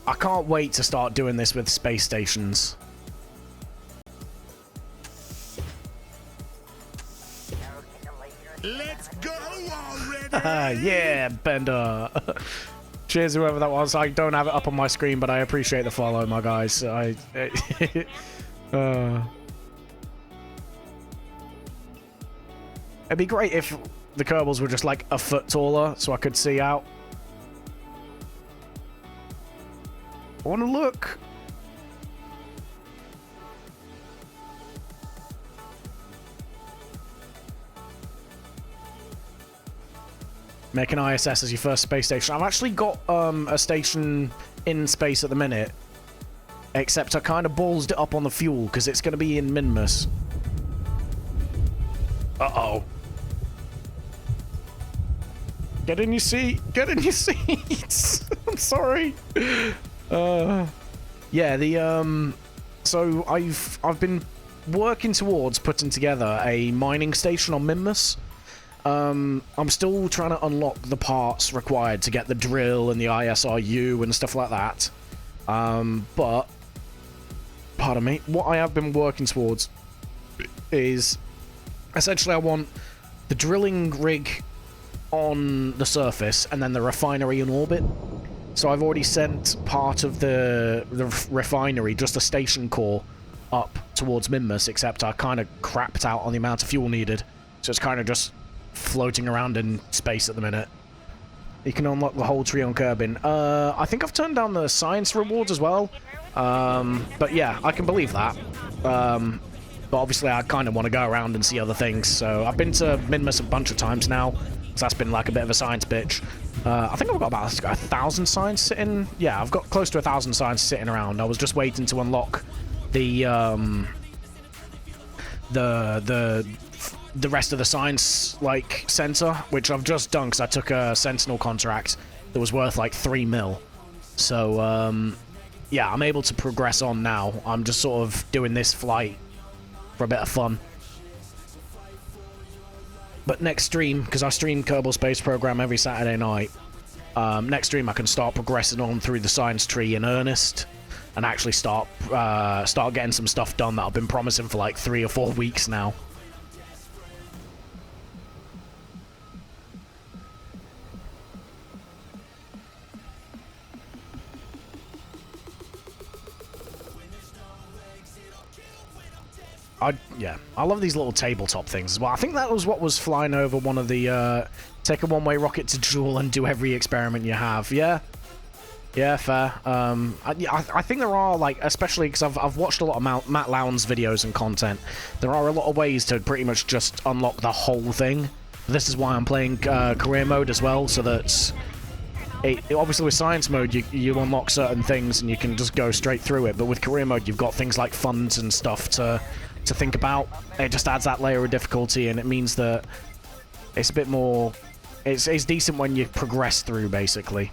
I can't wait to start doing this with space stations. Let's go already! Yeah, Bender. Cheers, whoever that was. I don't have it up on my screen, but I appreciate the follow, my guys. It'd be great if the Kerbals were just like a foot taller, so I could see out. I want to look. Make an ISS as your first space station. I've actually got a station in space at the minute, except I kind of ballsed it up on the fuel because it's going to be in Minmus. Uh-oh. Get in your seat. Get in your seats. I'm sorry. Yeah, so I've been working towards putting together a mining station on Minmus. I'm still trying to unlock the parts required to get the drill and the ISRU and stuff like that. But, pardon me, what I have been working towards is, essentially I want the drilling rig on the surface and then the refinery in orbit. So I've already sent part of the refinery, just a station core, up towards Minmus, except I kind of crapped out on the amount of fuel needed. So it's kind of just floating around in space at the minute. You can unlock the whole tree on Kerbin. I think I've turned down the science rewards as well. But yeah, I can believe that. But obviously I kind of want to go around and see other things. So I've been to Minmus a bunch of times now. So that's been like a bit of a science bitch. I think I've got about 1,000 signs sitting. Yeah, I've got close to 1,000 signs sitting around. I was just waiting to unlock the rest of the science like center, which I've just done because I took a Sentinel contract that was worth like 3 mil. So yeah, I'm able to progress on now. I'm just sort of doing this flight for a bit of fun. But next stream, because I stream Kerbal Space Program every Saturday night, next stream I can start progressing on through the science tree in earnest and actually start getting some stuff done that I've been promising for like 3 or 4 weeks now. Yeah, I love these little tabletop things as well. I think that was what was flying over one of the, take a one-way rocket to Jewel and do every experiment you have. Yeah. Yeah, fair. I think there are, like, especially because I've watched a lot of Matt Lowndes videos and content, there are a lot of ways to pretty much just unlock the whole thing. This is why I'm playing career mode as well, so that obviously with science mode you unlock certain things and you can just go straight through it, but with career mode you've got things like funds and stuff to think about. It just adds that layer of difficulty, and it means that it's a bit more... It's decent when you progress through, basically.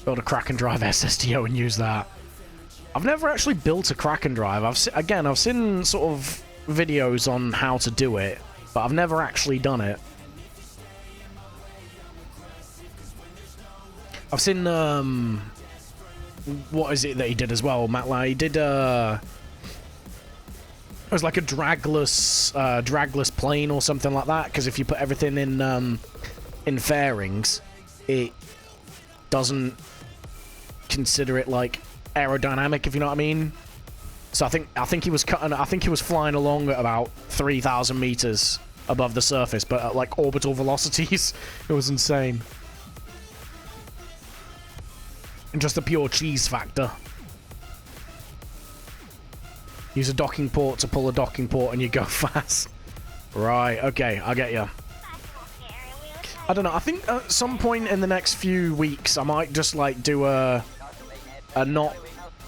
Build a Kraken Drive SSDO and use that. I've never actually built a Kraken Drive. I've seen sort of videos on how to do it, but I've never actually done it. I've seen what is it that he did as well, Matt? He did it was like a dragless plane or something like that, because if you put everything in fairings, it doesn't consider it like aerodynamic, if you know what I mean. So I think he was flying along at about 3,000 meters above the surface, but at like orbital velocities. It was insane. And just a pure cheese factor. Use a docking port to pull a docking port and you go fast. Right, okay, I get you. I don't know, I think at some point in the next few weeks I might just like do a not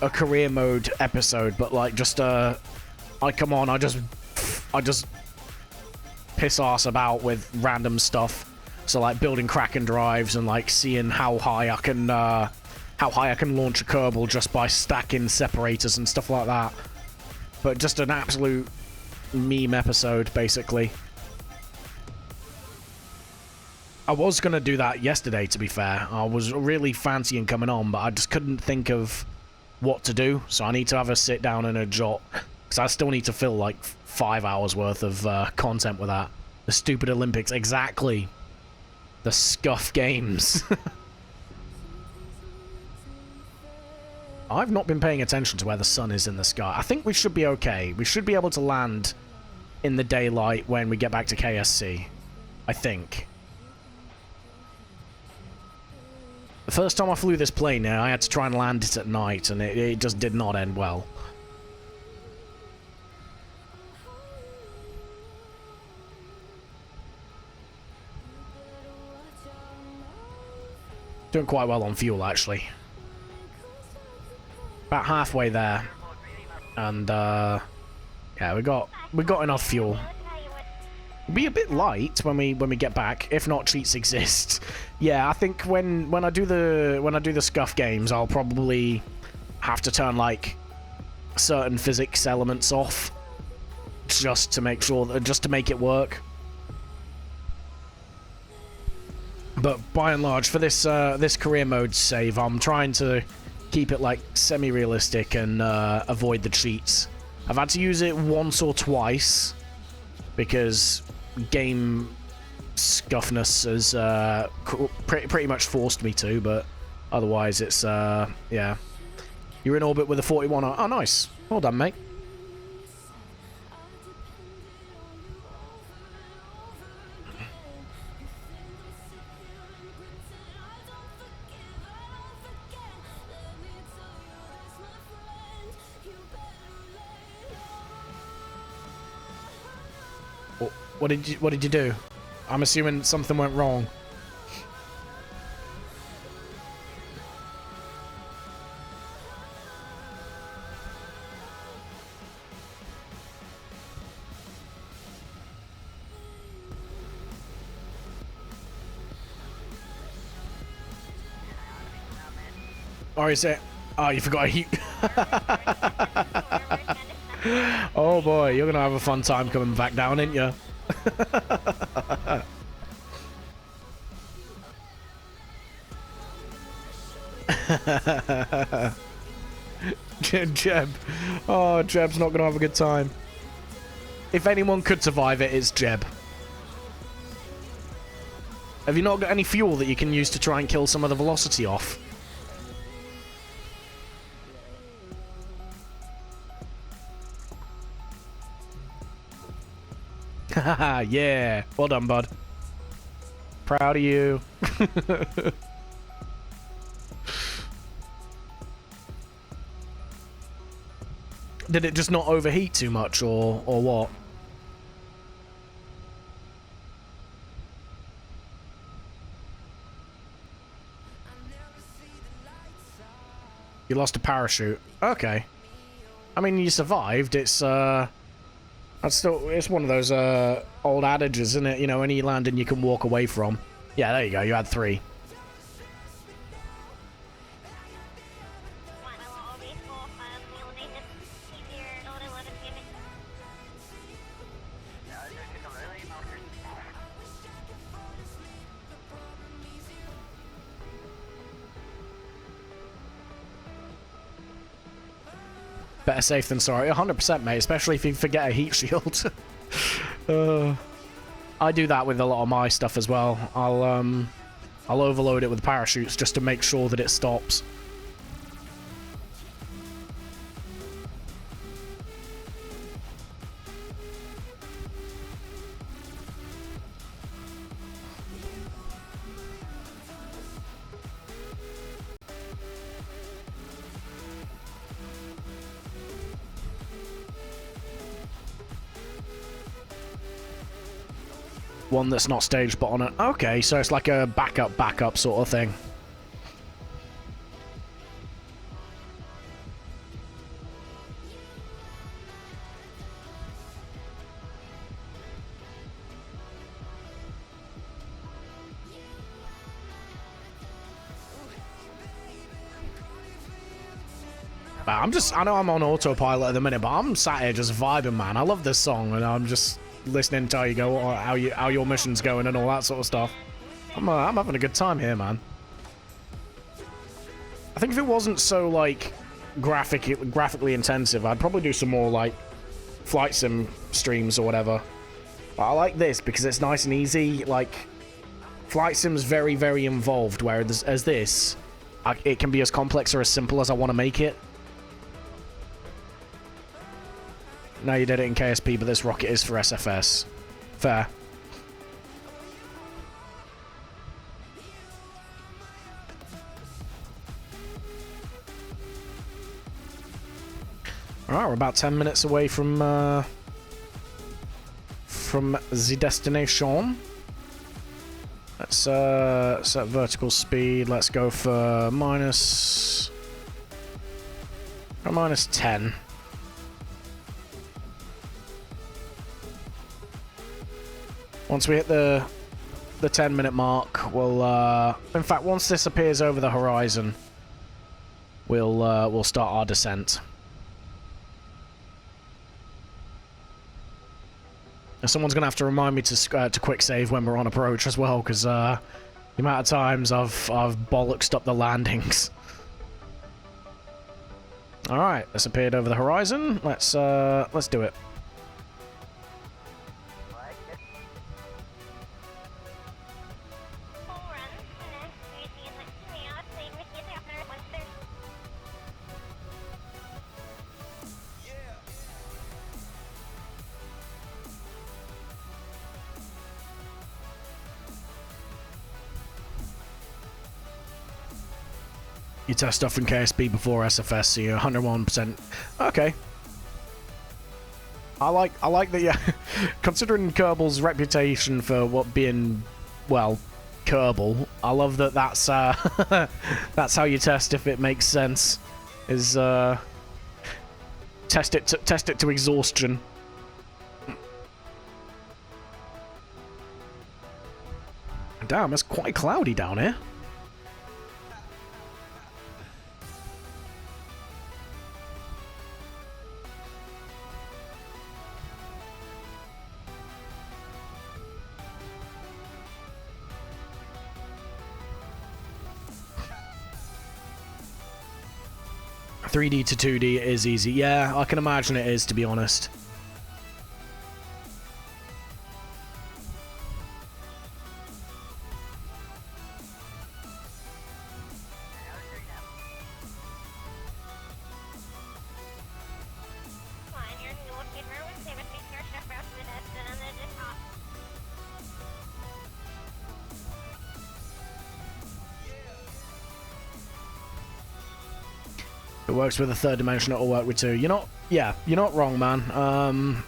a career mode episode, but like just I come on, I just piss ass about with random stuff. So like building Kraken drives and like seeing how high I can launch a Kerbal just by stacking separators and stuff like that. But just an absolute meme episode, basically. I was going to do that yesterday, to be fair. I was really fancying coming on, but I just couldn't think of what to do. So I need to have a sit down and a jot. Because I still need to fill like 5 hours worth of content with that. The stupid Olympics. Exactly. The scuff games. I've not been paying attention to where the sun is in the sky. I think we should be okay. We should be able to land in the daylight when we get back to KSC. I think. The first time I flew this plane now, I had to try and land it at night, and it just did not end well. Doing quite well on fuel, actually. About halfway there. And, yeah, we got enough fuel. Be a bit light when we get back. If not, cheats exist. Yeah, I think when I do the scuff games, I'll probably have to turn like certain physics elements off just to make sure that, just to make it work. But by and large, for this this career mode save, I'm trying to keep it like semi-realistic and avoid the cheats. I've had to use it once or twice because game scuffness has pretty much forced me to, but otherwise it's yeah. You're in orbit with a 41. Oh, nice. Well done, mate. What did you do? I'm assuming something went wrong. Or is it? Oh, you forgot a heat. Oh boy, you're gonna have a fun time coming back down, ain't you? Jeb. Oh, Jeb's not gonna have a good time. If anyone could survive it, it's Jeb. Have you not got any fuel that you can use to try and kill some of the velocity off? Haha, yeah. Well done, bud. Proud of you. Did it just not overheat too much, or what? You lost a parachute. Okay. I mean, you survived. It's that's still, it's one of those old adages, isn't it? You know, any landing you can walk away from. Yeah, there you go. You had 3. Better safe than sorry. 100%, mate, especially if you forget a heat shield. I do that with a lot of my stuff as well. I'll overload it with parachutes just to make sure that it stops. One that's not staged but on it. Okay, so it's like a backup sort of thing. I know I'm on autopilot at the minute, but I'm sat here just vibing, man. I love this song, and I'm just listening to how you go, or how your mission's going, and all that sort of stuff. I'm having a good time here, man. I think if it wasn't so like graphically intensive, I'd probably do some more like flight sim streams or whatever. But I like this because it's nice and easy. Like flight sim's very, very involved, whereas as this, it can be as complex or as simple as I want to make it. No, you did it in KSP, but this rocket is for SFS. Fair. Alright, we're about 10 minutes away from the destination. Let's set vertical speed. Let's go for minus 10. Once we hit the 10-minute mark, we'll in fact, once this appears over the horizon, we'll start our descent. And someone's gonna have to remind me to quick save when we're on approach as well, because the amount of times I've bollocksed up the landings. All right, this appeared over the horizon. Let's do it. You test stuff in KSP before SFS, so you're 101%. Okay. I like that. Yeah, considering Kerbal's reputation for what being, well, Kerbal, I love that. That's that's how you test if it makes sense. Is test it to exhaustion. Damn, it's quite cloudy down here. .3D to 2D is easy. Yeah, I can imagine it is, to be honest. It works with a third dimension, it'll work with two. You're not wrong, man.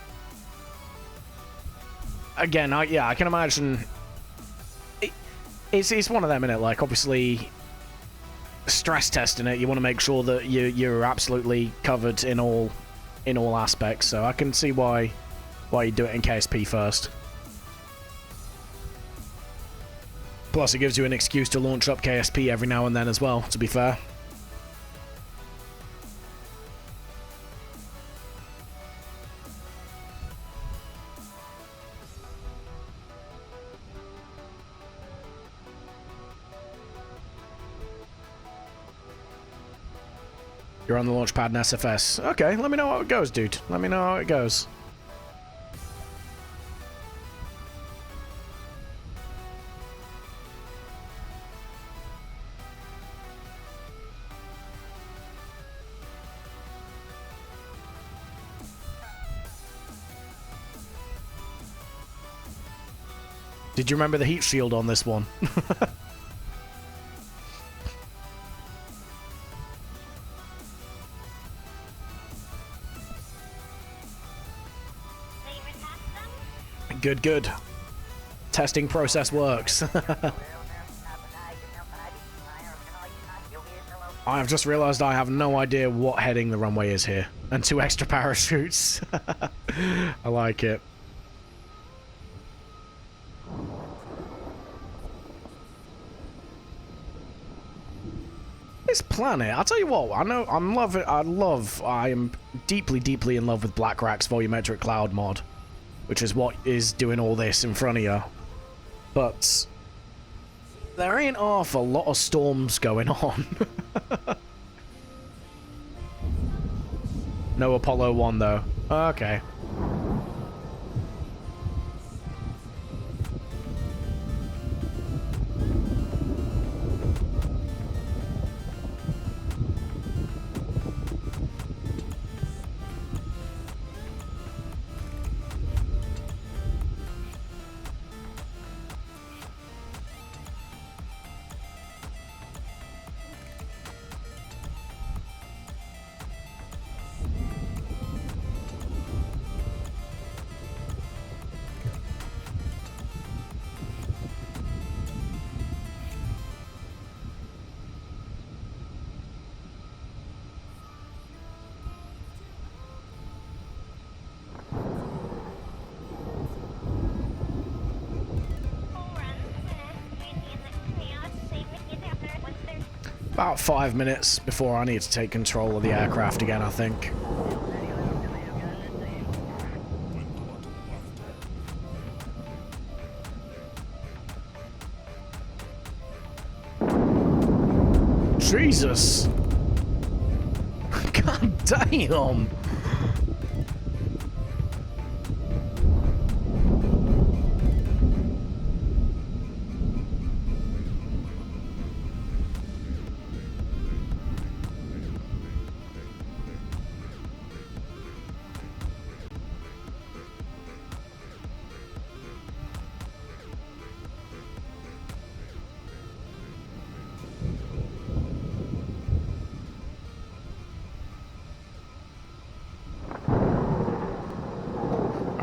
Again, I can imagine it's one of them, innit? Like, obviously, stress testing it, you want to make sure that you're absolutely covered in all aspects. So I can see why you do it in KSP first. Plus, it gives you an excuse to launch up KSP every now and then as well, to be fair. You're on the launch pad in SFS. Okay, let me know how it goes, dude. Let me know how it goes. Did you remember the heat shield on this one? Good. Testing process works. I've just realized I have no idea what heading the runway is here. And 2 extra parachutes. I like it. This planet, I'll tell you what, I am deeply in love with Blackrock's volumetric cloud mod, which is what is doing all this in front of you. But there ain't half a lot of storms going on. No Apollo 1 though. Okay. About 5 minutes before I need to take control of the aircraft again, I think. Jesus! God damn!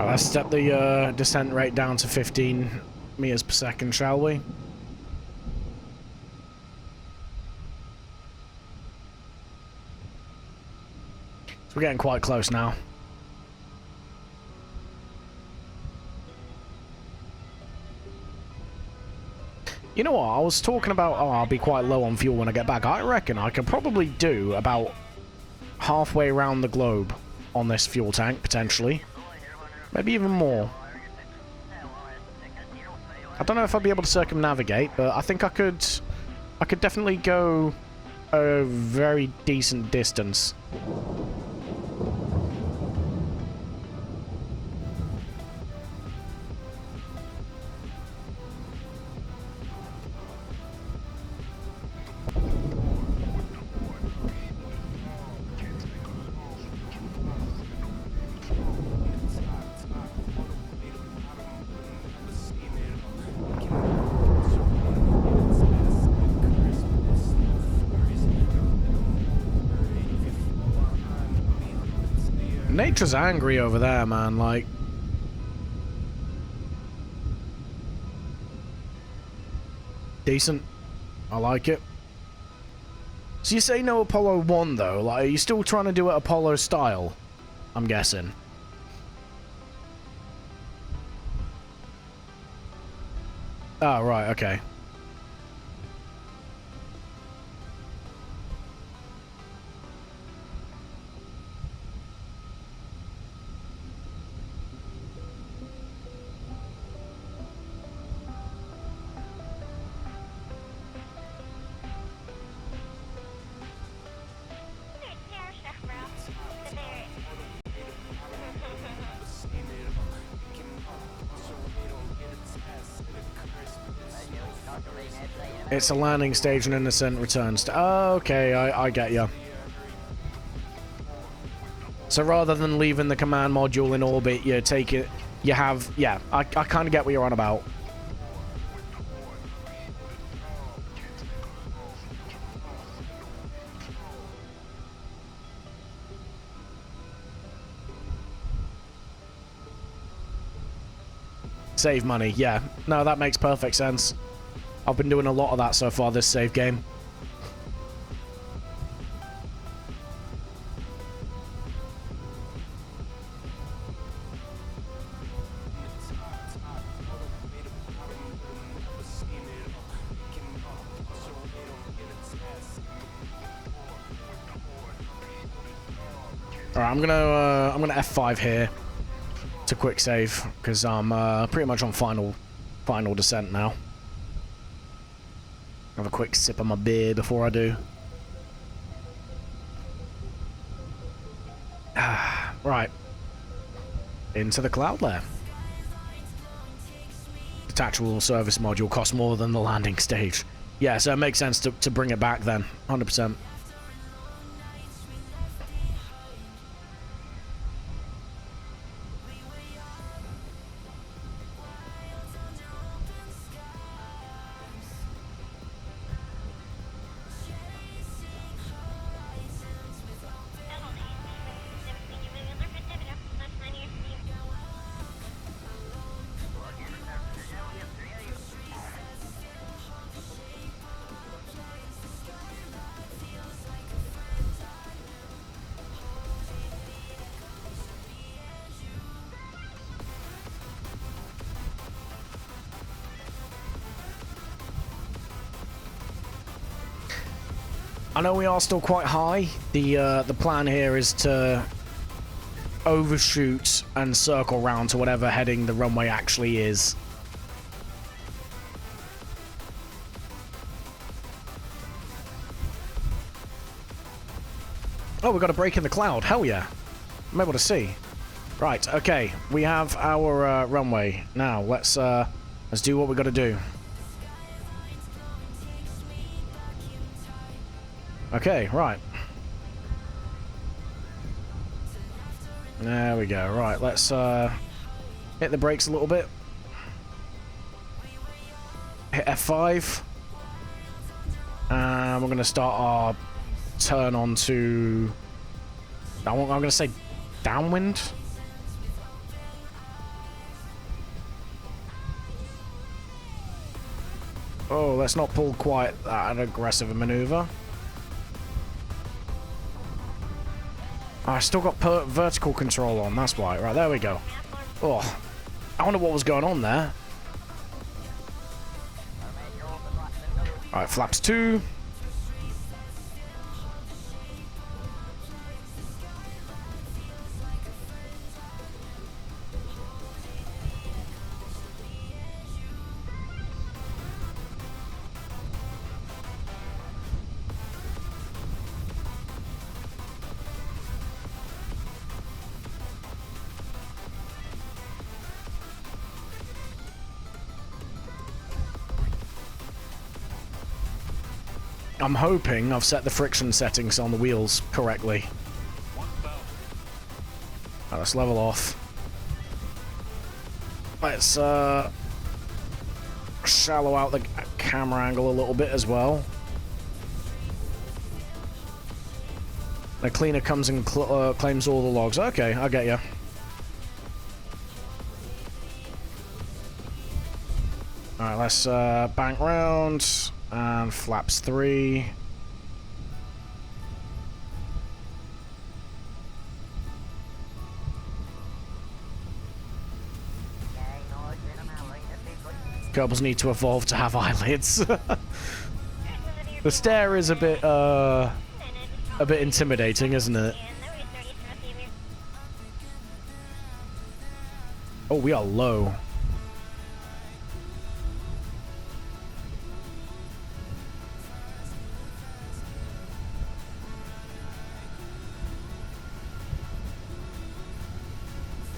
Let's step the descent rate down to 15 meters per second, shall we? So we're getting quite close now. You know what? I was talking about, oh, I'll be quite low on fuel when I get back. I reckon I could probably do about halfway around the globe on this fuel tank, potentially. Maybe even more. I don't know if I'll be able to circumnavigate, but I think I could definitely go a very decent distance. Nature's angry over there, man, like... Decent. I like it. So you say no Apollo 1, though? Like, are you still trying to do it Apollo style? I'm guessing. Oh, right, okay. It's a landing stage and an ascent return stage. Oh, okay, I get you. So rather than leaving the command module in orbit, you take it, you have, yeah, I kind of get what you're on about. Save money, yeah. No, that makes perfect sense. I've been doing a lot of that so far this save game. Alright, I'm gonna F5 here to quick save because I'm pretty much on final descent now. Have a quick sip of my beer before I do. Right. Into the cloud layer. Detachable service module costs more than the landing stage. Yeah, so it makes sense to bring it back then. 100%. I know we are still quite high. The plan here is to overshoot and circle round to whatever heading the runway actually is. Oh, we got a break in the cloud. Hell yeah. I'm able to see. Right, okay. We have our runway. Now, let's do what we got to do. Okay, right. There we go. Right, let's hit the brakes a little bit. Hit F5. And we're going to start our turn onto... I'm going to say downwind. Oh, let's not pull quite that aggressive a maneuver. I still got vertical control on, that's why. Right, there we go. Oh, I wonder what was going on there. Alright, flaps 2. I'm hoping I've set the friction settings on the wheels correctly. Right, let's level off. Let's shallow out the camera angle a little bit as well. The cleaner comes and claims all the logs. Okay, I get you. Alright, let's bank round. And flaps 3. Kerbals need to evolve to have eyelids. The stare is a bit intimidating, isn't it? Oh, we are low.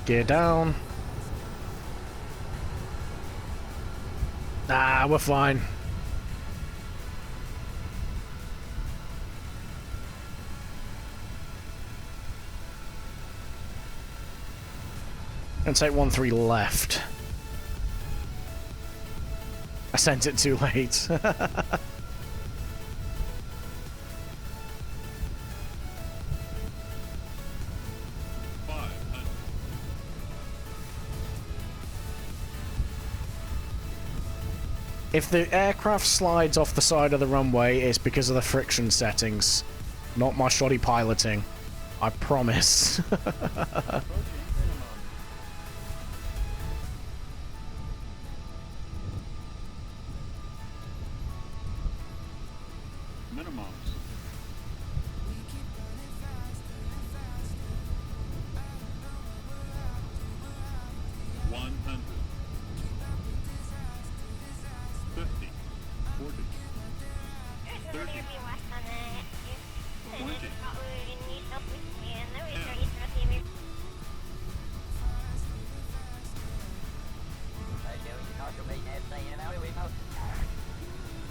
Gear down. Ah, we're fine. And take 1-3 left. I sent it too late. If the aircraft slides off the side of the runway, it's because of the friction settings, not my shoddy piloting. I promise. Minimums.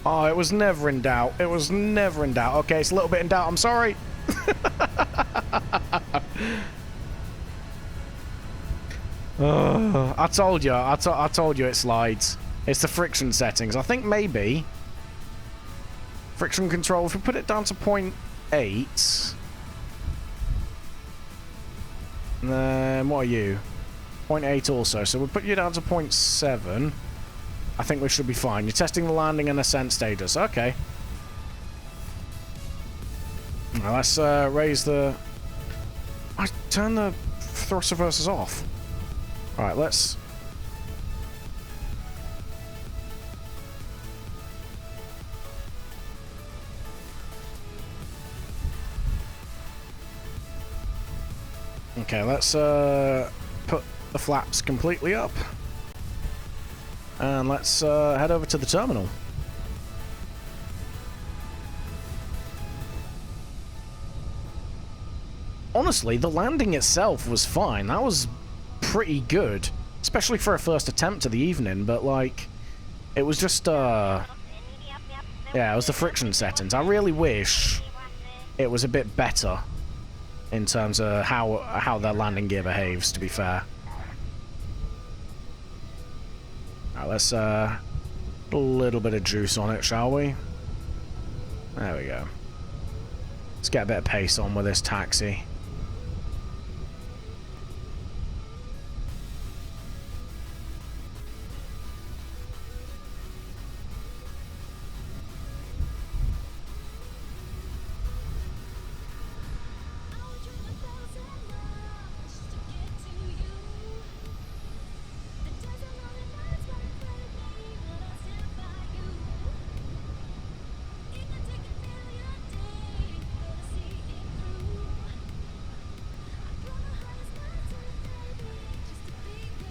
Oh, it was never in doubt. It was never in doubt. Okay, it's a little bit in doubt. I'm sorry. I told you. I told you it slides. It's the friction settings. I think maybe friction control. If we put it down to 0.8, then what are you? 0.8 also. So we'll put you down to 0.7. I think we should be fine. You're testing the landing and ascent status. Okay. Now let's raise the... I turn the thrust reversers off. Alright, let's... Okay, let's put the flaps completely up. And let's head over to the terminal. Honestly, the landing itself was fine. That was pretty good. Especially for a first attempt of the evening, but like... It was just, yeah, it was the friction settings. I really wish it was a bit better in terms of how the landing gear behaves, to be fair. Alright, let's, put a little bit of juice on it, shall we? There we go. Let's get a bit of pace on with this taxi.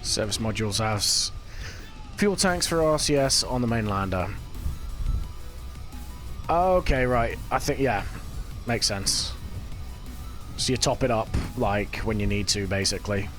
Service modules has fuel tanks for RCS on the main lander. Okay, right. I think, yeah, makes sense. So you top it up, like, when you need to, basically.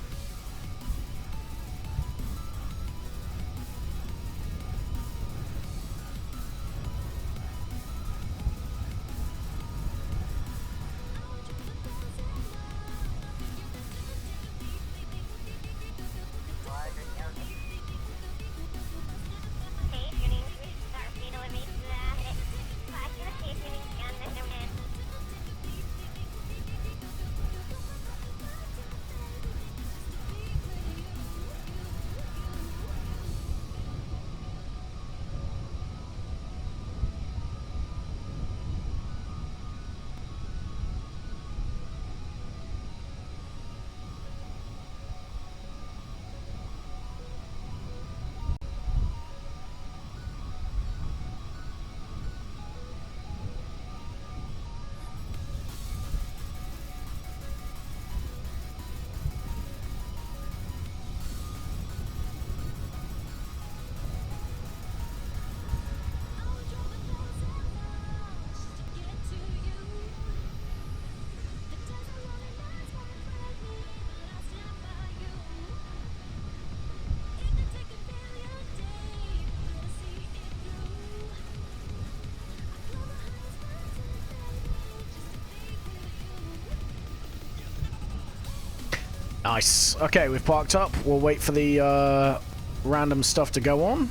Nice. Okay, we've parked up. We'll wait for the random stuff to go on.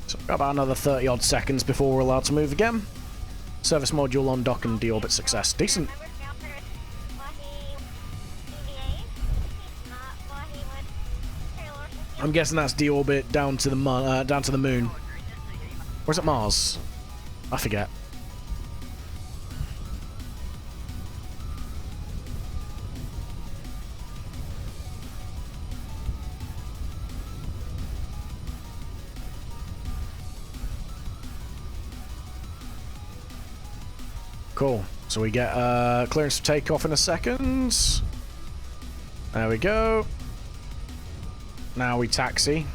So we've got about another 30-odd seconds before we're allowed to move again. Service module on dock and deorbit success. Decent. I'm guessing that's deorbit down to the moon. Or is it Mars? I forget. Cool. So we get clearance for takeoff in a second. There we go. Now we taxi.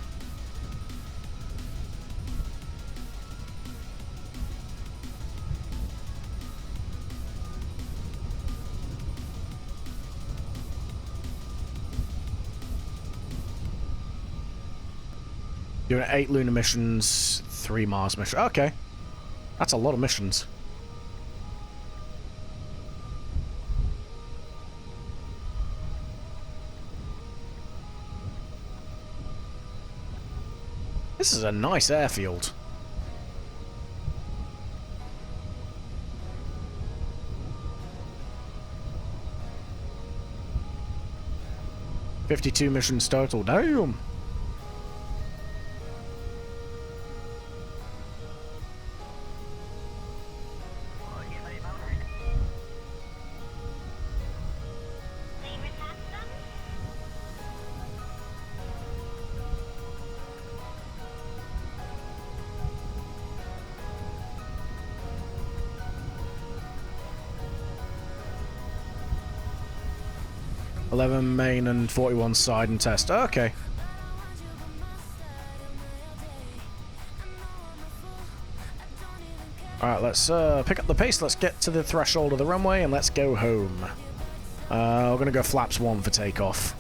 Doing 8 lunar missions, 3 Mars missions. Okay. That's a lot of missions. This is a nice airfield. $52 missions total. Damn. 11 main and 41 side and test. Okay. Alright, let's pick up the pace. Let's get to the threshold of the runway and let's go home. We're going to go flaps 1 for takeoff.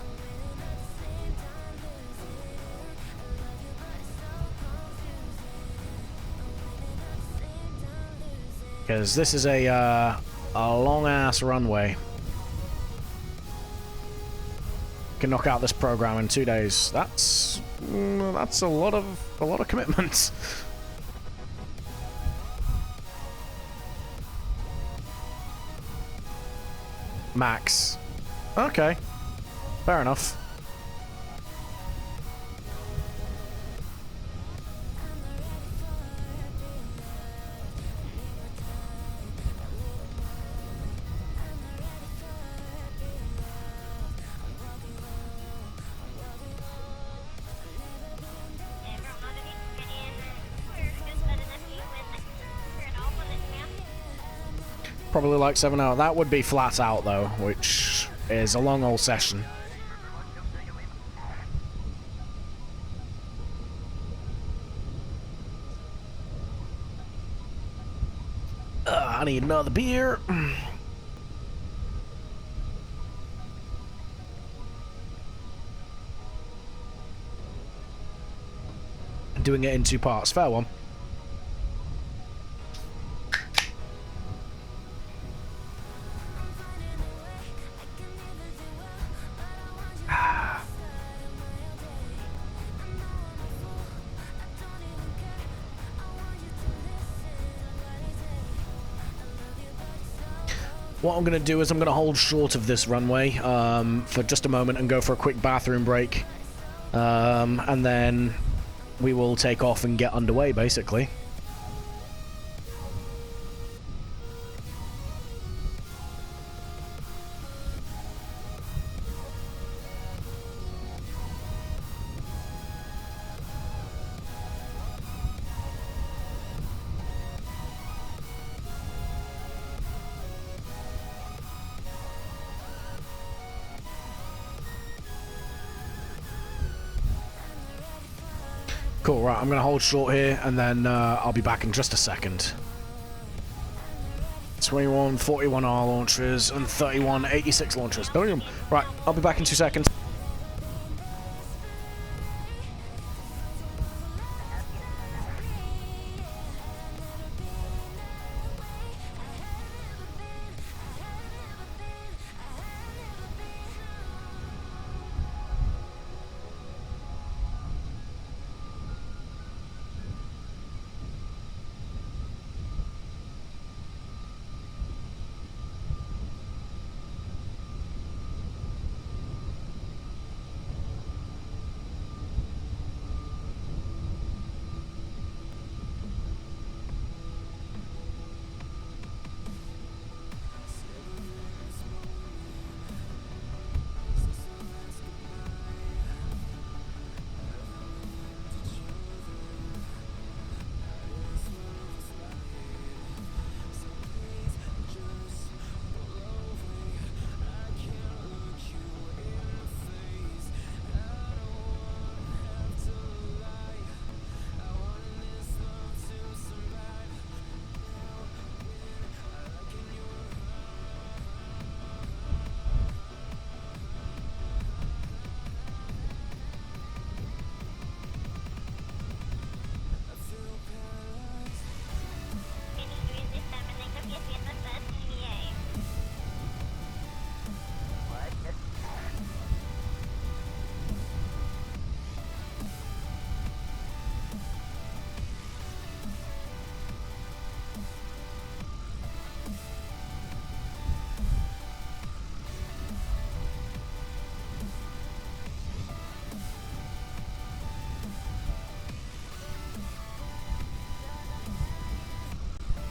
Because this is a long-ass runway. Can knock out this program in 2 days. That's a lot of commitment. Max. Okay. Fair enough. Probably like 7 hours. That would be flat out though, which is a long old session. I need another beer. Doing it in 2 parts. Fair one. What I'm going to do is I'm going to hold short of this runway for just a moment and go for a quick bathroom break. And then we will take off and get underway, basically. Cool, right, I'm going to hold short here, and then I'll be back in just a second. 21 41R launchers and 31 86 launchers. Boom. Right, I'll be back in 2 seconds.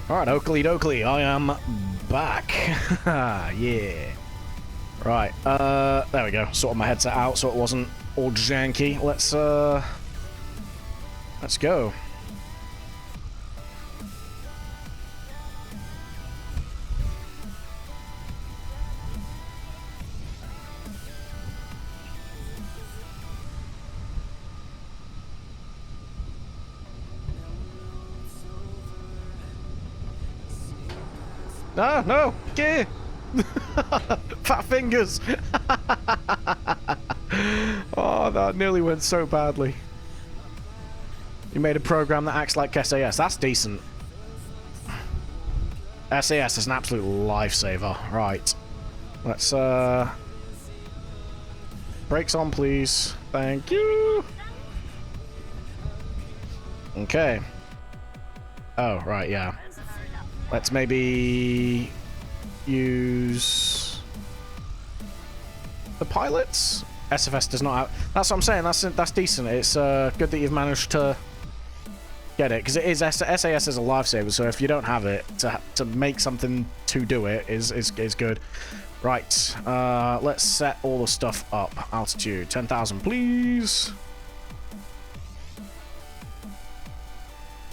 Alright, Oakley Dokley, I am back. Yeah. Right, there we go. Sorted my headset out so it wasn't all janky. Let's go. No, no, gear. Fat fingers. Oh, that nearly went so badly. You made a program that acts like SAS. That's decent. SAS is an absolute lifesaver. Right. Let's, brakes on, please. Thank you. Okay. Oh, right, yeah. Let's maybe use the pilots. SFS does not have... That's what I'm saying. That's decent. It's good that you've managed to get it, because it is SAS is a lifesaver. So if you don't have it, to make something to do it is good. Right. Let's set all the stuff up. Altitude 10,000, please.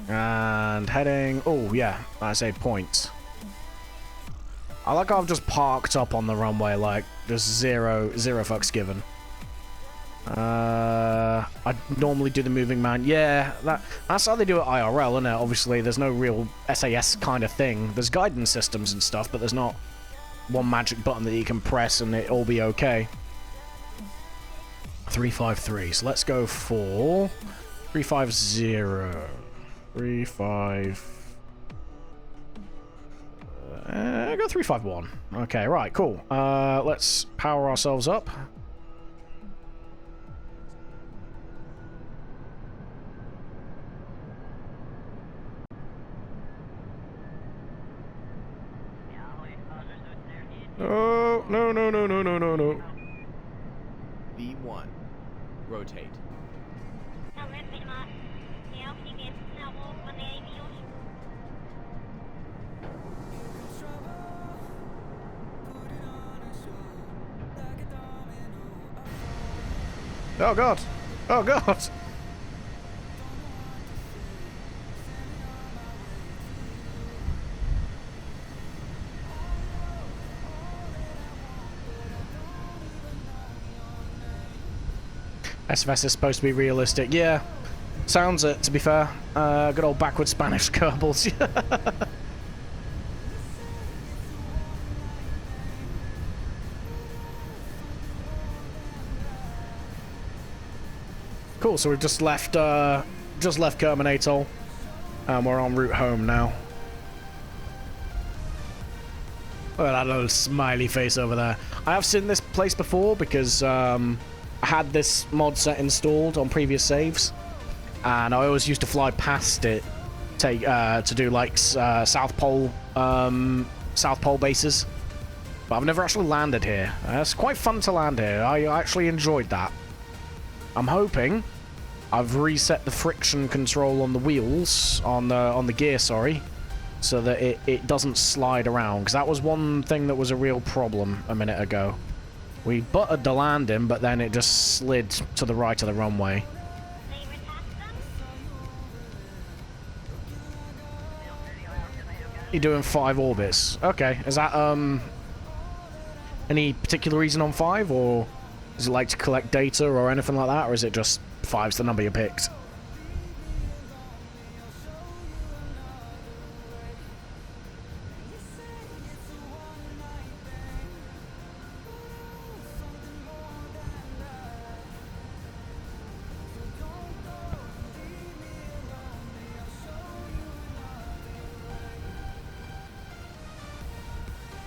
And heading... Oh, yeah. I say points. I like how I've just parked up on the runway, like, just zero fucks given. I normally do the moving man. Yeah, that's how they do it IRL, isn't it? Obviously, there's no real SAS kind of thing. There's guidance systems and stuff, but there's not one magic button that you can press and it'll be okay. 353. So let's go for 350. 35. Go 351. Okay, right, cool. Let's power ourselves up. Oh, no, no, no, no, no, no, no. V1. Rotate. Oh god! Oh god! SFS is supposed to be realistic. Yeah, sounds it, to be fair. Good old backward Spanish Kerbals. Cool, so we've just left Kerman Atoll, and we're en route home now. Look at that little smiley face over there. I have seen this place before because I had this mod set installed on previous saves, and I always used to fly past it, to do like South Pole bases. But I've never actually landed here. It's quite fun to land here. I actually enjoyed that. I'm hoping I've reset the friction control on the wheels, on the gear, sorry, so that it doesn't slide around, because that was one thing that was a real problem a minute ago. We buttered the landing, but then it just slid to the right of the runway. You're doing 5 orbits. Okay, is that any particular reason on 5, or is it like to collect data or anything like that, or is it just 5's the number you picked?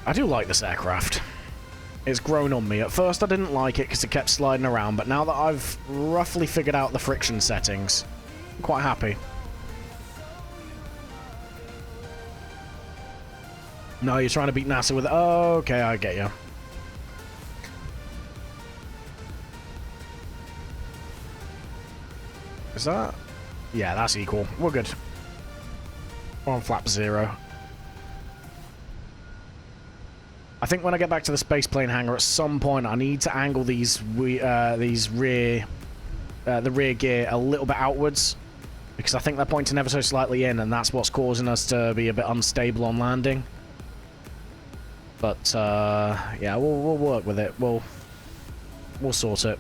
I do like this aircraft. It's grown on me. At first I didn't like it because it kept sliding around, but now that I've roughly figured out the friction settings, I'm quite happy. No, you're trying to beat NASA with it. Oh, okay, I get you. Is that? Yeah, that's equal. We're good. We're on flap 0. I think when I get back to the space plane hangar at some point, I need to angle the rear gear a little bit outwards, because I think they're pointing ever so slightly in, and that's what's causing us to be a bit unstable on landing. But yeah, we'll work with it. We'll sort it.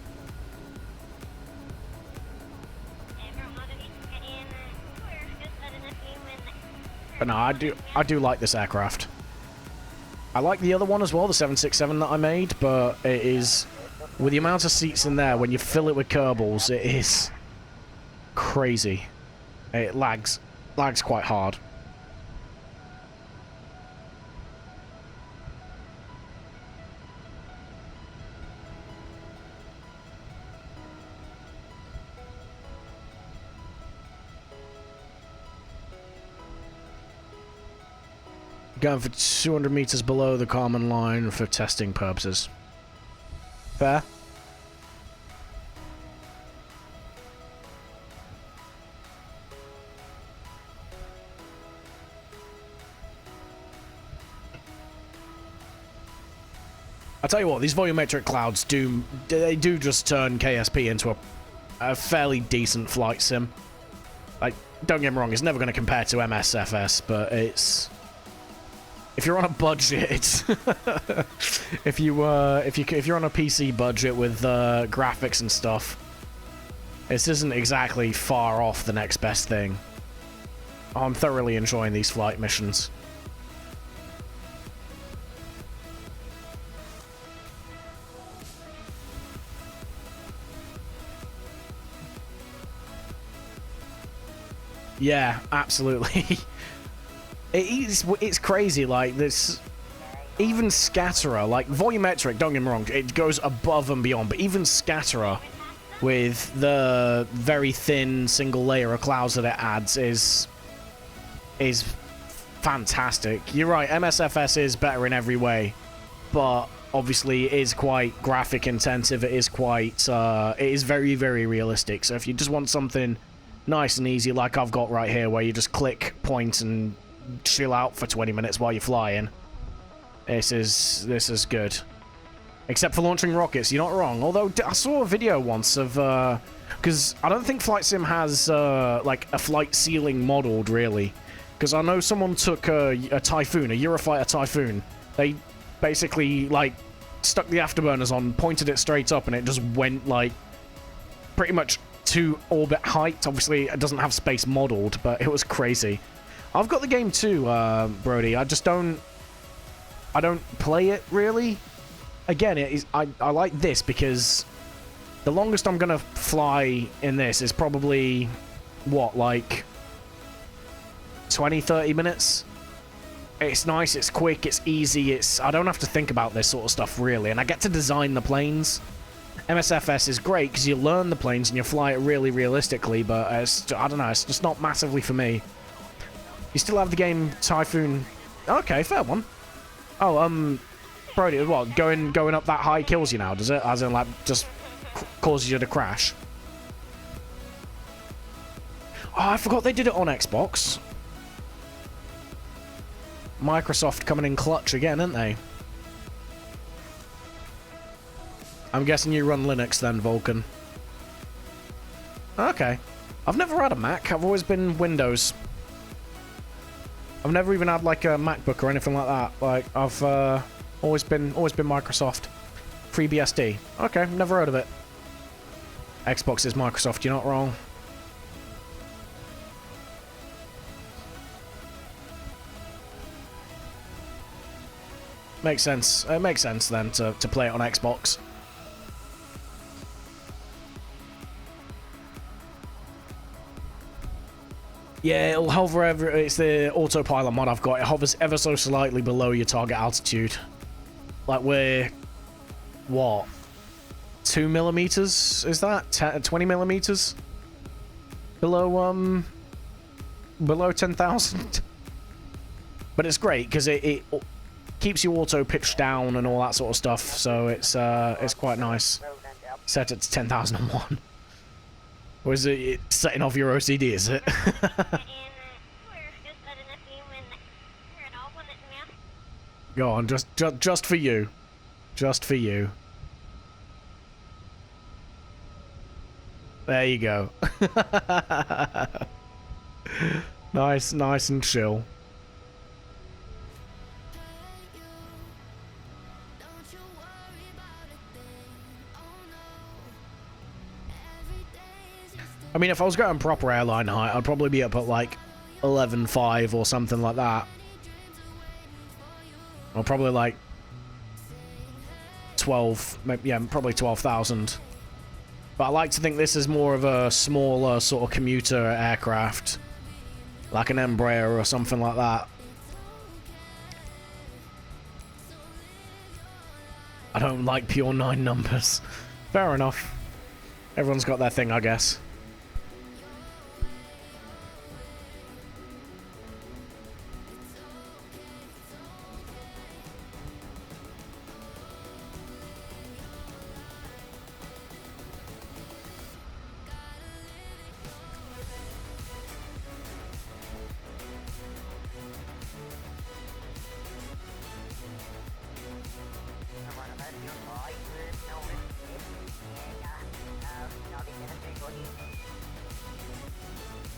But no, I do like this aircraft. I like the other one as well, the 767 that I made, but it is, with the amount of seats in there, when you fill it with Kerbals, it is crazy. It lags quite hard. Going for 200 meters below the common line for testing purposes. Fair? I tell you what, these volumetric clouds do just turn KSP into a fairly decent flight sim. Like, don't get me wrong, it's never going to compare to MSFS, but it's, if you're on a budget, if you're on a PC budget with graphics and stuff, this isn't exactly far off the next best thing. I'm thoroughly enjoying these flight missions. Yeah, absolutely. It's crazy, like, this, even Scatterer, like, volumetric, don't get me wrong, it goes above and beyond, but even Scatterer, with the very thin single layer of clouds that it adds, is fantastic. You're right, MSFS is better in every way, but obviously it is quite graphic intensive, it is very, very realistic, so if you just want something nice and easy, like I've got right here, where you just click, point, and chill out for 20 minutes while you're flying. This is good. Except for launching rockets, you're not wrong. Although, I saw a video once of, because I don't think Flight Sim has, like, a flight ceiling modeled, really. Because I know someone took a Typhoon, a Eurofighter Typhoon. They basically, like, stuck the afterburners on, pointed it straight up, and it just went, like, pretty much to orbit height. Obviously, it doesn't have space modeled, but it was crazy. I've got the game too, Brody. I don't play it, really. Again, I like this because the longest I'm gonna fly in this is probably, what, like 20-30 minutes? It's nice, it's quick, it's easy, I don't have to think about this sort of stuff, really, and I get to design the planes. MSFS is great because you learn the planes and you fly it really realistically, but I don't know, it's just not massively for me. You still have the game Typhoon. Okay, fair one. Oh, Brody, what, going up that high kills you now, does it? As in, like, just causes you to crash? Oh, I forgot they did it on Xbox. Microsoft coming in clutch again, aren't they? I'm guessing you run Linux then, Vulcan. Okay. I've never had a Mac. I've always been Windows. I've never even had, like, a MacBook or anything like that. Like, I've always been Microsoft. FreeBSD. Okay, never heard of it. Xbox is Microsoft, you're not wrong. Makes sense. It makes sense then to play it on Xbox. Yeah, it'll hover it's the autopilot mod I've got. It hovers ever so slightly below your target altitude. Like, we're, what, 2 millimeters? Is that 20 millimeters below below 10,000? But it's great because it keeps you auto pitched down and all that sort of stuff. So it's quite nice. Set it to 10,001. Or is it setting off your OCD, is it? Go on, just for you. Just for you. There you go. Nice and chill. I mean, if I was going proper airline height, I'd probably be up at like 11.5 or something like that. Or probably like 12, maybe, yeah, probably 12,000. But I like to think this is more of a smaller sort of commuter aircraft. Like an Embraer or something like that. I don't like pure 9 numbers. Fair enough. Everyone's got their thing, I guess.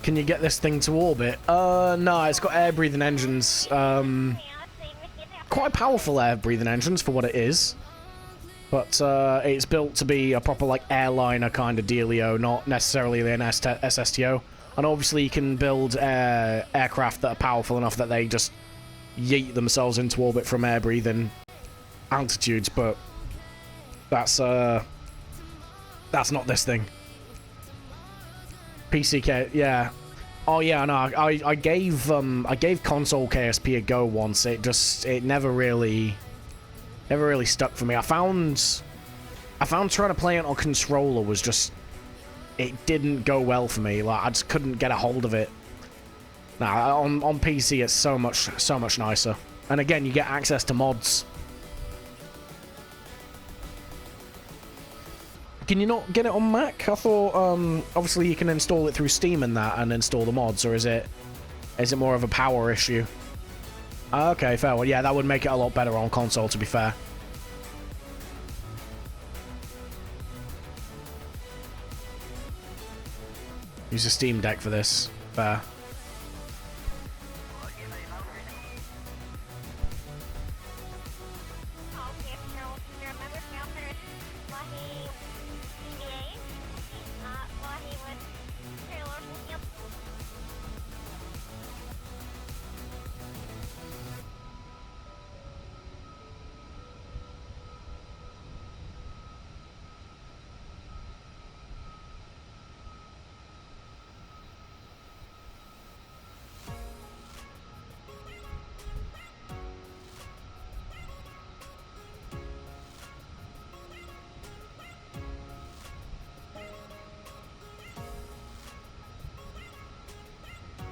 Can you get this thing to orbit? No, it's got air-breathing engines. Quite powerful air-breathing engines for what it is. But it's built to be a proper, like, airliner kind of dealio, not necessarily an SSTO. And obviously you can build aircraft that are powerful enough that they just yeet themselves into orbit from air-breathing altitudes, but that's not this thing. PCK, yeah. Oh yeah, no, I gave console KSP a go once. It never really stuck for me. I found trying to play it on controller was just, it didn't go well for me. Like I just couldn't get a hold of it. Nah, on PC it's so much nicer. And again, you get access to mods. Can you not get it on Mac? I thought, obviously you can install it through Steam and that and install the mods, or is it more of a power issue? Okay, fair. Well, yeah, that would make it a lot better on console, to be fair. Use a Steam Deck for this. Fair.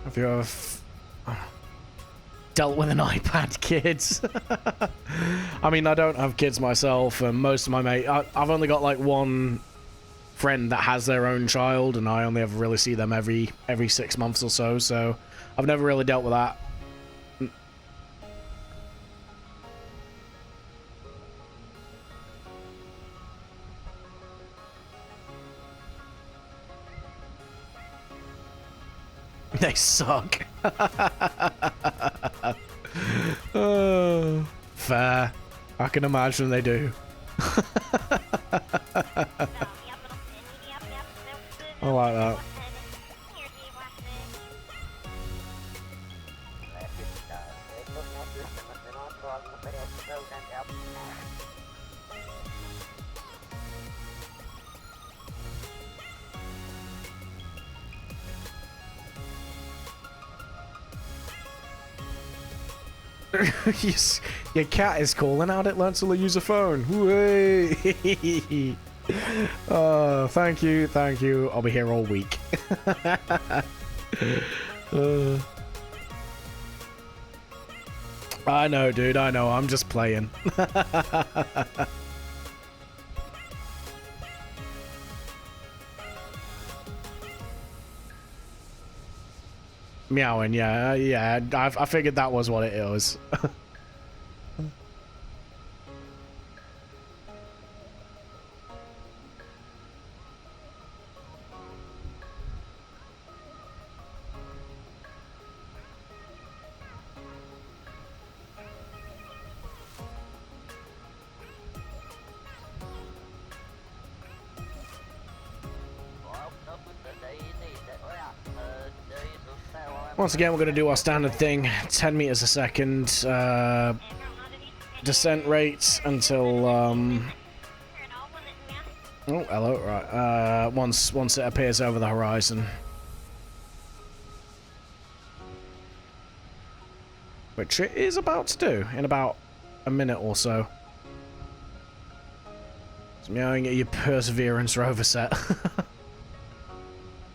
Have you ever dealt with an iPad, kids? I mean, I don't have kids myself, and most of my mates... I've only got, like, one friend that has their own child, and I only ever really see them every 6 months or so I've never really dealt with that. They suck. Oh, fair. I can imagine they do. I like that. Yes, your cat is calling out. It learns to use a phone. Oh, thank you. I'll be here all week. I know, dude. I know. I'm just playing. Meowing, yeah. I figured that was what it was. Once again, we're going to do our standard thing, 10 meters a second. descent rate until oh, hello, right. Once it appears over the horizon. Which it is about to do in about a minute or so. So meowing at your Perseverance rover set.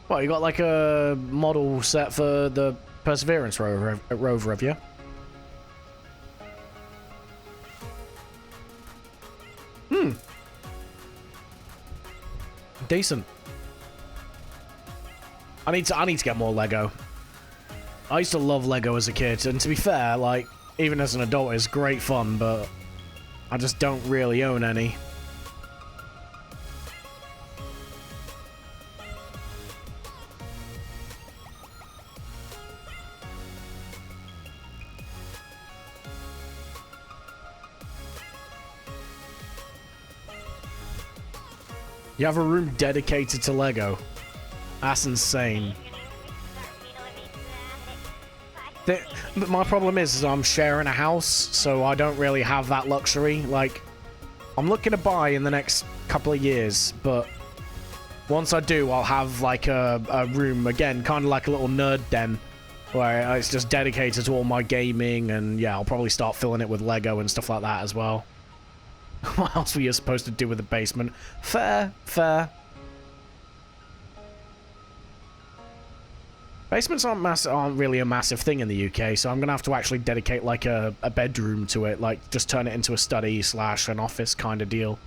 What, you got like a model set for the Perseverance rover, have you? Decent. I need to get more Lego. I used to love Lego as a kid, and to be fair, like, even as an adult, it's great fun, but I just don't really own any. You have a room dedicated to Lego. That's insane. But my problem is I'm sharing a house, so I don't really have that luxury. Like, I'm looking to buy in the next couple of years, but once I do, I'll have like a room, again, kind of like a little nerd den, where it's just dedicated to all my gaming, and yeah, I'll probably start filling it with Lego and stuff like that as well. What else were you supposed to do with the basement? Fair, fair. Basements aren't really a massive thing in the UK, so I'm gonna have to actually dedicate like a bedroom to it, like just turn it into a study / an office kind of deal.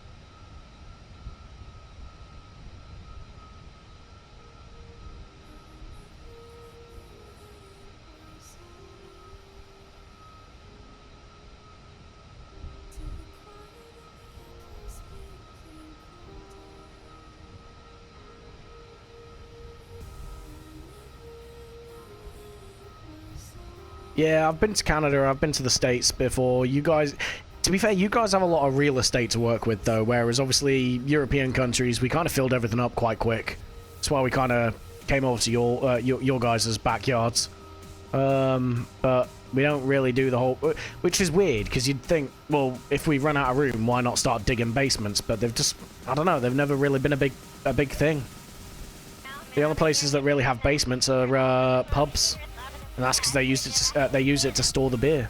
Yeah, I've been to Canada, I've been to the States before. You guys, to be fair, you guys have a lot of real estate to work with, though, whereas obviously European countries, we kind of filled everything up quite quick. That's why we kind of came over to your guys' backyards. But we don't really do the whole... Which is weird, because you'd think, well, if we run out of room, why not start digging basements? But they've just... I don't know, they've never really been a big thing. The only places that really have basements are pubs. And that's because they use it to store the beer.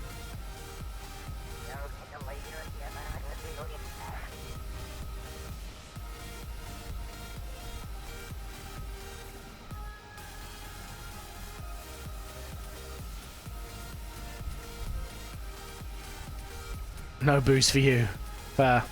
No booze for you. Fair.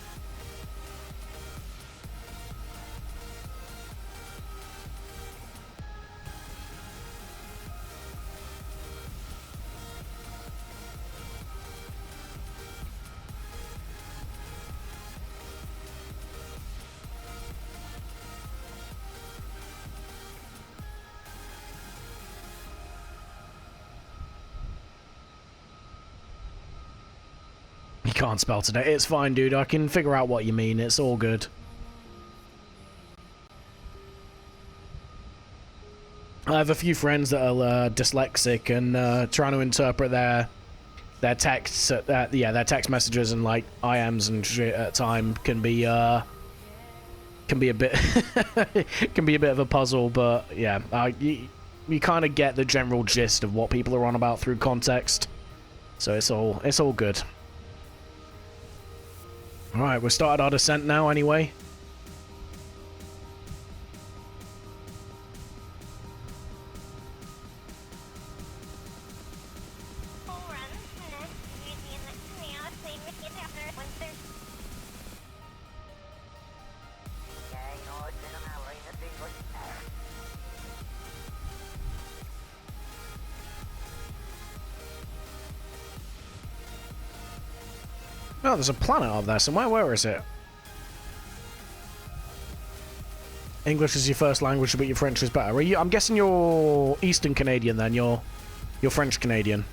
Can't spell today. It's fine, dude. I can figure out what you mean. It's all good. I have a few friends that are dyslexic and trying to interpret their texts, their text messages and like IMs and shit at time can be a bit can be a bit of a puzzle. But yeah, you kind of get the general gist of what people are on about through context. So it's all good. Alright, we started our descent now anyway. Oh, there's a planet up there somewhere. Where is it? English is your first language, but your French is better. I'm guessing you're Eastern Canadian then. You're French Canadian.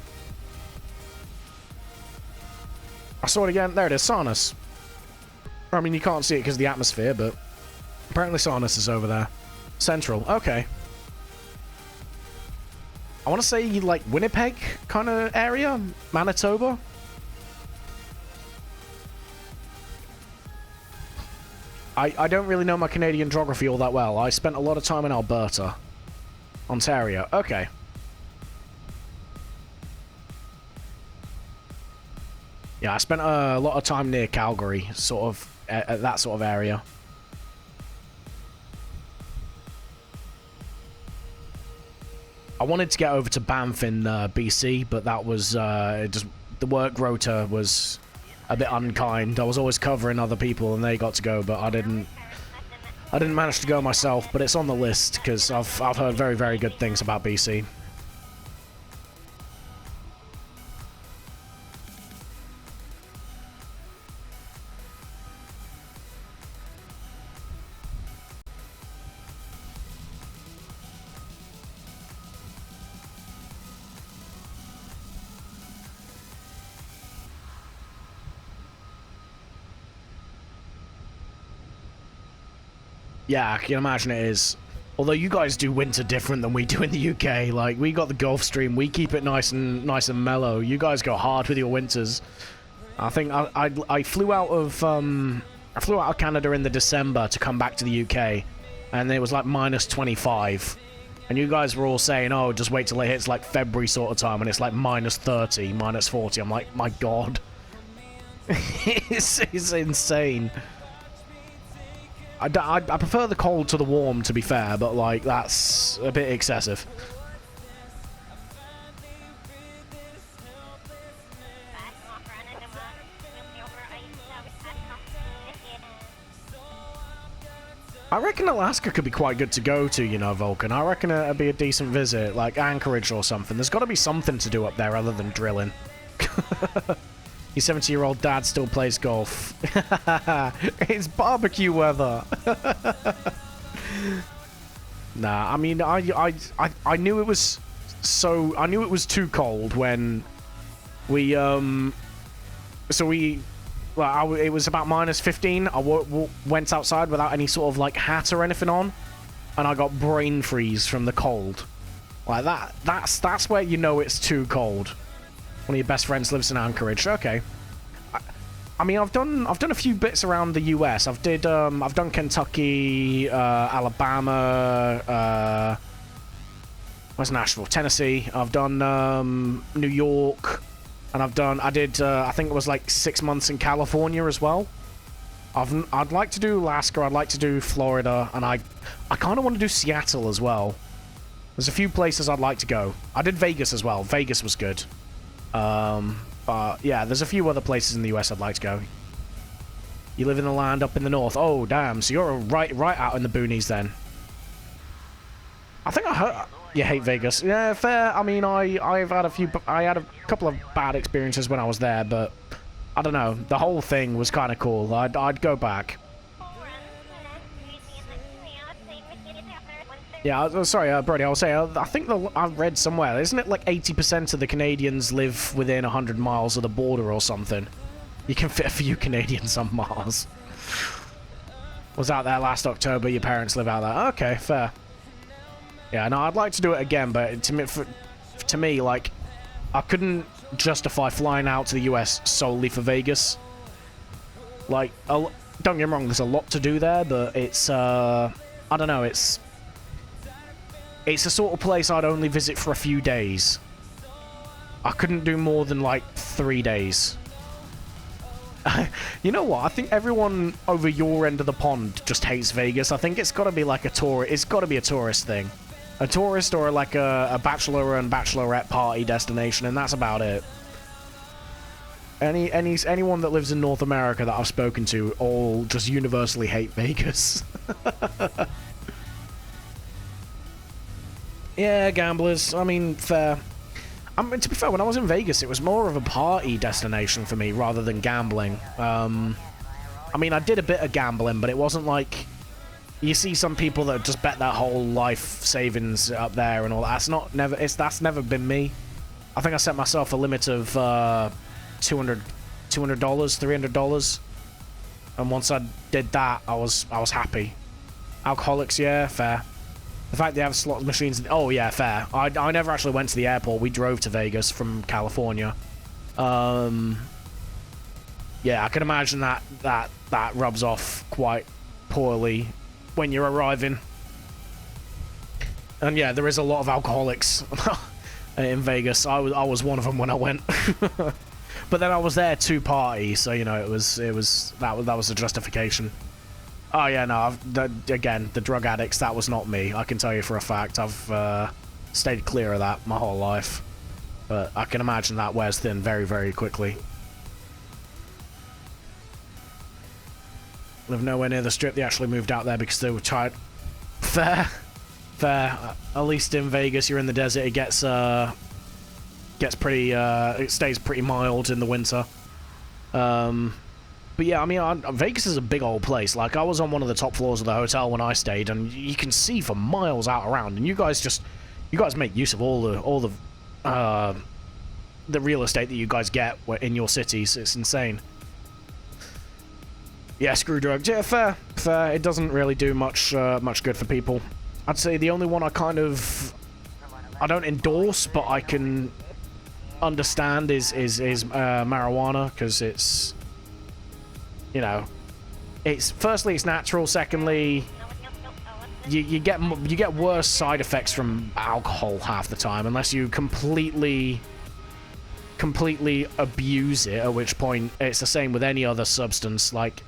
I saw it again. There it is. Sarnas. I mean, you can't see it because of the atmosphere, but apparently Sarnas is over there. Central. Okay. I want to say like Winnipeg kind of area, Manitoba. I don't really know my Canadian geography all that well. I spent a lot of time in Alberta. Ontario. Okay. Yeah, I spent a lot of time near Calgary, sort of, at that sort of area. I wanted to get over to Banff in BC, but that was just the work rota was a bit unkind. I was always covering other people, and they got to go, but I didn't manage to go myself. But it's on the list because I've heard very, very good things about BC. Yeah, I can imagine it is. Although you guys do winter different than we do in the UK. Like, we got the Gulf Stream, we keep it nice and mellow. You guys go hard with your winters. I think I flew out of Canada in the December to come back to the UK, and it was like -25. And you guys were all saying, "Oh, just wait till it hits like February sort of time," and it's like -30, -40. I'm like, my God, it's insane. I prefer the cold to the warm, to be fair, but, like, that's a bit excessive. I reckon Alaska could be quite good to go to, you know, Vulcan. I reckon it'd be a decent visit, like Anchorage or something. There's got to be something to do up there other than drilling. Your 70-year-old dad still plays golf. It's barbecue weather. Nah, I mean, I knew it was I knew it was too cold when we it was about -15. I went outside without any sort of like hat or anything on, and I got brain freeze from the cold. Like that's where you know it's too cold. One of your best friends lives in Anchorage. Okay. I mean, I've done a few bits around the US. I've done Kentucky, Alabama, where's Nashville? Tennessee. I've done New York, and I think it was like 6 months in California as well. I'd like to do Alaska. I'd like to do Florida, and I kind of want to do Seattle as well. There's a few places I'd like to go. I did Vegas as well. Vegas was good. But yeah, there's a few other places in the US I'd like to go. You live in the land up in the north. Oh, damn. So you're right out in the boonies then. I think I heard you hate Vegas. Yeah, fair. I mean, I had a couple of bad experiences when I was there, but I don't know. The whole thing was kind of cool. I'd go back. Yeah, sorry, Brody, I was saying, I think I read somewhere, isn't it like 80% of the Canadians live within 100 miles of the border or something? You can fit a few Canadians on Mars. Was out there last October, your parents live out there. Okay, fair. Yeah, no, I'd like to do it again, but to me, like, I couldn't justify flying out to the US solely for Vegas. Like, don't get me wrong, there's a lot to do there, but it's, I don't know, it's the sort of place I'd only visit for a few days. I couldn't do more than, like, 3 days. You know what? I think everyone over your end of the pond just hates Vegas. I think it's got to be like it's got to be a tourist thing. A tourist or like a bachelor and bachelorette party destination, and that's about it. Anyone that lives in North America that I've spoken to all just universally hate Vegas. Yeah, gamblers. I mean, fair. I mean, to be fair, when I was in Vegas, it was more of a party destination for me rather than gambling. I mean, I did a bit of gambling, but it wasn't like... You see some people that just bet their whole life savings up there and all that. That's never been me. I think I set myself a limit of $200, $300. And once I did that, I was happy. Alcoholics, yeah, fair. The fact they have slot machines... Oh, yeah, fair. I never actually went to the airport. We drove to Vegas from California. Yeah, I can imagine that rubs off quite poorly when you're arriving. And yeah, there is a lot of alcoholics in Vegas. I was one of them when I went. But then I was there to party, so you know that was a justification. Oh yeah, no, again, the drug addicts, that was not me. I can tell you for a fact. I've stayed clear of that my whole life. But I can imagine that wears thin very, very quickly. Live nowhere near the strip. They actually moved out there because they were tired. Fair. At least in Vegas, you're in the desert. It gets pretty. It stays pretty mild in the winter. But yeah, I mean, Vegas is a big old place. Like, I was on one of the top floors of the hotel when I stayed, and you can see for miles out around. And you guys make use of all the real estate that you guys get in your cities. It's insane. Yeah, screw drugs. Yeah, fair. It doesn't really do much good for people. I'd say the only one I don't endorse, but I can understand is marijuana, because it's, you know, firstly it's natural, secondly you get worse side effects from alcohol half the time, unless you completely abuse it, at which point it's the same with any other substance. Like,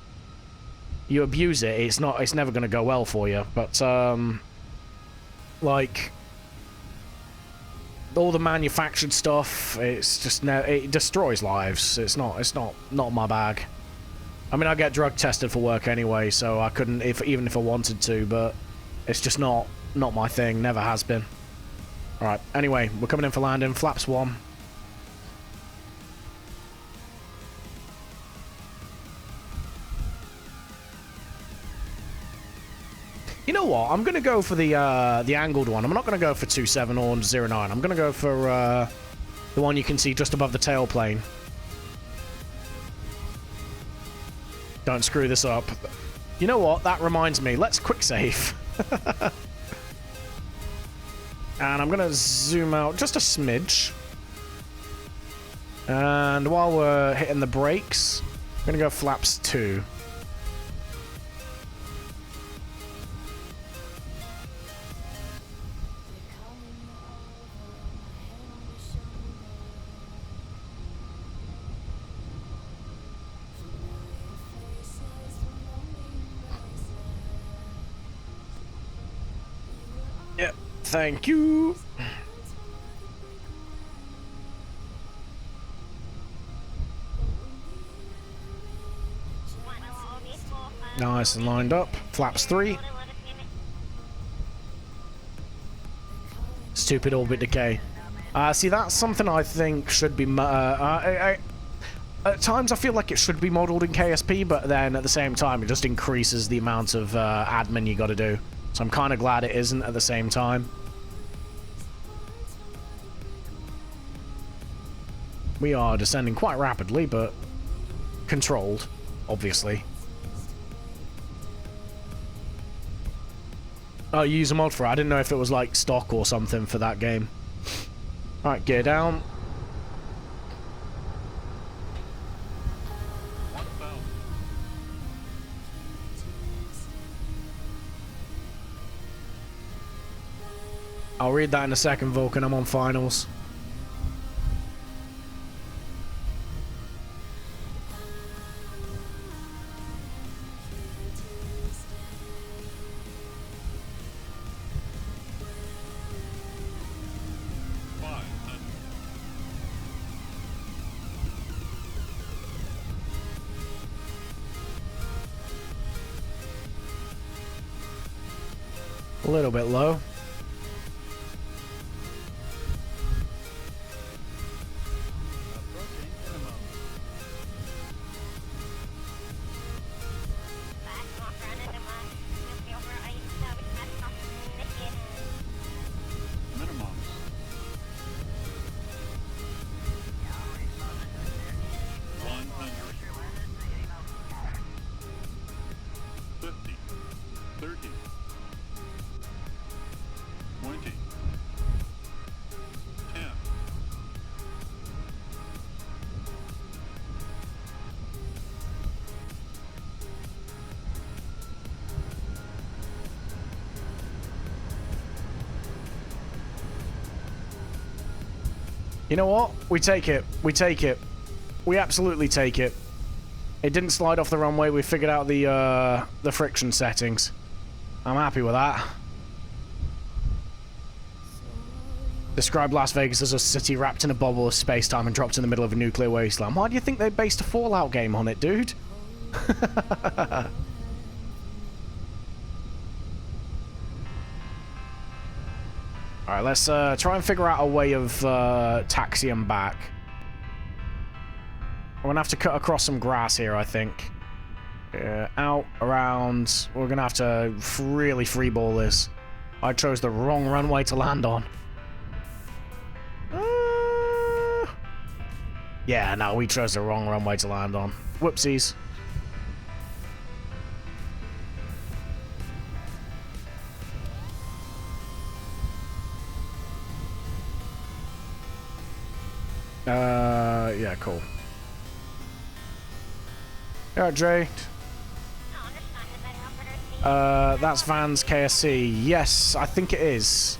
you abuse it, it's never going to go well for you. But like all the manufactured stuff, it's just it destroys lives. It's not my bag. I mean, I get drug tested for work anyway, so I couldn't even if I wanted to, but it's just not my thing. Never has been. All right. Anyway, we're coming in for landing. Flaps 1. You know what? I'm gonna go for the angled one. I'm not gonna go for 27 or 09. I'm gonna go for the one you can see just above the tailplane. Don't screw this up. You know what? That reminds me. Let's quick save. And I'm gonna zoom out just a smidge. And while we're hitting the brakes, I'm gonna go flaps 2. Yep, thank you. Nice and lined up. Flaps 3. Stupid orbit decay. See, that's something I think should be... at times I feel like it should be modeled in KSP, but then at the same time it just increases the amount of admin you got to do. So I'm kind of glad it isn't at the same time. We are descending quite rapidly, but controlled, obviously. Oh, you use a mod for it. I didn't know if it was like stock or something for that game. Alright, gear down. I'll read that in a second, Vulcan. I'm on finals. A little bit low. You know what? We take it. We take it. We absolutely take it. It didn't slide off the runway. We figured out the friction settings. I'm happy with that. Describe Las Vegas as a city wrapped in a bubble of space-time and dropped in the middle of a nuclear wasteland. Why do you think they based a Fallout game on it, dude? Alright, let's try and figure out a way of taxiing back. I'm gonna have to cut across some grass here, I think. Out, around. We're gonna have to really freeball this. I chose the wrong runway to land on. Yeah, no, we chose the wrong runway to land on. Whoopsies. Yeah, cool. Yeah, Dre. That's Van's KSC. Yes, I think it is,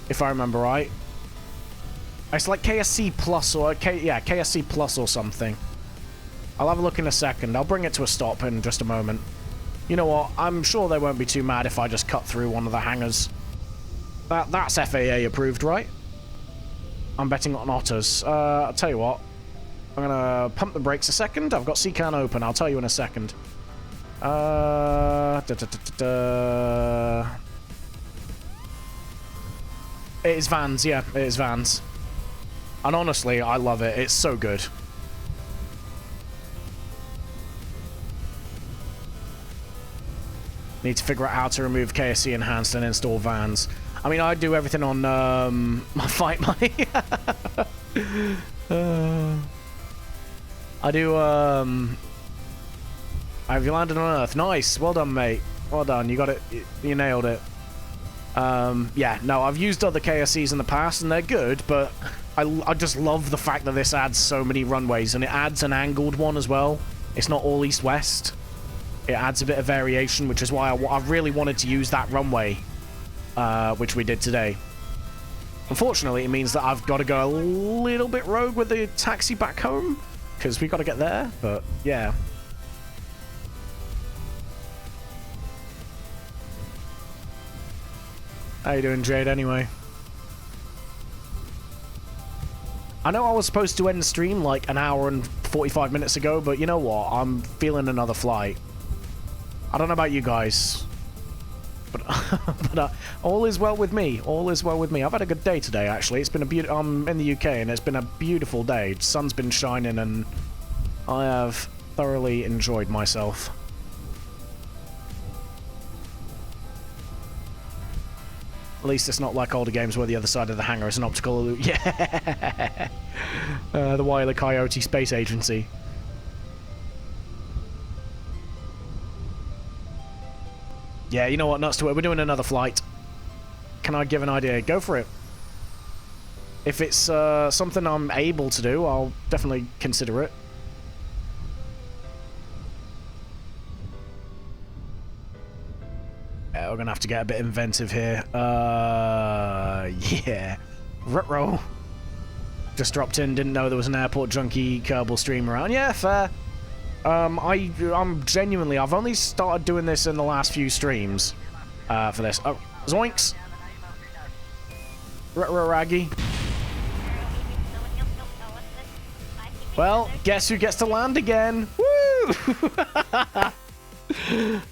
if I remember right. It's like KSC Plus or yeah, KSC Plus or something. I'll have a look in a second. I'll bring it to a stop in just a moment. You know what? I'm sure they won't be too mad if I just cut through one of the hangars. That's FAA approved, right? I'm betting on otters. I'll tell you what. I'm gonna pump the brakes a second. I've got CCAN open. I'll tell you in a second. It is Vans, yeah. It is Vans. And honestly, I love it. It's so good. Need to figure out how to remove KSC Enhanced and install Vans. I mean, I do everything on my Fight Money. I do, have you landed on Earth? Nice. Well done, mate. Well done. You got it. You nailed it. Yeah, no, I've used other KSCs in the past, and they're good, but I just love the fact that this adds so many runways, and it adds an angled one as well. It's not all east-west. It adds a bit of variation, which is why I really wanted to use that runway, which we did today. Unfortunately, it means that I've got to go a little bit rogue with the taxi back home, because we got to get there, but yeah. How you doing, Jade, anyway? I know I was supposed to end the stream like an hour and 45 minutes ago, but you know what? I'm feeling another flight. I don't know about you guys, but all is well with me. All is well with me. I've had a good day today, actually. It's been a beautiful. I'm in the UK, and it's been a beautiful day. The sun's been shining, and I have thoroughly enjoyed myself. At least it's not like older games where the other side of the hangar is an optical illusion. Yeah! The Wile E. Coyote Space Agency. Yeah, you know what? Nuts to it. We're doing another flight. Can I give an idea? Go for it. If it's something I'm able to do, I'll definitely consider it. Yeah, we're gonna have to get a bit inventive here. Yeah. Ruh-roh. Just dropped in, didn't know there was an airport junkie Kerbal stream around. Yeah, fair. I'm genuinely, I've only started doing this in the last few streams for this. Oh, zoinks! Ruh-roh raggy. Well, guess who gets to land again? Woo!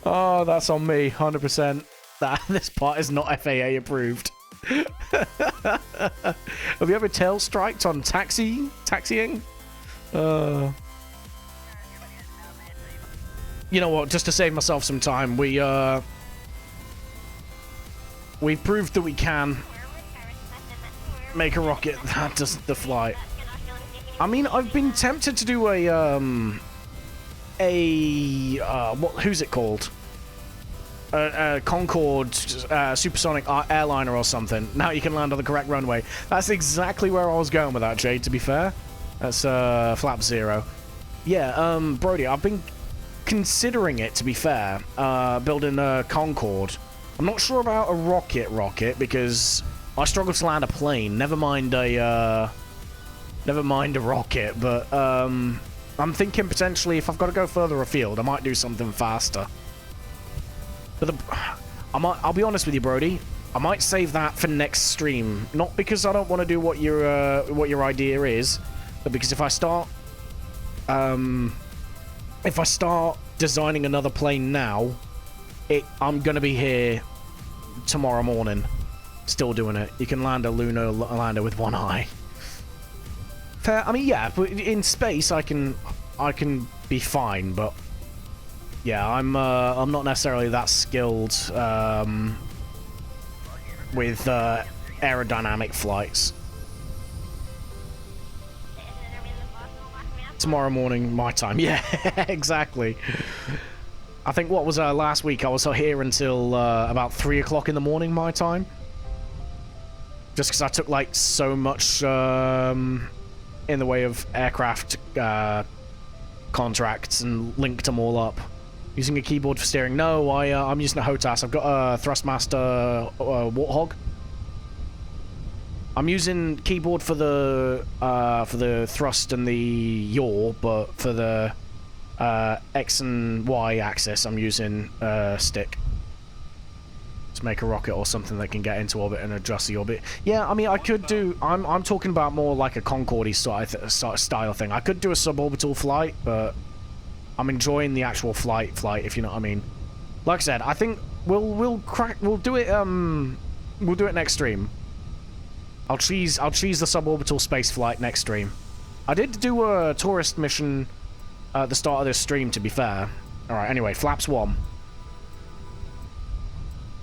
Oh, that's on me, 100%. This part is not FAA approved. Have you ever tail striked on taxiing? You know what? Just to save myself some time, we've proved that we can make a rocket that does the flight. I mean, I've been tempted to do who's it called? Concorde supersonic airliner or something. Now you can land on the correct runway. That's exactly where I was going with that, Jade, to be fair. That's flap 0. Yeah, Brody, I've been considering it, to be fair, building a Concorde. I'm not sure about a rocket because I struggle to land a plane, never mind a Never mind a rocket, but I'm thinking potentially if I've got to go further afield, I might do something faster. But I'll be honest with you, Brody. I might save that for next stream. Not because I don't want to do what your idea is, but because if I start designing another plane now, I'm gonna be here tomorrow morning, still doing it. You can land a lunar lander with one eye. Fair. I mean, yeah, but in space I can be fine, but yeah, I'm not necessarily that skilled with aerodynamic flights. Tomorrow morning, my time. Yeah, exactly. I think, what was last week? I was here until about 3 o'clock in the morning, my time. Just because I took, like, so much in the way of aircraft contracts and linked them all up. Using a keyboard for steering. No, I'm using a HOTAS. I've got a Thrustmaster Warthog. I'm using keyboard for the thrust and the yaw, but for the X and Y axis, I'm using stick. To make a rocket or something that can get into orbit and adjust the orbit. Yeah, I mean, I could do. I'm talking about more like a Concorde style thing. I could do a suborbital flight, but I'm enjoying the actual flight, if you know what I mean. Like I said, I think we'll do it next stream. I'll choose the suborbital space flight next stream. I did do a tourist mission at the start of this stream, to be fair. All right. Anyway, flaps 1.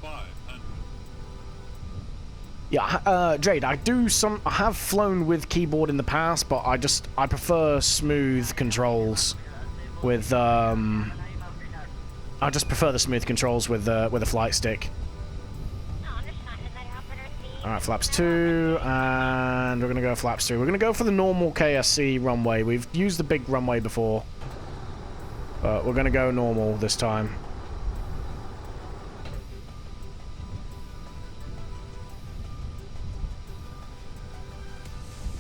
500. Yeah, Jade, I have flown with keyboard in the past, but I prefer smooth controls with I just prefer the smooth controls with a flight stick. Alright, flaps 2, and we're gonna go flaps 3. We're gonna go for the normal KSC runway. We've used the big runway before, but we're gonna go normal this time.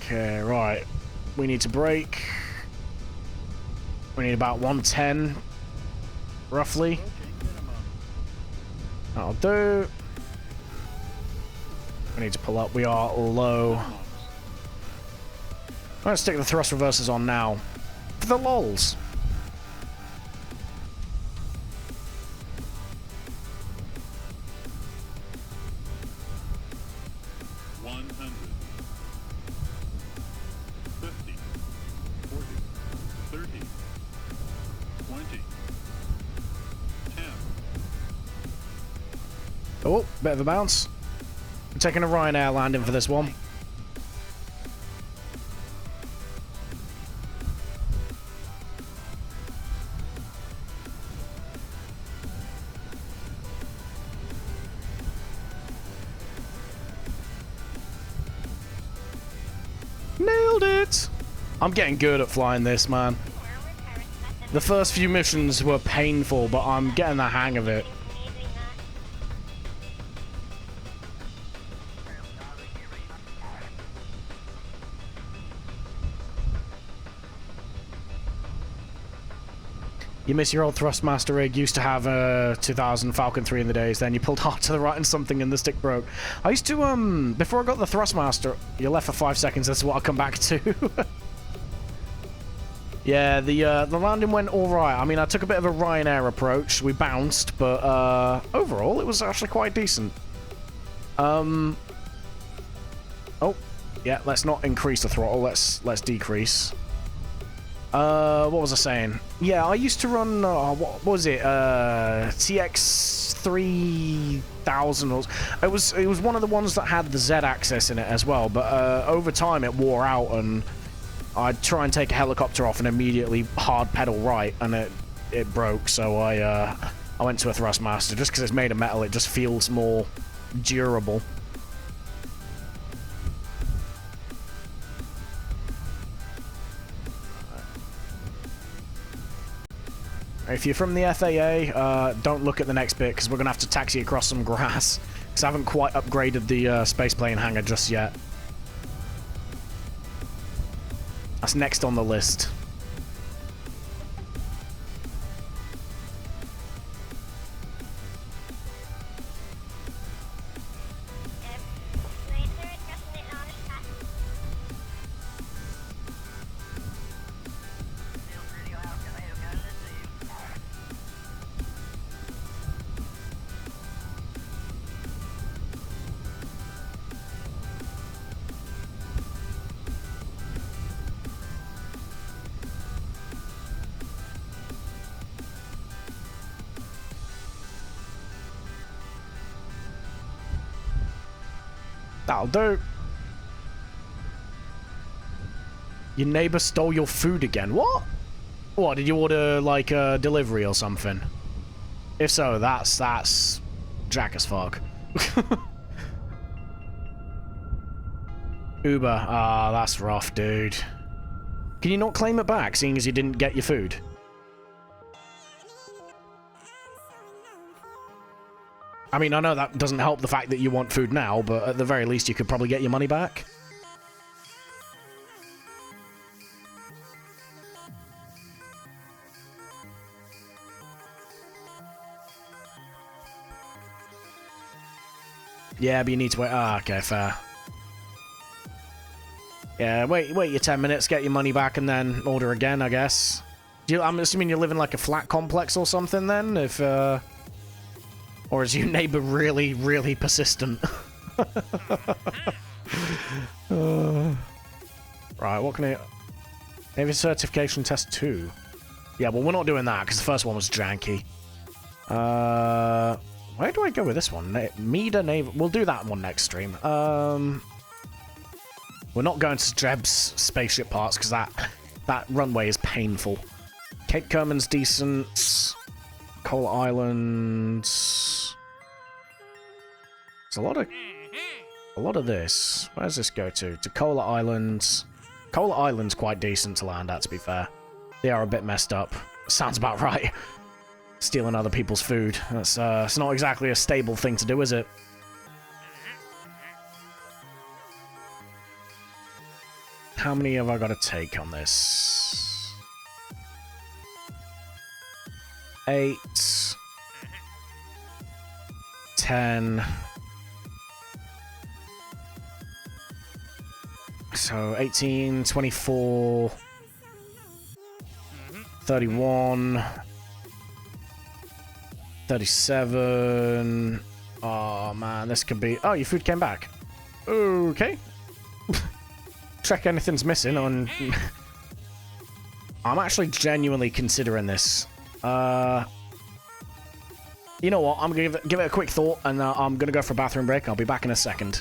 Okay, right. We need to brake. We need about 110, roughly. That'll do. We need to pull up. We are low. I'm going to stick the thrust reversers on now. For the lols. Oh, bit of a bounce. I'm taking a Ryanair landing for this one. Nailed it! I'm getting good at flying this, man. The first few missions were painful, but I'm getting the hang of it. You miss your old Thrustmaster rig. Used to have a 2000 Falcon 3 in the days. Then you pulled hard to the right and something and the stick broke. I used to, before I got the Thrustmaster, you left for 5 seconds. That's what I'll come back to. Yeah, the landing went all right. I mean, I took a bit of a Ryanair approach. We bounced, but overall, it was actually quite decent. Oh, yeah. Let's not increase the throttle. Let's decrease. What was I saying? Yeah, I used to run, what was it? TX 3000. It was one of the ones that had the Z-axis in it as well, but over time it wore out, and I'd try and take a helicopter off and immediately hard pedal right, and it broke, so I went to a Thrustmaster. Just because it's made of metal, it just feels more durable. If you're from the FAA, don't look at the next bit, because we're going to have to taxi across some grass, because I haven't quite upgraded the spaceplane hangar just yet. That's next on the list. That'll do. Your neighbor stole your food again. What? What, did you order, like, a delivery or something? If so, that's jack as fuck. Uber. Ah, that's rough, dude. Can you not claim it back, seeing as you didn't get your food? I mean, I know that doesn't help the fact that you want food now, but at the very least you could probably get your money back. Yeah, but you need to wait. Ah, okay, fair. Yeah, wait your 10 minutes, get your money back, and then order again, I guess. I'm assuming you live in like a flat complex or something then, if, or is your neighbor really, really persistent? Right, what can I... Navy certification test 2. Yeah, well, we're not doing that, because the first one was janky. Where do I go with this one? Mida Navy... We'll do that one next stream. We're not going to Dreb's spaceship parts, because that runway is painful. Cape Kerman's decent. Coal Islands... There's a lot of this. Where does this go to? To Cola Islands. Cola Island's quite decent to land at, to be fair. They are a bit messed up. Sounds about right. Stealing other people's food. That's it's not exactly a stable thing to do, is it? How many have I got to take on this? 8. 10. So 18, 24, 31, 37. Oh man, this could be... Oh, your food came back. Okay. Check anything's missing on... I'm actually genuinely considering this. You know what? I'm gonna give it a quick thought, and I'm gonna go for a bathroom break. I'll be back in a second.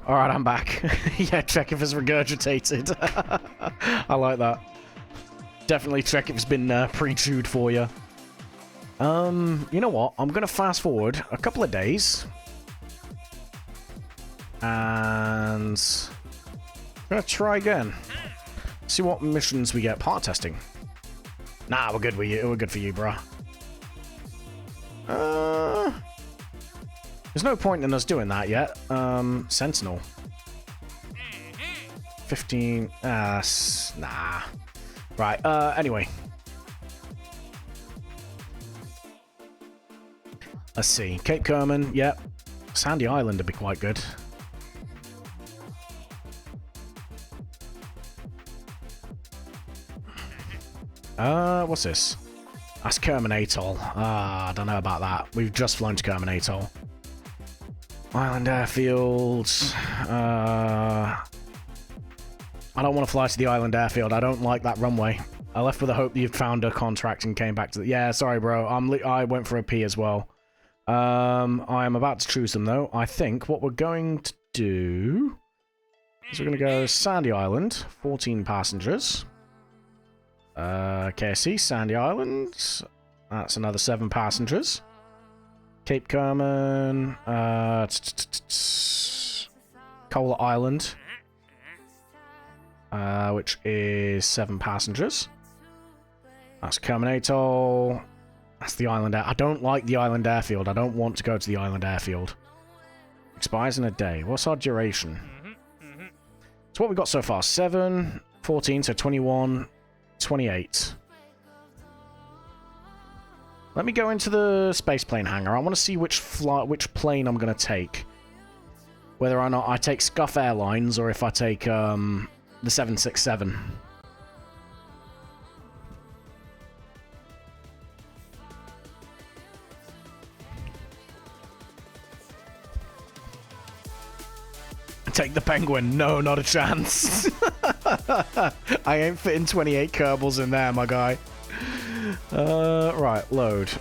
Alright, I'm back. Yeah, check if it's regurgitated. I like that. Definitely check if it's been pre-chewed for you. You know what? I'm gonna fast forward a couple of days. And I'm gonna try again. See what missions we get. Part testing. Nah, we're good with you. We're good for you, bruh. There's no point in us doing that yet. Sentinel. 15. Nah. Right. Anyway. Let's see. Cape Kerman. Yep. Sandy Island would be quite good. What's this? That's Kerman Atoll. I don't know about that. We've just flown to Kerman Atoll. Island Airfield. I don't want to fly to the Island Airfield. I don't like that runway. I left with the hope that you'd found a contract and came back to the... Yeah, sorry, bro. I went for a pee as well. I am about to choose them, though. I think what we're going to do is we're going to go Sandy Island, 14 passengers. KSC, Sandy Island. That's another 7 passengers. Cape Kerman. Cola Island. Which is 7 passengers. That's Kerman Atoll. That's the Island Air. I don't like the Island Airfield. I don't want to go to the Island Airfield. Expires in a day. What's our duration? So what we got so far? 7, 14, so 21, 28. Let me go into the space plane hangar. I want to see which plane I'm going to take. Whether or not I take Scuff Airlines or if I take the 767. Take the Penguin. No, not a chance. I ain't fitting 28 Kerbals in there, my guy. Right, load.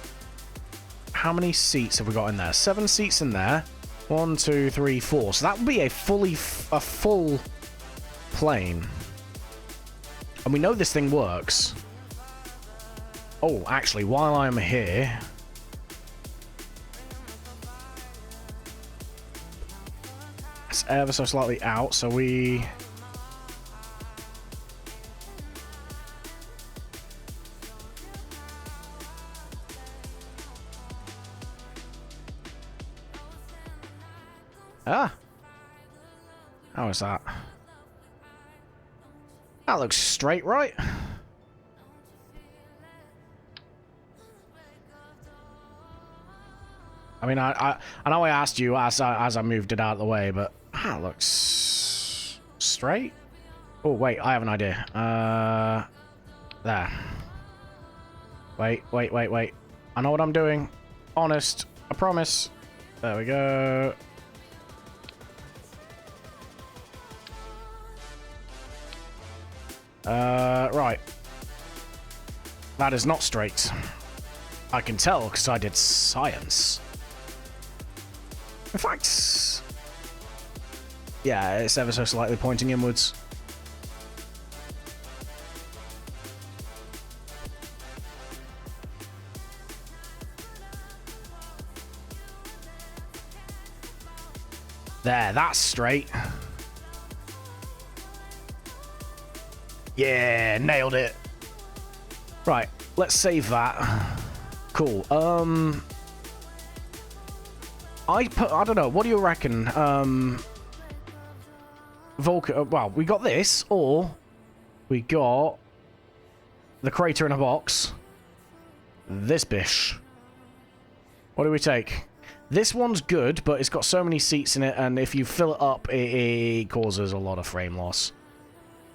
How many seats have we got in there? 7 seats in there. 1, 2, 3, 4. So that would be a full plane. And we know this thing works. Oh, actually, while I'm here... It's ever so slightly out, so we... Ah! How is that? That looks straight, right? I mean, I know I asked you as I moved it out of the way, but that looks straight. Oh wait, I have an idea. There. Wait. I know what I'm doing. Honest, I promise. There we go. Right. That is not straight. I can tell because I did science. In fact, yeah, it's ever so slightly pointing inwards. There, that's straight. Yeah, nailed it. Right, let's save that. Cool. I don't know. What do you reckon? Well, we got this, or we got the crater in a box. This bish. What do we take? This one's good, but it's got so many seats in it, and if you fill it up, it causes a lot of frame loss.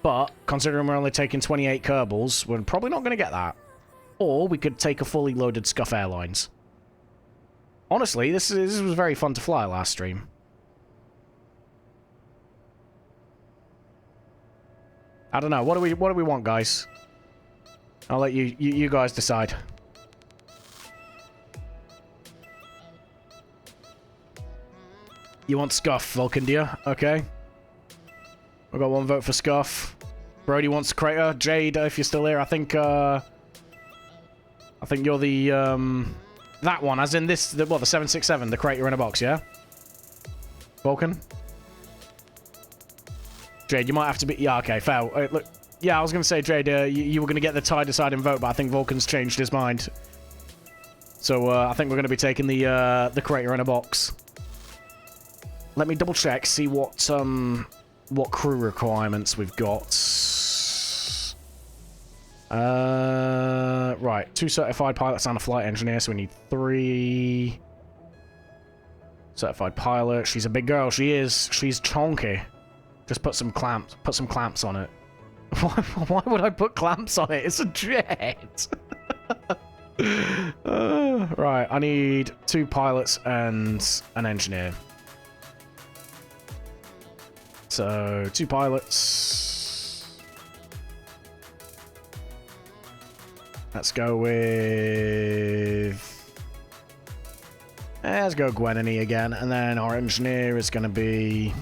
But, considering we're only taking 28 Kerbals, we're probably not going to get that. Or we could take a fully loaded Scuff Airlines. Honestly, this was very fun to fly last stream. I don't know. What do we want, guys? I'll let you guys decide. You want Scuff, Vulcan, do you? Okay. I got 1 vote for Scuff. Brody wants Crater. Jade, if you're still here, I think you're the, that one, as in this, the 767, the Crater in a box, yeah? Vulcan? Jade, you might have to be, yeah, okay, fair. Look, yeah, I was going to say, Jade, you were going to get the tie deciding vote, but I think Vulcan's changed his mind. So, I think we're going to be taking the Crater in a box. Let me double check, see what crew requirements we've got. Right, 2 certified pilots and a flight engineer, so we need 3 certified pilots. She's a big girl, she is. She's chonky. Just put some clamps on it. Why would I put clamps on it? It's a jet. Right, I need 2 pilots and an engineer. So, 2 pilots. Let's go with... Let's go Gwenany again. And then our engineer is going to be...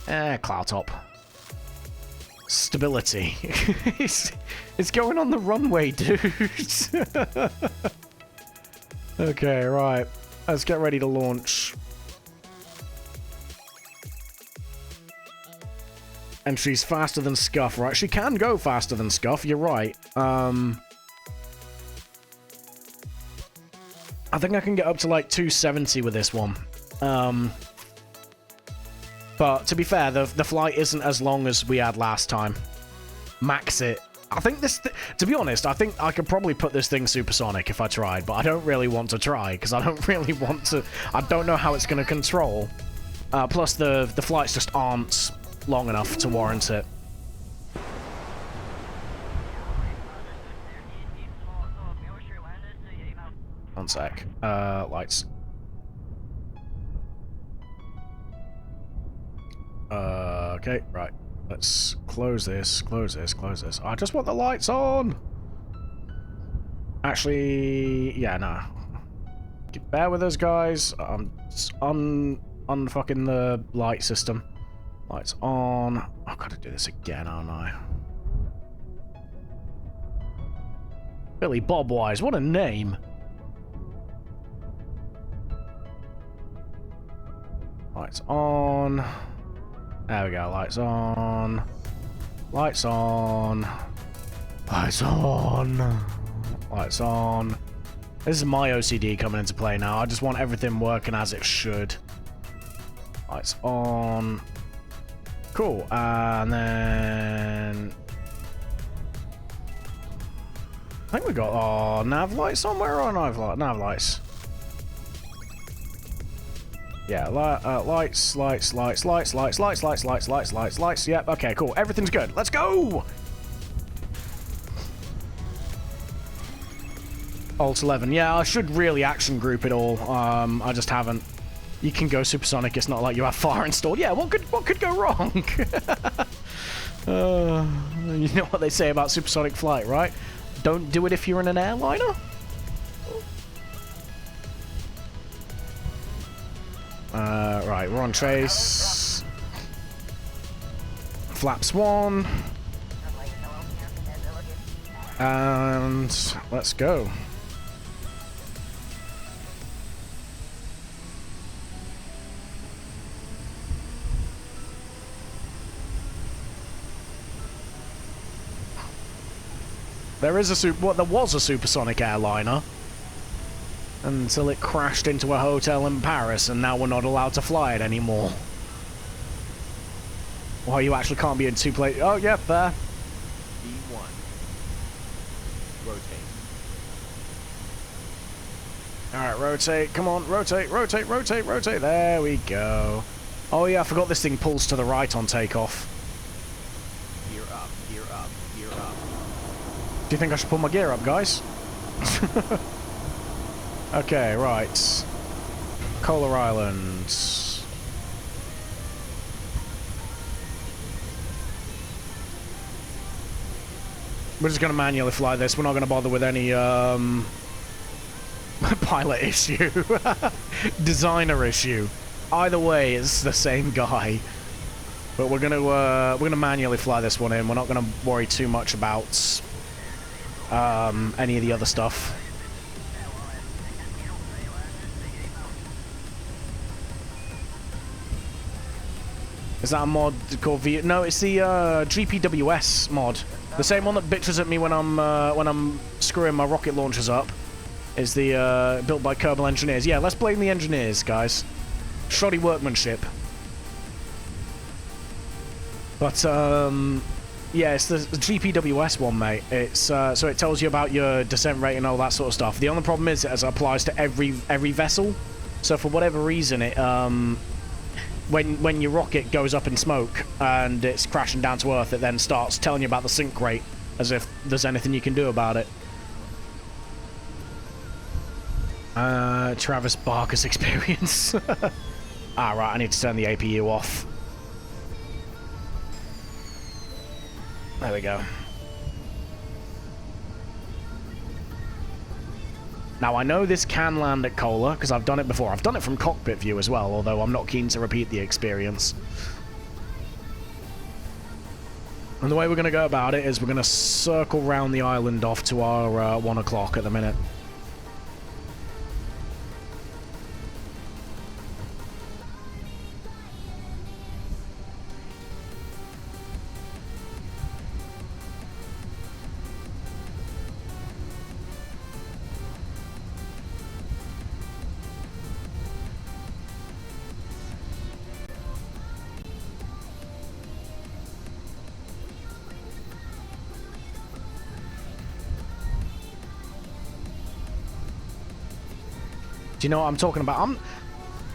Cloudtop. Stability. It's going on the runway, dude. Okay, right. Let's get ready to launch. And she's faster than Scuff, right? She can go faster than Scuff, you're right. I think I can get up to like 270 with this one. But to be fair, the flight isn't as long as we had last time. Max it. I think this... to be honest, I think I could probably put this thing supersonic if I tried, but I don't really want to try, because I don't really want to... I don't know how it's going to control. Plus, the flights just aren't long enough to warrant it. One sec. Lights. Okay, right. Let's close this, close this, close this. I just want the lights on! Actually, yeah, nah. Bear with us, guys. Unfucking the light system. Lights on. I've got to do this again, aren't I? Billy Bob Wise, what a name! Lights on. There we go, lights on. Lights on. Lights on. Lights on. This is my OCD coming into play now. I just want everything working as it should. Lights on. Cool, and then... I think we got our nav lights on. Where are our nav lights? Yeah, lights. Yep, okay, cool. Everything's good. Let's go! Alt 11. Yeah, I should really action group it all. I just haven't. You can go supersonic. It's not like you have fire installed. Yeah, what could go wrong? You know what they say about supersonic flight, right? Don't do it if you're in an airliner. Right, we're on chase. Flaps 1. And let's go. There was a supersonic airliner until it crashed into a hotel in Paris, and now we're not allowed to fly it anymore. Well, you actually can't be in 2 places. Oh, yep, there. V1. Rotate. Alright, rotate. Come on, rotate, rotate, rotate, rotate. There we go. Oh, yeah, I forgot this thing pulls to the right on takeoff. Gear up, gear up, gear up. Do you think I should pull my gear up, guys? Okay, right. Kolar Island. We're just going to manually fly this. We're not going to bother with any, we're Pilot issue. Designer issue. Either way, it's the same guy. But we're gonna manually fly this one in. We're not gonna worry too much about any of the other stuff. Is that a mod called V? No, it's the GPWS mod. The same one that bitches at me when I'm screwing my rocket launchers up. Is the built by Kerbal engineers. Yeah, let's blame the engineers, guys. Shoddy workmanship. But yeah, it's the GPWS one, mate. It's so it tells you about your descent rate and all that sort of stuff. The only problem is it applies to every vessel. So for whatever reason, it when your rocket goes up in smoke and it's crashing down to Earth, it then starts telling you about the sink rate, as if there's anything you can do about it. Travis Barker's experience. Ah, right, I need to turn the APU off. There we go. Now, I know this can land at Cola, because I've done it before. I've done it from cockpit view as well, although I'm not keen to repeat the experience. And the way we're going to go about it is we're going to circle round the island off to our 1 o'clock at the minute. Do you know what I'm talking about?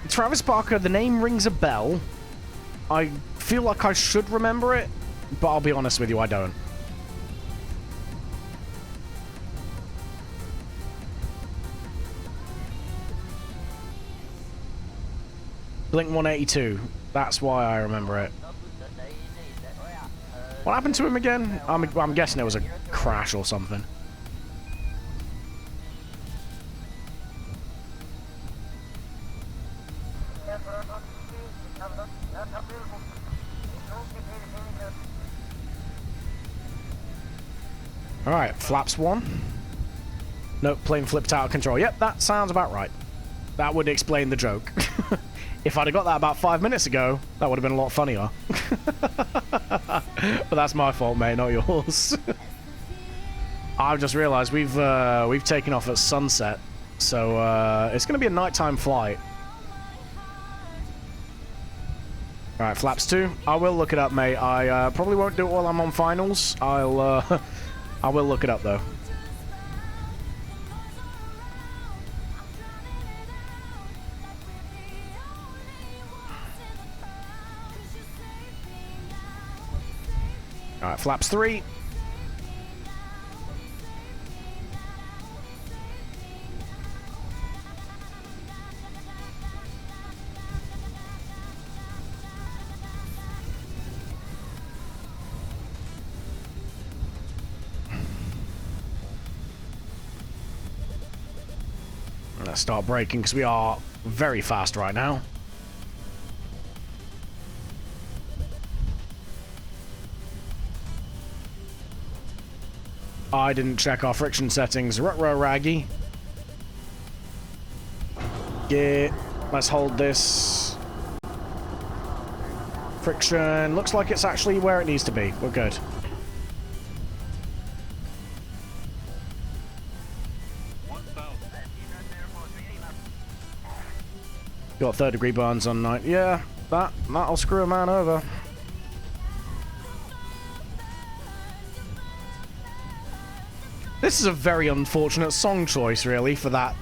Travis Barker, the name rings a bell. I feel like I should remember it, but I'll be honest with you, I don't. Blink 182. That's why I remember it. What happened to him again? I'm guessing it was a crash or something. Alright, flaps 1. Nope, plane flipped out of control. Yep, that sounds about right. That would explain the joke. If I'd have got that about 5 minutes ago, that would have been a lot funnier. But that's my fault, mate, not yours. I've just realised we've taken off at sunset, so it's going to be a nighttime flight. Alright, flaps 2. I will look it up, mate. I probably won't do it while I'm on finals. I will look it up, though. Alright, flaps 3. Let's start braking because we are very fast right now. I didn't check our friction settings. Ruh-roh, Raggy. Let's hold this. Friction. Looks like it's actually where it needs to be. We're good. Got 3rd-degree burns on night. Yeah, that'll screw a man over. This is a very unfortunate song choice, really, for that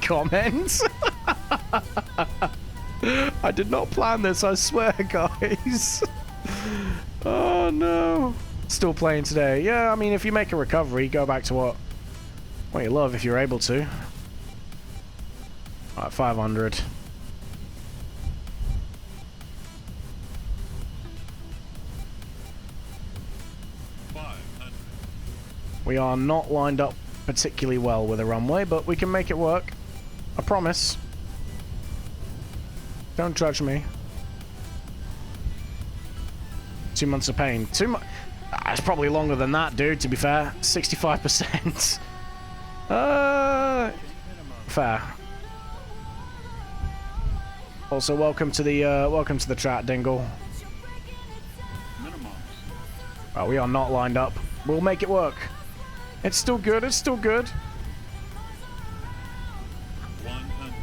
comment. I did not plan this, I swear, guys. Oh no. Still playing today. Yeah, I mean, if you make a recovery, go back to what you love if you're able to. Alright, 500. We are not lined up particularly well with a runway, but we can make it work. promise. Don't judge me. 2 months of pain. It's probably longer than that, dude, to be fair. 65%. Fair. Also, welcome to the chat, Dingle. Oh, we are not lined up. We'll make it work. It's still good. It's still good. 100.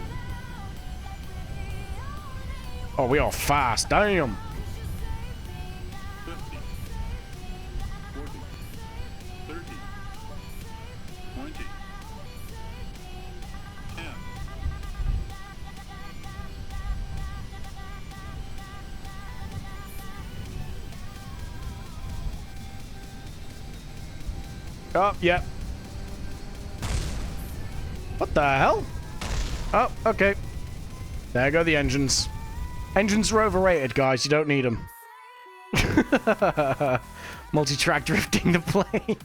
Oh, we are fast. Damn. 50. 40. 30. 20. 10. Oh, yep. What the hell? Oh, okay. There go the engines. Engines are overrated, guys. You don't need them. Multi-track drifting the plane.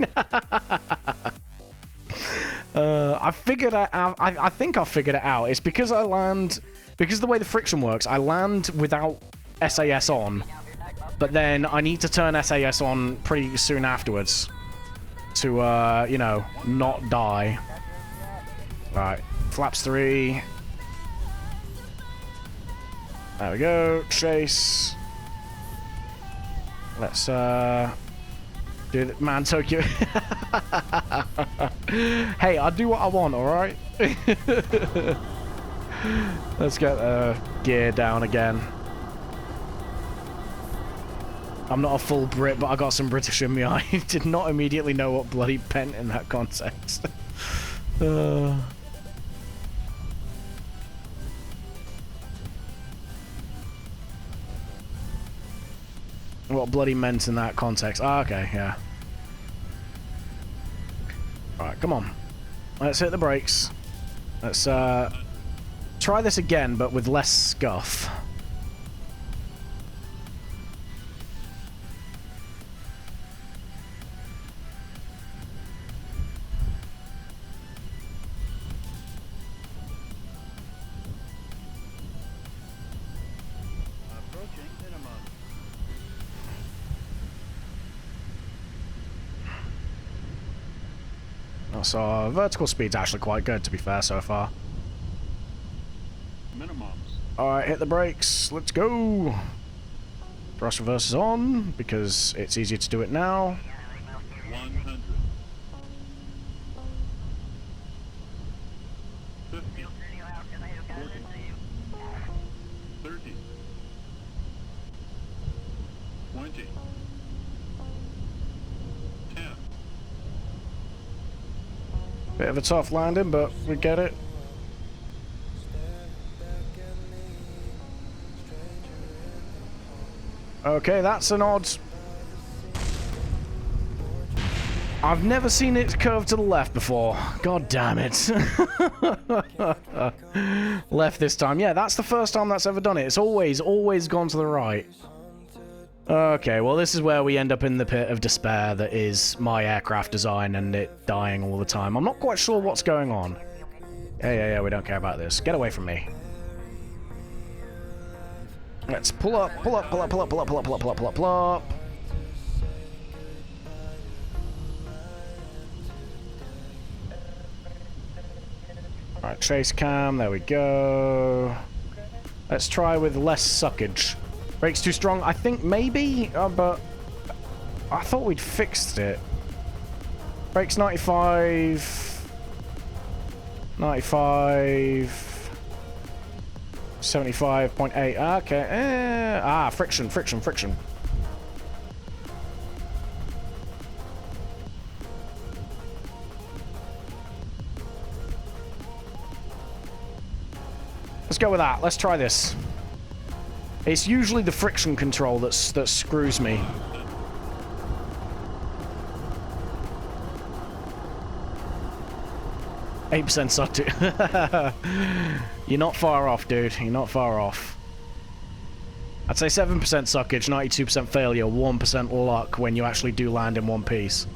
I figured it out. I think I figured it out. It's because I land... Because of the way the friction works, I land without SAS on. But then I need to turn SAS on pretty soon afterwards. To, you know, not die. Right. Flaps 3. There we go. Chase. Let's, do the man Tokyo. Hey, I do what I want, alright? Let's get the gear down again. I'm not a full Brit, but I got some British in me. I did not immediately know what bloody pent in that context. What bloody meant in that context. Ah, okay, yeah. Alright, come on. Let's hit the brakes. Let's try this again, but with less scuff. So our vertical speed's actually quite good, to be fair, so far. Minimums. Alright, hit the brakes. Let's go. Thrust reverse is on, because it's easier to do it now. 100. 50. 40. 30. 20. 10. Bit of a tough landing, but we get it. Okay, that's an odd... I've never seen it curve to the left before. God damn it. Left this time. Yeah, that's the first time that's ever done it. It's always gone to the right. Okay, well this is where we end up in the pit of despair that is my aircraft design and it dying all the time. I'm not quite sure what's going on. Yeah, we don't care about this. Get away from me. Let's pull up. Alright, chase cam, there we go. Let's try with less suckage. Brakes too strong? I think maybe, but I thought we'd fixed it. Brakes 95. 95. 75.8. Okay. Friction. Let's go with that. Let's try this. It's usually the friction control that screws me. %, sucked it. You're not far off, dude. You're not far off. I'd say 7% suckage, 92% failure, 1% luck when you actually do land in one piece.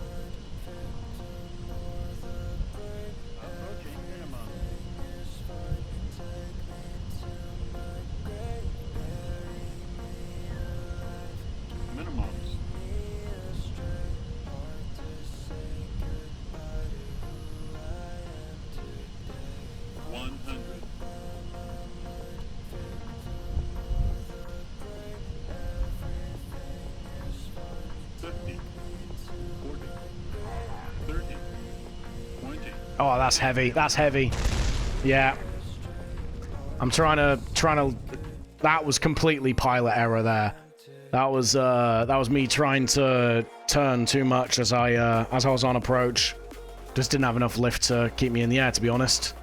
Oh, that's heavy. That's heavy. Yeah. I'm trying to. That was completely pilot error there. That was me trying to turn too much as I was on approach. Just didn't have enough lift to keep me in the air, to be honest.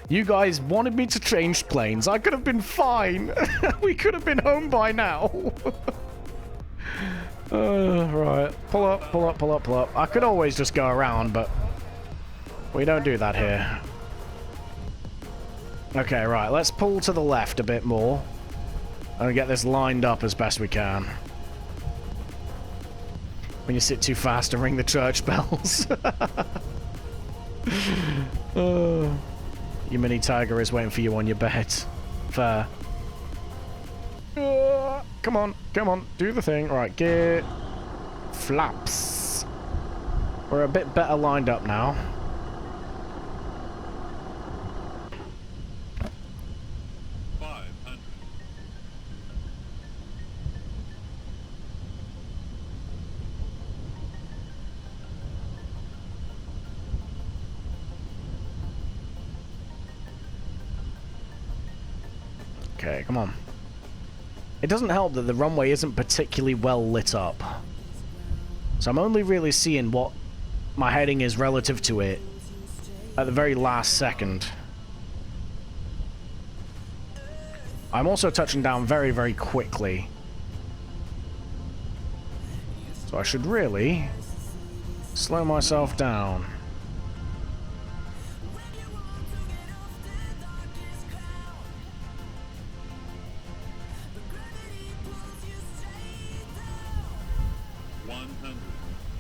You guys wanted me to change planes. I could have been fine. We could have been home by now. Right. Pull up, pull up, pull up, pull up. I could always just go around, but we don't do that here. Okay, right. Let's pull to the left a bit more and get this lined up as best we can. When you sit too fast and ring the church bells. Your mini tiger is waiting for you on your bed. Fair. Come on, come on, do the thing. Right, get flaps. We're a bit better lined up now. Okay, come on. It doesn't help that the runway isn't particularly well lit up. So I'm only really seeing what my heading is relative to it at the very last second. I'm also touching down very, very quickly. So I should really slow myself down.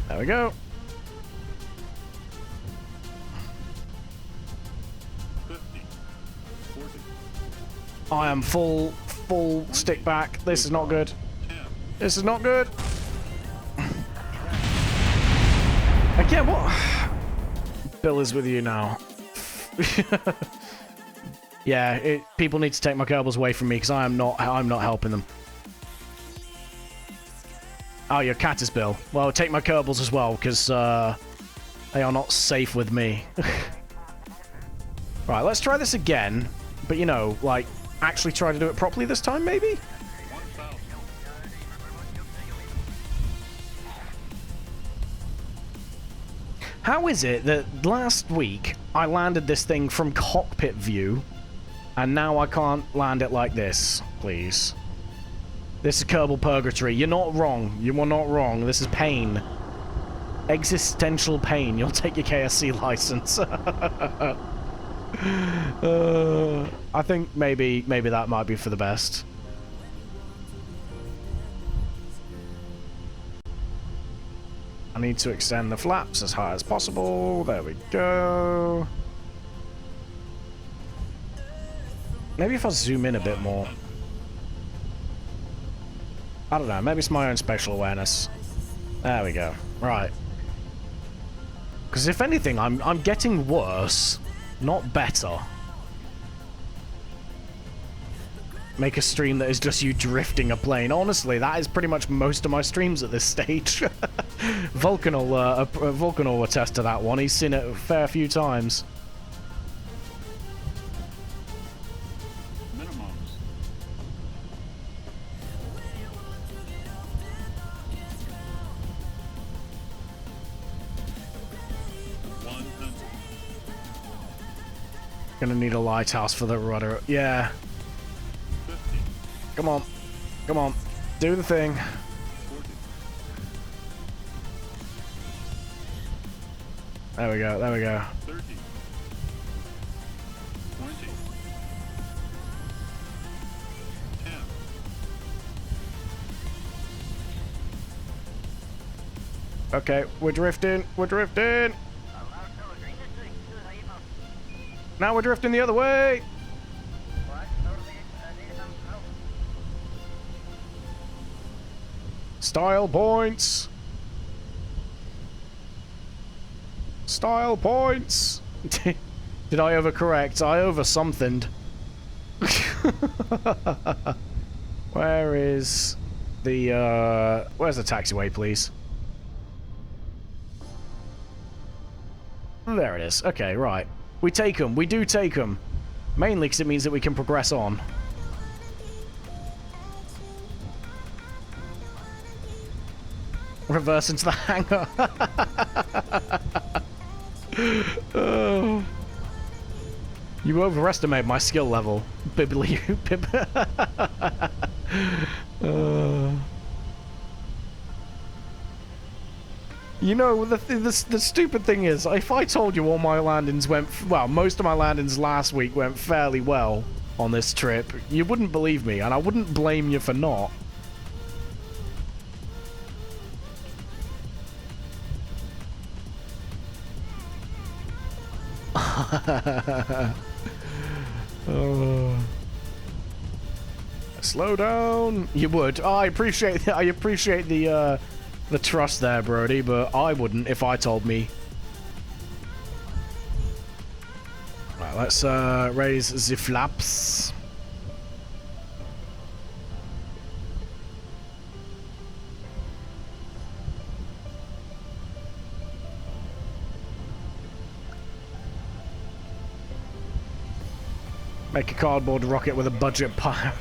There we go. 50, 40, I am full stick back. This is not good. 10, This is not good. Again, what? Bill is with you now. Yeah, people need to take my Kerbals away from me because I'm not helping them. Oh, your cat is Bill. Well, take my Kerbals as well, because they are not safe with me. Right, let's try this again. But, you know, like, actually try to do it properly this time, maybe? 1,000, How is it that last week I landed this thing from cockpit view, and now I can't land it like this, please? This is Kerbal Purgatory. You're not wrong. You are not wrong. This is pain. Existential pain. You'll take your KSC license. I think maybe that might be for the best. I need to extend the flaps as high as possible. There we go. Maybe if I zoom in a bit more. I don't know, maybe it's my own spatial awareness. There we go. Right. Because if anything, I'm getting worse, not better. Make a stream that is just you drifting a plane. Honestly, that is pretty much most of my streams at this stage. Vulcan will attest to that one. He's seen it a fair few times. minimums, 100, Gonna need a lighthouse for the rudder. Yeah. 50, Come on. Come on. Do the thing. 40, There we go. There we go. 30, 20, 10, Okay, we're drifting. We're drifting. Now we're drifting the other way. Style points. Style points. Did I overcorrect? I over somethinged. Where is the where's the taxiway, please? There it is. Okay, right. We take them. We do take them. Mainly because it means that we can progress on. Reverse into the hangar. Oh. You overestimate my skill level, Bibbly. You know, the stupid thing is, if I told you all my landings went... Well, most of my landings last week went fairly well on this trip, you wouldn't believe me, and I wouldn't blame you for not. Oh. Slow down. You would. Oh, I appreciate the trust there, Brody, but I wouldn't if I told me. Right, let's raise the flaps. Make a cardboard rocket with a budget pile.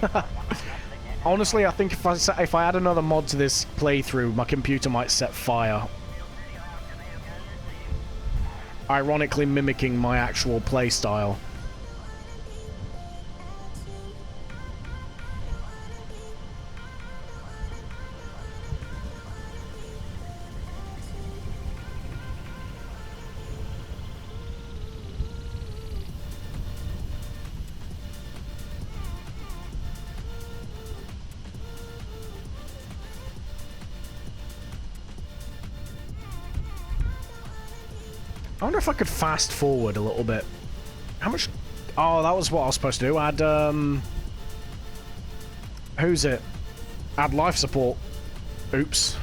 Honestly, I think if I add another mod to this playthrough, my computer might set fire. Ironically mimicking my actual playstyle. I wonder if I could fast forward a little bit. How much... Oh, that was what I was supposed to do. Add, who's it? Add life support. Oops.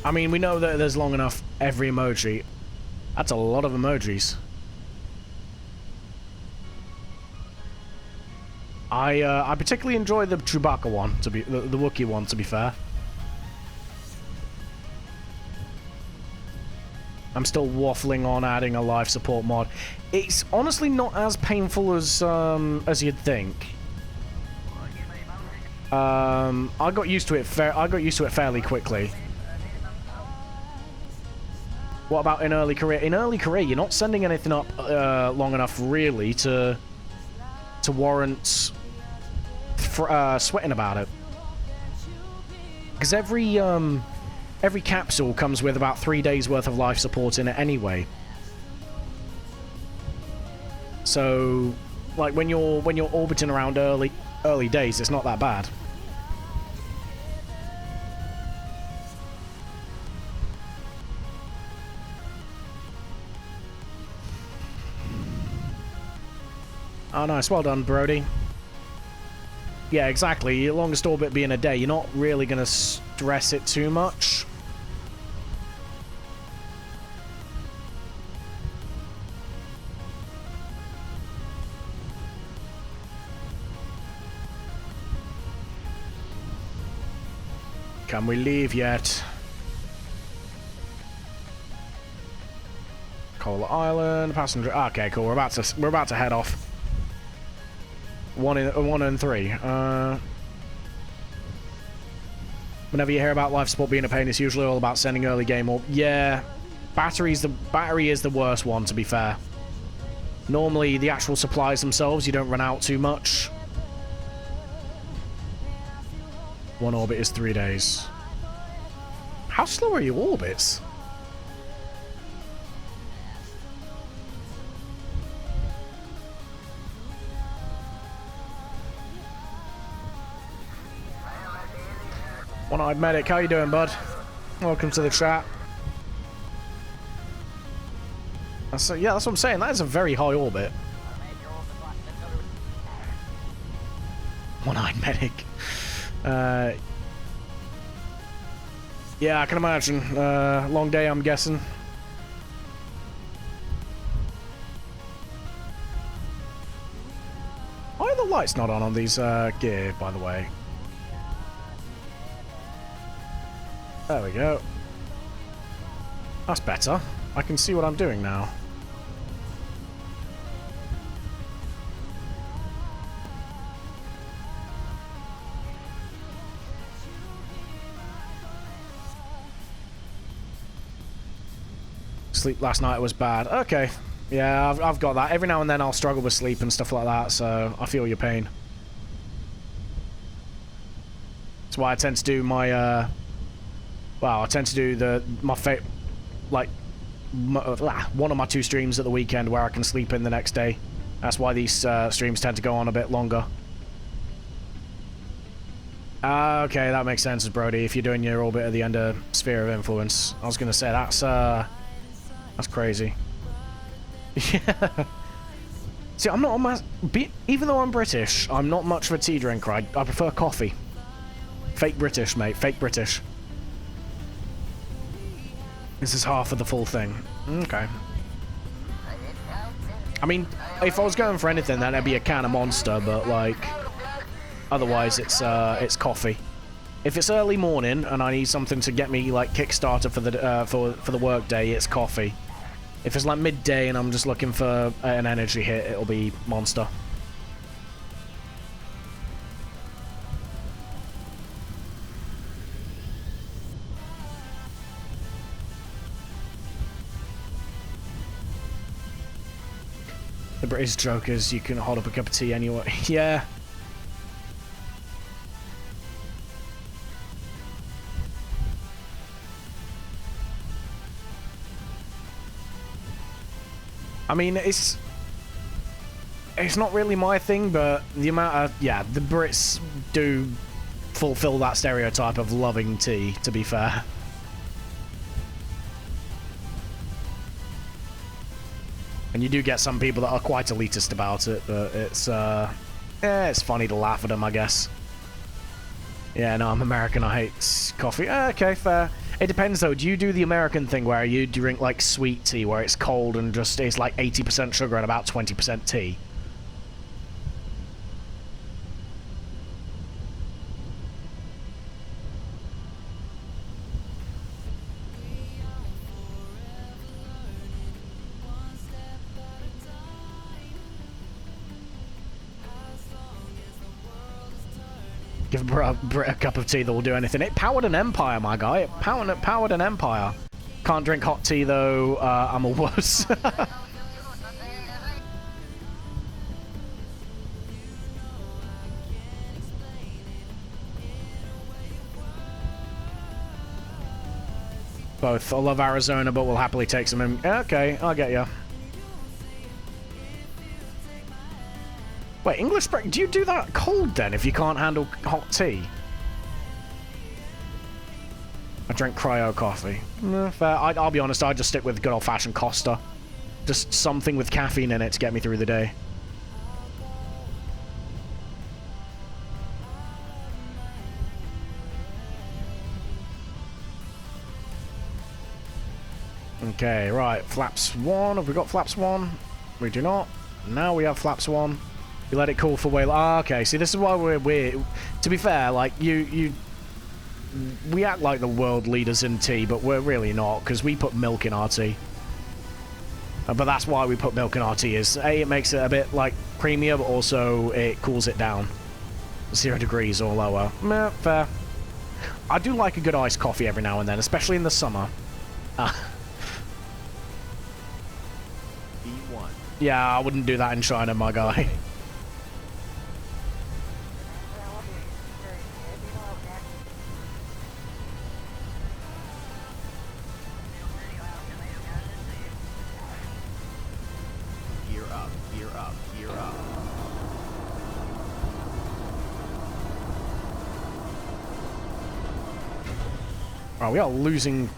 I mean, we know that there's long enough every emoji. That's a lot of emojis. I particularly enjoy the Chewbacca one, the Wookiee one, to be fair. I'm still waffling on adding a life support mod. It's honestly not as painful as you'd think. I got used to it. I got used to it fairly quickly. What about in early career? In early career, you're not sending anything up long enough, really, to warrant sweating about it. Because every capsule comes with about 3 days worth of life support in it anyway. So, like when you're orbiting around early days, it's not that bad. Oh, nice. Well done, Brody. Yeah, exactly. Your longest orbit being a day, you're not really going to stress it too much. Can we leave yet? Cola Island, passenger. Okay, cool. We're about to head off. 1 and 3. Whenever you hear about life support being a pain, it's usually all about sending early game or yeah. Battery is the worst one, to be fair. Normally, the actual supplies themselves, you don't run out too much. 1 orbit is 3 days. How slow are your orbits? One-eyed medic, how you doing, bud? Welcome to the chat. So yeah, that's what I'm saying. That is a very high orbit. One-eyed medic. Yeah, I can imagine. Long day, I'm guessing. Why are the lights not on these gear, by the way? There we go. That's better. I can see what I'm doing now. Sleep last night was bad. Okay. Yeah, I've got that. Every now and then I'll struggle with sleep and stuff like that, so I feel your pain. That's why I tend to do my, well, I tend to do one of my 2 streams at the weekend where I can sleep in the next day. That's why these streams tend to go on a bit longer. Okay, that makes sense, Brody, if you're doing your orbit at the end of sphere of influence. I was going to say, that's crazy. Yeah. See, I'm not on my... Even though I'm British, I'm not much of a tea drinker. I prefer coffee. Fake British, mate. Fake British. This is half of the full thing. Okay. I mean, if I was going for anything, then it'd be a can of Monster, but, like... Otherwise, it's coffee. If it's early morning and I need something to get me, like, Kickstarter for the work day, it's coffee. If it's like midday and I'm just looking for an energy hit, it'll be Monster. The British joke is you can hold up a cup of tea anyway. Yeah. I mean, it's not really my thing, but the amount of... Yeah, the Brits do fulfill that stereotype of loving tea, to be fair. And you do get some people that are quite elitist about it, but it's funny to laugh at them, I guess. Yeah, no, I'm American, I hate coffee. Okay, fair. It depends, though. Do you do the American thing where you drink, like, sweet tea, where it's cold and just it's like 80% sugar and about 20% tea? Give Brit a cup of tea that will do anything. It powered an empire, my guy. It powered an empire. Can't drink hot tea, though. I'm a wuss. Both. I love Arizona, but we'll happily take some in. Okay, I'll get ya. Wait, English break? Do you do that cold then if you can't handle hot tea? I drink cryo coffee. Fair. I'll be honest, I just stick with good old-fashioned Costa. Just something with caffeine in it to get me through the day. Okay, right. Flaps 1. Have we got Flaps 1? We do not. Now we have Flaps 1. You let it cool for way... Ah, okay. See, this is why we're... To be fair, like, we act like the world leaders in tea, but we're really not, because we put milk in our tea. But that's why we put milk in our tea, is A, it makes it a bit, like, creamier, but also it cools it down. 0 degrees or lower. Meh, fair. I do like a good iced coffee every now and then, especially in the summer. B1. Yeah, I wouldn't do that in China, my guy. Gear up, gear up, gear up. Oh, we are losing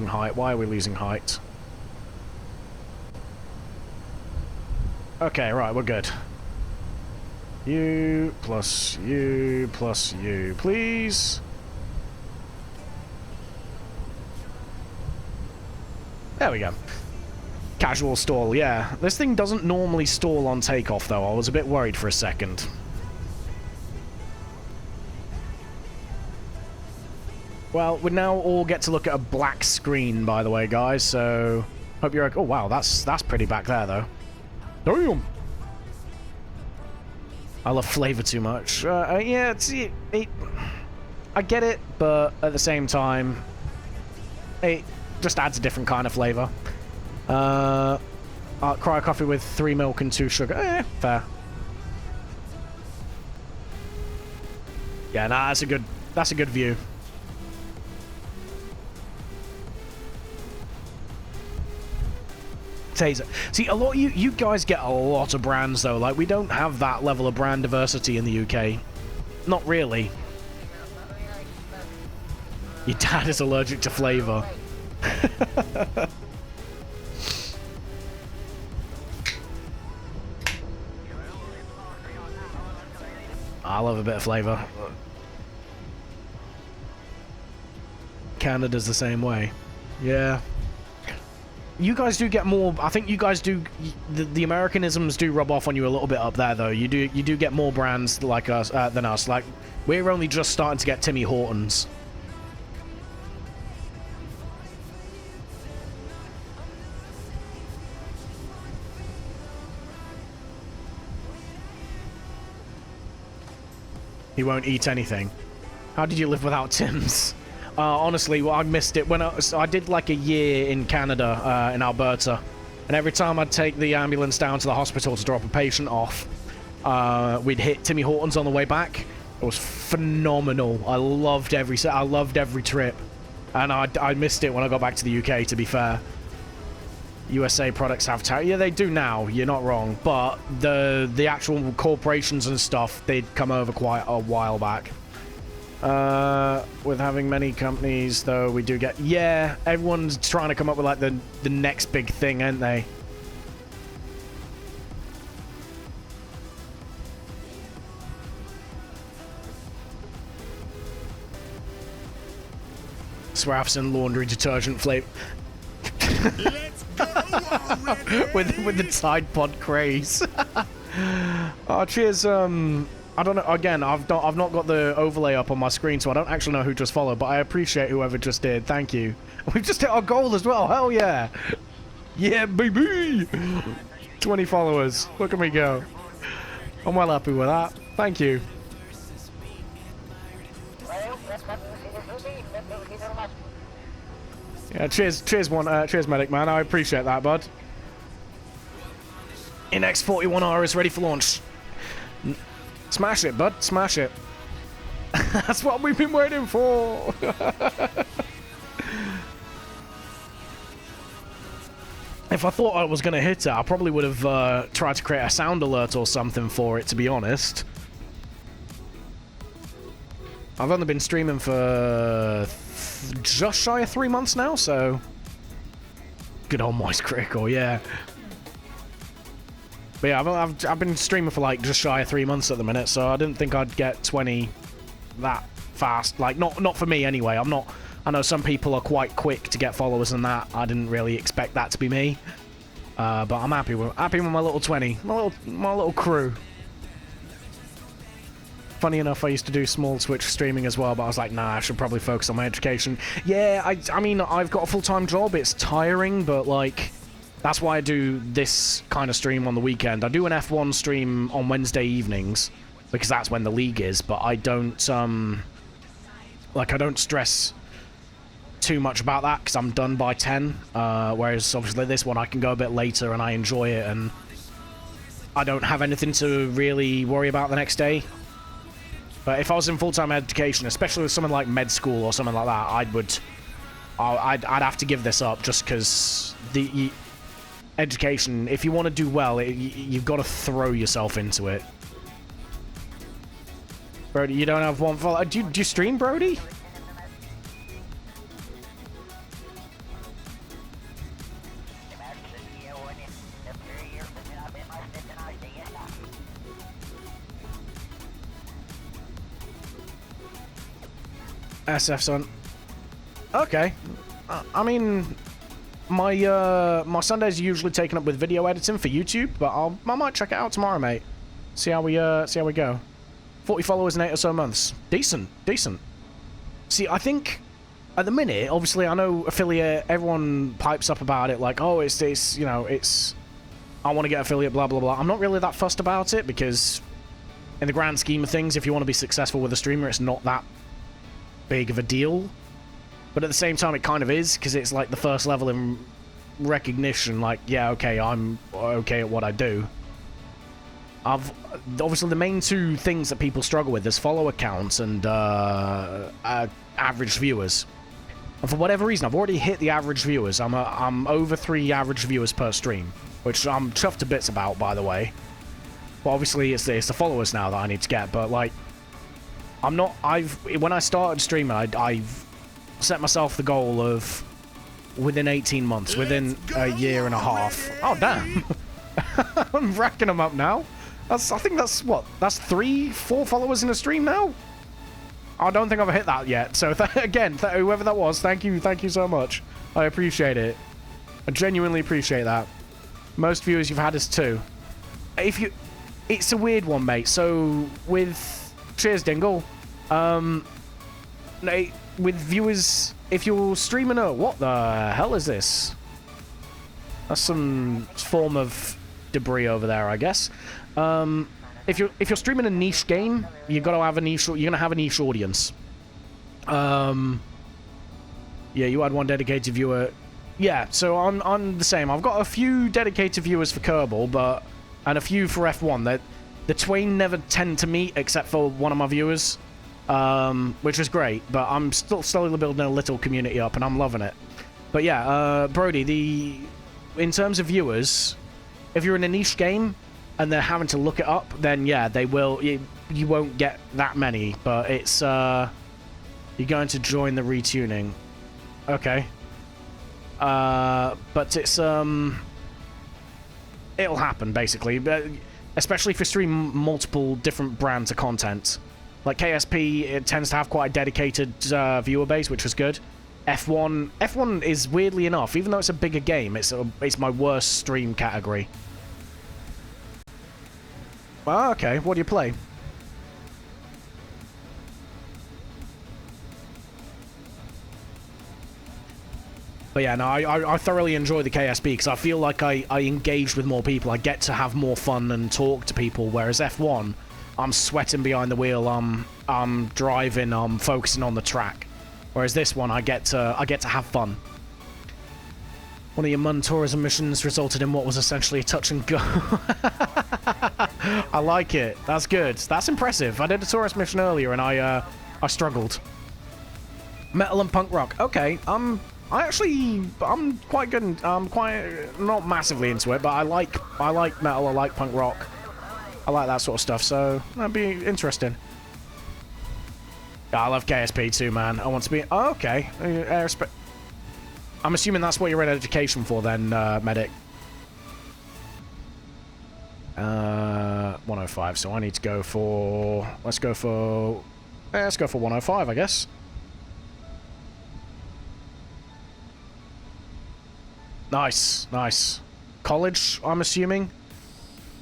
height. Why are we losing height? Okay, right, we're good. You plus you plus you, please. There we go. Casual stall, yeah. This thing doesn't normally stall on takeoff, though. I was a bit worried for a second. Well, we now all get to look at a black screen, by the way, guys, so... Hope you're okay. Oh, wow, that's pretty back there, though. Damn! I love flavor too much. Yeah, I get it, but at the same time, it just adds a different kind of flavor. Cryo coffee with 3 milk and 2 sugar. Fair. Yeah, nah, that's a good view. Taser. See, a lot of you guys get a lot of brands though. Like, we don't have that level of brand diversity in the UK. Not really. Your dad is allergic to flavor. I love a bit of flavor. Canada's the same way. Yeah. You guys do get more. I think you guys do. The Americanisms do rub off on you a little bit up there, though. You do get more brands like us than us. Like, we're only just starting to get Timmy Hortons. He won't eat anything. How did you live without Tim's? Honestly, well, I missed it when I did like a year in Canada, in Alberta, and every time I'd take the ambulance down to the hospital to drop a patient off, we'd hit Timmy Hortons on the way back. It was phenomenal. I loved every trip, and I missed it when I got back to the UK. To be fair, USA products have tariffs. Yeah, they do now. You're not wrong, but the actual corporations and stuff, they'd come over quite a while back. With having many companies, though, we do get... Yeah, everyone's trying to come up with, like, the next big thing, aren't they? Swaffs and laundry detergent flavor. Let's go already! with the Tide Pod craze. Oh, cheers, I don't know. Again, I've not got the overlay up on my screen, so I don't actually know who just followed, but I appreciate whoever just did. Thank you. We've just hit our goal as well. Hell yeah. Yeah, baby. 20 followers. Look at me go. I'm well happy with that. Thank you. Yeah, cheers, cheers, medic man. I appreciate that, bud. NX41R is ready for launch. Smash it, bud. Smash it. That's what we've been waiting for. If I thought I was going to hit it, I probably would have tried to create a sound alert or something for it, to be honest. I've only been streaming for just shy of 3 months now, so... Good old Moist Critical, yeah. But yeah, I've been streaming for like just shy of 3 months at the minute, so I didn't think I'd get 20 that fast. Like, not for me anyway. I know some people are quite quick to get followers and that. I didn't really expect that to be me. But I'm happy with my little 20, my little crew. Funny enough, I used to do small Twitch streaming as well, but I was like, nah, I should probably focus on my education. Yeah, I mean, I've got a full-time job. It's tiring, but like... That's why I do this kind of stream on the weekend. I do an F1 stream on Wednesday evenings, because that's when the league is, but I don't, like, I don't stress too much about that, because I'm done by 10, whereas, obviously, this one I can go a bit later, and I enjoy it, and I don't have anything to really worry about the next day. But if I was in full-time education, especially with something like med school or something like that, I'd have to give this up, just because the... Education, if you want to do well, you've got to throw yourself into it. Brody, you don't have one follow. Do you stream, Brody? SF son. Okay. I mean... My Sundays are usually taken up with video editing for YouTube, but I might check it out tomorrow, mate. See how we go. 40 followers in 8 or so months. Decent. See, I think at the minute, obviously, I know affiliate, everyone pipes up about it like, oh, it's you know, it's, I want to get affiliate, blah, blah, blah. I'm not really that fussed about it because in the grand scheme of things, if you want to be successful with a streamer, it's not that big of a deal. But at the same time, it kind of is, because it's like the first level in recognition, like, yeah, okay, I'm okay at what I do. Obviously, the main two things that people struggle with is follower counts and average viewers. And for whatever reason, I've already hit the average viewers. I'm over 3 average viewers per stream, which I'm chuffed to bits about, by the way. But obviously, it's the followers now that I need to get. But like, I'm not. When I started streaming, I've set myself the goal of within 18 months, within a year and a half. Oh damn! I'm racking them up now. I think that's what. That's 3-4 followers in a stream now. I don't think I've hit that yet. So again, whoever that was, thank you so much. I appreciate it. I genuinely appreciate that. Most viewers you've had is 2. It's a weird one, mate. So with cheers, Dingle. With viewers, if you're streaming, what the hell is this? That's some form of debris over there, I guess. If you're streaming a niche game, you're gonna have a niche audience. Yeah, you had one dedicated viewer. Yeah, so I'm the same. I've got a few dedicated viewers for Kerbal, and a few for F1. That the twain never tend to meet except for one of my viewers, which is great. But I'm still slowly building a little community up, and I'm loving it. But yeah, Brody, in terms of viewers, if you're in a niche game and they're having to look it up, then yeah, they will. You won't get that many, but it's you're going to join the retuning. Okay. But it's it'll happen basically, but especially if you stream multiple different brands of content. Like KSP, it tends to have quite a dedicated viewer base, which was good. F1 is weirdly enough, even though it's a bigger game, it's my worst stream category. Oh, okay, what do you play? But yeah, no, I thoroughly enjoy the KSP because I feel like I engage with more people. I get to have more fun and talk to people, whereas F1, I'm sweating behind the wheel, I'm driving, I'm focusing on the track. Whereas this one, I get to have fun. One of your MUN tourism missions resulted in what was essentially a touch and go. I like it. That's good. That's impressive. I did a tourist mission earlier and I struggled. Metal and punk rock. Okay, I'm quite good. I'm quite not massively into it, but I like metal. I like punk rock. I like that sort of stuff. So that'd be interesting. Yeah, I love KSP too, man. I want to be. Oh, okay. Aerospace. I'm assuming that's what you're in education for, then, medic. 105. So I need to go for. Let's go for 105, I guess. Nice, nice. College, I'm assuming.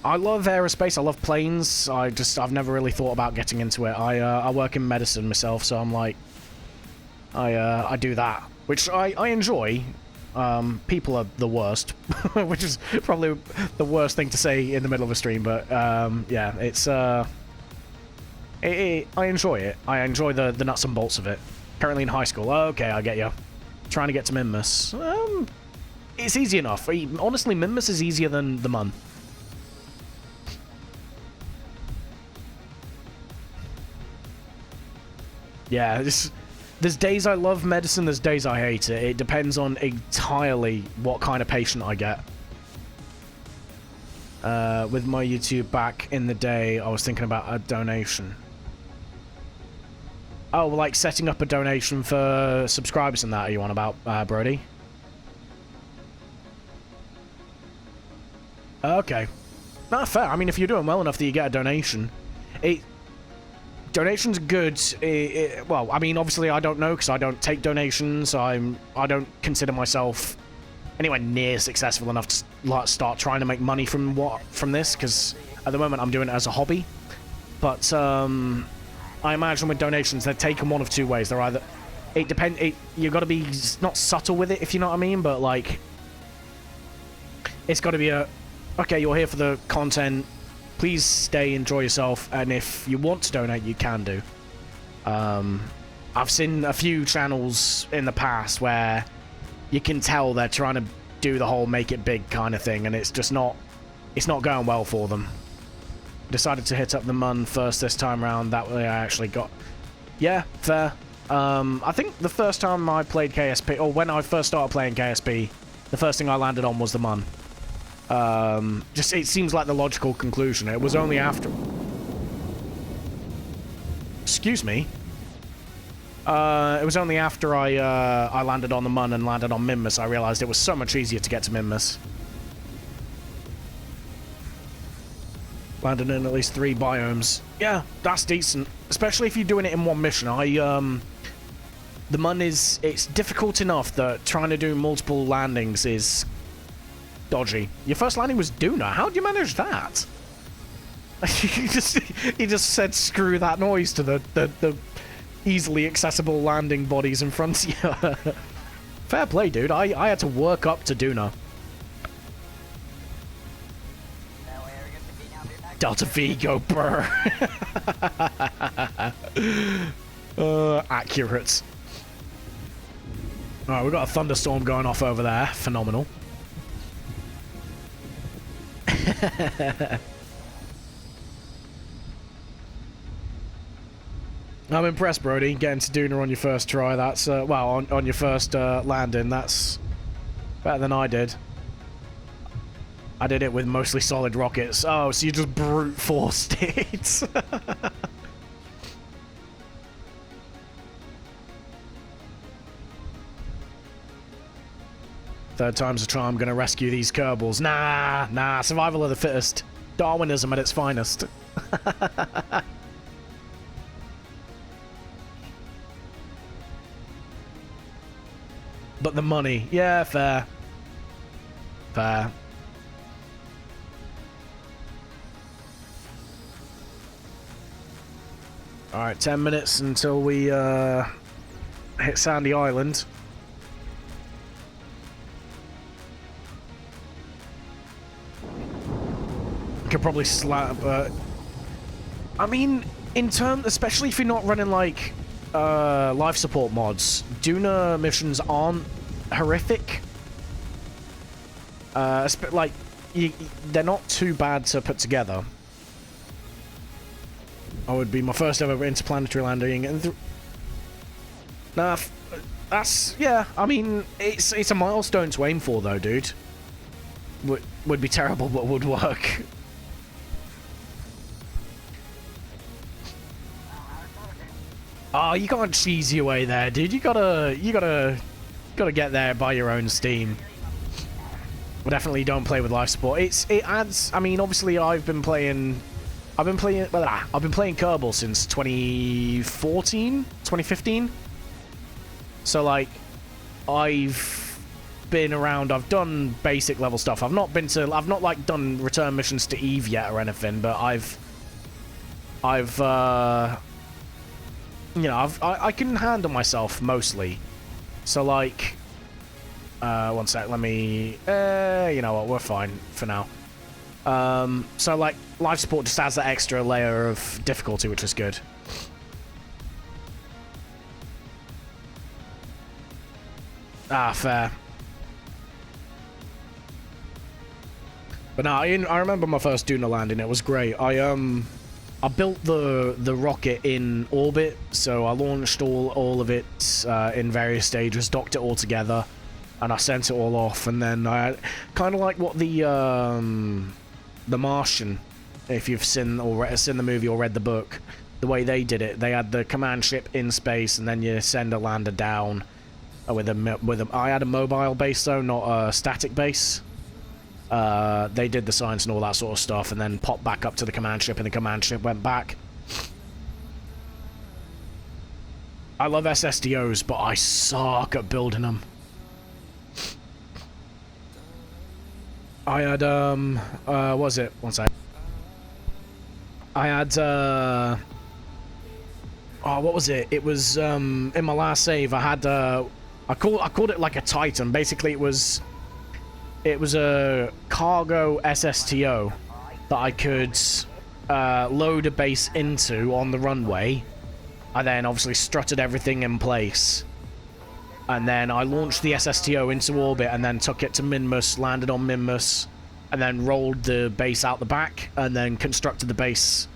I love aerospace. I love planes. I've never really thought about getting into it. I work in medicine myself, so I'm like, I do that, which I enjoy. People are the worst, which is probably the worst thing to say in the middle of a stream. But yeah, it's I enjoy it. I enjoy the nuts and bolts of it. Currently in high school. Okay, I get you. Trying to get to Minmus. It's easy enough. Honestly, Minmus is easier than the MUN. Yeah, there's days I love medicine, there's days I hate it. It depends on entirely what kind of patient I get. With my YouTube back in the day, I was thinking about a donation. Oh, like setting up a donation for subscribers and that are you on about, Brody? Okay. Not fair. I mean, if you're doing well enough that you get a donation, donations good. Well, I mean, obviously I don't know because I don't take donations. I don't consider myself anywhere near successful enough to start trying to make money from this because at the moment I'm doing it as a hobby. But I imagine with donations they're taken one of two ways. They're either You got to be not subtle with it, if you know what I mean, but like, it's got to be okay, you're here for the content. Please stay, enjoy yourself, and if you want to donate, you can do. I've seen a few channels in the past where you can tell they're trying to do the whole make it big kind of thing, and it's just not, it's not going well for them. Decided to hit up the Mun first this time around. That way I actually got... Yeah, fair. I think the first time I played KSP, or when I first started playing KSP, the first thing I landed on was the Mun. Just, it seems like the logical conclusion. It was only after... Excuse me. It was only after I landed on the Mun and landed on Minmus I realized it was so much easier to get to Minmus. Landed in at least 3 biomes. Yeah, that's decent. Especially if you're doing it in one mission. The Mun is... It's difficult enough that trying to do multiple landings is dodgy. Your first landing was Duna. How'd you manage that? he just said screw that noise to the easily accessible landing bodies in front of you. Fair play, dude. I had to work up to Duna. Delta V, go brr. Accurate. Alright, we've got a thunderstorm going off over there. Phenomenal. I'm impressed, Brody, getting to Duna on your first try. That's, well, on your first landing. That's better than I did. I did it with mostly solid rockets. Oh, so you just brute forced it. Third time's a charm, gonna rescue these Kerbals. Nah, survival of the fittest. Darwinism at its finest. But the money. Yeah, fair. Fair. Alright, 10 minutes until we hit Sandy Island. Could probably slap, I mean, in terms, especially if you're not running like life support mods, Duna missions aren't horrific. Like, they're not too bad to put together. I would be my first ever interplanetary landing, and nah, that's, yeah. I mean, it's a milestone to aim for, though, dude. Would be terrible, but would work. Oh, you can't cheese your way there, dude. You gotta get there by your own steam. Well, definitely don't play with life support. It adds. I mean, obviously, I've been playing Kerbal since 2014, 2015. So like, I've been around. I've done basic level stuff. I've not like done return missions to Eve yet or anything. But you know, I can handle myself mostly. So like, one sec. Let me. You know what? We're fine for now. So like, life support just adds that extra layer of difficulty, which is good. Ah, fair. But no, I remember my first Duna landing. It was great. I built the rocket in orbit, so I launched all of it in various stages, docked it all together, and I sent it all off. And then I kind of like what the Martian, if you've seen the movie or read the book, the way they did it. They had the command ship in space, and then you send a lander down with a. I had a mobile base though, not a static base. They did the science and all that sort of stuff, and then popped back up to the command ship, and the command ship went back. I love SSDOs, but I suck at building them. I had, what was it? One sec. I had, oh, what was it? It was in my last save. I had I called it like a Titan. Basically, it was a cargo SSTO that I could load a base into on the runway. I then obviously strutted everything in place. And then I launched the SSTO into orbit and then took it to Minmus, landed on Minmus, and then rolled the base out the back and then constructed the base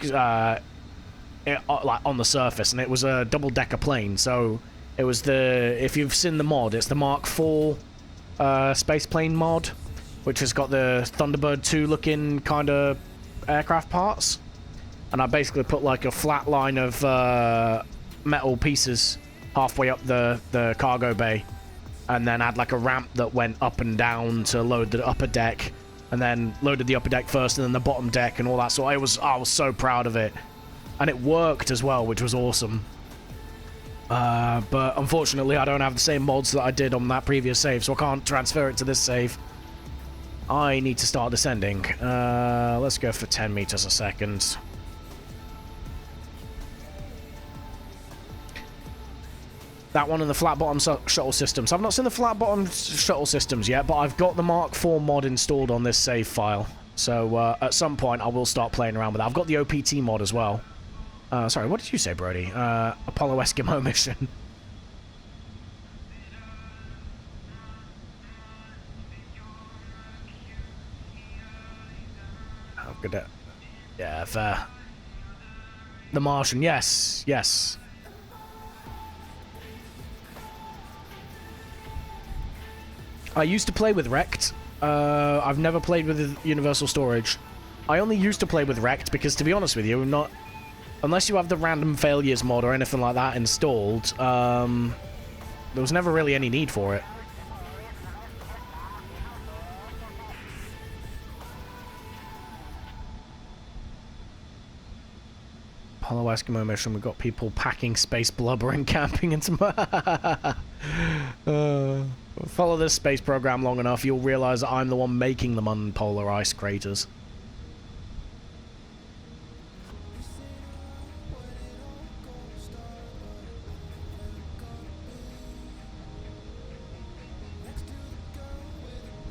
like on the surface. And it was a double-decker plane, so it was the... If you've seen the mod, it's the Mark IV space plane mod, which has got the Thunderbird 2 looking kind of aircraft parts. And I basically put like a flat line of metal pieces halfway up the cargo bay, and then had like a ramp that went up and down to load the upper deck, and then loaded the upper deck first and then the bottom deck and all that. So I was so proud of it, and it worked as well, which was awesome. But unfortunately I don't have the same mods that I did on that previous save, so I can't transfer it to this save. I need to start descending. Let's go for 10 meters a second. That one and the flat bottom shuttle systems. I've not seen the flat bottom shuttle systems yet, but I've got the Mark IV mod installed on this save file. So at some point I will start playing around with that. I've got the OPT mod as well. Sorry, what did you say, Brody? Apollo Eskimo mission. I'm gonna... Yeah, fair. The Martian, yes, yes. I used to play with Wrecked. I've never played with Universal Storage. I only used to play with Wrecked because, to be honest with you, unless you have the random failures mod or anything like that installed, there was never really any need for it. Apollo Eskimo mission, we've got people packing space blubber and camping into follow this space program long enough, you'll realize that I'm the one making them unpolar ice craters.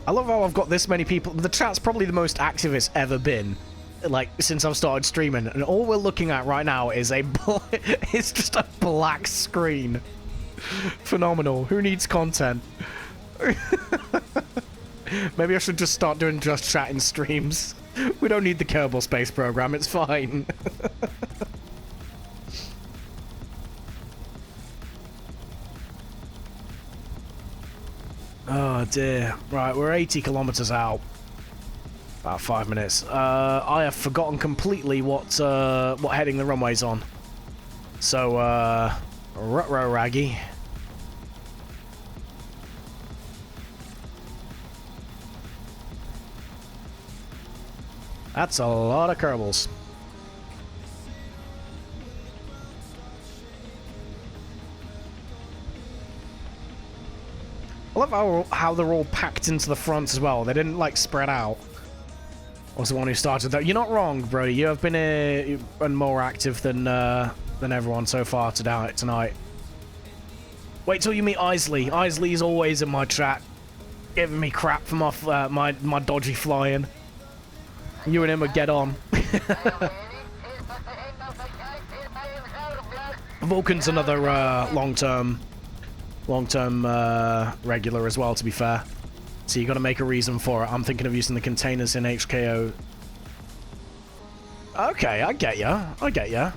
I love how I've got this many people. The chat's probably the most active it's ever been, like, since I've started streaming, and all we're looking at right now is it's just a black screen. Phenomenal. Who needs content? Maybe I should just start doing just chatting streams. We don't need the Kerbal Space Program, it's fine. Oh dear. Right, we're 80 kilometers out. About 5 minutes. I have forgotten completely what heading the runway's on. So, ruh-roh, Raggy. That's a lot of Kerbals. I love how they're all packed into the front as well. They didn't, like, spread out. I was the one who started that. You're not wrong, Brody. You have been more active than everyone so far tonight. Wait till you meet Isley. Isley's always in my chat, giving me crap for my dodgy flying. You and him would get on. Vulcan's another long-term regular as well, to be fair. So you got to make a reason for it. I'm thinking of using the containers in HKO. Okay, I get ya. I get ya.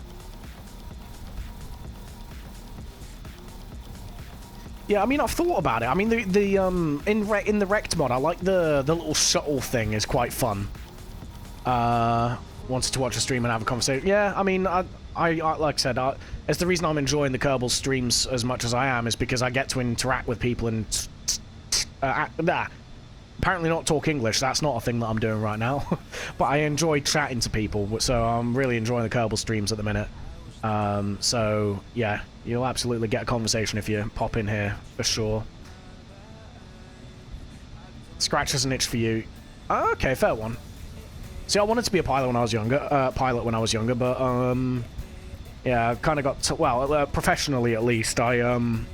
Yeah, I mean, I've thought about it. I mean, in the Wrecked mod, I like the little shuttle thing is quite fun. Wanted to watch a stream and have a conversation. Yeah, I mean, I like I said, it's the reason I'm enjoying the Kerbal streams as much as I am, is because I get to interact with people and apparently not talk English. That's not a thing that I'm doing right now. But I enjoy chatting to people, so I'm really enjoying the Kerbal streams at the minute. So yeah, you'll absolutely get a conversation if you pop in here, for sure. Scratches an itch for you. Okay, fair one. See, I wanted to be a pilot when I was younger, but Yeah, I kind of got well, professionally at least. I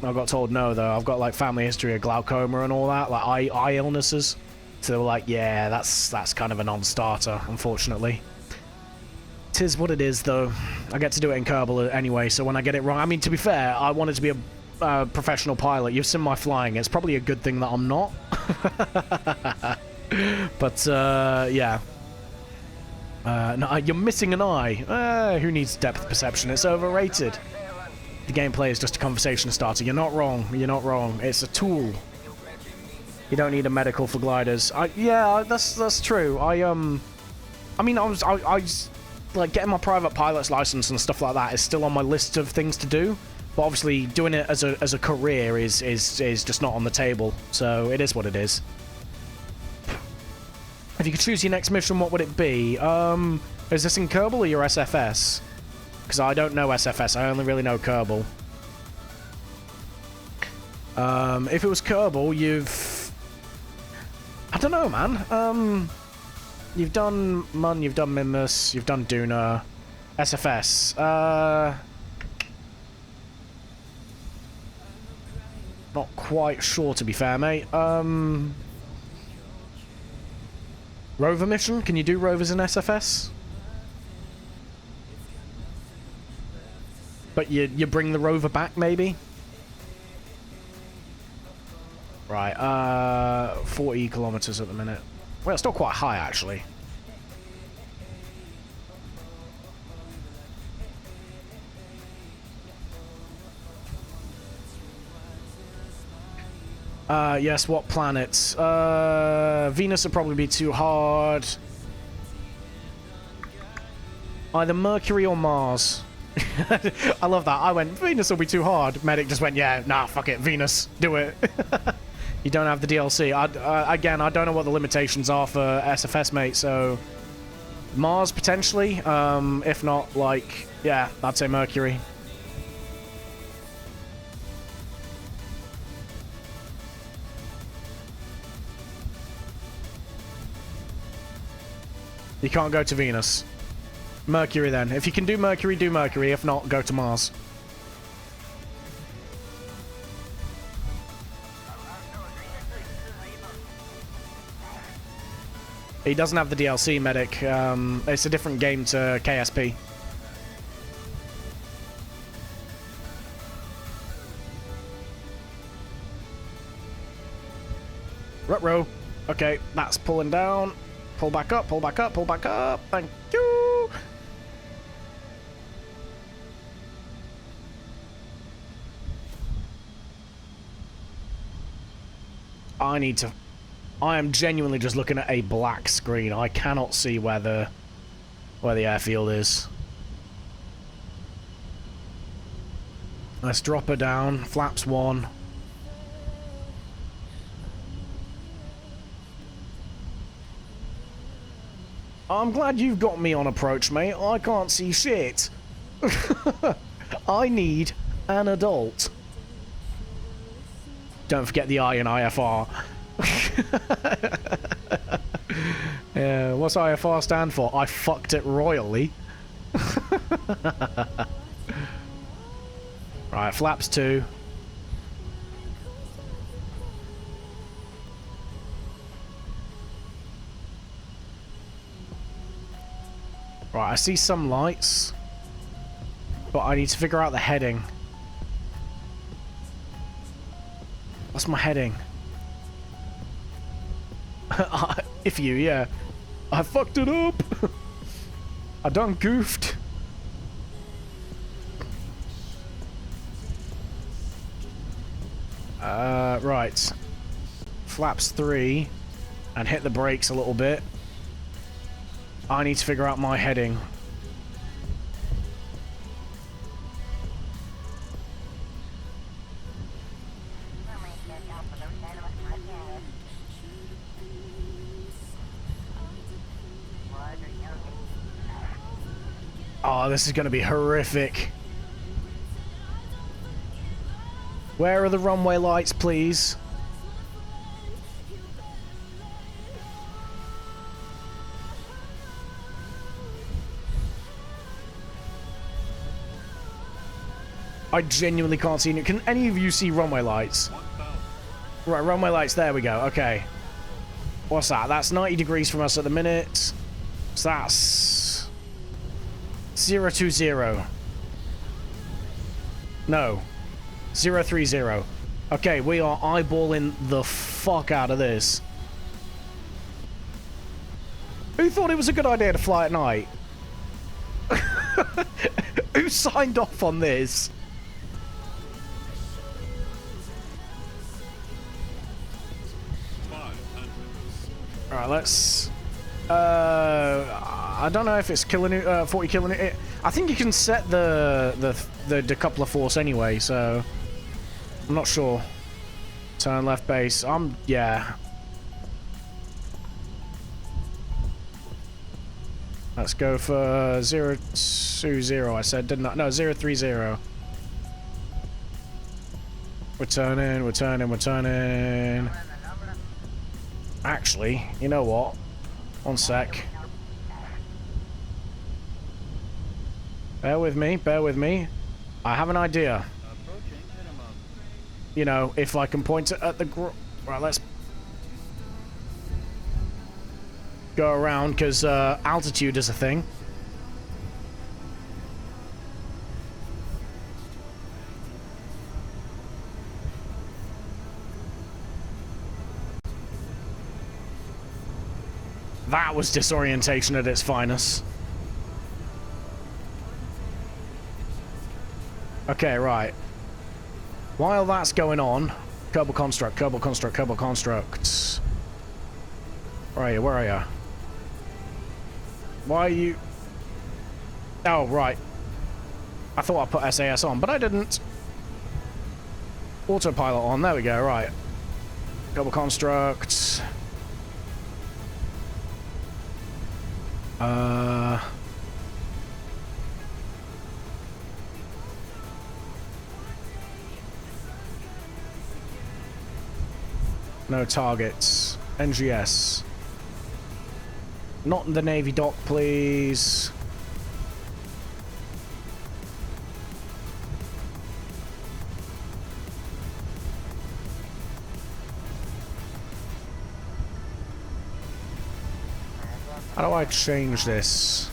got told no though. I've got like family history of glaucoma and all that, like eye illnesses. So they were like, yeah, that's kind of a non-starter, unfortunately. Tis what it is though. I get to do it in Kerbal anyway, so when I get it wrong, I mean, to be fair, I wanted to be a professional pilot. You've seen my flying. It's probably a good thing that I'm not. But yeah. No, you're missing an eye. Who needs depth perception? It's overrated. The gameplay is just a conversation starter. You're not wrong. You're not wrong. It's a tool. You don't need a medical for gliders. Yeah, that's true. I mean, I was like getting my private pilot's license and stuff like that is still on my list of things to do. But obviously, doing it as a career is just not on the table. So it is what it is. If you could choose your next mission, what would it be? Is this in Kerbal or your SFS? Because I don't know SFS, I only really know Kerbal. If it was Kerbal, I don't know, man. You've done Mun, you've done Mimus, you've done Duna. SFS. Not quite sure, to be fair, mate. Rover mission? Can you do rovers in SFS? But you bring the rover back, maybe? Right, 40 kilometers at the minute. Well, it's still quite high, actually. Yes, what planets? Venus would probably be too hard. Either Mercury or Mars. I love that. I went, Venus will be too hard. Medic just went, yeah, nah, fuck it, Venus, do it. You don't have the DLC. Again, I don't know what the limitations are for SFS, mate, so... Mars, potentially. If not, like, yeah, I'd say Mercury. You can't go to Venus. Mercury, then. If you can do Mercury, do Mercury. If not, go to Mars. He doesn't have the DLC, Medic. It's a different game to KSP. Ruh-roh. Okay, that's pulling down. Pull back up, pull back up, pull back up. Thank you. I am genuinely just looking at a black screen. I cannot see where the airfield is. Let's drop her down. Flaps 1. I'm glad you've got me on approach, mate. I can't see shit. I need an adult. Don't forget the I in IFR. Yeah, what's IFR stand for? I fucked it royally. Right, flaps 2. Right, I see some lights, but I need to figure out the heading. What's my heading? If you, yeah. I fucked it up! I done goofed. Right. Flaps 3, and hit the brakes a little bit. I need to figure out my heading. Oh, this is going to be horrific. Where are the runway lights, please? I genuinely can't see any. Can any of you see runway lights? Right, runway lights. There we go. Okay. What's that? That's 90 degrees from us at the minute. So that's 020. No. 030. Okay, we are eyeballing the fuck out of this. Who thought it was a good idea to fly at night? Who signed off on this? Alright, let's... I don't know if it's 40 kilonewton. I think you can set the decoupler force anyway, so... I'm not sure. Turn left base. Yeah. Let's go for 020, I said, didn't I? No, 030. We're turning. Actually, you know what? One sec. Bear with me. I have an idea. You know, if I can point it at the... Right, let's... go around, because altitude is a thing. That was disorientation at its finest. Okay, right. While that's going on, Kerbal Construct. Where are you? Why are you... Oh, right. I thought I put SAS on, but I didn't. Autopilot on. There we go, right. Kerbal Construct. No targets. NGS. Not in the Navy dock, please. How do I change this?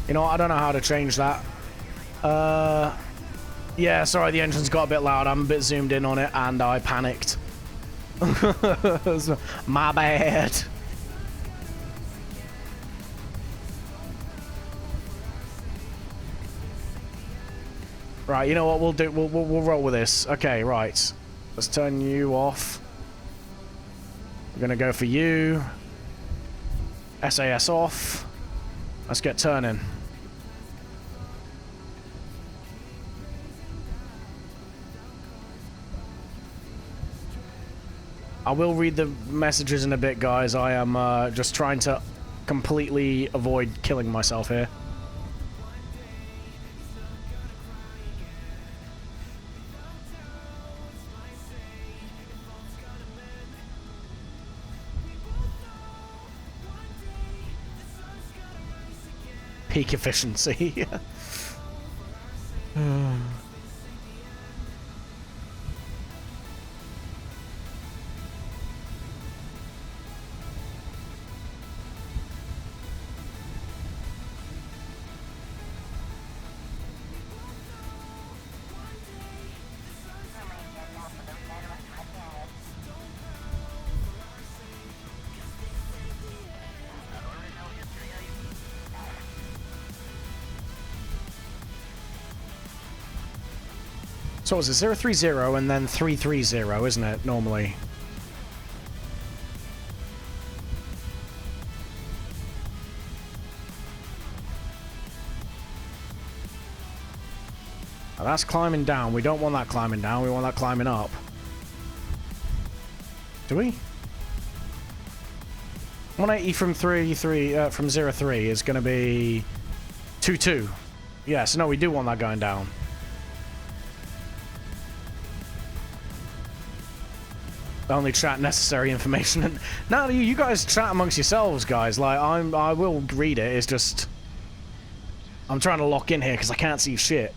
You know what? I don't know how to change that. Yeah, sorry, the engine's got a bit loud. I'm a bit zoomed in on it, and I panicked. My bad. Right, you know what we'll do? We'll roll with this. Okay, right. Let's turn you off. We're gonna go for you. SAS off. Let's get turning. I will read the messages in a bit, guys. I am just trying to completely avoid killing myself here. Peak efficiency. So is it 030 and then 330, isn't it, normally? Now that's climbing down. We don't want that climbing down. We want that climbing up. Do we? 180 from 03 is going to be 22. Yes, no, we do want that going down. Only chat necessary information. No, you guys chat amongst yourselves, guys. Like, I will read it. It's just... I'm trying to lock in here because I can't see shit.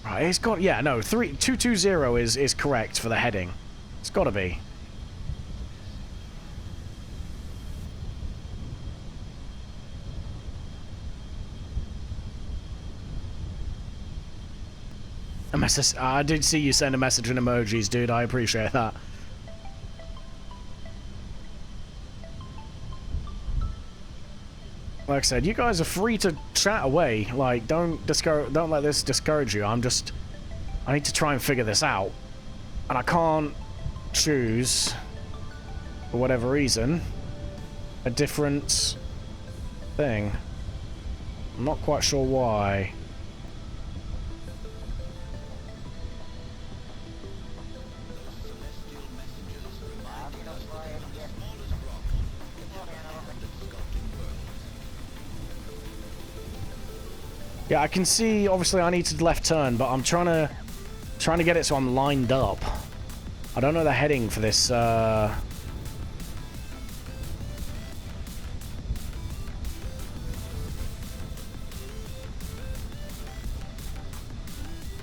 Right, it's got... Yeah, no, 220 is correct for the heading. It's got to be. A message. I did see you send a message in emojis, dude. I appreciate that. Like I said, you guys are free to chat away. Like, don't let this discourage you. I need to try and figure this out, and I can't choose, for whatever reason, a different thing. I'm not quite sure why. Yeah, I can see, obviously I need to left turn, but I'm trying to get it so I'm lined up. I don't know the heading for this,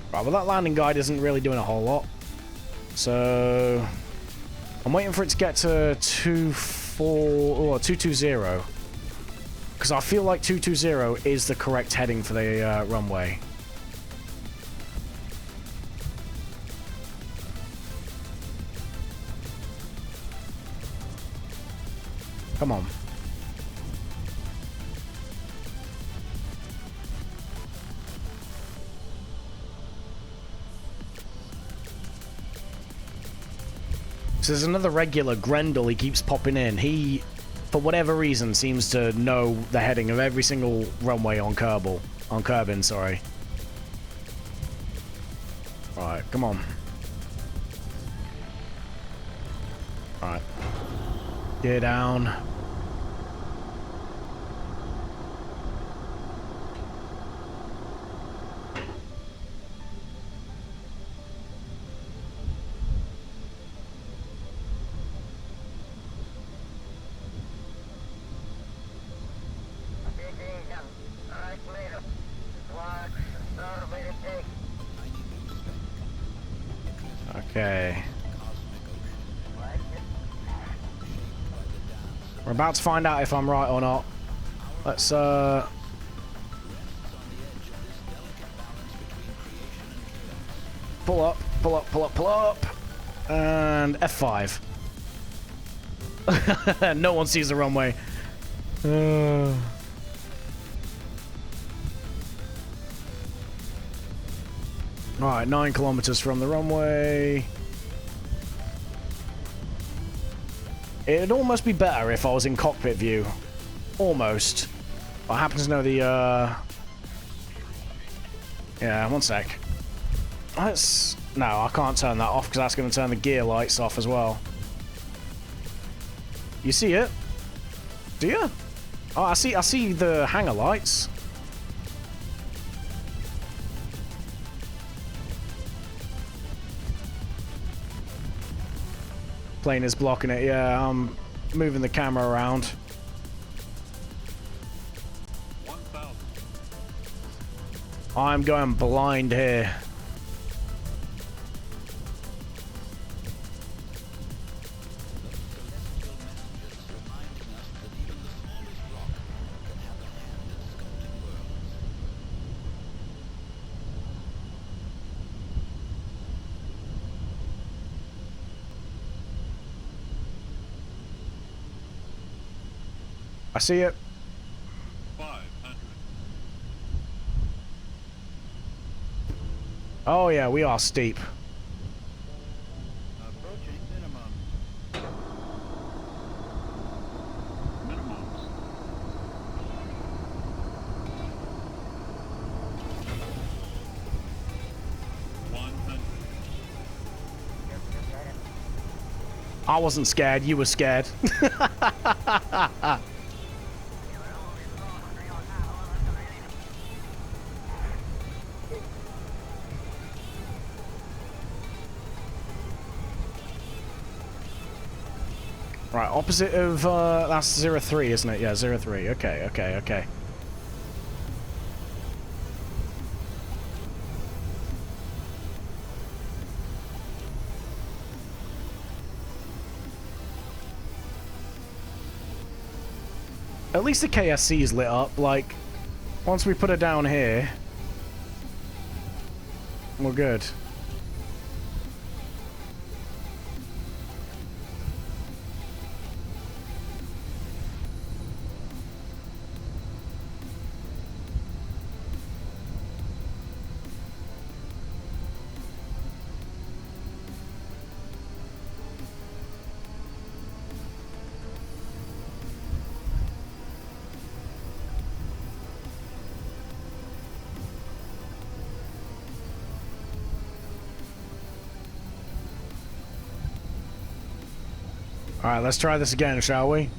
Right, well, that landing guide isn't really doing a whole lot. So I'm waiting for it to get to 220. Because I feel like 220 is the correct heading for the runway. Come on. So there's another regular, Grendel, he keeps popping in. He, for whatever reason, seems to know the heading of every single runway on Kerbin, sorry. Alright, come on. Alright. Gear down. Okay. We're about to find out if I'm right or not. Let's, pull up, pull up, pull up, pull up. And F5. No one sees the runway. Alright, 9 kilometers from the runway. It'd almost be better if I was in cockpit view. Almost. I happen to know the, Yeah, one sec. Let's... No, I can't turn that off because that's going to turn the gear lights off as well. You see it? Do you? Oh, I see the hangar lights. Plane is blocking it, yeah, I'm moving the camera around. 1,000. I'm going blind here. I see it. 500. Oh yeah, we are steep. Approaching minimum. Minimums. 100. I wasn't scared, you were scared. Right, opposite of, that's 03, isn't it? Yeah, 03. Okay, okay, okay. At least the KSC is lit up, like, once we put it down here, we're good. Alright, let's try this again, shall we?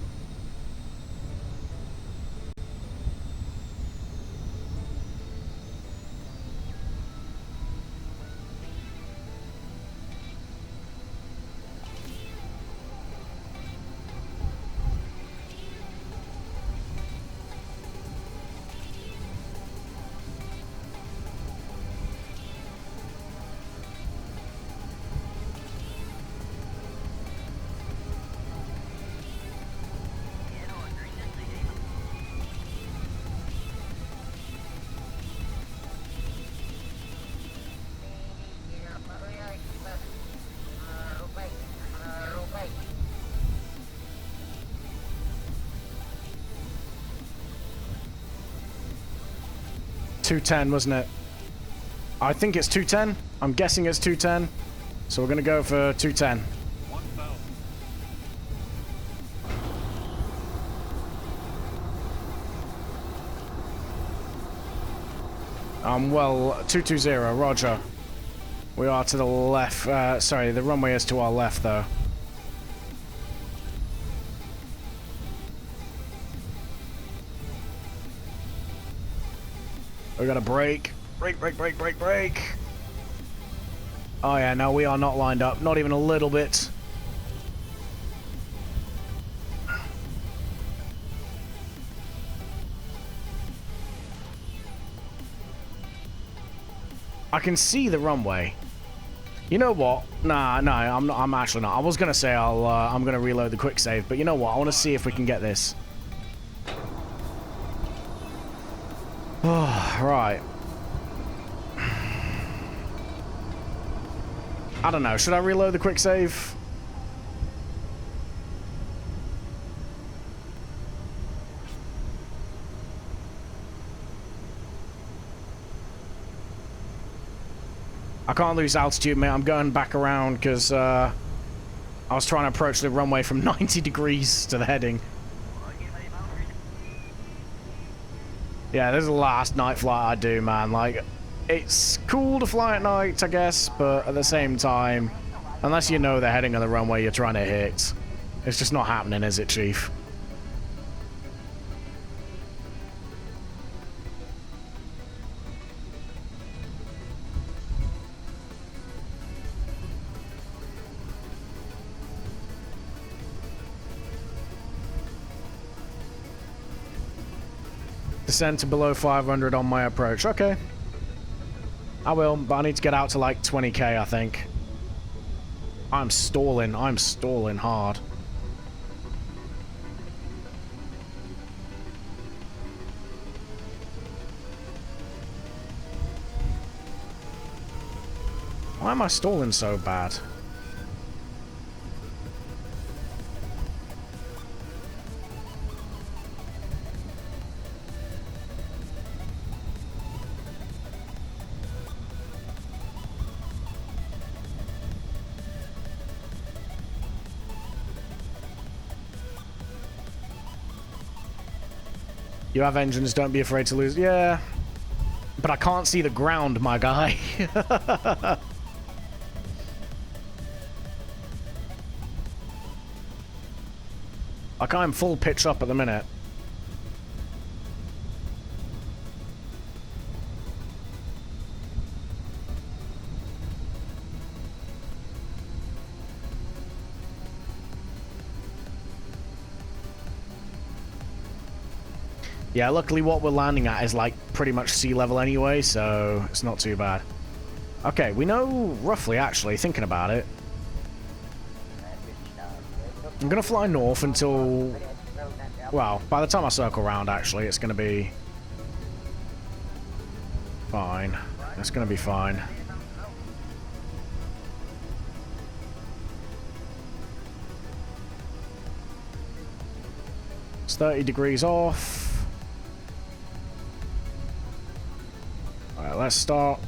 $210, wasn't it? I think it's 210. I'm guessing it's 210. So we're gonna go for 210. 1,000. Well, 220, roger. We are to the left. Sorry, the runway is to our left, though. We gotta brake. Brake, brake, brake, brake, brake. Oh yeah, no, we are not lined up. Not even a little bit. I can see the runway. You know what? Nah, no, I'm not. I'm actually not. I was gonna say I'm gonna reload the quick save, but you know what? I want to see if we can get this. Oh, right. I don't know. Should I reload the quick save? I can't lose altitude, mate. I'm going back around because I was trying to approach the runway from 90 degrees to the heading. Yeah, this is the last night flight I do, man. Like, it's cool to fly at night, I guess, but at the same time, unless you know the heading of the runway you're trying to hit, it's just not happening, is it, Chief? Descend to below 500 on my approach. Okay. I will, but I need to get out to like 20k, I think. I'm stalling. I'm stalling hard. Why am I stalling so bad? You have engines, don't be afraid to lose. Yeah. But I can't see the ground, my guy. Like, I'm full pitch up at the minute. Yeah, luckily what we're landing at is like pretty much sea level anyway, so it's not too bad. Okay, we know roughly actually, thinking about it. I'm gonna fly north until, well, by the time I circle around actually, it's gonna be fine. It's gonna be fine. It's 30 degrees off. Alright, let's start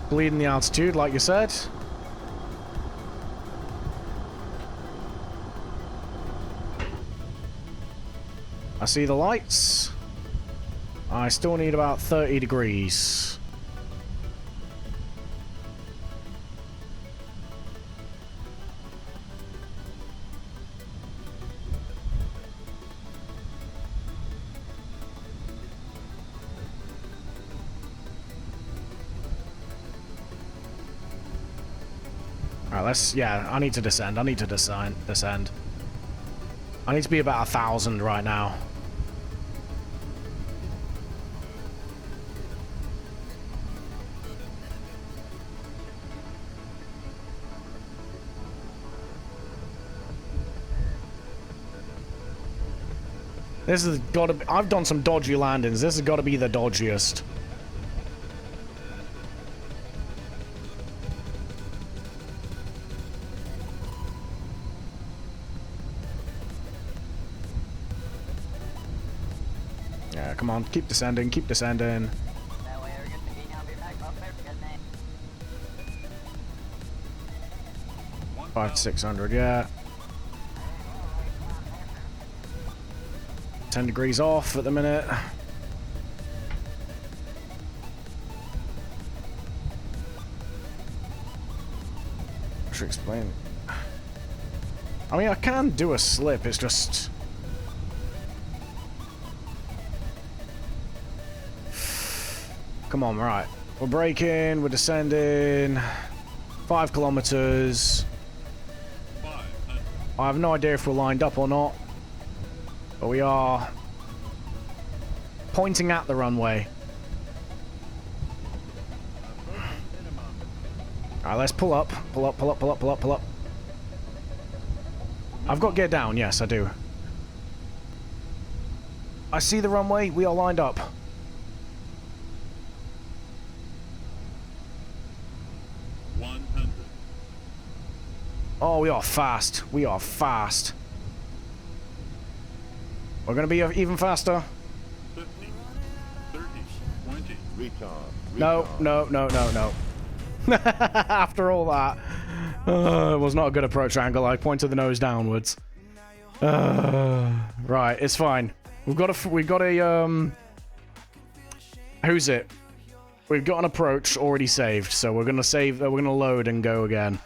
bleeding the altitude, like you said. I see the lights. I still need about 30 degrees. Alright, let's, yeah, I need to descend. I need to descend. I need to be about 1,000 right now. This has got to be, I've done some dodgy landings. This has got to be the dodgiest. Yeah, come on, keep descending, keep descending. 500 to 600, yeah. 10 degrees off at the minute. I should explain. I mean, I can do a slip, it's just... Come on, right. We're braking, we're descending. 5 kilometers. 500. I have no idea if we're lined up or not. But we are pointing at the runway. Alright, let's pull up. Pull up, pull up, pull up, pull up, pull up. I've got gear down, yes, I do. I see the runway, we are lined up. Oh, we are fast. We are fast. We're going to be even faster. 50, 30, 20. Recon. No, no, no, no, no. After all that, it was not a good approach angle. I pointed the nose downwards. Right, it's fine. We've got a, who's it? We've got an approach already saved, so we're gonna save. We're gonna load and go again.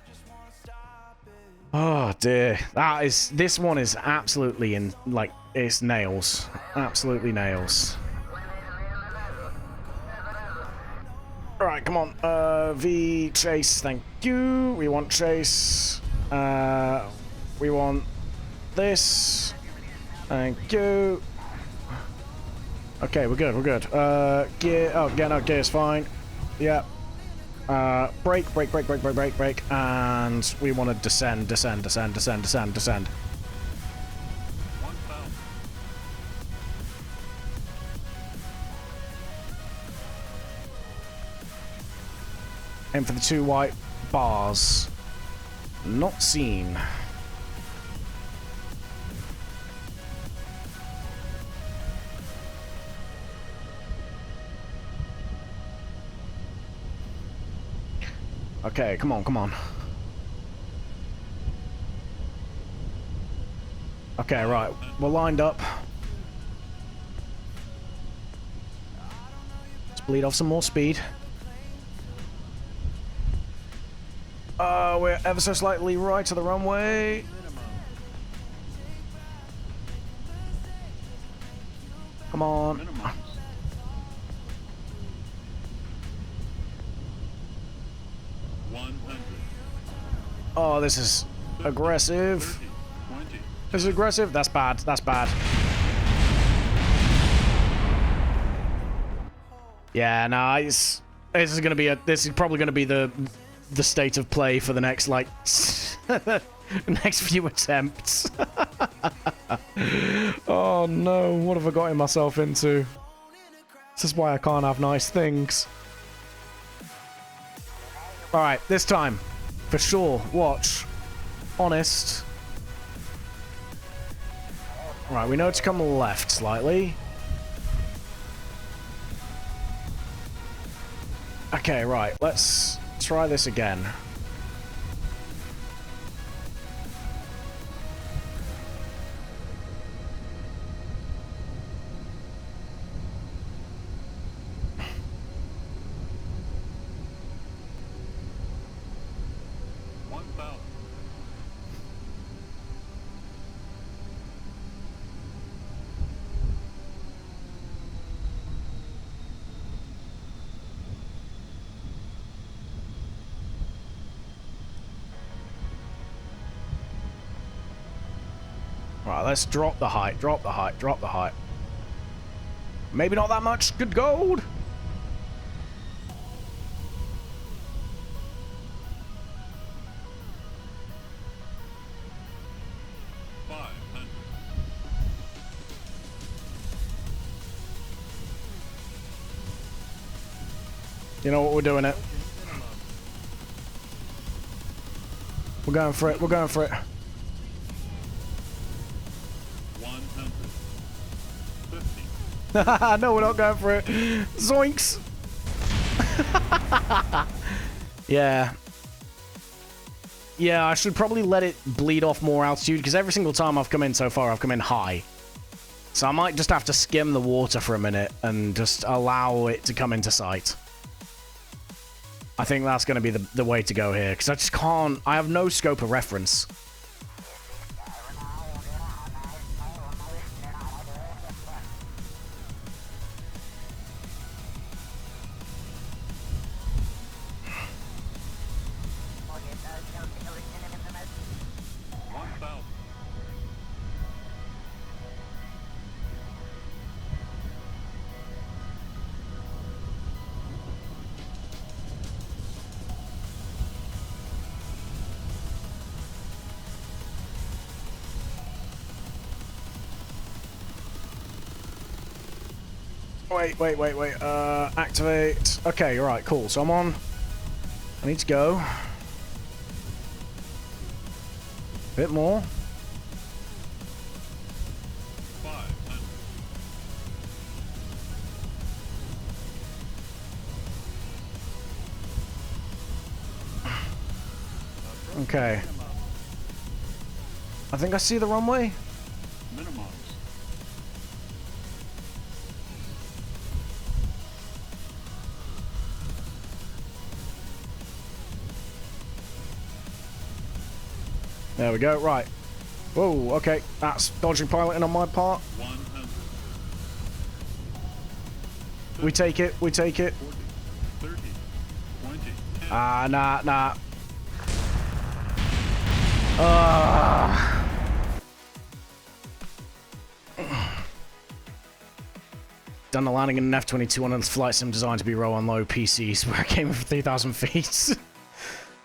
Oh dear, this one is absolutely in, like, it's nails, absolutely nails. All right, come on, V chase, thank you. We want chase. We want this. Thank you. Okay, we're good, we're good. Gear, oh, yeah, no, gear's fine. Yeah. Brake, brake, brake, brake, brake, brake, brake, and we want to descend, descend, descend, descend, descend, descend. 1,000. Aim for the 2 white bars. Not seen. Okay, come on, come on. Okay, right. We're lined up. Let's bleed off some more speed. We're ever so slightly right of the runway. Come on. Minimums. Oh, this is aggressive. 20. This is aggressive. That's bad. That's bad. Yeah, no, this is probably gonna be the state of play for the next like next few attempts. Oh no, what have I gotten myself into? This is why I can't have nice things. All right, this time, for sure. Watch, honest. All right, we know to come left slightly. Okay, right, let's try this again. Right, let's drop the height, drop the height, drop the height. Maybe not that much. Good gold. You know what, we're doing it. We're going for it, we're going for it. 150. No, we're not going for it. Zoinks. Yeah. Yeah, I should probably let it bleed off more altitude, because every single time I've come in so far, I've come in high. So I might just have to skim the water for a minute and just allow it to come into sight. I think that's going to be the way to go here, because I just can't... I have no scope of reference. Wait. Activate. Okay, alright, cool. So I'm on. I need to go. A bit more. 500. Okay. I think I see the runway. Minimums. There we go, right. Whoa, okay. That's dodging piloting on my part. 100. We take it, we take it. 40, 30, 20, 10. Nah. Done the landing in an F-22 on a flight sim designed to be row on low PCs where I came from 3,000 feet.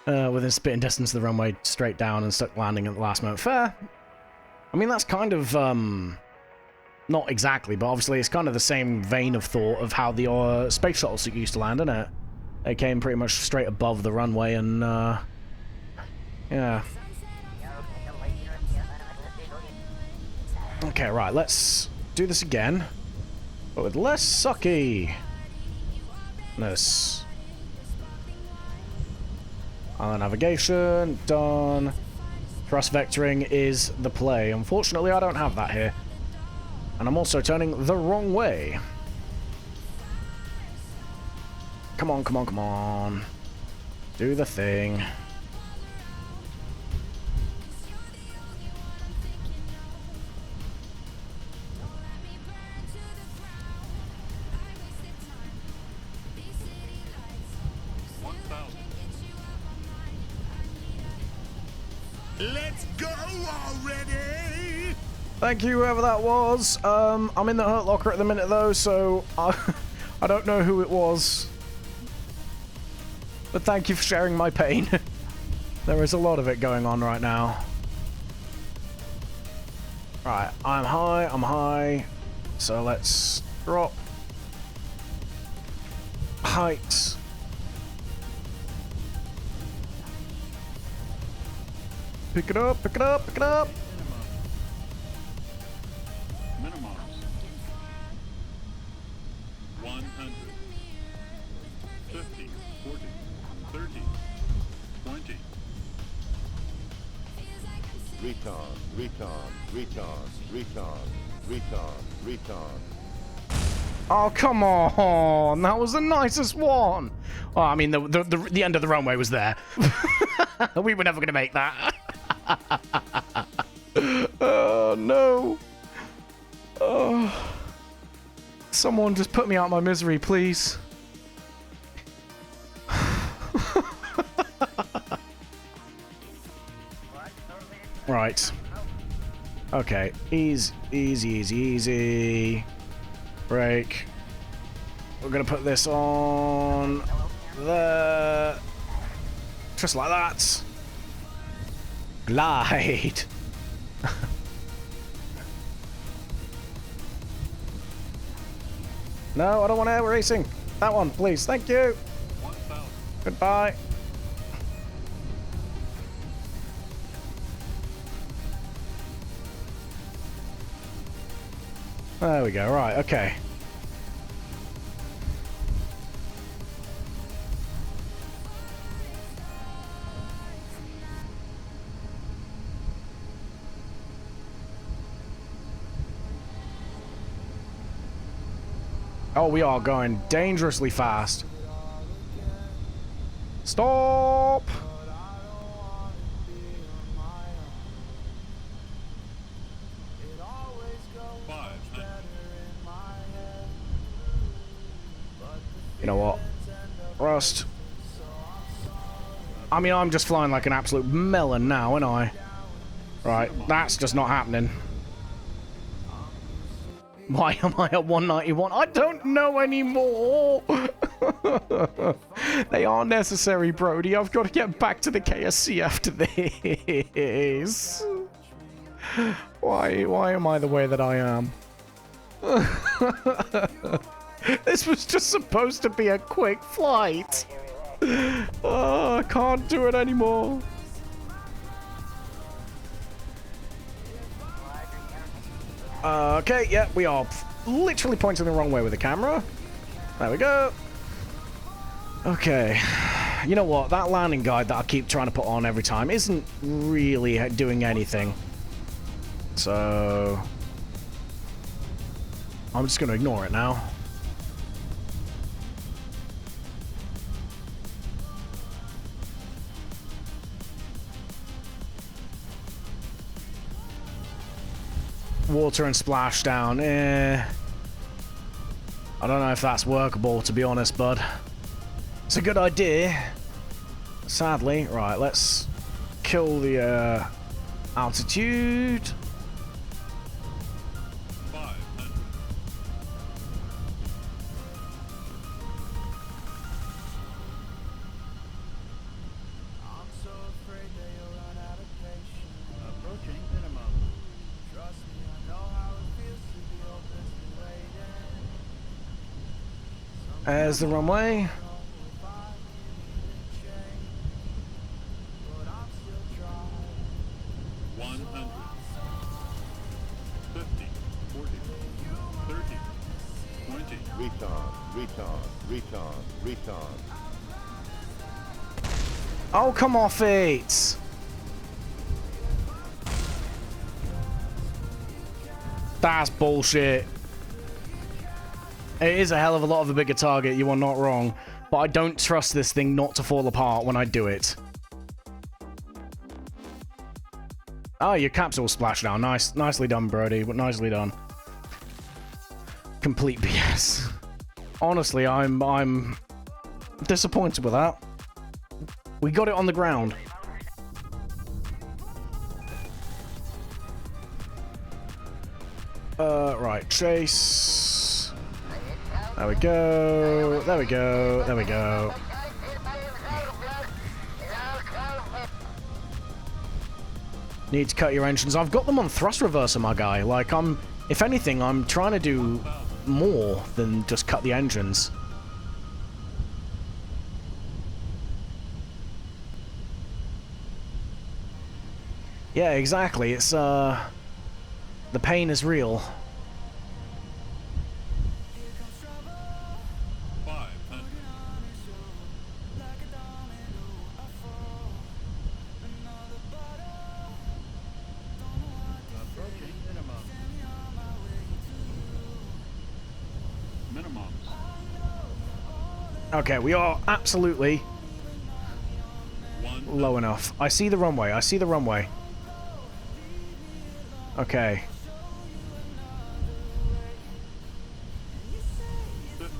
Within spitting distance of the runway, straight down and stuck landing at the last moment. Fair. I mean, that's kind of, not exactly, but obviously it's kind of the same vein of thought of how the space shuttles used to land, isn't it? They came pretty much straight above the runway and, yeah. Okay, right, let's do this again. But with less suckiness. Navigation, done. Thrust vectoring is the play. Unfortunately, I don't have that here. And I'm also turning the wrong way. Come on. Do the thing. Let's go already! Thank you, whoever that was. I'm in the hurt locker at the minute, though, so I don't know who it was. But thank you for sharing my pain. There is a lot of it going on right now. Right, I'm high. So let's drop. Height. Pick it up, pick it up, pick it up. Minimums. 100. 50, 40, 30, 20. Retard. Oh, come on. That was the nicest one. Oh, I mean, the end of the runway was there. We were never going to make that. Oh, no. Oh. Someone just put me out of my misery, please. Right. Okay. Easy. Brake. We're gonna put this on there. Just like that. Glide. No, I don't want air racing. That one, please. Thank you. 1,000. Goodbye. There we go. Right, okay. Oh, we are going dangerously fast. Stop! You know what? Rust. I mean, I'm just flying like an absolute melon now, ain't I? Right, that's just not happening. Why am I at 191? I don't know anymore. They are necessary, Brody. I've got to get back to the KSC after this. Why am I the way that I am? This was just supposed to be a quick flight. Oh, I can't do it anymore. Okay, yeah, we are literally pointing the wrong way with the camera. There we go. Okay. You know what? That landing guide that I keep trying to put on every time isn't really doing anything. So I'm just going to ignore it now. Water and splashdown. I don't know if that's workable, to be honest, bud. It's a good idea. Sadly. Right, let's kill the altitude. 500. Approaching minimum. There's the runway. Retard. Oh, come off it! That's bullshit. It is a hell of a lot of a bigger target, you are not wrong. But I don't trust this thing not to fall apart when I do it. Oh, your capsule splash now. Nicely done, Brody, but nicely done. Complete BS. Honestly, I'm disappointed with that. We got it on the ground. Right, chase. There we go. There we go. There we go. Need to cut your engines. I've got them on thrust reverser, my guy. Like, if anything, I'm trying to do more than just cut the engines. Yeah, exactly. It's, the pain is real. 500. Approaching minimum. Minimums. Okay, we are absolutely 100. low enough. I see the runway. I see the runway. Okay. 50.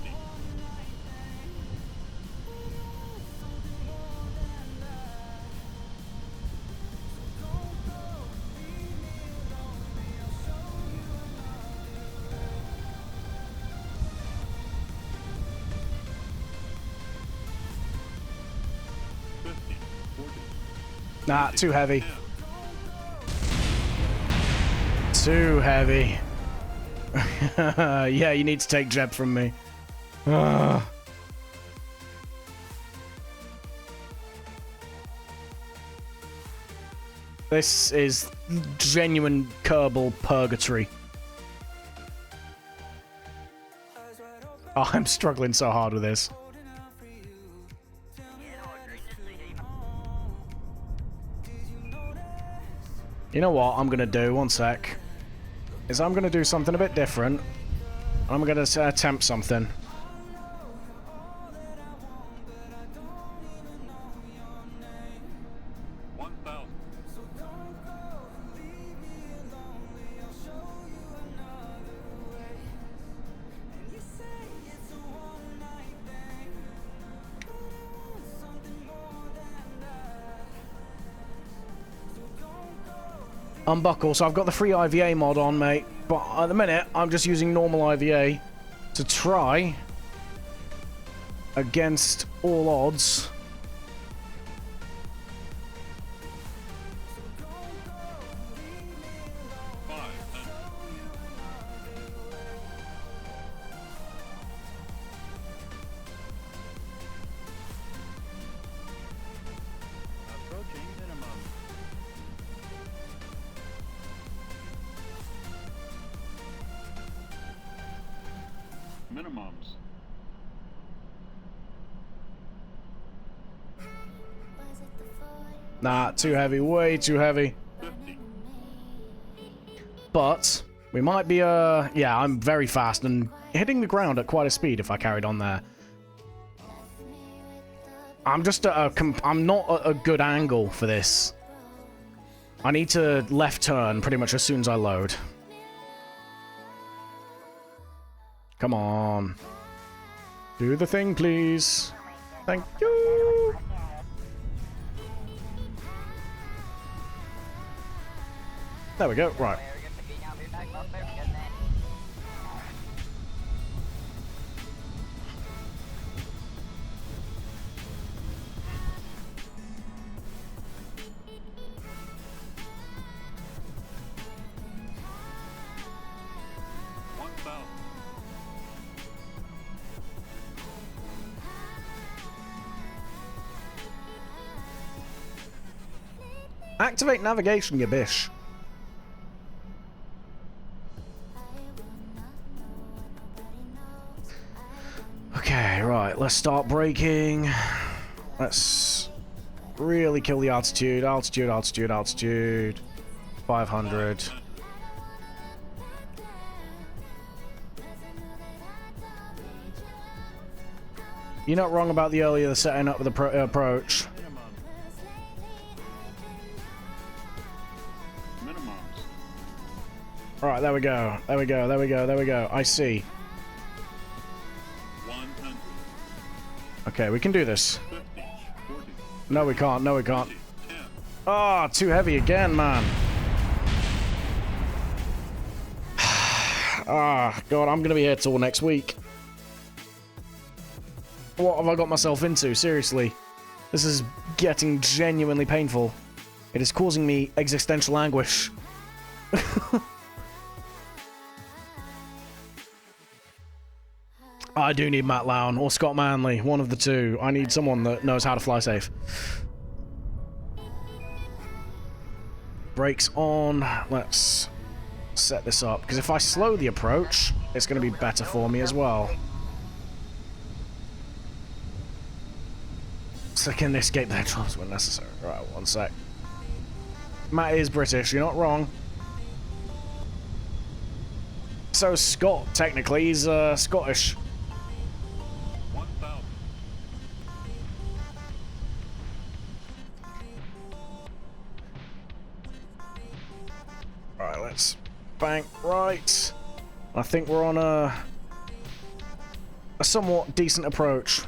Nah, too heavy. Too heavy. Yeah, you need to take Jeb from me. This is genuine Kerbal purgatory. Oh, I'm struggling so hard with this. You know what I'm gonna do, one sec, is I'm gonna do something a bit different. I'm gonna attempt something. Unbuckle, so I've got the free IVA mod on, mate, but at the minute I'm just using normal IVA to try against all odds. Approaching minimum. Minimums. Nah, too heavy, way too heavy. 50. But we might be, yeah, I'm very fast and hitting the ground at quite a speed if I carried on there. I'm just I'm not at a good angle for this. I need to left turn pretty much as soon as I load. Come on. Do the thing, please. Thank you. There we go. Right. Activate navigation, you bish. Okay, right, let's start braking. Let's really kill the altitude. Altitude, altitude, altitude. 500. You're not wrong about the earlier setting up with the approach. Alright, there we go. There we go, there we go, there we go. I see. 100. Okay, we can do this. 50. 40. No, we can't. No, we can't. 10. Ah, too heavy again, man. Ah, God, I'm gonna be here till next week. What have I got myself into? Seriously. This is getting genuinely painful. It is causing me existential anguish. I do need Matt Lown or Scott Manley, one of the two. I need someone that knows how to fly safe. Brakes on. Let's set this up, because if I slow the approach, it's going to be better for me as well. So can they escape their traps when necessary? Right, one sec. Matt is British, you're not wrong. So Scott, technically, he's Scottish. 1,000. Alright, let's bank right. I think we're on a somewhat decent approach.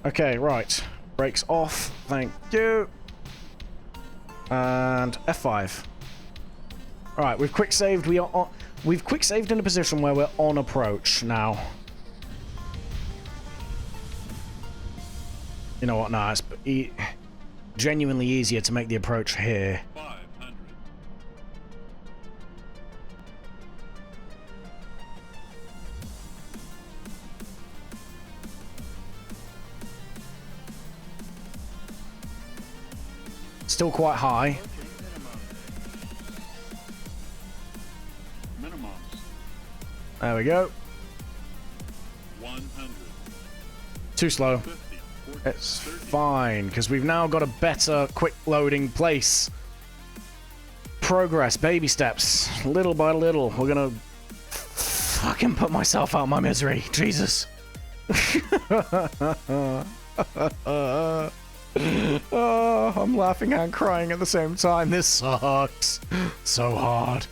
Okay, right. Brakes off. Thank you. And F5. Alright, we've quick saved. We've quick saved in a position where we're on approach now. You know what? Nah, it's genuinely easier to make the approach here. 500. Still quite high. Minimums. There we go. 100. Too slow. 50. 40. It's 30. fine, because we've now got a better quick loading place. Progress, baby steps, little by little. We're gonna fucking put myself out of my misery. Jesus. Oh, I'm laughing and crying at the same time. This sucks so hard.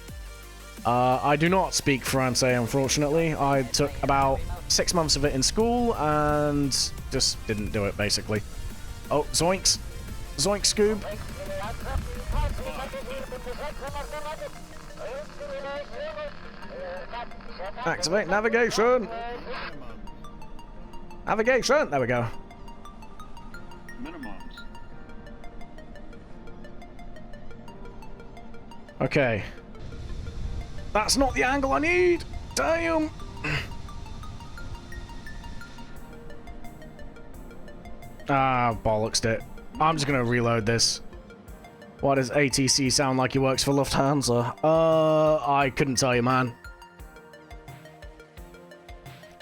I do not speak Francais, unfortunately. I took about 6 months of it in school and just didn't do it, basically. Oh, zoinks. Zoink, Scoob. Activate navigation. Navigation. There we go. Minimums. Okay. That's not the angle I need. Damn. Ah, bollocks it. I'm just gonna reload this. Why does ATC sound like he works for Lufthansa? I couldn't tell you, man.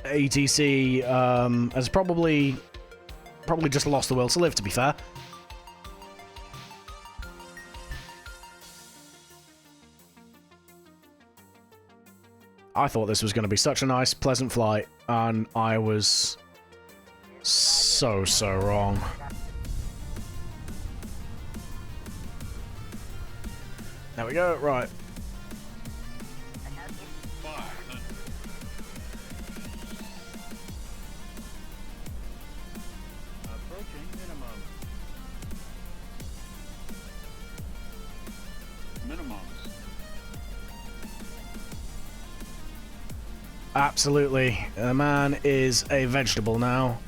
ATC has probably just lost the will to live, to be fair. I thought this was going to be such a nice, pleasant flight, and I was so wrong. There we go, right. 500. Approaching minimum. Minimums. Absolutely. The man is a vegetable now.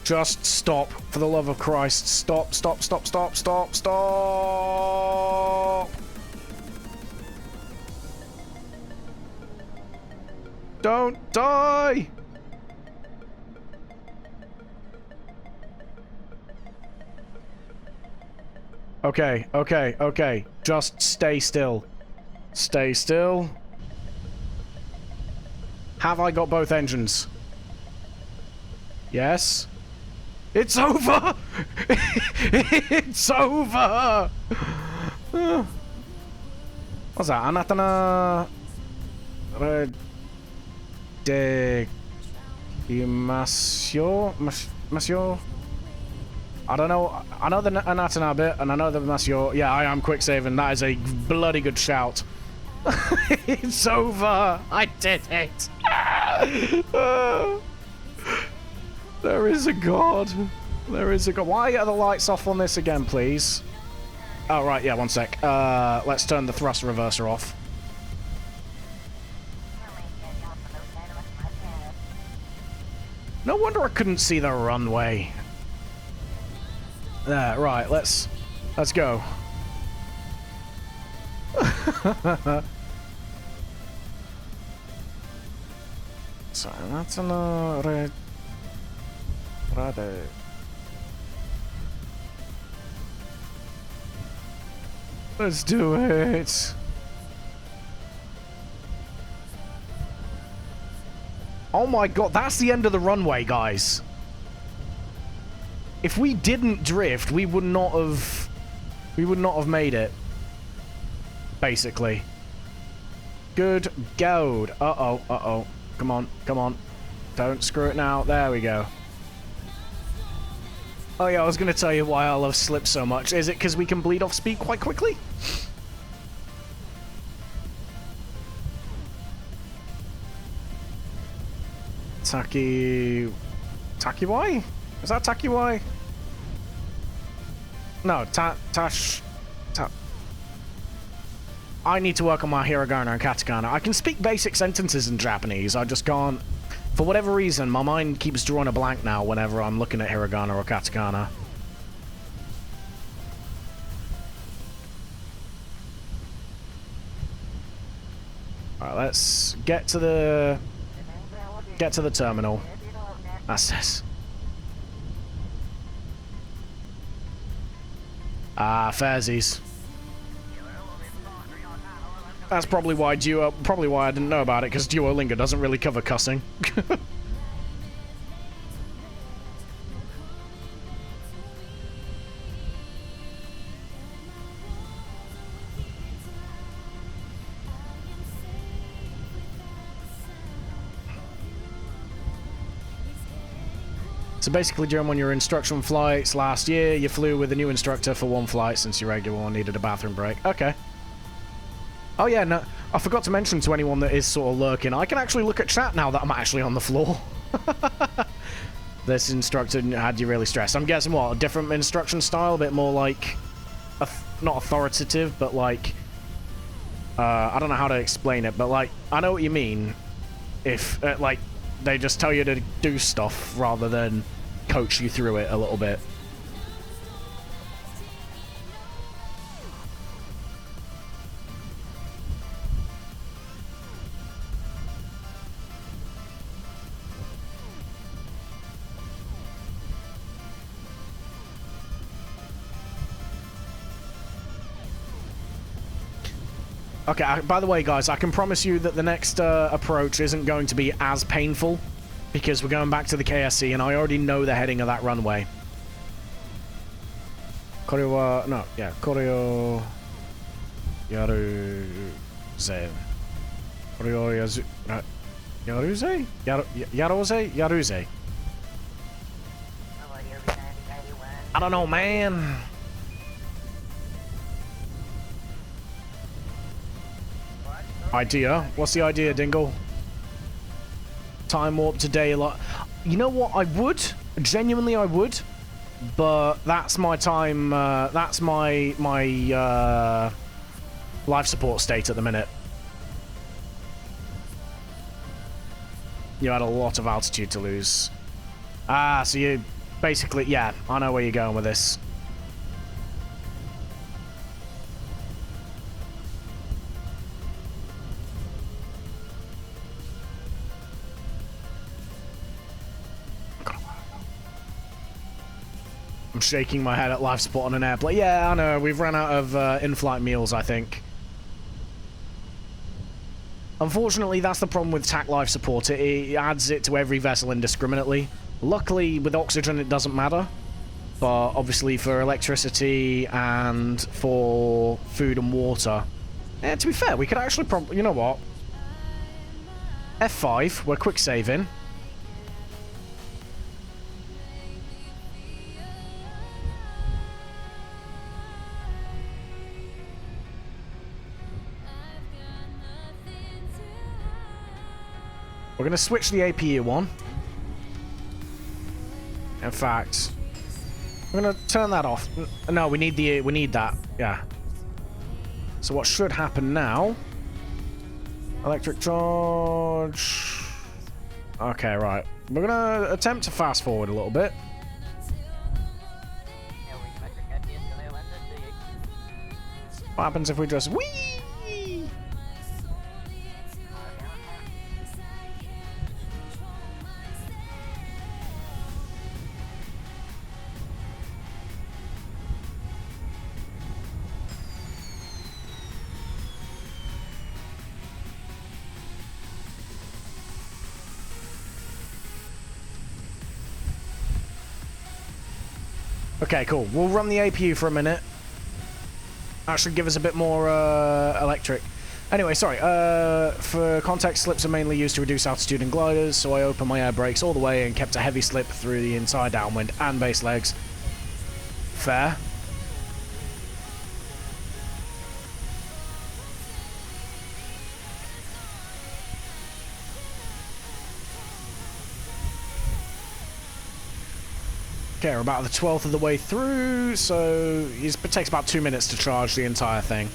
Just stop, for the love of Christ. Stop, stop, stop, stop, stop, stop! Don't die! Okay, okay, okay. Just stay still. Stay still. Have I got both engines? Yes. It's over! It's over! What's that? Anatana... Monsieur? I don't know. I know the Anatana bit, and I know the Monsieur. Yeah, I am quick saving. That is a bloody good shout. It's over. I did it. There is a God. There is a God. Why are the lights off on this again, please? Oh, right. Yeah, one sec. Let's turn the thrust reverser off. No wonder I couldn't see the runway. There, right. Let's go. So that's another brother. Let's do it. Oh my god, that's the end of the runway, guys. If we didn't drift, we would not have made it. Basically. Good God. Uh-oh, uh-oh. Come on, come on. Don't screw it now. There we go. Oh yeah, I was going to tell you why I love slip so much. Is it because we can bleed off speed quite quickly? Takiwai? Is that Takiwai? No, I need to work on my hiragana and katakana. I can speak basic sentences in Japanese, I just can't... For whatever reason, my mind keeps drawing a blank now whenever I'm looking at hiragana or katakana. Alright, let's get to the terminal. That's this. Ah, fairsies. That's probably why I didn't know about it, because Duolingo doesn't really cover cussing. So basically, during one of your instruction flights last year, you flew with a new instructor for one flight since your regular one needed a bathroom break. Okay. Oh yeah, no, I forgot to mention to anyone that is sort of lurking, I can actually look at chat now that I'm actually on the floor. This instructor had you really stressed. I'm guessing what, a different instruction style, a bit more like, not authoritative, but like, I don't know how to explain it, but like, I know what you mean. If, like, they just tell you to do stuff rather than coach you through it a little bit. Okay, by the way, guys, I can promise you that the next approach isn't going to be as painful, because we're going back to the KSC, and I already know the heading of that runway. Koreo no, yeah, Koreo Yaruze. Koreo Yaruze? Yaruze? Yaruze. I don't know, man. Idea? What's the idea, Dingle? Time warp to daylight. You know what? I would. Genuinely, I would. But that's my time. That's my life support state at the minute. You had a lot of altitude to lose. Ah, so you basically... Yeah, I know where you're going with this. I'm shaking my head at life support on an airplane. Yeah, I know. We've run out of in-flight meals, I think. Unfortunately, that's the problem with TAC life support. It adds it to every vessel indiscriminately. Luckily, with oxygen, it doesn't matter. But obviously, for electricity and for food and water... to be fair, we could actually probably... You know what? F5, we're quick saving. We're going to switch the APU on. In fact, I'm going to turn that off. No, we need that. Yeah. So what should happen now? Electric charge. Okay, right. We're going to attempt to fast forward a little bit. What happens if we just whee? Okay, cool. We'll run the APU for a minute. That should give us a bit more electric. Anyway, sorry. For context, slips are mainly used to reduce altitude in gliders, so I opened my air brakes all the way and kept a heavy slip through the entire downwind and base legs. Fair. Okay, we're about the 12th of the way through, so it takes about 2 minutes to charge the entire thing.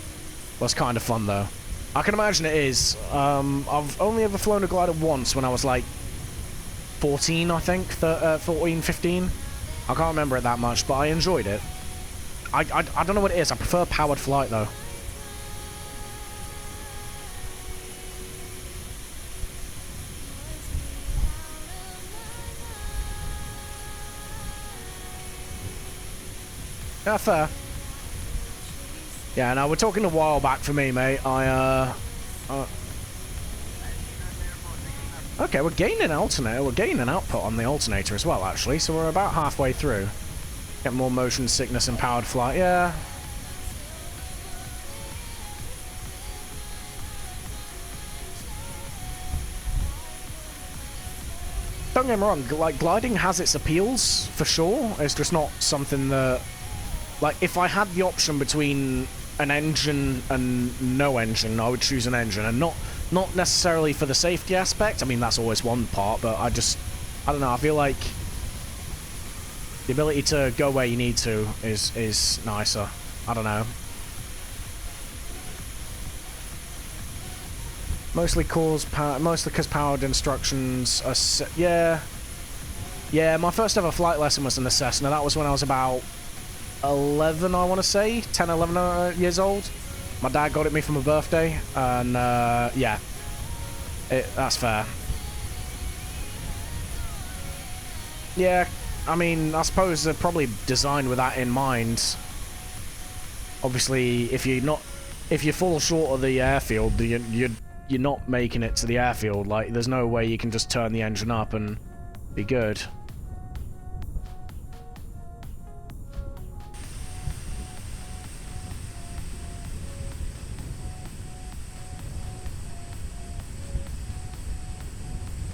Was kind of fun, though. I can imagine it is. I've only ever flown a glider once when I was, like, 14, I think. 14, 15. I can't remember it that much, but I enjoyed it. I don't know what it is. I prefer powered flight, though. Yeah, fair. Yeah, no, we're talking a while back for me, mate. Okay, we're gaining alternator. We're gaining output on the alternator as well, actually. So we're about halfway through. Get more motion sickness and powered flight. Yeah. Don't get me wrong. Like, gliding has its appeals, for sure. It's just not something that... Like, if I had the option between an engine and no engine, I would choose an engine. And not necessarily for the safety aspect. I mean, that's always one part, but I don't know, I feel like the ability to go where you need to is nicer. I don't know. Mostly because powered instructions are... Yeah, my first ever flight lesson was in the Cessna. That was when I was about 11, I want to say. 10, 11 years old. My dad got it me for my birthday. And, yeah. That's fair. Yeah, I mean, I suppose they're probably designed with that in mind. Obviously, if you fall short of the airfield, you're not making it to the airfield. Like, there's no way you can just turn the engine up and be good.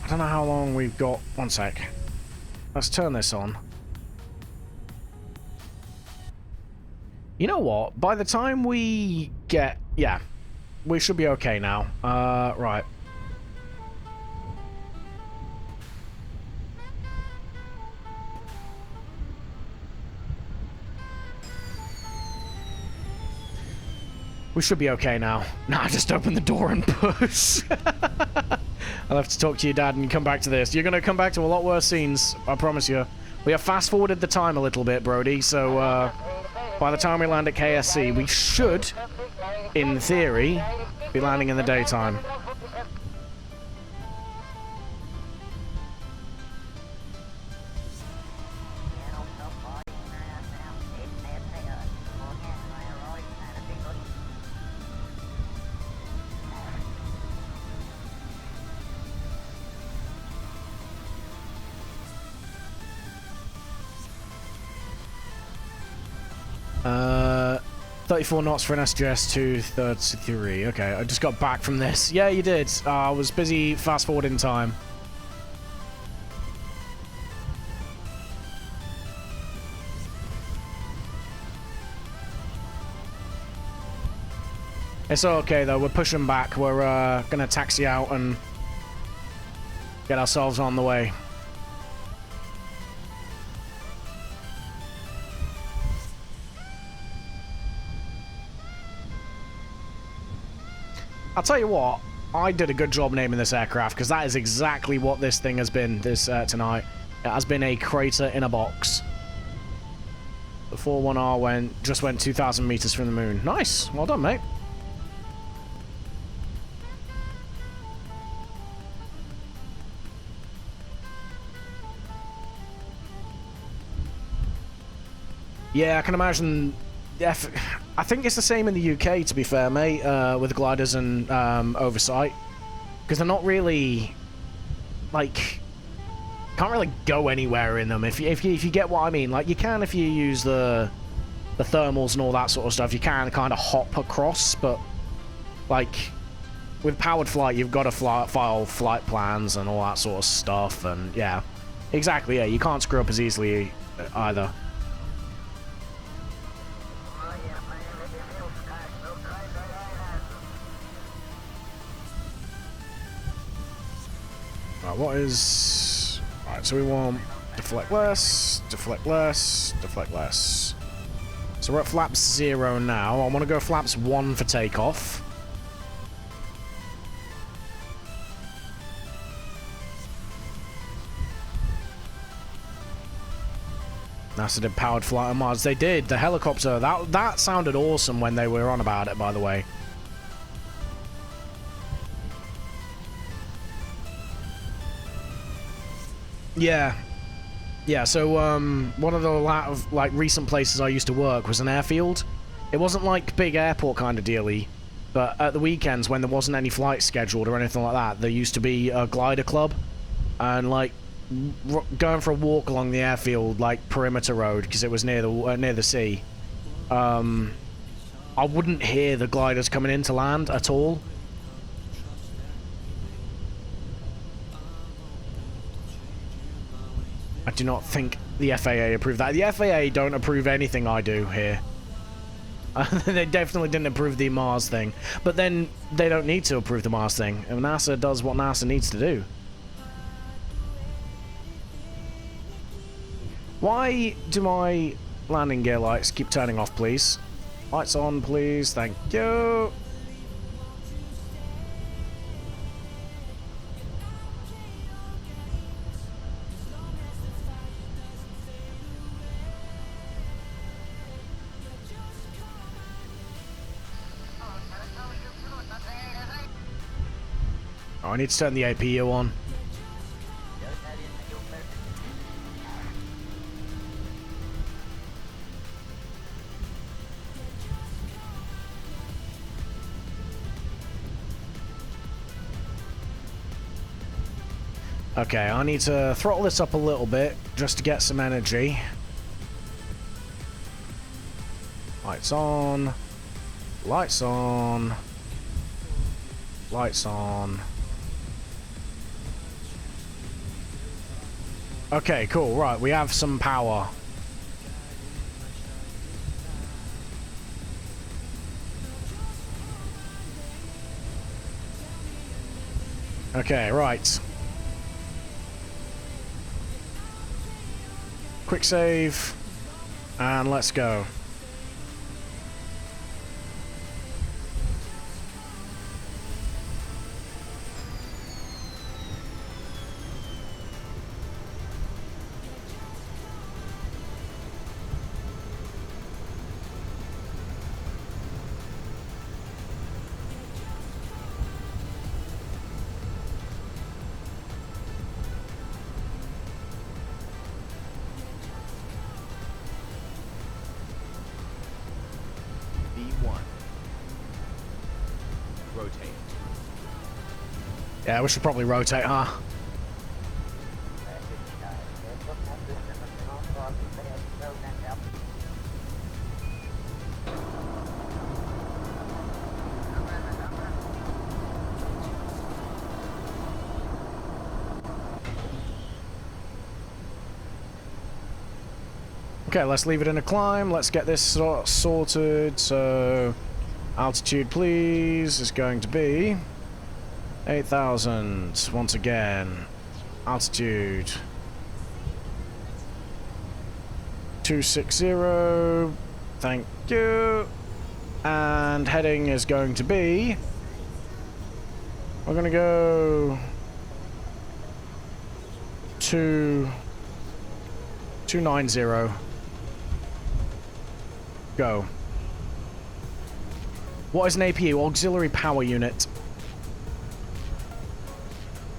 I don't know how long we've got. One sec. Let's turn this on. You know what? By the time we get... Yeah. We should be okay now. Right. We should be okay now. Nah, just open the door and push. I'll have to talk to your dad and come back to this. You're going to come back to a lot worse scenes, I promise you. We have fast-forwarded the time a little bit, Brody, so by the time we land at KSC, we should, in theory, be landing in the daytime. Uh, 34 knots for an SGS 233. Okay, I just got back from this. Yeah, you did. I was busy fast forwarding time. It's okay though. We're pushing back. We're gonna taxi out and Get ourselves on the way. I'll tell you what, I did a good job naming this aircraft, because that is exactly what this thing has been this tonight. It has been a crater in a box. The 41R just went 2,000 meters from the moon. Nice, well done, mate. Yeah, I can imagine. I think it's the same in the UK, to be fair, mate, with gliders and oversight, because they're not really, like, can't really go anywhere in them. If you get what I mean, like, you can if you use the thermals and all that sort of stuff. You can kind of hop across, but like with powered flight, you've got to file flight plans and all that sort of stuff. And yeah, exactly. Yeah, you can't screw up as easily either. What is... Alright, so we want deflect less, deflect less, deflect less. So we're at flaps 0 now. I want to go flaps 1 for takeoff. NASA did powered flight on Mars. They did. The helicopter, that sounded awesome when they were on about it, by the way. Yeah. Yeah, so, one of the recent places I used to work was an airfield. It wasn't like big airport kind of dealy, but at the weekends when there wasn't any flights scheduled or anything like that, there used to be a glider club, and, like, going for a walk along the airfield, like, perimeter road, because it was near the sea, I wouldn't hear the gliders coming into land at all. I do not think the FAA approved that. The FAA don't approve anything I do here. They definitely didn't approve the Mars thing. But then they don't need to approve the Mars thing. And NASA does what NASA needs to do. Why do my landing gear lights keep turning off, please? Lights on, please. Thank you. Oh, I need to turn the APU on. Okay, I need to throttle this up a little bit just to get some energy. Lights on. Lights on. Lights on. Okay, cool. Right, we have some power. Okay, right. Quick save. And let's go. Rotate. Yeah, we should probably rotate, huh? Okay, let's leave it in a climb. Let's get this sorted. So, altitude, please, is going to be 8,000 once again. Altitude 260. Thank you. And heading is going to be... We're going to go... 290. Go. What is an APU? Auxiliary Power Unit.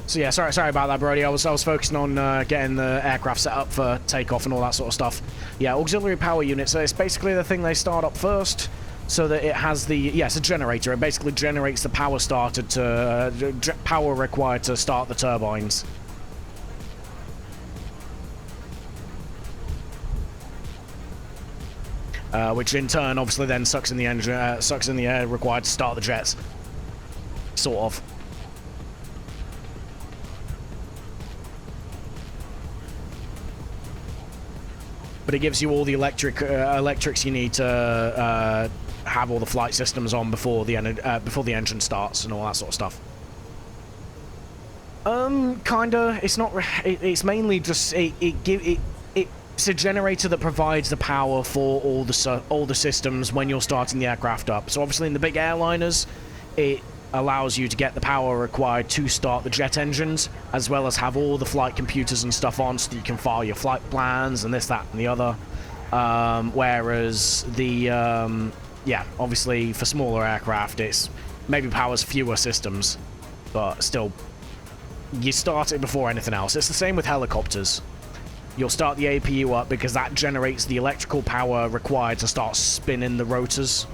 So yeah, sorry about that, Brody. I was focusing on getting the aircraft set up for takeoff and all that sort of stuff. Yeah, auxiliary power unit. So it's basically the thing they start up first, so that it has the it's a generator. It basically generates the power started to power required to start the turbines. Which in turn, obviously, then sucks in the engine, sucks in the air required to start the jets. Sort of. But it gives you all the electrics you need to have all the flight systems on before the engine starts and all that sort of stuff. Kinda. It's not. It's mainly just it's a generator that provides the power for all the systems when you're starting the aircraft up. So obviously in the big airliners, it allows you to get the power required to start the jet engines, as well as have all the flight computers and stuff on so that you can file your flight plans and this, that, and the other. Whereas the, obviously for smaller aircraft, it's maybe powers fewer systems, but still, you start it before anything else. It's the same with helicopters. You'll start the APU up because that generates the electrical power required to start spinning the rotors.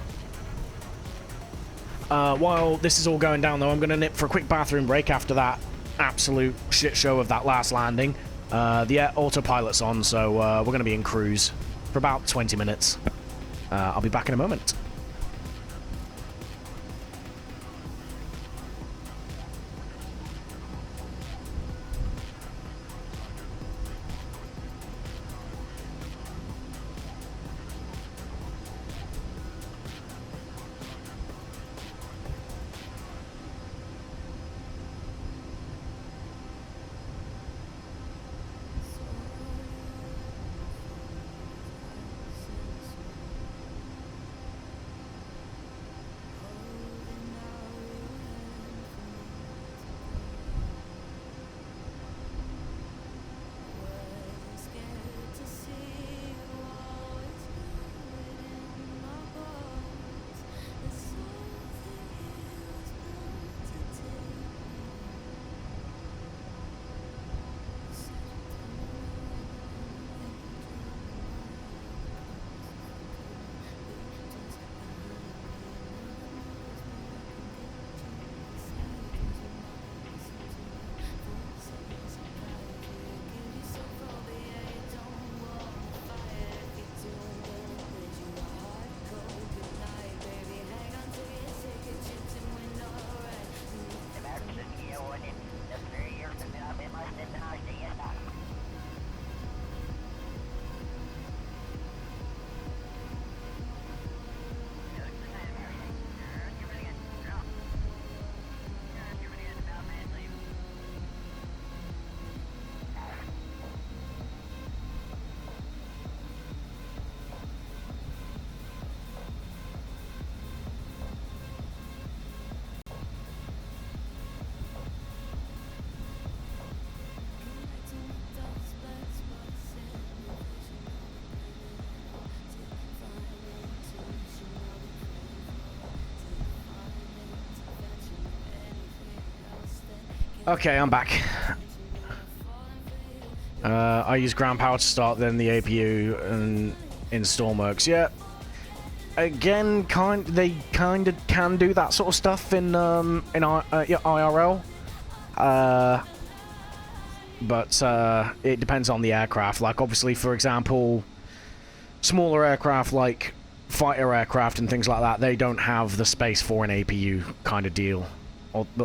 While this is all going down, though, I'm going to nip for a quick bathroom break after that absolute shit show of that last landing. The autopilot's on, so we're going to be in cruise for about 20 minutes. I'll be back in a moment. Okay, I'm back. I use ground power to start, then the APU and in Stormworks. Yeah. Again, they kind of can do that sort of stuff in IRL. But it depends on the aircraft. Like, obviously, for example, smaller aircraft like fighter aircraft and things like that, they don't have the space for an APU kind of deal.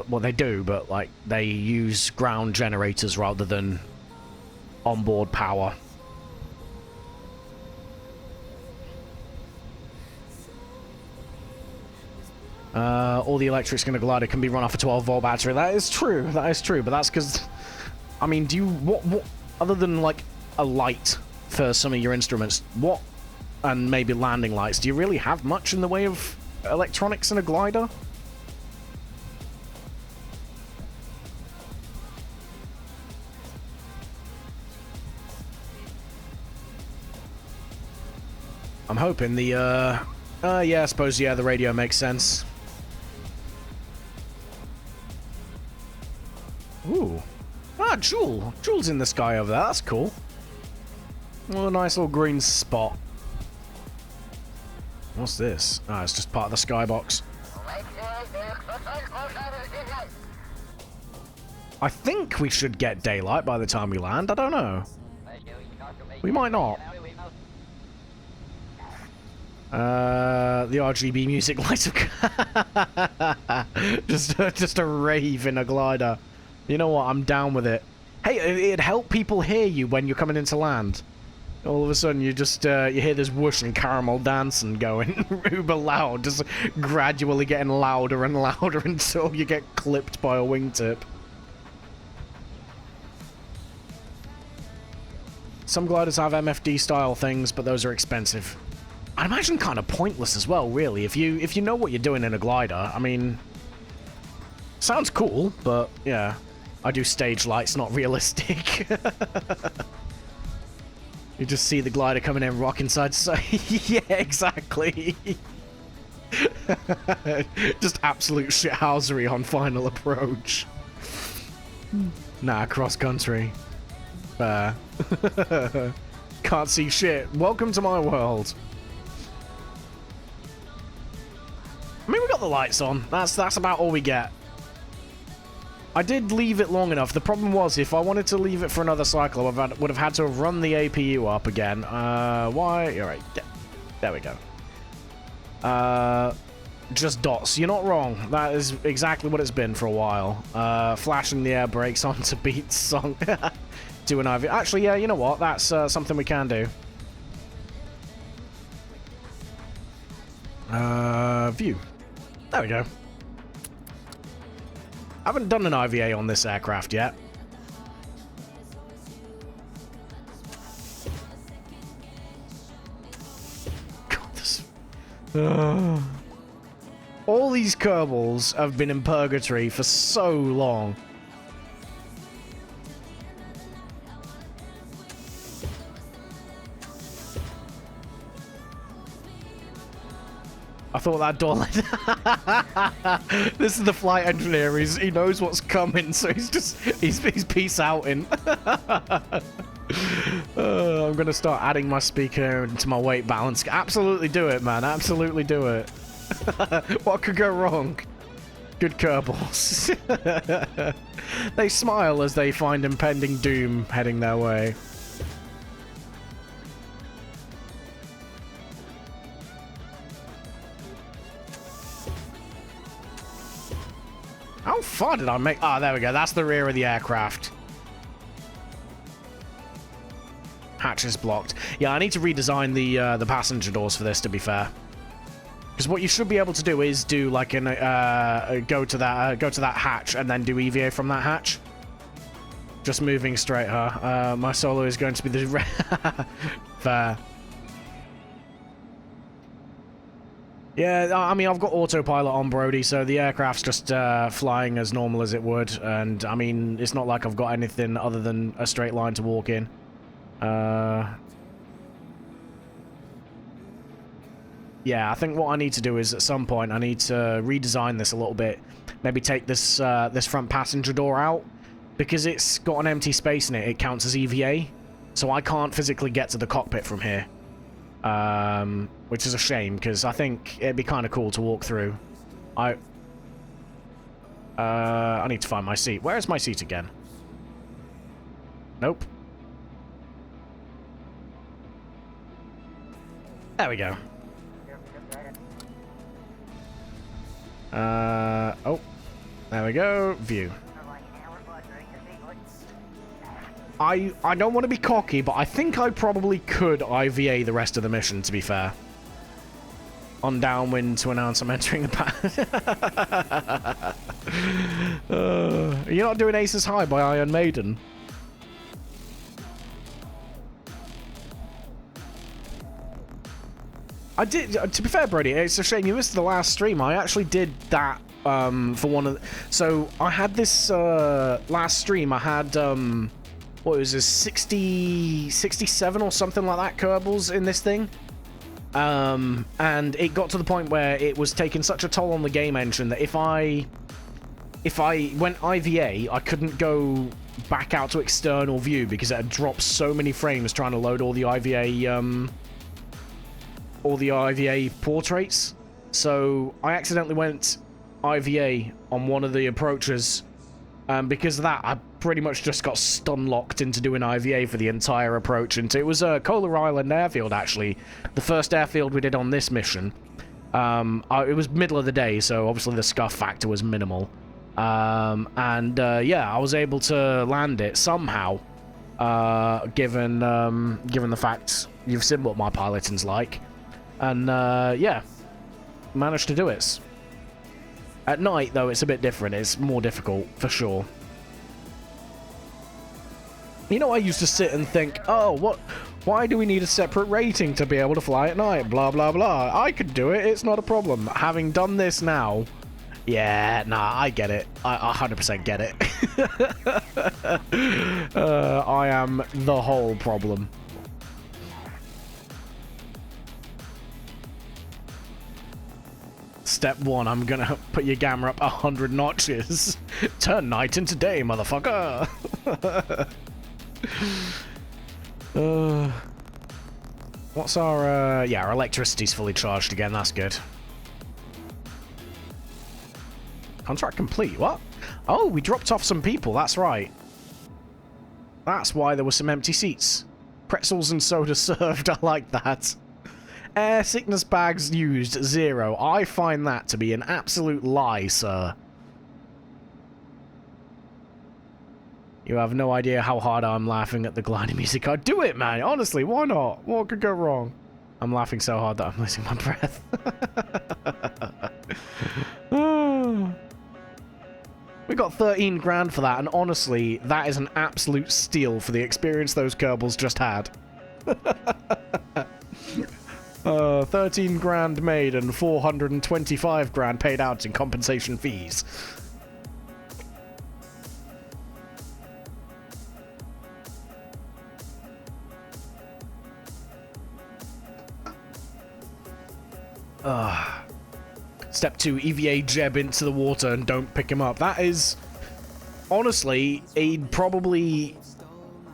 Well, they do, but like they use ground generators rather than onboard power. All the electrics in a glider can be run off a 12-volt battery. That is true, but that's because I mean, do you... What... Other than, like, a light for some of your instruments, what... And maybe landing lights, do you really have much in the way of electronics in a glider? I'm hoping the, yeah, I suppose, yeah, the radio makes sense. Ooh. Ah, Jewel. Jewel's in the sky over there. That's cool. Oh, a nice little green spot. What's this? Ah, it's just part of the skybox. I think we should get daylight by the time we land. I don't know. We might not. The RGB music lights up. just a rave in a glider. You know what? I'm down with it. Hey, it'd help people hear you when you're coming into land. All of a sudden, you just you hear this whoosh and caramel dancing going uber loud, just gradually getting louder and louder until you get clipped by a wingtip. Some gliders have MFD style things, but those are expensive. I imagine kind of pointless as well, really. If you know what you're doing in a glider, I mean, sounds cool, but yeah, I do stage lights, not realistic. You just see the glider coming in, rocking side to side. Yeah, exactly. Just absolute shithousery on final approach. Nah, cross country. Fair. Can't see shit. Welcome to my world. I mean, we got the lights on. That's about all we get. I did leave it long enough. The problem was, if I wanted to leave it for another cycle, I would have had to run the APU up again. Why? All right. There we go. Just dots. You're not wrong. That is exactly what it's been for a while. Flashing the air brakes onto Beat's song. Do an IV. Actually, yeah, you know what? That's something we can do. View. There we go. I haven't done an IVA on this aircraft yet. God, this... all these Kerbals have been in purgatory for so long. I thought that door This is the flight engineer. He knows what's coming, so he's peace outing. I'm gonna start adding my speaker into my weight balance. Absolutely do it, man. Absolutely do it. What could go wrong? Good Kerbals. They smile as they find impending doom heading their way. How far did I make? Ah, there we go. That's the rear of the aircraft. Hatch is blocked. Yeah, I need to redesign the passenger doors for this, to be fair. Because what you should be able to do is do like an go to that hatch and then do EVA from that hatch. Just moving straight, huh? My solo is going to be the fair. Yeah, I mean, I've got autopilot on, Brody, so the aircraft's just flying as normal as it would, and, I mean, it's not like I've got anything other than a straight line to walk in. Yeah, I think what I need to do is, at some point, I need to redesign this a little bit. Maybe take this this front passenger door out, because it's got an empty space in it. It counts as EVA, so I can't physically get to the cockpit from here. Which is a shame, because I think it'd be kind of cool to walk through. I need to find my seat. Where is my seat again? Nope. There we go. Oh. There we go. View. I don't want to be cocky, but I think I probably could IVA the rest of the mission, to be fair. On downwind to announce I'm entering the path. You're not doing Aces High by Iron Maiden? I did. To be fair, Brody, it's a shame you missed the last stream. I actually did that for one of. So I had this last stream. I had what was this 67 or something like that Kerbals in this thing. And it got to the point where it was taking such a toll on the game engine that if I went IVA, I couldn't go back out to external view because it had dropped so many frames trying to load all the IVA portraits. So I accidentally went IVA on one of the approaches. Because of that, I pretty much just got stun locked into doing IVA for the entire approach. And it was Kolar Island Airfield, actually. The first airfield we did on this mission. It was middle of the day, so obviously the scuff factor was minimal. Yeah, I was able to land it somehow. Given the fact you've seen what my piloting's like. And yeah, managed to do it. At night, though, it's a bit different. It's more difficult, for sure. You know, I used to sit and think, oh, why do we need a separate rating to be able to fly at night? Blah, blah, blah. I could do it. It's not a problem. Having done this now, yeah, nah, I get it. I 100% get it. I am the whole problem. Step 1, I'm gonna put your gamma up 100 notches. Turn night into day, motherfucker. What's our, yeah, our electricity's fully charged again, that's good. Contract complete, what? Oh, we dropped off some people, that's right. That's why there were some empty seats. Pretzels and soda served, I like that. Air sickness bags used, 0. I find that to be an absolute lie, sir. You have no idea how hard I'm laughing at the gliding music. I do it, man. Honestly, why not? What could go wrong? I'm laughing so hard that I'm losing my breath. We got 13 grand for that, and honestly, that is an absolute steal for the experience those Kerbals just had. 13 grand made and 425 grand paid out in compensation fees. Step 2, EVA Jeb into the water and don't pick him up. That is, honestly, he'd probably,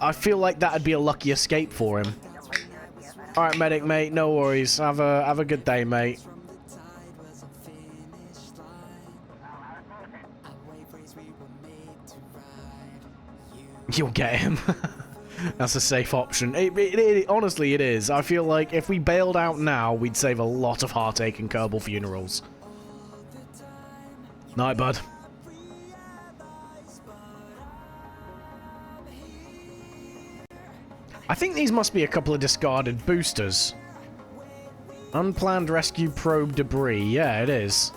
I feel like that'd be a lucky escape for him. Alright, medic, mate, no worries. Have a good day, mate. You'll get him. That's a safe option. Honestly, it is. I feel like if we bailed out now, we'd save a lot of heartache and Kerbal funerals. Night, bud. I think these must be a couple of discarded boosters. Unplanned rescue probe debris. Yeah, it is.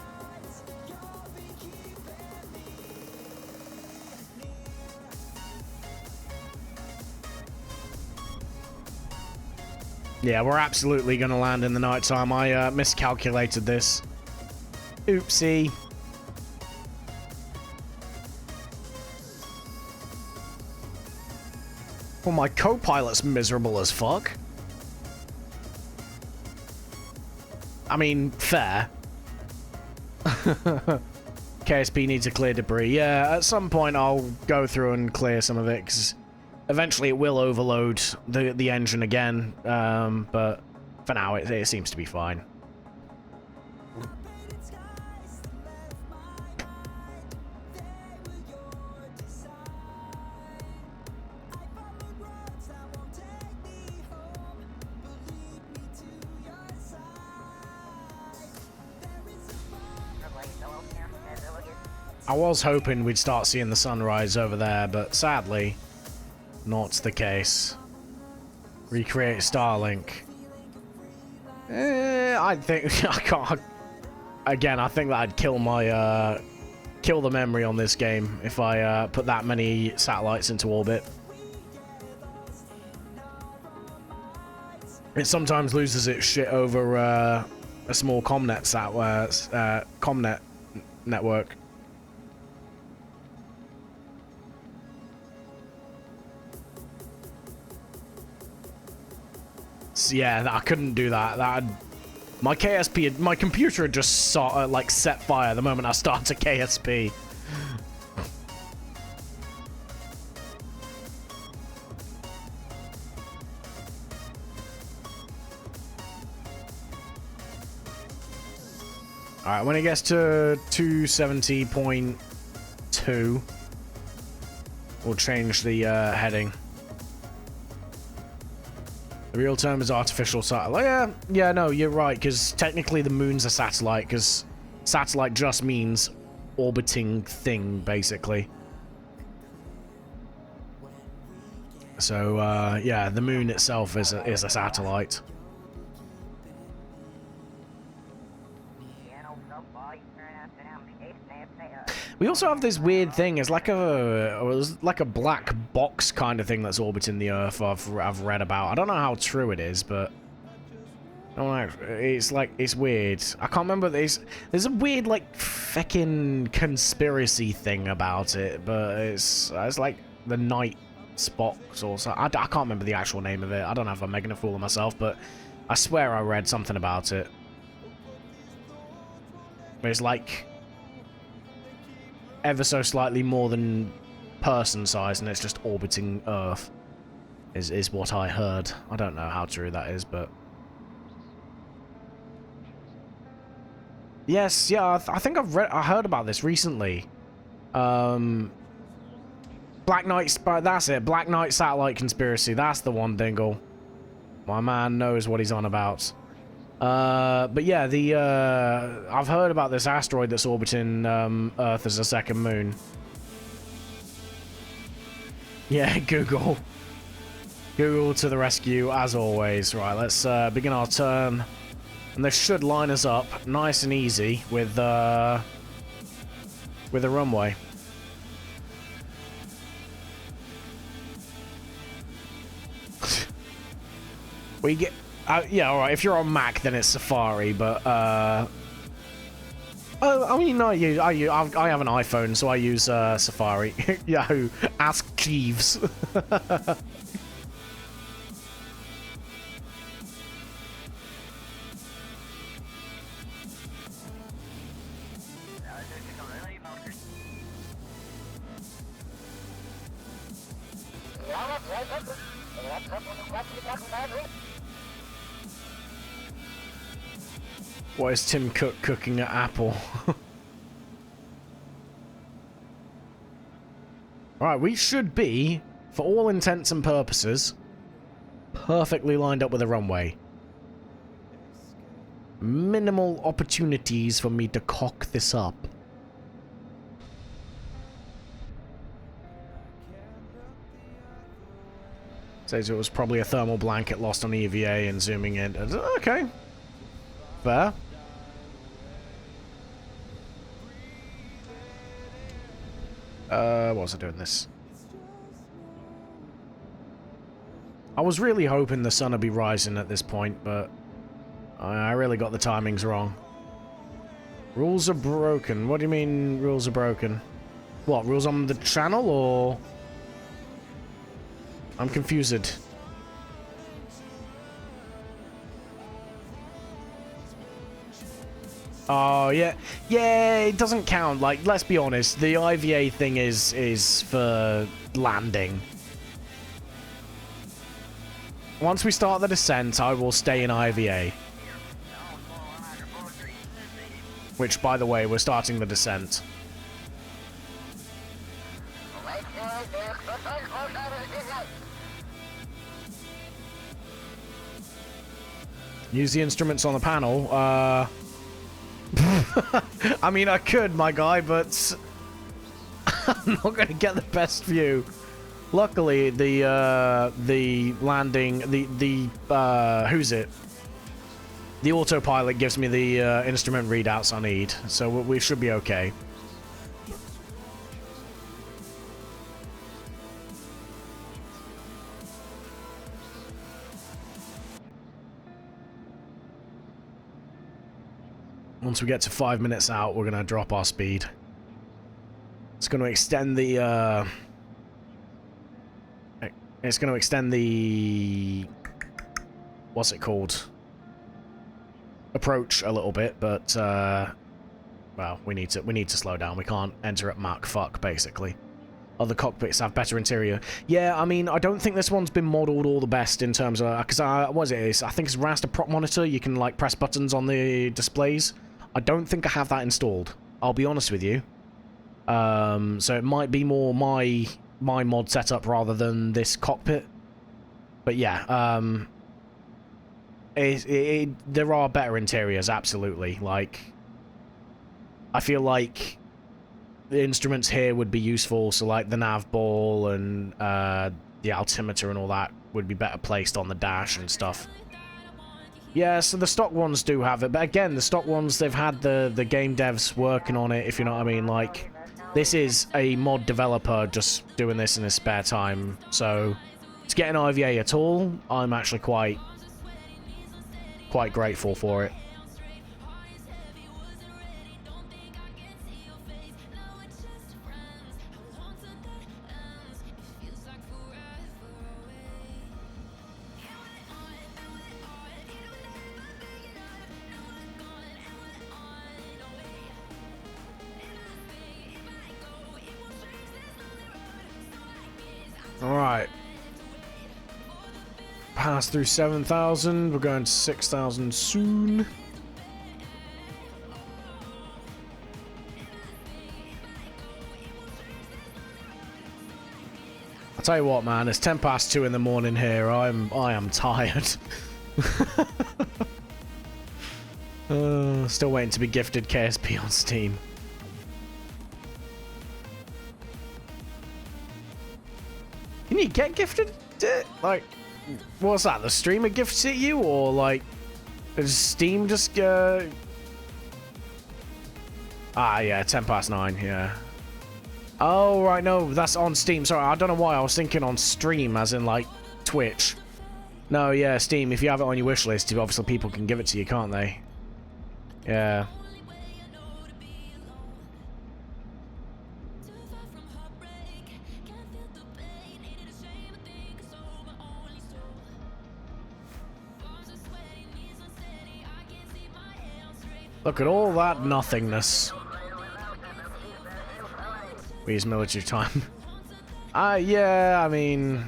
Yeah, we're absolutely going to land in the nighttime. I miscalculated this. Oopsie. Well, my co-pilot's miserable as fuck. I mean, fair. KSP needs to clear debris. Yeah, at some point I'll go through and clear some of it, because eventually it will overload the engine again. But for now, it seems to be fine. I was hoping we'd start seeing the sunrise over there, but sadly, not the case. Recreate Starlink. I think I can't. Again, I think that I'd kill my kill the memory on this game if I put that many satellites into orbit. It sometimes loses its shit over a small comnet network. So yeah, I couldn't do that. My KSP, my computer had just like set fire the moment I started KSP. Alright, when it gets to 270.2, we'll change the heading. The real term is artificial satellite. Yeah, no, you're right, because technically the moon's a satellite, because satellite just means orbiting thing, basically. So, yeah, the moon itself is a satellite. We also have this weird thing. It's like a black box kind of thing that's orbiting the Earth. I've read about. I don't know how true it is, but I don't know. It's weird. I can't remember. There's a weird like feckin' conspiracy thing about it, but it's like the night spots or so. I can't remember the actual name of it. I don't know if I'm making a fool of myself, but I swear I read something about it. It's like ever so slightly more than person size, and it's just orbiting Earth, is what I heard. I don't know how true that is, but yes, yeah, I think I heard about this recently. Black Knight, that's it. Black Knight satellite conspiracy. That's the one, Dingle. My man knows what he's on about. But yeah, I've heard about this asteroid that's orbiting Earth as a second moon. Yeah, Google to the rescue as always. Right, let's begin our turn, and this should line us up nice and easy with a runway. We get. Yeah, alright, if you're on Mac, then it's Safari, but, I mean, I have an iPhone, so I use, Safari. Yahoo! Ask Jeeves. What is Tim Cook cooking at Apple? Alright, we should be, for all intents and purposes, perfectly lined up with a runway. Minimal opportunities for me to cock this up. Says it was probably a thermal blanket lost on EVA and zooming in. Okay. Fair. What was I doing this? I was really hoping the sun would be rising at this point, but I really got the timings wrong. Rules are broken. What do you mean rules are broken? What, rules on the channel, or...? I'm confused. Oh, yeah. Yeah, it doesn't count. Like, let's be honest. The IVA thing is for landing. Once we start the descent, I will stay in IVA. Which, by the way, we're starting the descent. Use the instruments on the panel. I mean, I could, my guy, but I'm not going to get the best view. Luckily, the landing, who's it? The autopilot gives me the instrument readouts I need, so we should be okay. Once we get to 5 minutes out, we're going to drop our speed. It's going to extend the, it's going to extend the... What's it called? Approach a little bit, but, well, we need to slow down. We can't enter at Mach fuck, basically. Other cockpits have better interior. Yeah, I mean, I don't think this one's been modeled all the best in terms of... Because, what is it? I think it's raster prop monitor. You can, like, press buttons on the displays. I don't think I have that installed. I'll be honest with you. So it might be more my mod setup rather than this cockpit. But, yeah, there are better interiors, absolutely. Like, I feel like the instruments here would be useful, so like the nav ball and the altimeter and all that would be better placed on the dash and stuff. Yeah, so the stock ones do have it, but again, the stock ones, they've had the game devs working on it, if you know what I mean. Like, this is a mod developer just doing this in his spare time, so to get an IVA at all, I'm actually quite grateful for it. Alright. Pass through 7,000. We're going to 6,000 soon. I'll tell you what, man. It's 10 past 2 in the morning here. I am tired. Still waiting to be gifted KSP on Steam. Can you get gifted? Like, what's that? The streamer gifts it you, or like, does Steam just Ah, yeah, 10 past 9. Yeah. Oh, right. No, that's on Steam. Sorry, I don't know why I was thinking on stream, as in like Twitch. No, yeah, Steam. If you have it on your wish list, obviously people can give it to you, can't they? Yeah. Look at all that nothingness. We use military time. Yeah, I mean...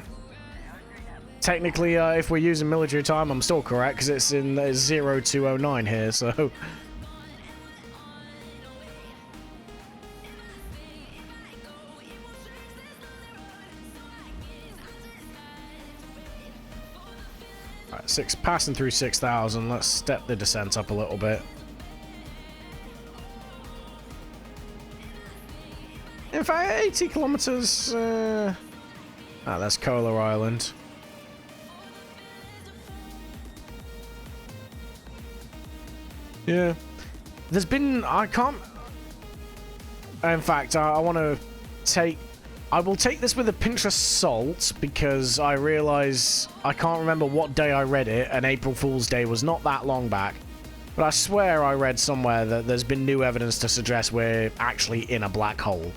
Technically, if we're using military time, I'm still correct, because it's in 0209 here, so... Alright, passing through 6,000. Let's step the descent up a little bit. In fact, 80 kilometers. That's Kolar Island. Yeah. There's been... I can't... In fact, I want to take... I will take this with a pinch of salt, because I realise I can't remember what day I read it, and April Fool's Day was not that long back. But I swear I read somewhere that there's been new evidence to suggest we're actually in a black hole.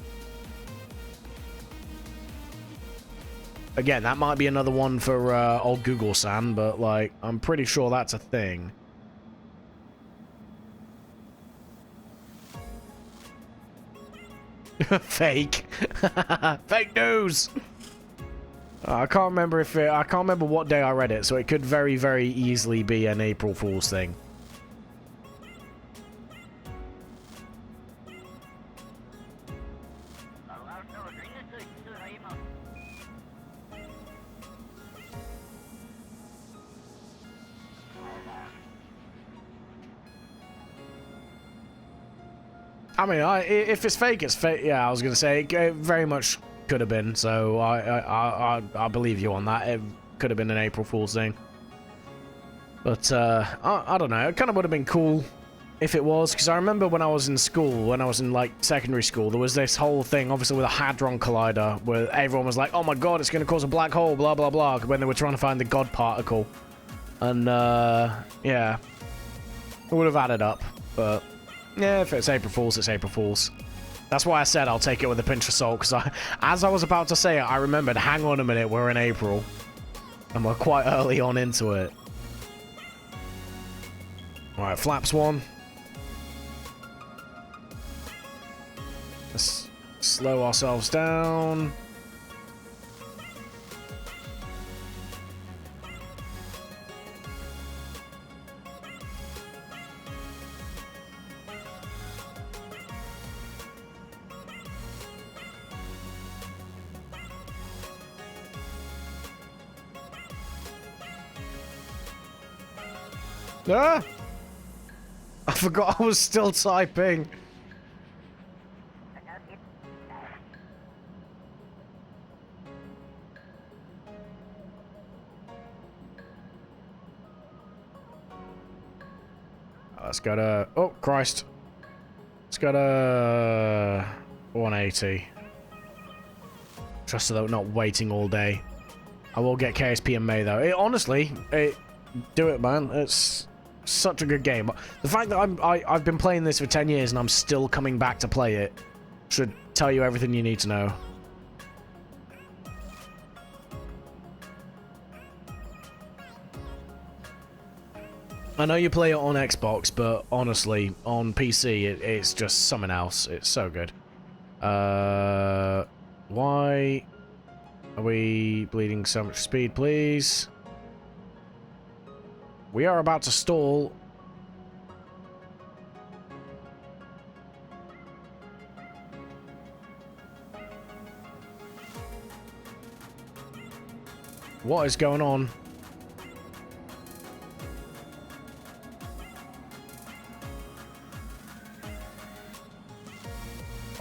Again, that might be another one for old Google-san, but, like, I'm pretty sure that's a thing. Fake. Fake news! I can't remember if I can't remember what day I read it, so it could very, very easily be an April Fool's thing. I mean, if it's fake, it's fake. Yeah, I was gonna say it very much could have been. So I believe you on that. It could have been an April Fool's thing. But I don't know. It kind of would have been cool if it was, because I remember when I was in school, when I was in like secondary school, there was this whole thing, obviously with a hadron collider, where everyone was like, "Oh my God, it's gonna cause a black hole," blah blah blah, when they were trying to find the God particle, and yeah, it would have added up, but. Yeah, if it's April Fool's, it's April Fool's. That's why I said I'll take it with a pinch of salt, because as I was about to say it, I remembered, hang on a minute, we're in April. And we're quite early on into it. Alright, flaps one. Let's slow ourselves down. Ah! I forgot I was still typing. Let's go to... Oh, Christ. Let's go to 180. Just so that we're not waiting all day. I will get KSP in May, though. Honestly, do it, man. It's such a good game. The fact that I've been playing this for 10 years and I'm still coming back to play it should tell you everything you need to know. I know you play it on Xbox, but honestly, on PC, it's just something else. It's so good. Why are we bleeding so much speed, please? We are about to stall. What is going on?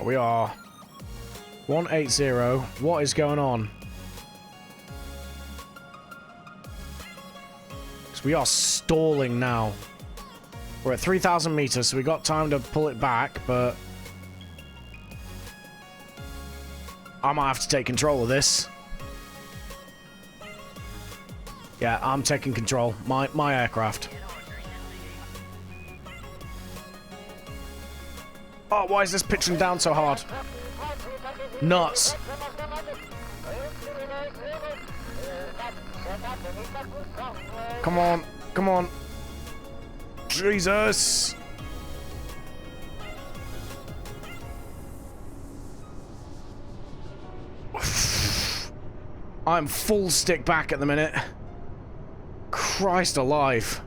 We are 180. What is going on? We are stalling now. We're at 3,000 meters, so we got time to pull it back, but I might have to take control of this. Yeah, I'm taking control. My aircraft. Oh, why is this pitching down so hard? Nuts. Come on, come on. Jesus. I'm full stick back at the minute. Christ alive.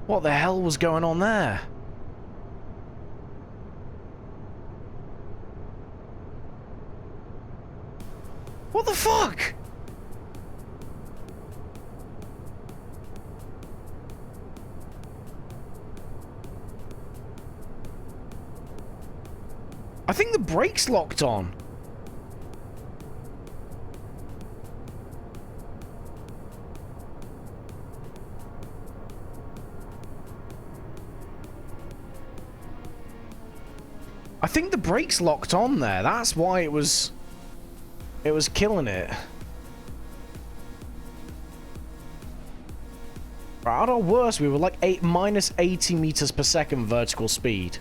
What the hell was going on there? What the fuck? I think the brakes locked on. I think the brakes locked on there. That's why it was killing it. Right, at our worst, we were like minus 80 meters per second vertical speed.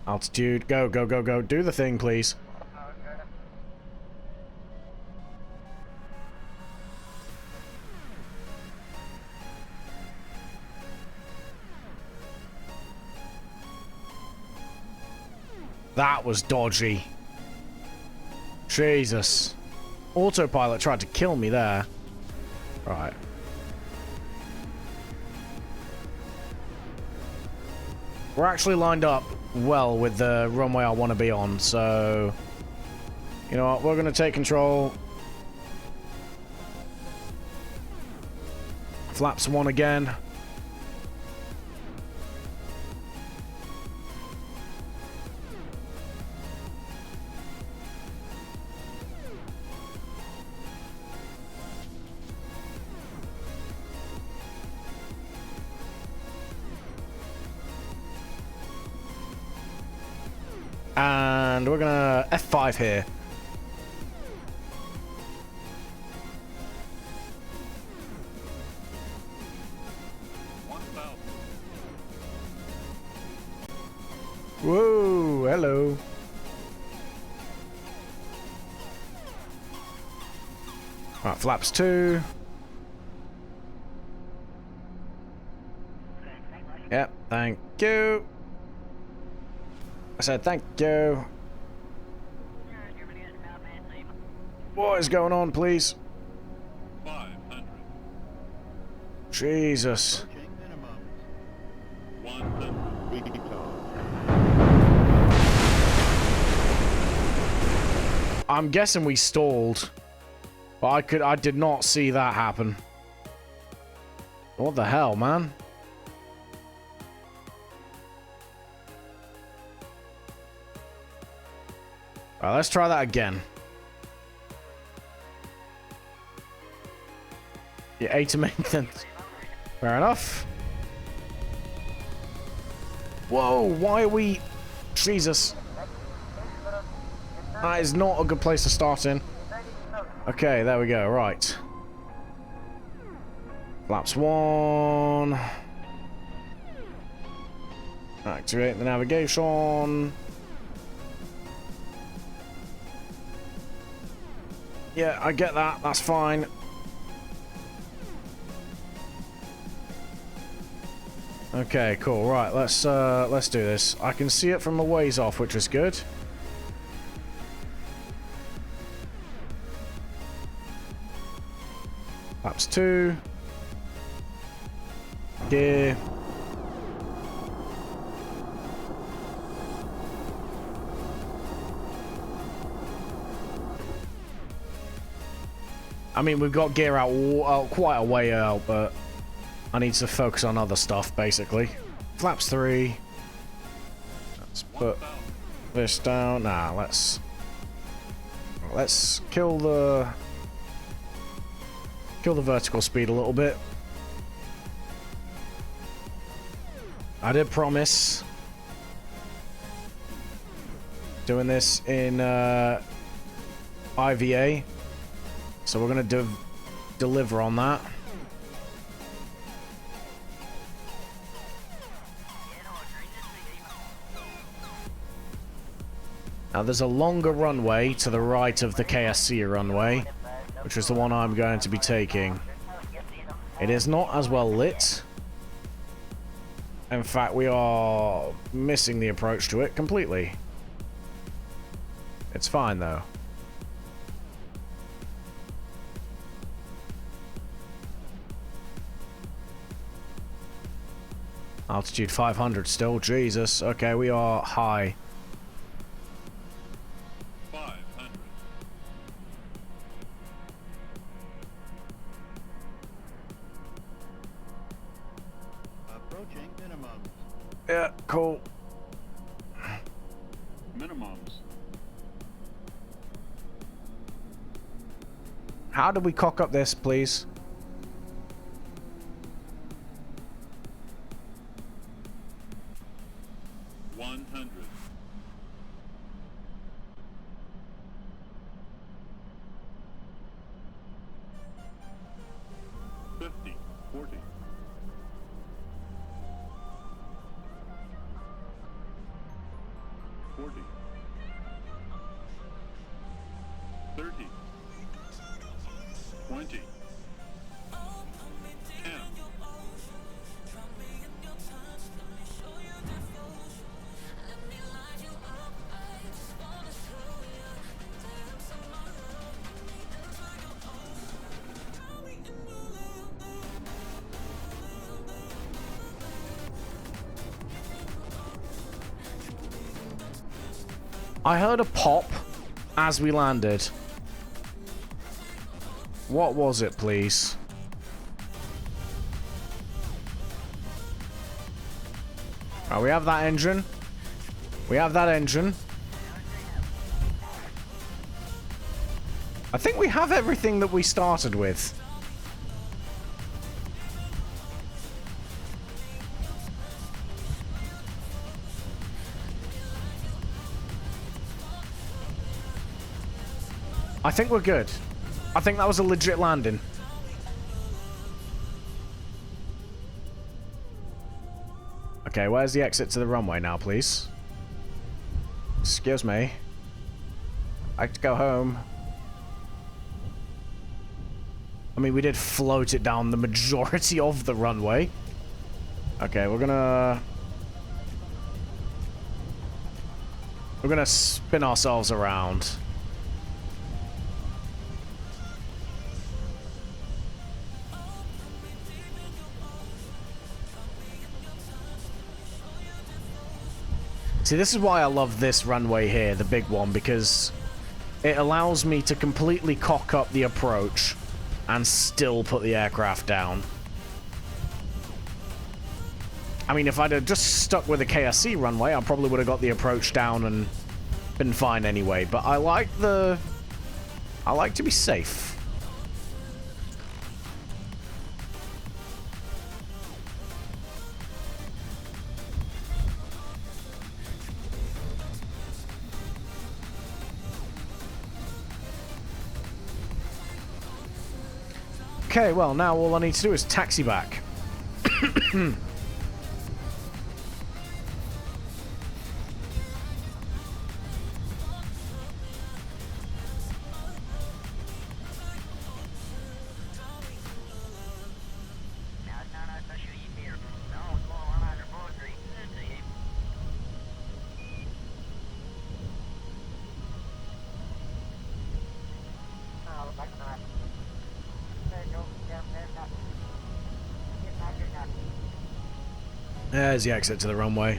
Altitude, go, go, go, go. Do the thing, please. That was dodgy. Jesus. Autopilot tried to kill me there. Right. We're actually lined up well with the runway I want to be on, so you know what, we're going to take control. Flaps one again. And we're gonna F5 here. Whoa, hello. Right, flaps 2. Yep, thank you. I said thank you. What is going on, please? 500. Jesus. Approaching minimum. 100. Recon. I'm guessing we stalled. But I did not see that happen. What the hell, man? Alright, let's try that again. Yeah, 8 to maintenance. Fair enough. Whoa, why are we... Jesus. That is not a good place to start in. Okay, there we go, right. Flaps 1. Activate the navigation. Yeah, I get that. That's fine. Okay, cool. Right, let's do this. I can see it from a ways off, which is good. Laps 2. Gear. I mean, we've got gear out quite a way out, but I need to focus on other stuff, basically. Flaps 3. Let's put this down. Nah, let's kill the vertical speed a little bit. I did promise doing this in IVA, so we're gonna deliver on that. Now there's a longer runway to the right of the KSC runway, which is the one I'm going to be taking. It is not as well lit. In fact, we are missing the approach to it completely. It's fine though. Altitude 500 still, Jesus. Okay, we are high. 500. Approaching minimum. Yeah, cool. Minimums. How do we cock up this, please? I heard a pop as we landed. What was it, please? Right, we have that engine. We have that engine. I think we have everything that we started with. I think we're good. I think that was a legit landing. Okay, where's the exit to the runway now, please? Excuse me. I'd like to go home. I mean, we did float it down the majority of the runway. Okay, we're gonna spin ourselves around. See, this is why I love this runway here, the big one, because it allows me to completely cock up the approach and still put the aircraft down. I mean, if I'd have just stuck with the KSC runway, I probably would have got the approach down and been fine anyway, but I like to be safe. Okay, well, now all I need to do is taxi back. There's the exit to the runway.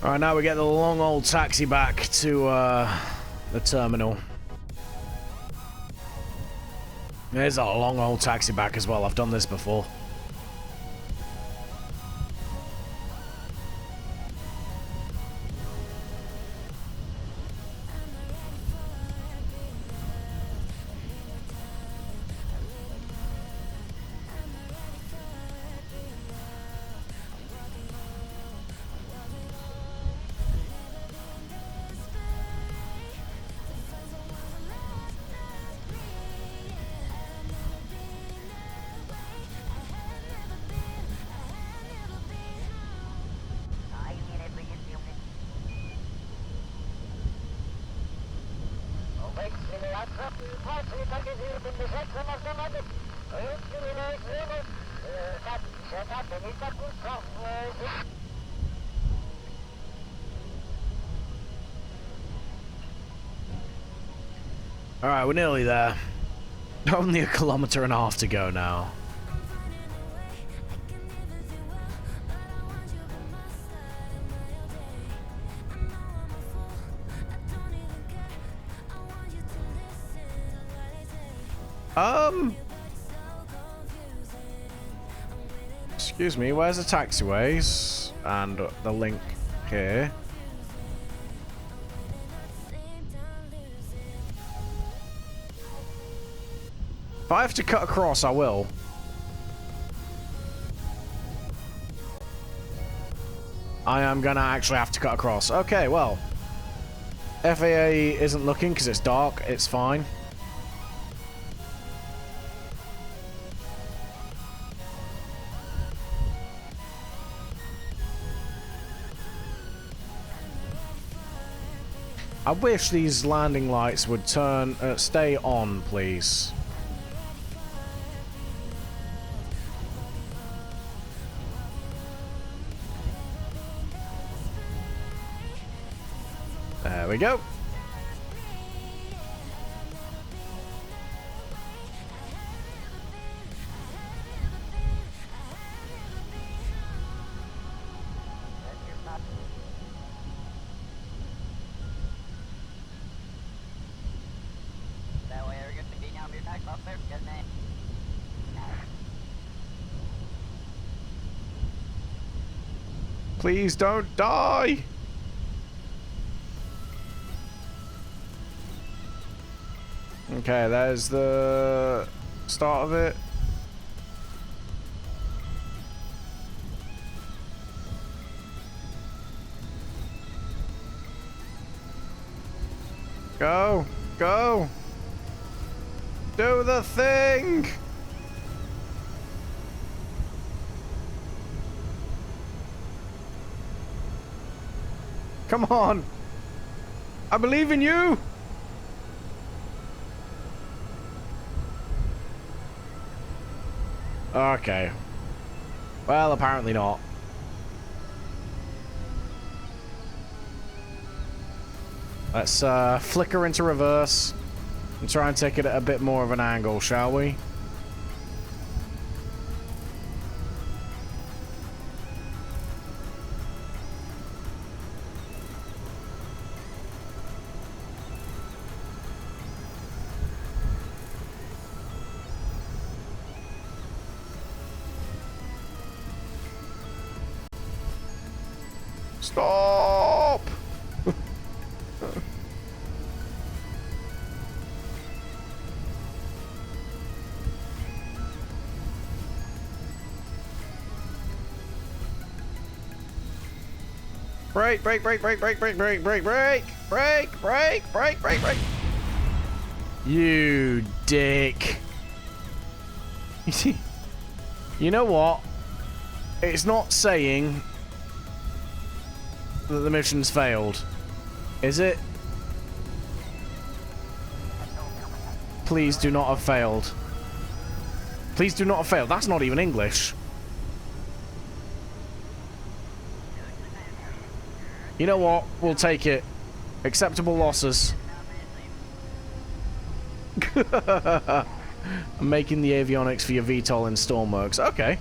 Alright, now we get the long old taxi back to the terminal. There's a long old taxi back as well. I've done this before. Alright, we're nearly there. Only 1.5 kilometers to go now. Excuse me, where's the taxiways? And the link here. If I have to cut across, I will. I am gonna actually have to cut across. Okay, well. FAA isn't looking because it's dark. It's fine. I wish these landing lights would stay on, please. There we go. Please don't die. Okay, there's the start of it. Go, go. Do the thing. Come on. I believe in you. Okay. Well, apparently not. Let's flicker into reverse and try and take it at a bit more of an angle, shall we? Stop! Brake, brake, brake, brake, brake, brake, brake, brake, brake, brake, brake, brake, brake, brake. You dick. You see, you know what? It's not saying that the mission's failed, is it? Please do not have failed. Please do not have failed. That's not even English. You know what? We'll take it. Acceptable losses. I'm making the avionics for your VTOL in Stormworks. Okay.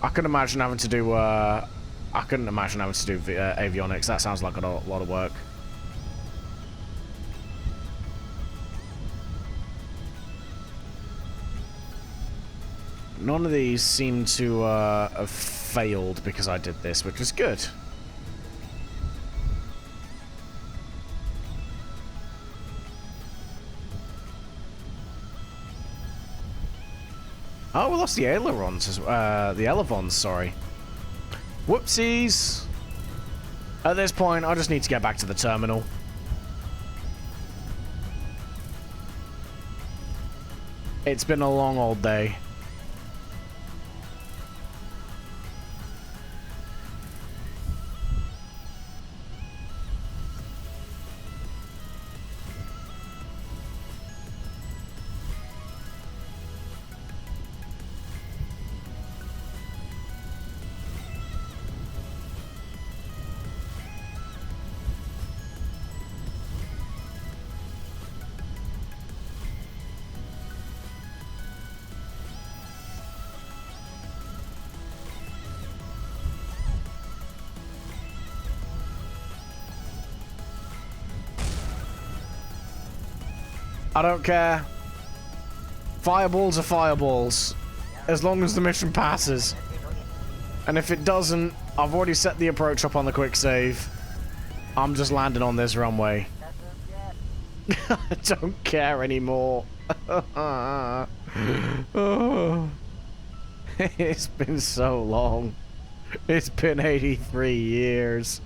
I couldn't imagine having to do avionics. That sounds like a lot of work. None of these seem to have failed because I did this, which is good. Oh, we lost the ailerons, the elevons, sorry. Whoopsies! At this point, I just need to get back to the terminal. It's been a long old day. I don't care. Fireballs are fireballs. As long as the mission passes. And if it doesn't, I've already set the approach up on the quick save. I'm just landing on this runway. I don't care anymore. Oh. It's been so long. It's been 83 years.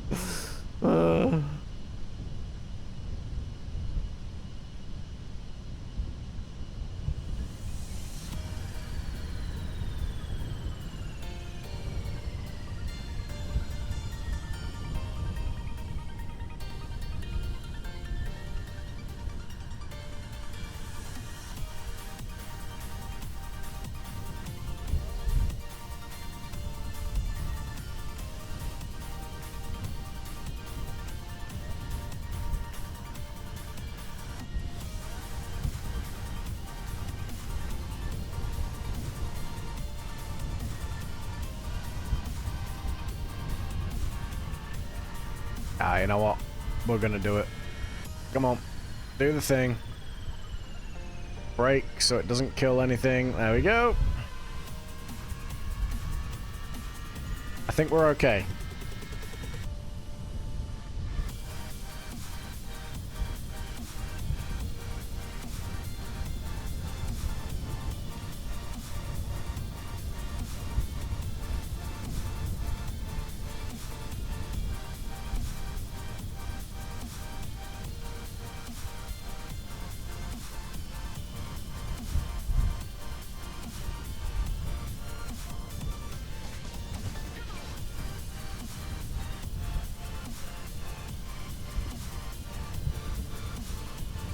Ah, you know what? We're gonna do it. Come on. Do the thing. Brake so it doesn't kill anything. There we go. I think we're okay.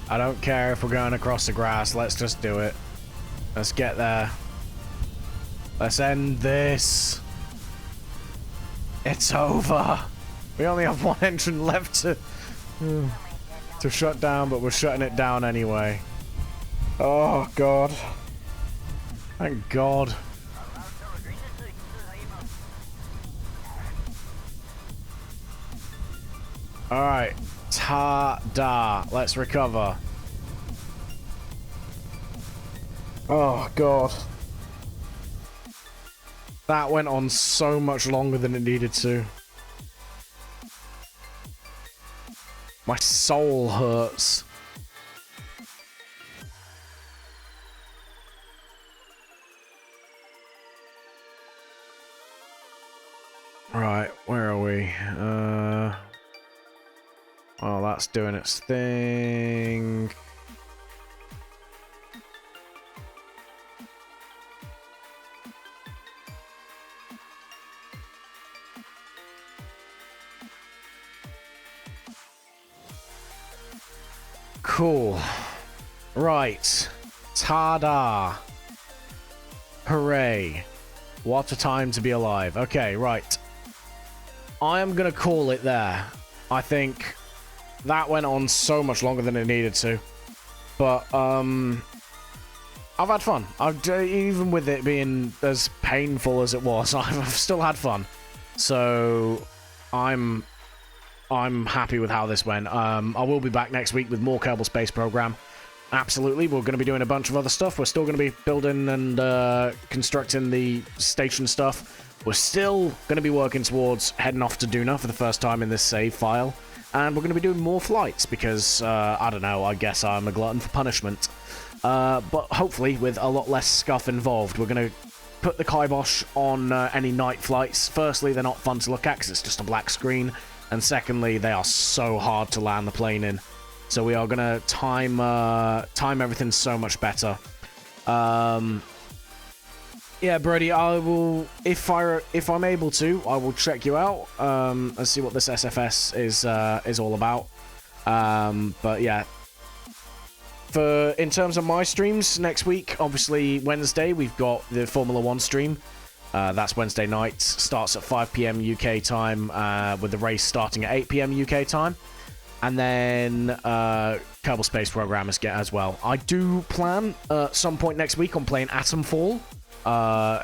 I don't care if we're going across the grass. Let's just do it. Let's get there. Let's end this. It's over. We only have one entrant left to shut down, but we're shutting it down anyway. Oh, God. Thank God. Alright. Ta-da. Let's recover. Oh, God. That went on so much longer than it needed to. My soul hurts. Right, where are we? Oh, that's doing its thing. Cool. Right. Ta-da. Hooray. What a time to be alive. Okay, right. I am gonna call it there. I think that went on so much longer than it needed to. But, I've had fun. Even with it being as painful as it was, I've still had fun. So, I'm happy with how this went. I will be back next week with more Kerbal Space Program. Absolutely, we're going to be doing a bunch of other stuff. We're still going to be building and constructing the station stuff. We're still going to be working towards heading off to Duna for the first time in this save file. And we're going to be doing more flights because, I don't know, I guess I'm a glutton for punishment. But hopefully with a lot less scuff involved. We're going to put the kibosh on any night flights. Firstly, they're not fun to look at because it's just a black screen. And secondly, they are so hard to land the plane in. So we are going to time everything so much better. Yeah, Brody, I will, if I'm able to, I will check you out and see what this SFS is all about. But yeah, in terms of my streams next week, obviously Wednesday we've got the Formula 1 stream. That's Wednesday night. Starts at 5 p.m. UK time, with the race starting at 8 p.m. UK time. And then Kerbal Space Program as well. I do plan at some point next week on playing Atomfall.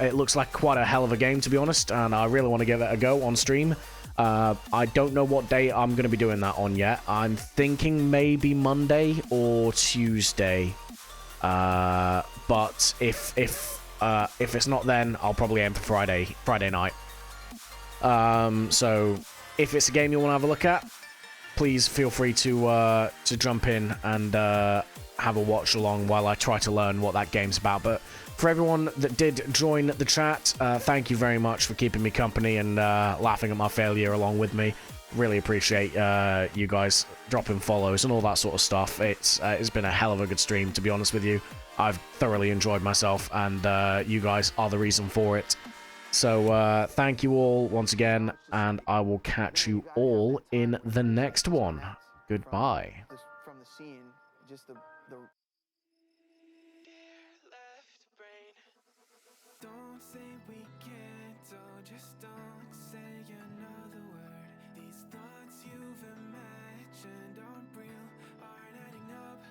It looks like quite a hell of a game, to be honest, and I really want to give it a go on stream. I don't know what day I'm going to be doing that on yet. I'm thinking maybe Monday or Tuesday. But if it's not then, I'll probably aim for Friday night. So if it's a game you want to have a look at, please feel free to jump in and have a watch along while I try to learn what that game's about. But for everyone that did join the chat, thank you very much for keeping me company and laughing at my failure along with me. Really appreciate you guys dropping follows and all that sort of stuff. It's been a hell of a good stream, to be honest with you. I've thoroughly enjoyed myself, and you guys are the reason for it. So thank you all once again, and I will catch you all in the next one. Goodbye. From the scene, just the Don't say we can't, oh, just don't say another word. These thoughts you've imagined aren't real, aren't adding up.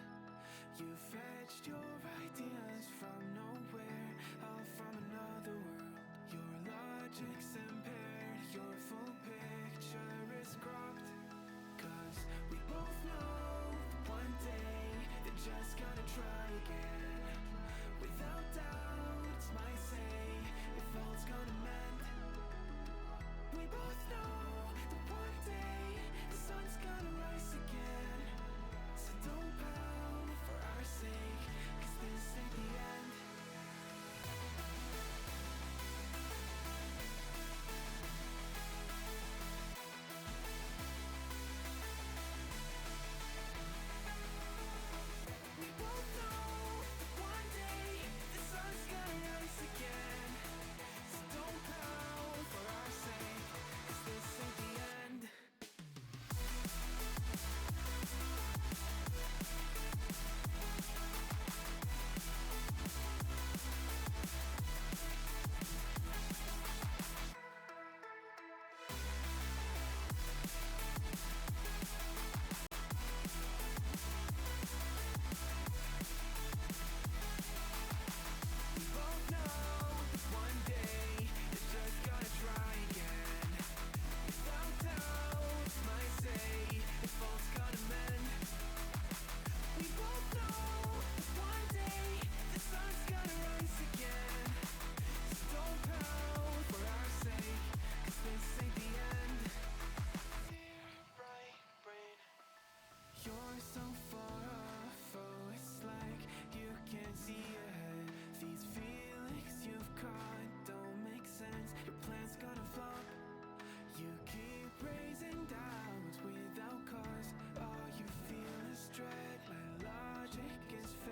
You fetched your ideas from nowhere, all from another world. Your logic's impaired, your full picture is cropped. just gotta try again.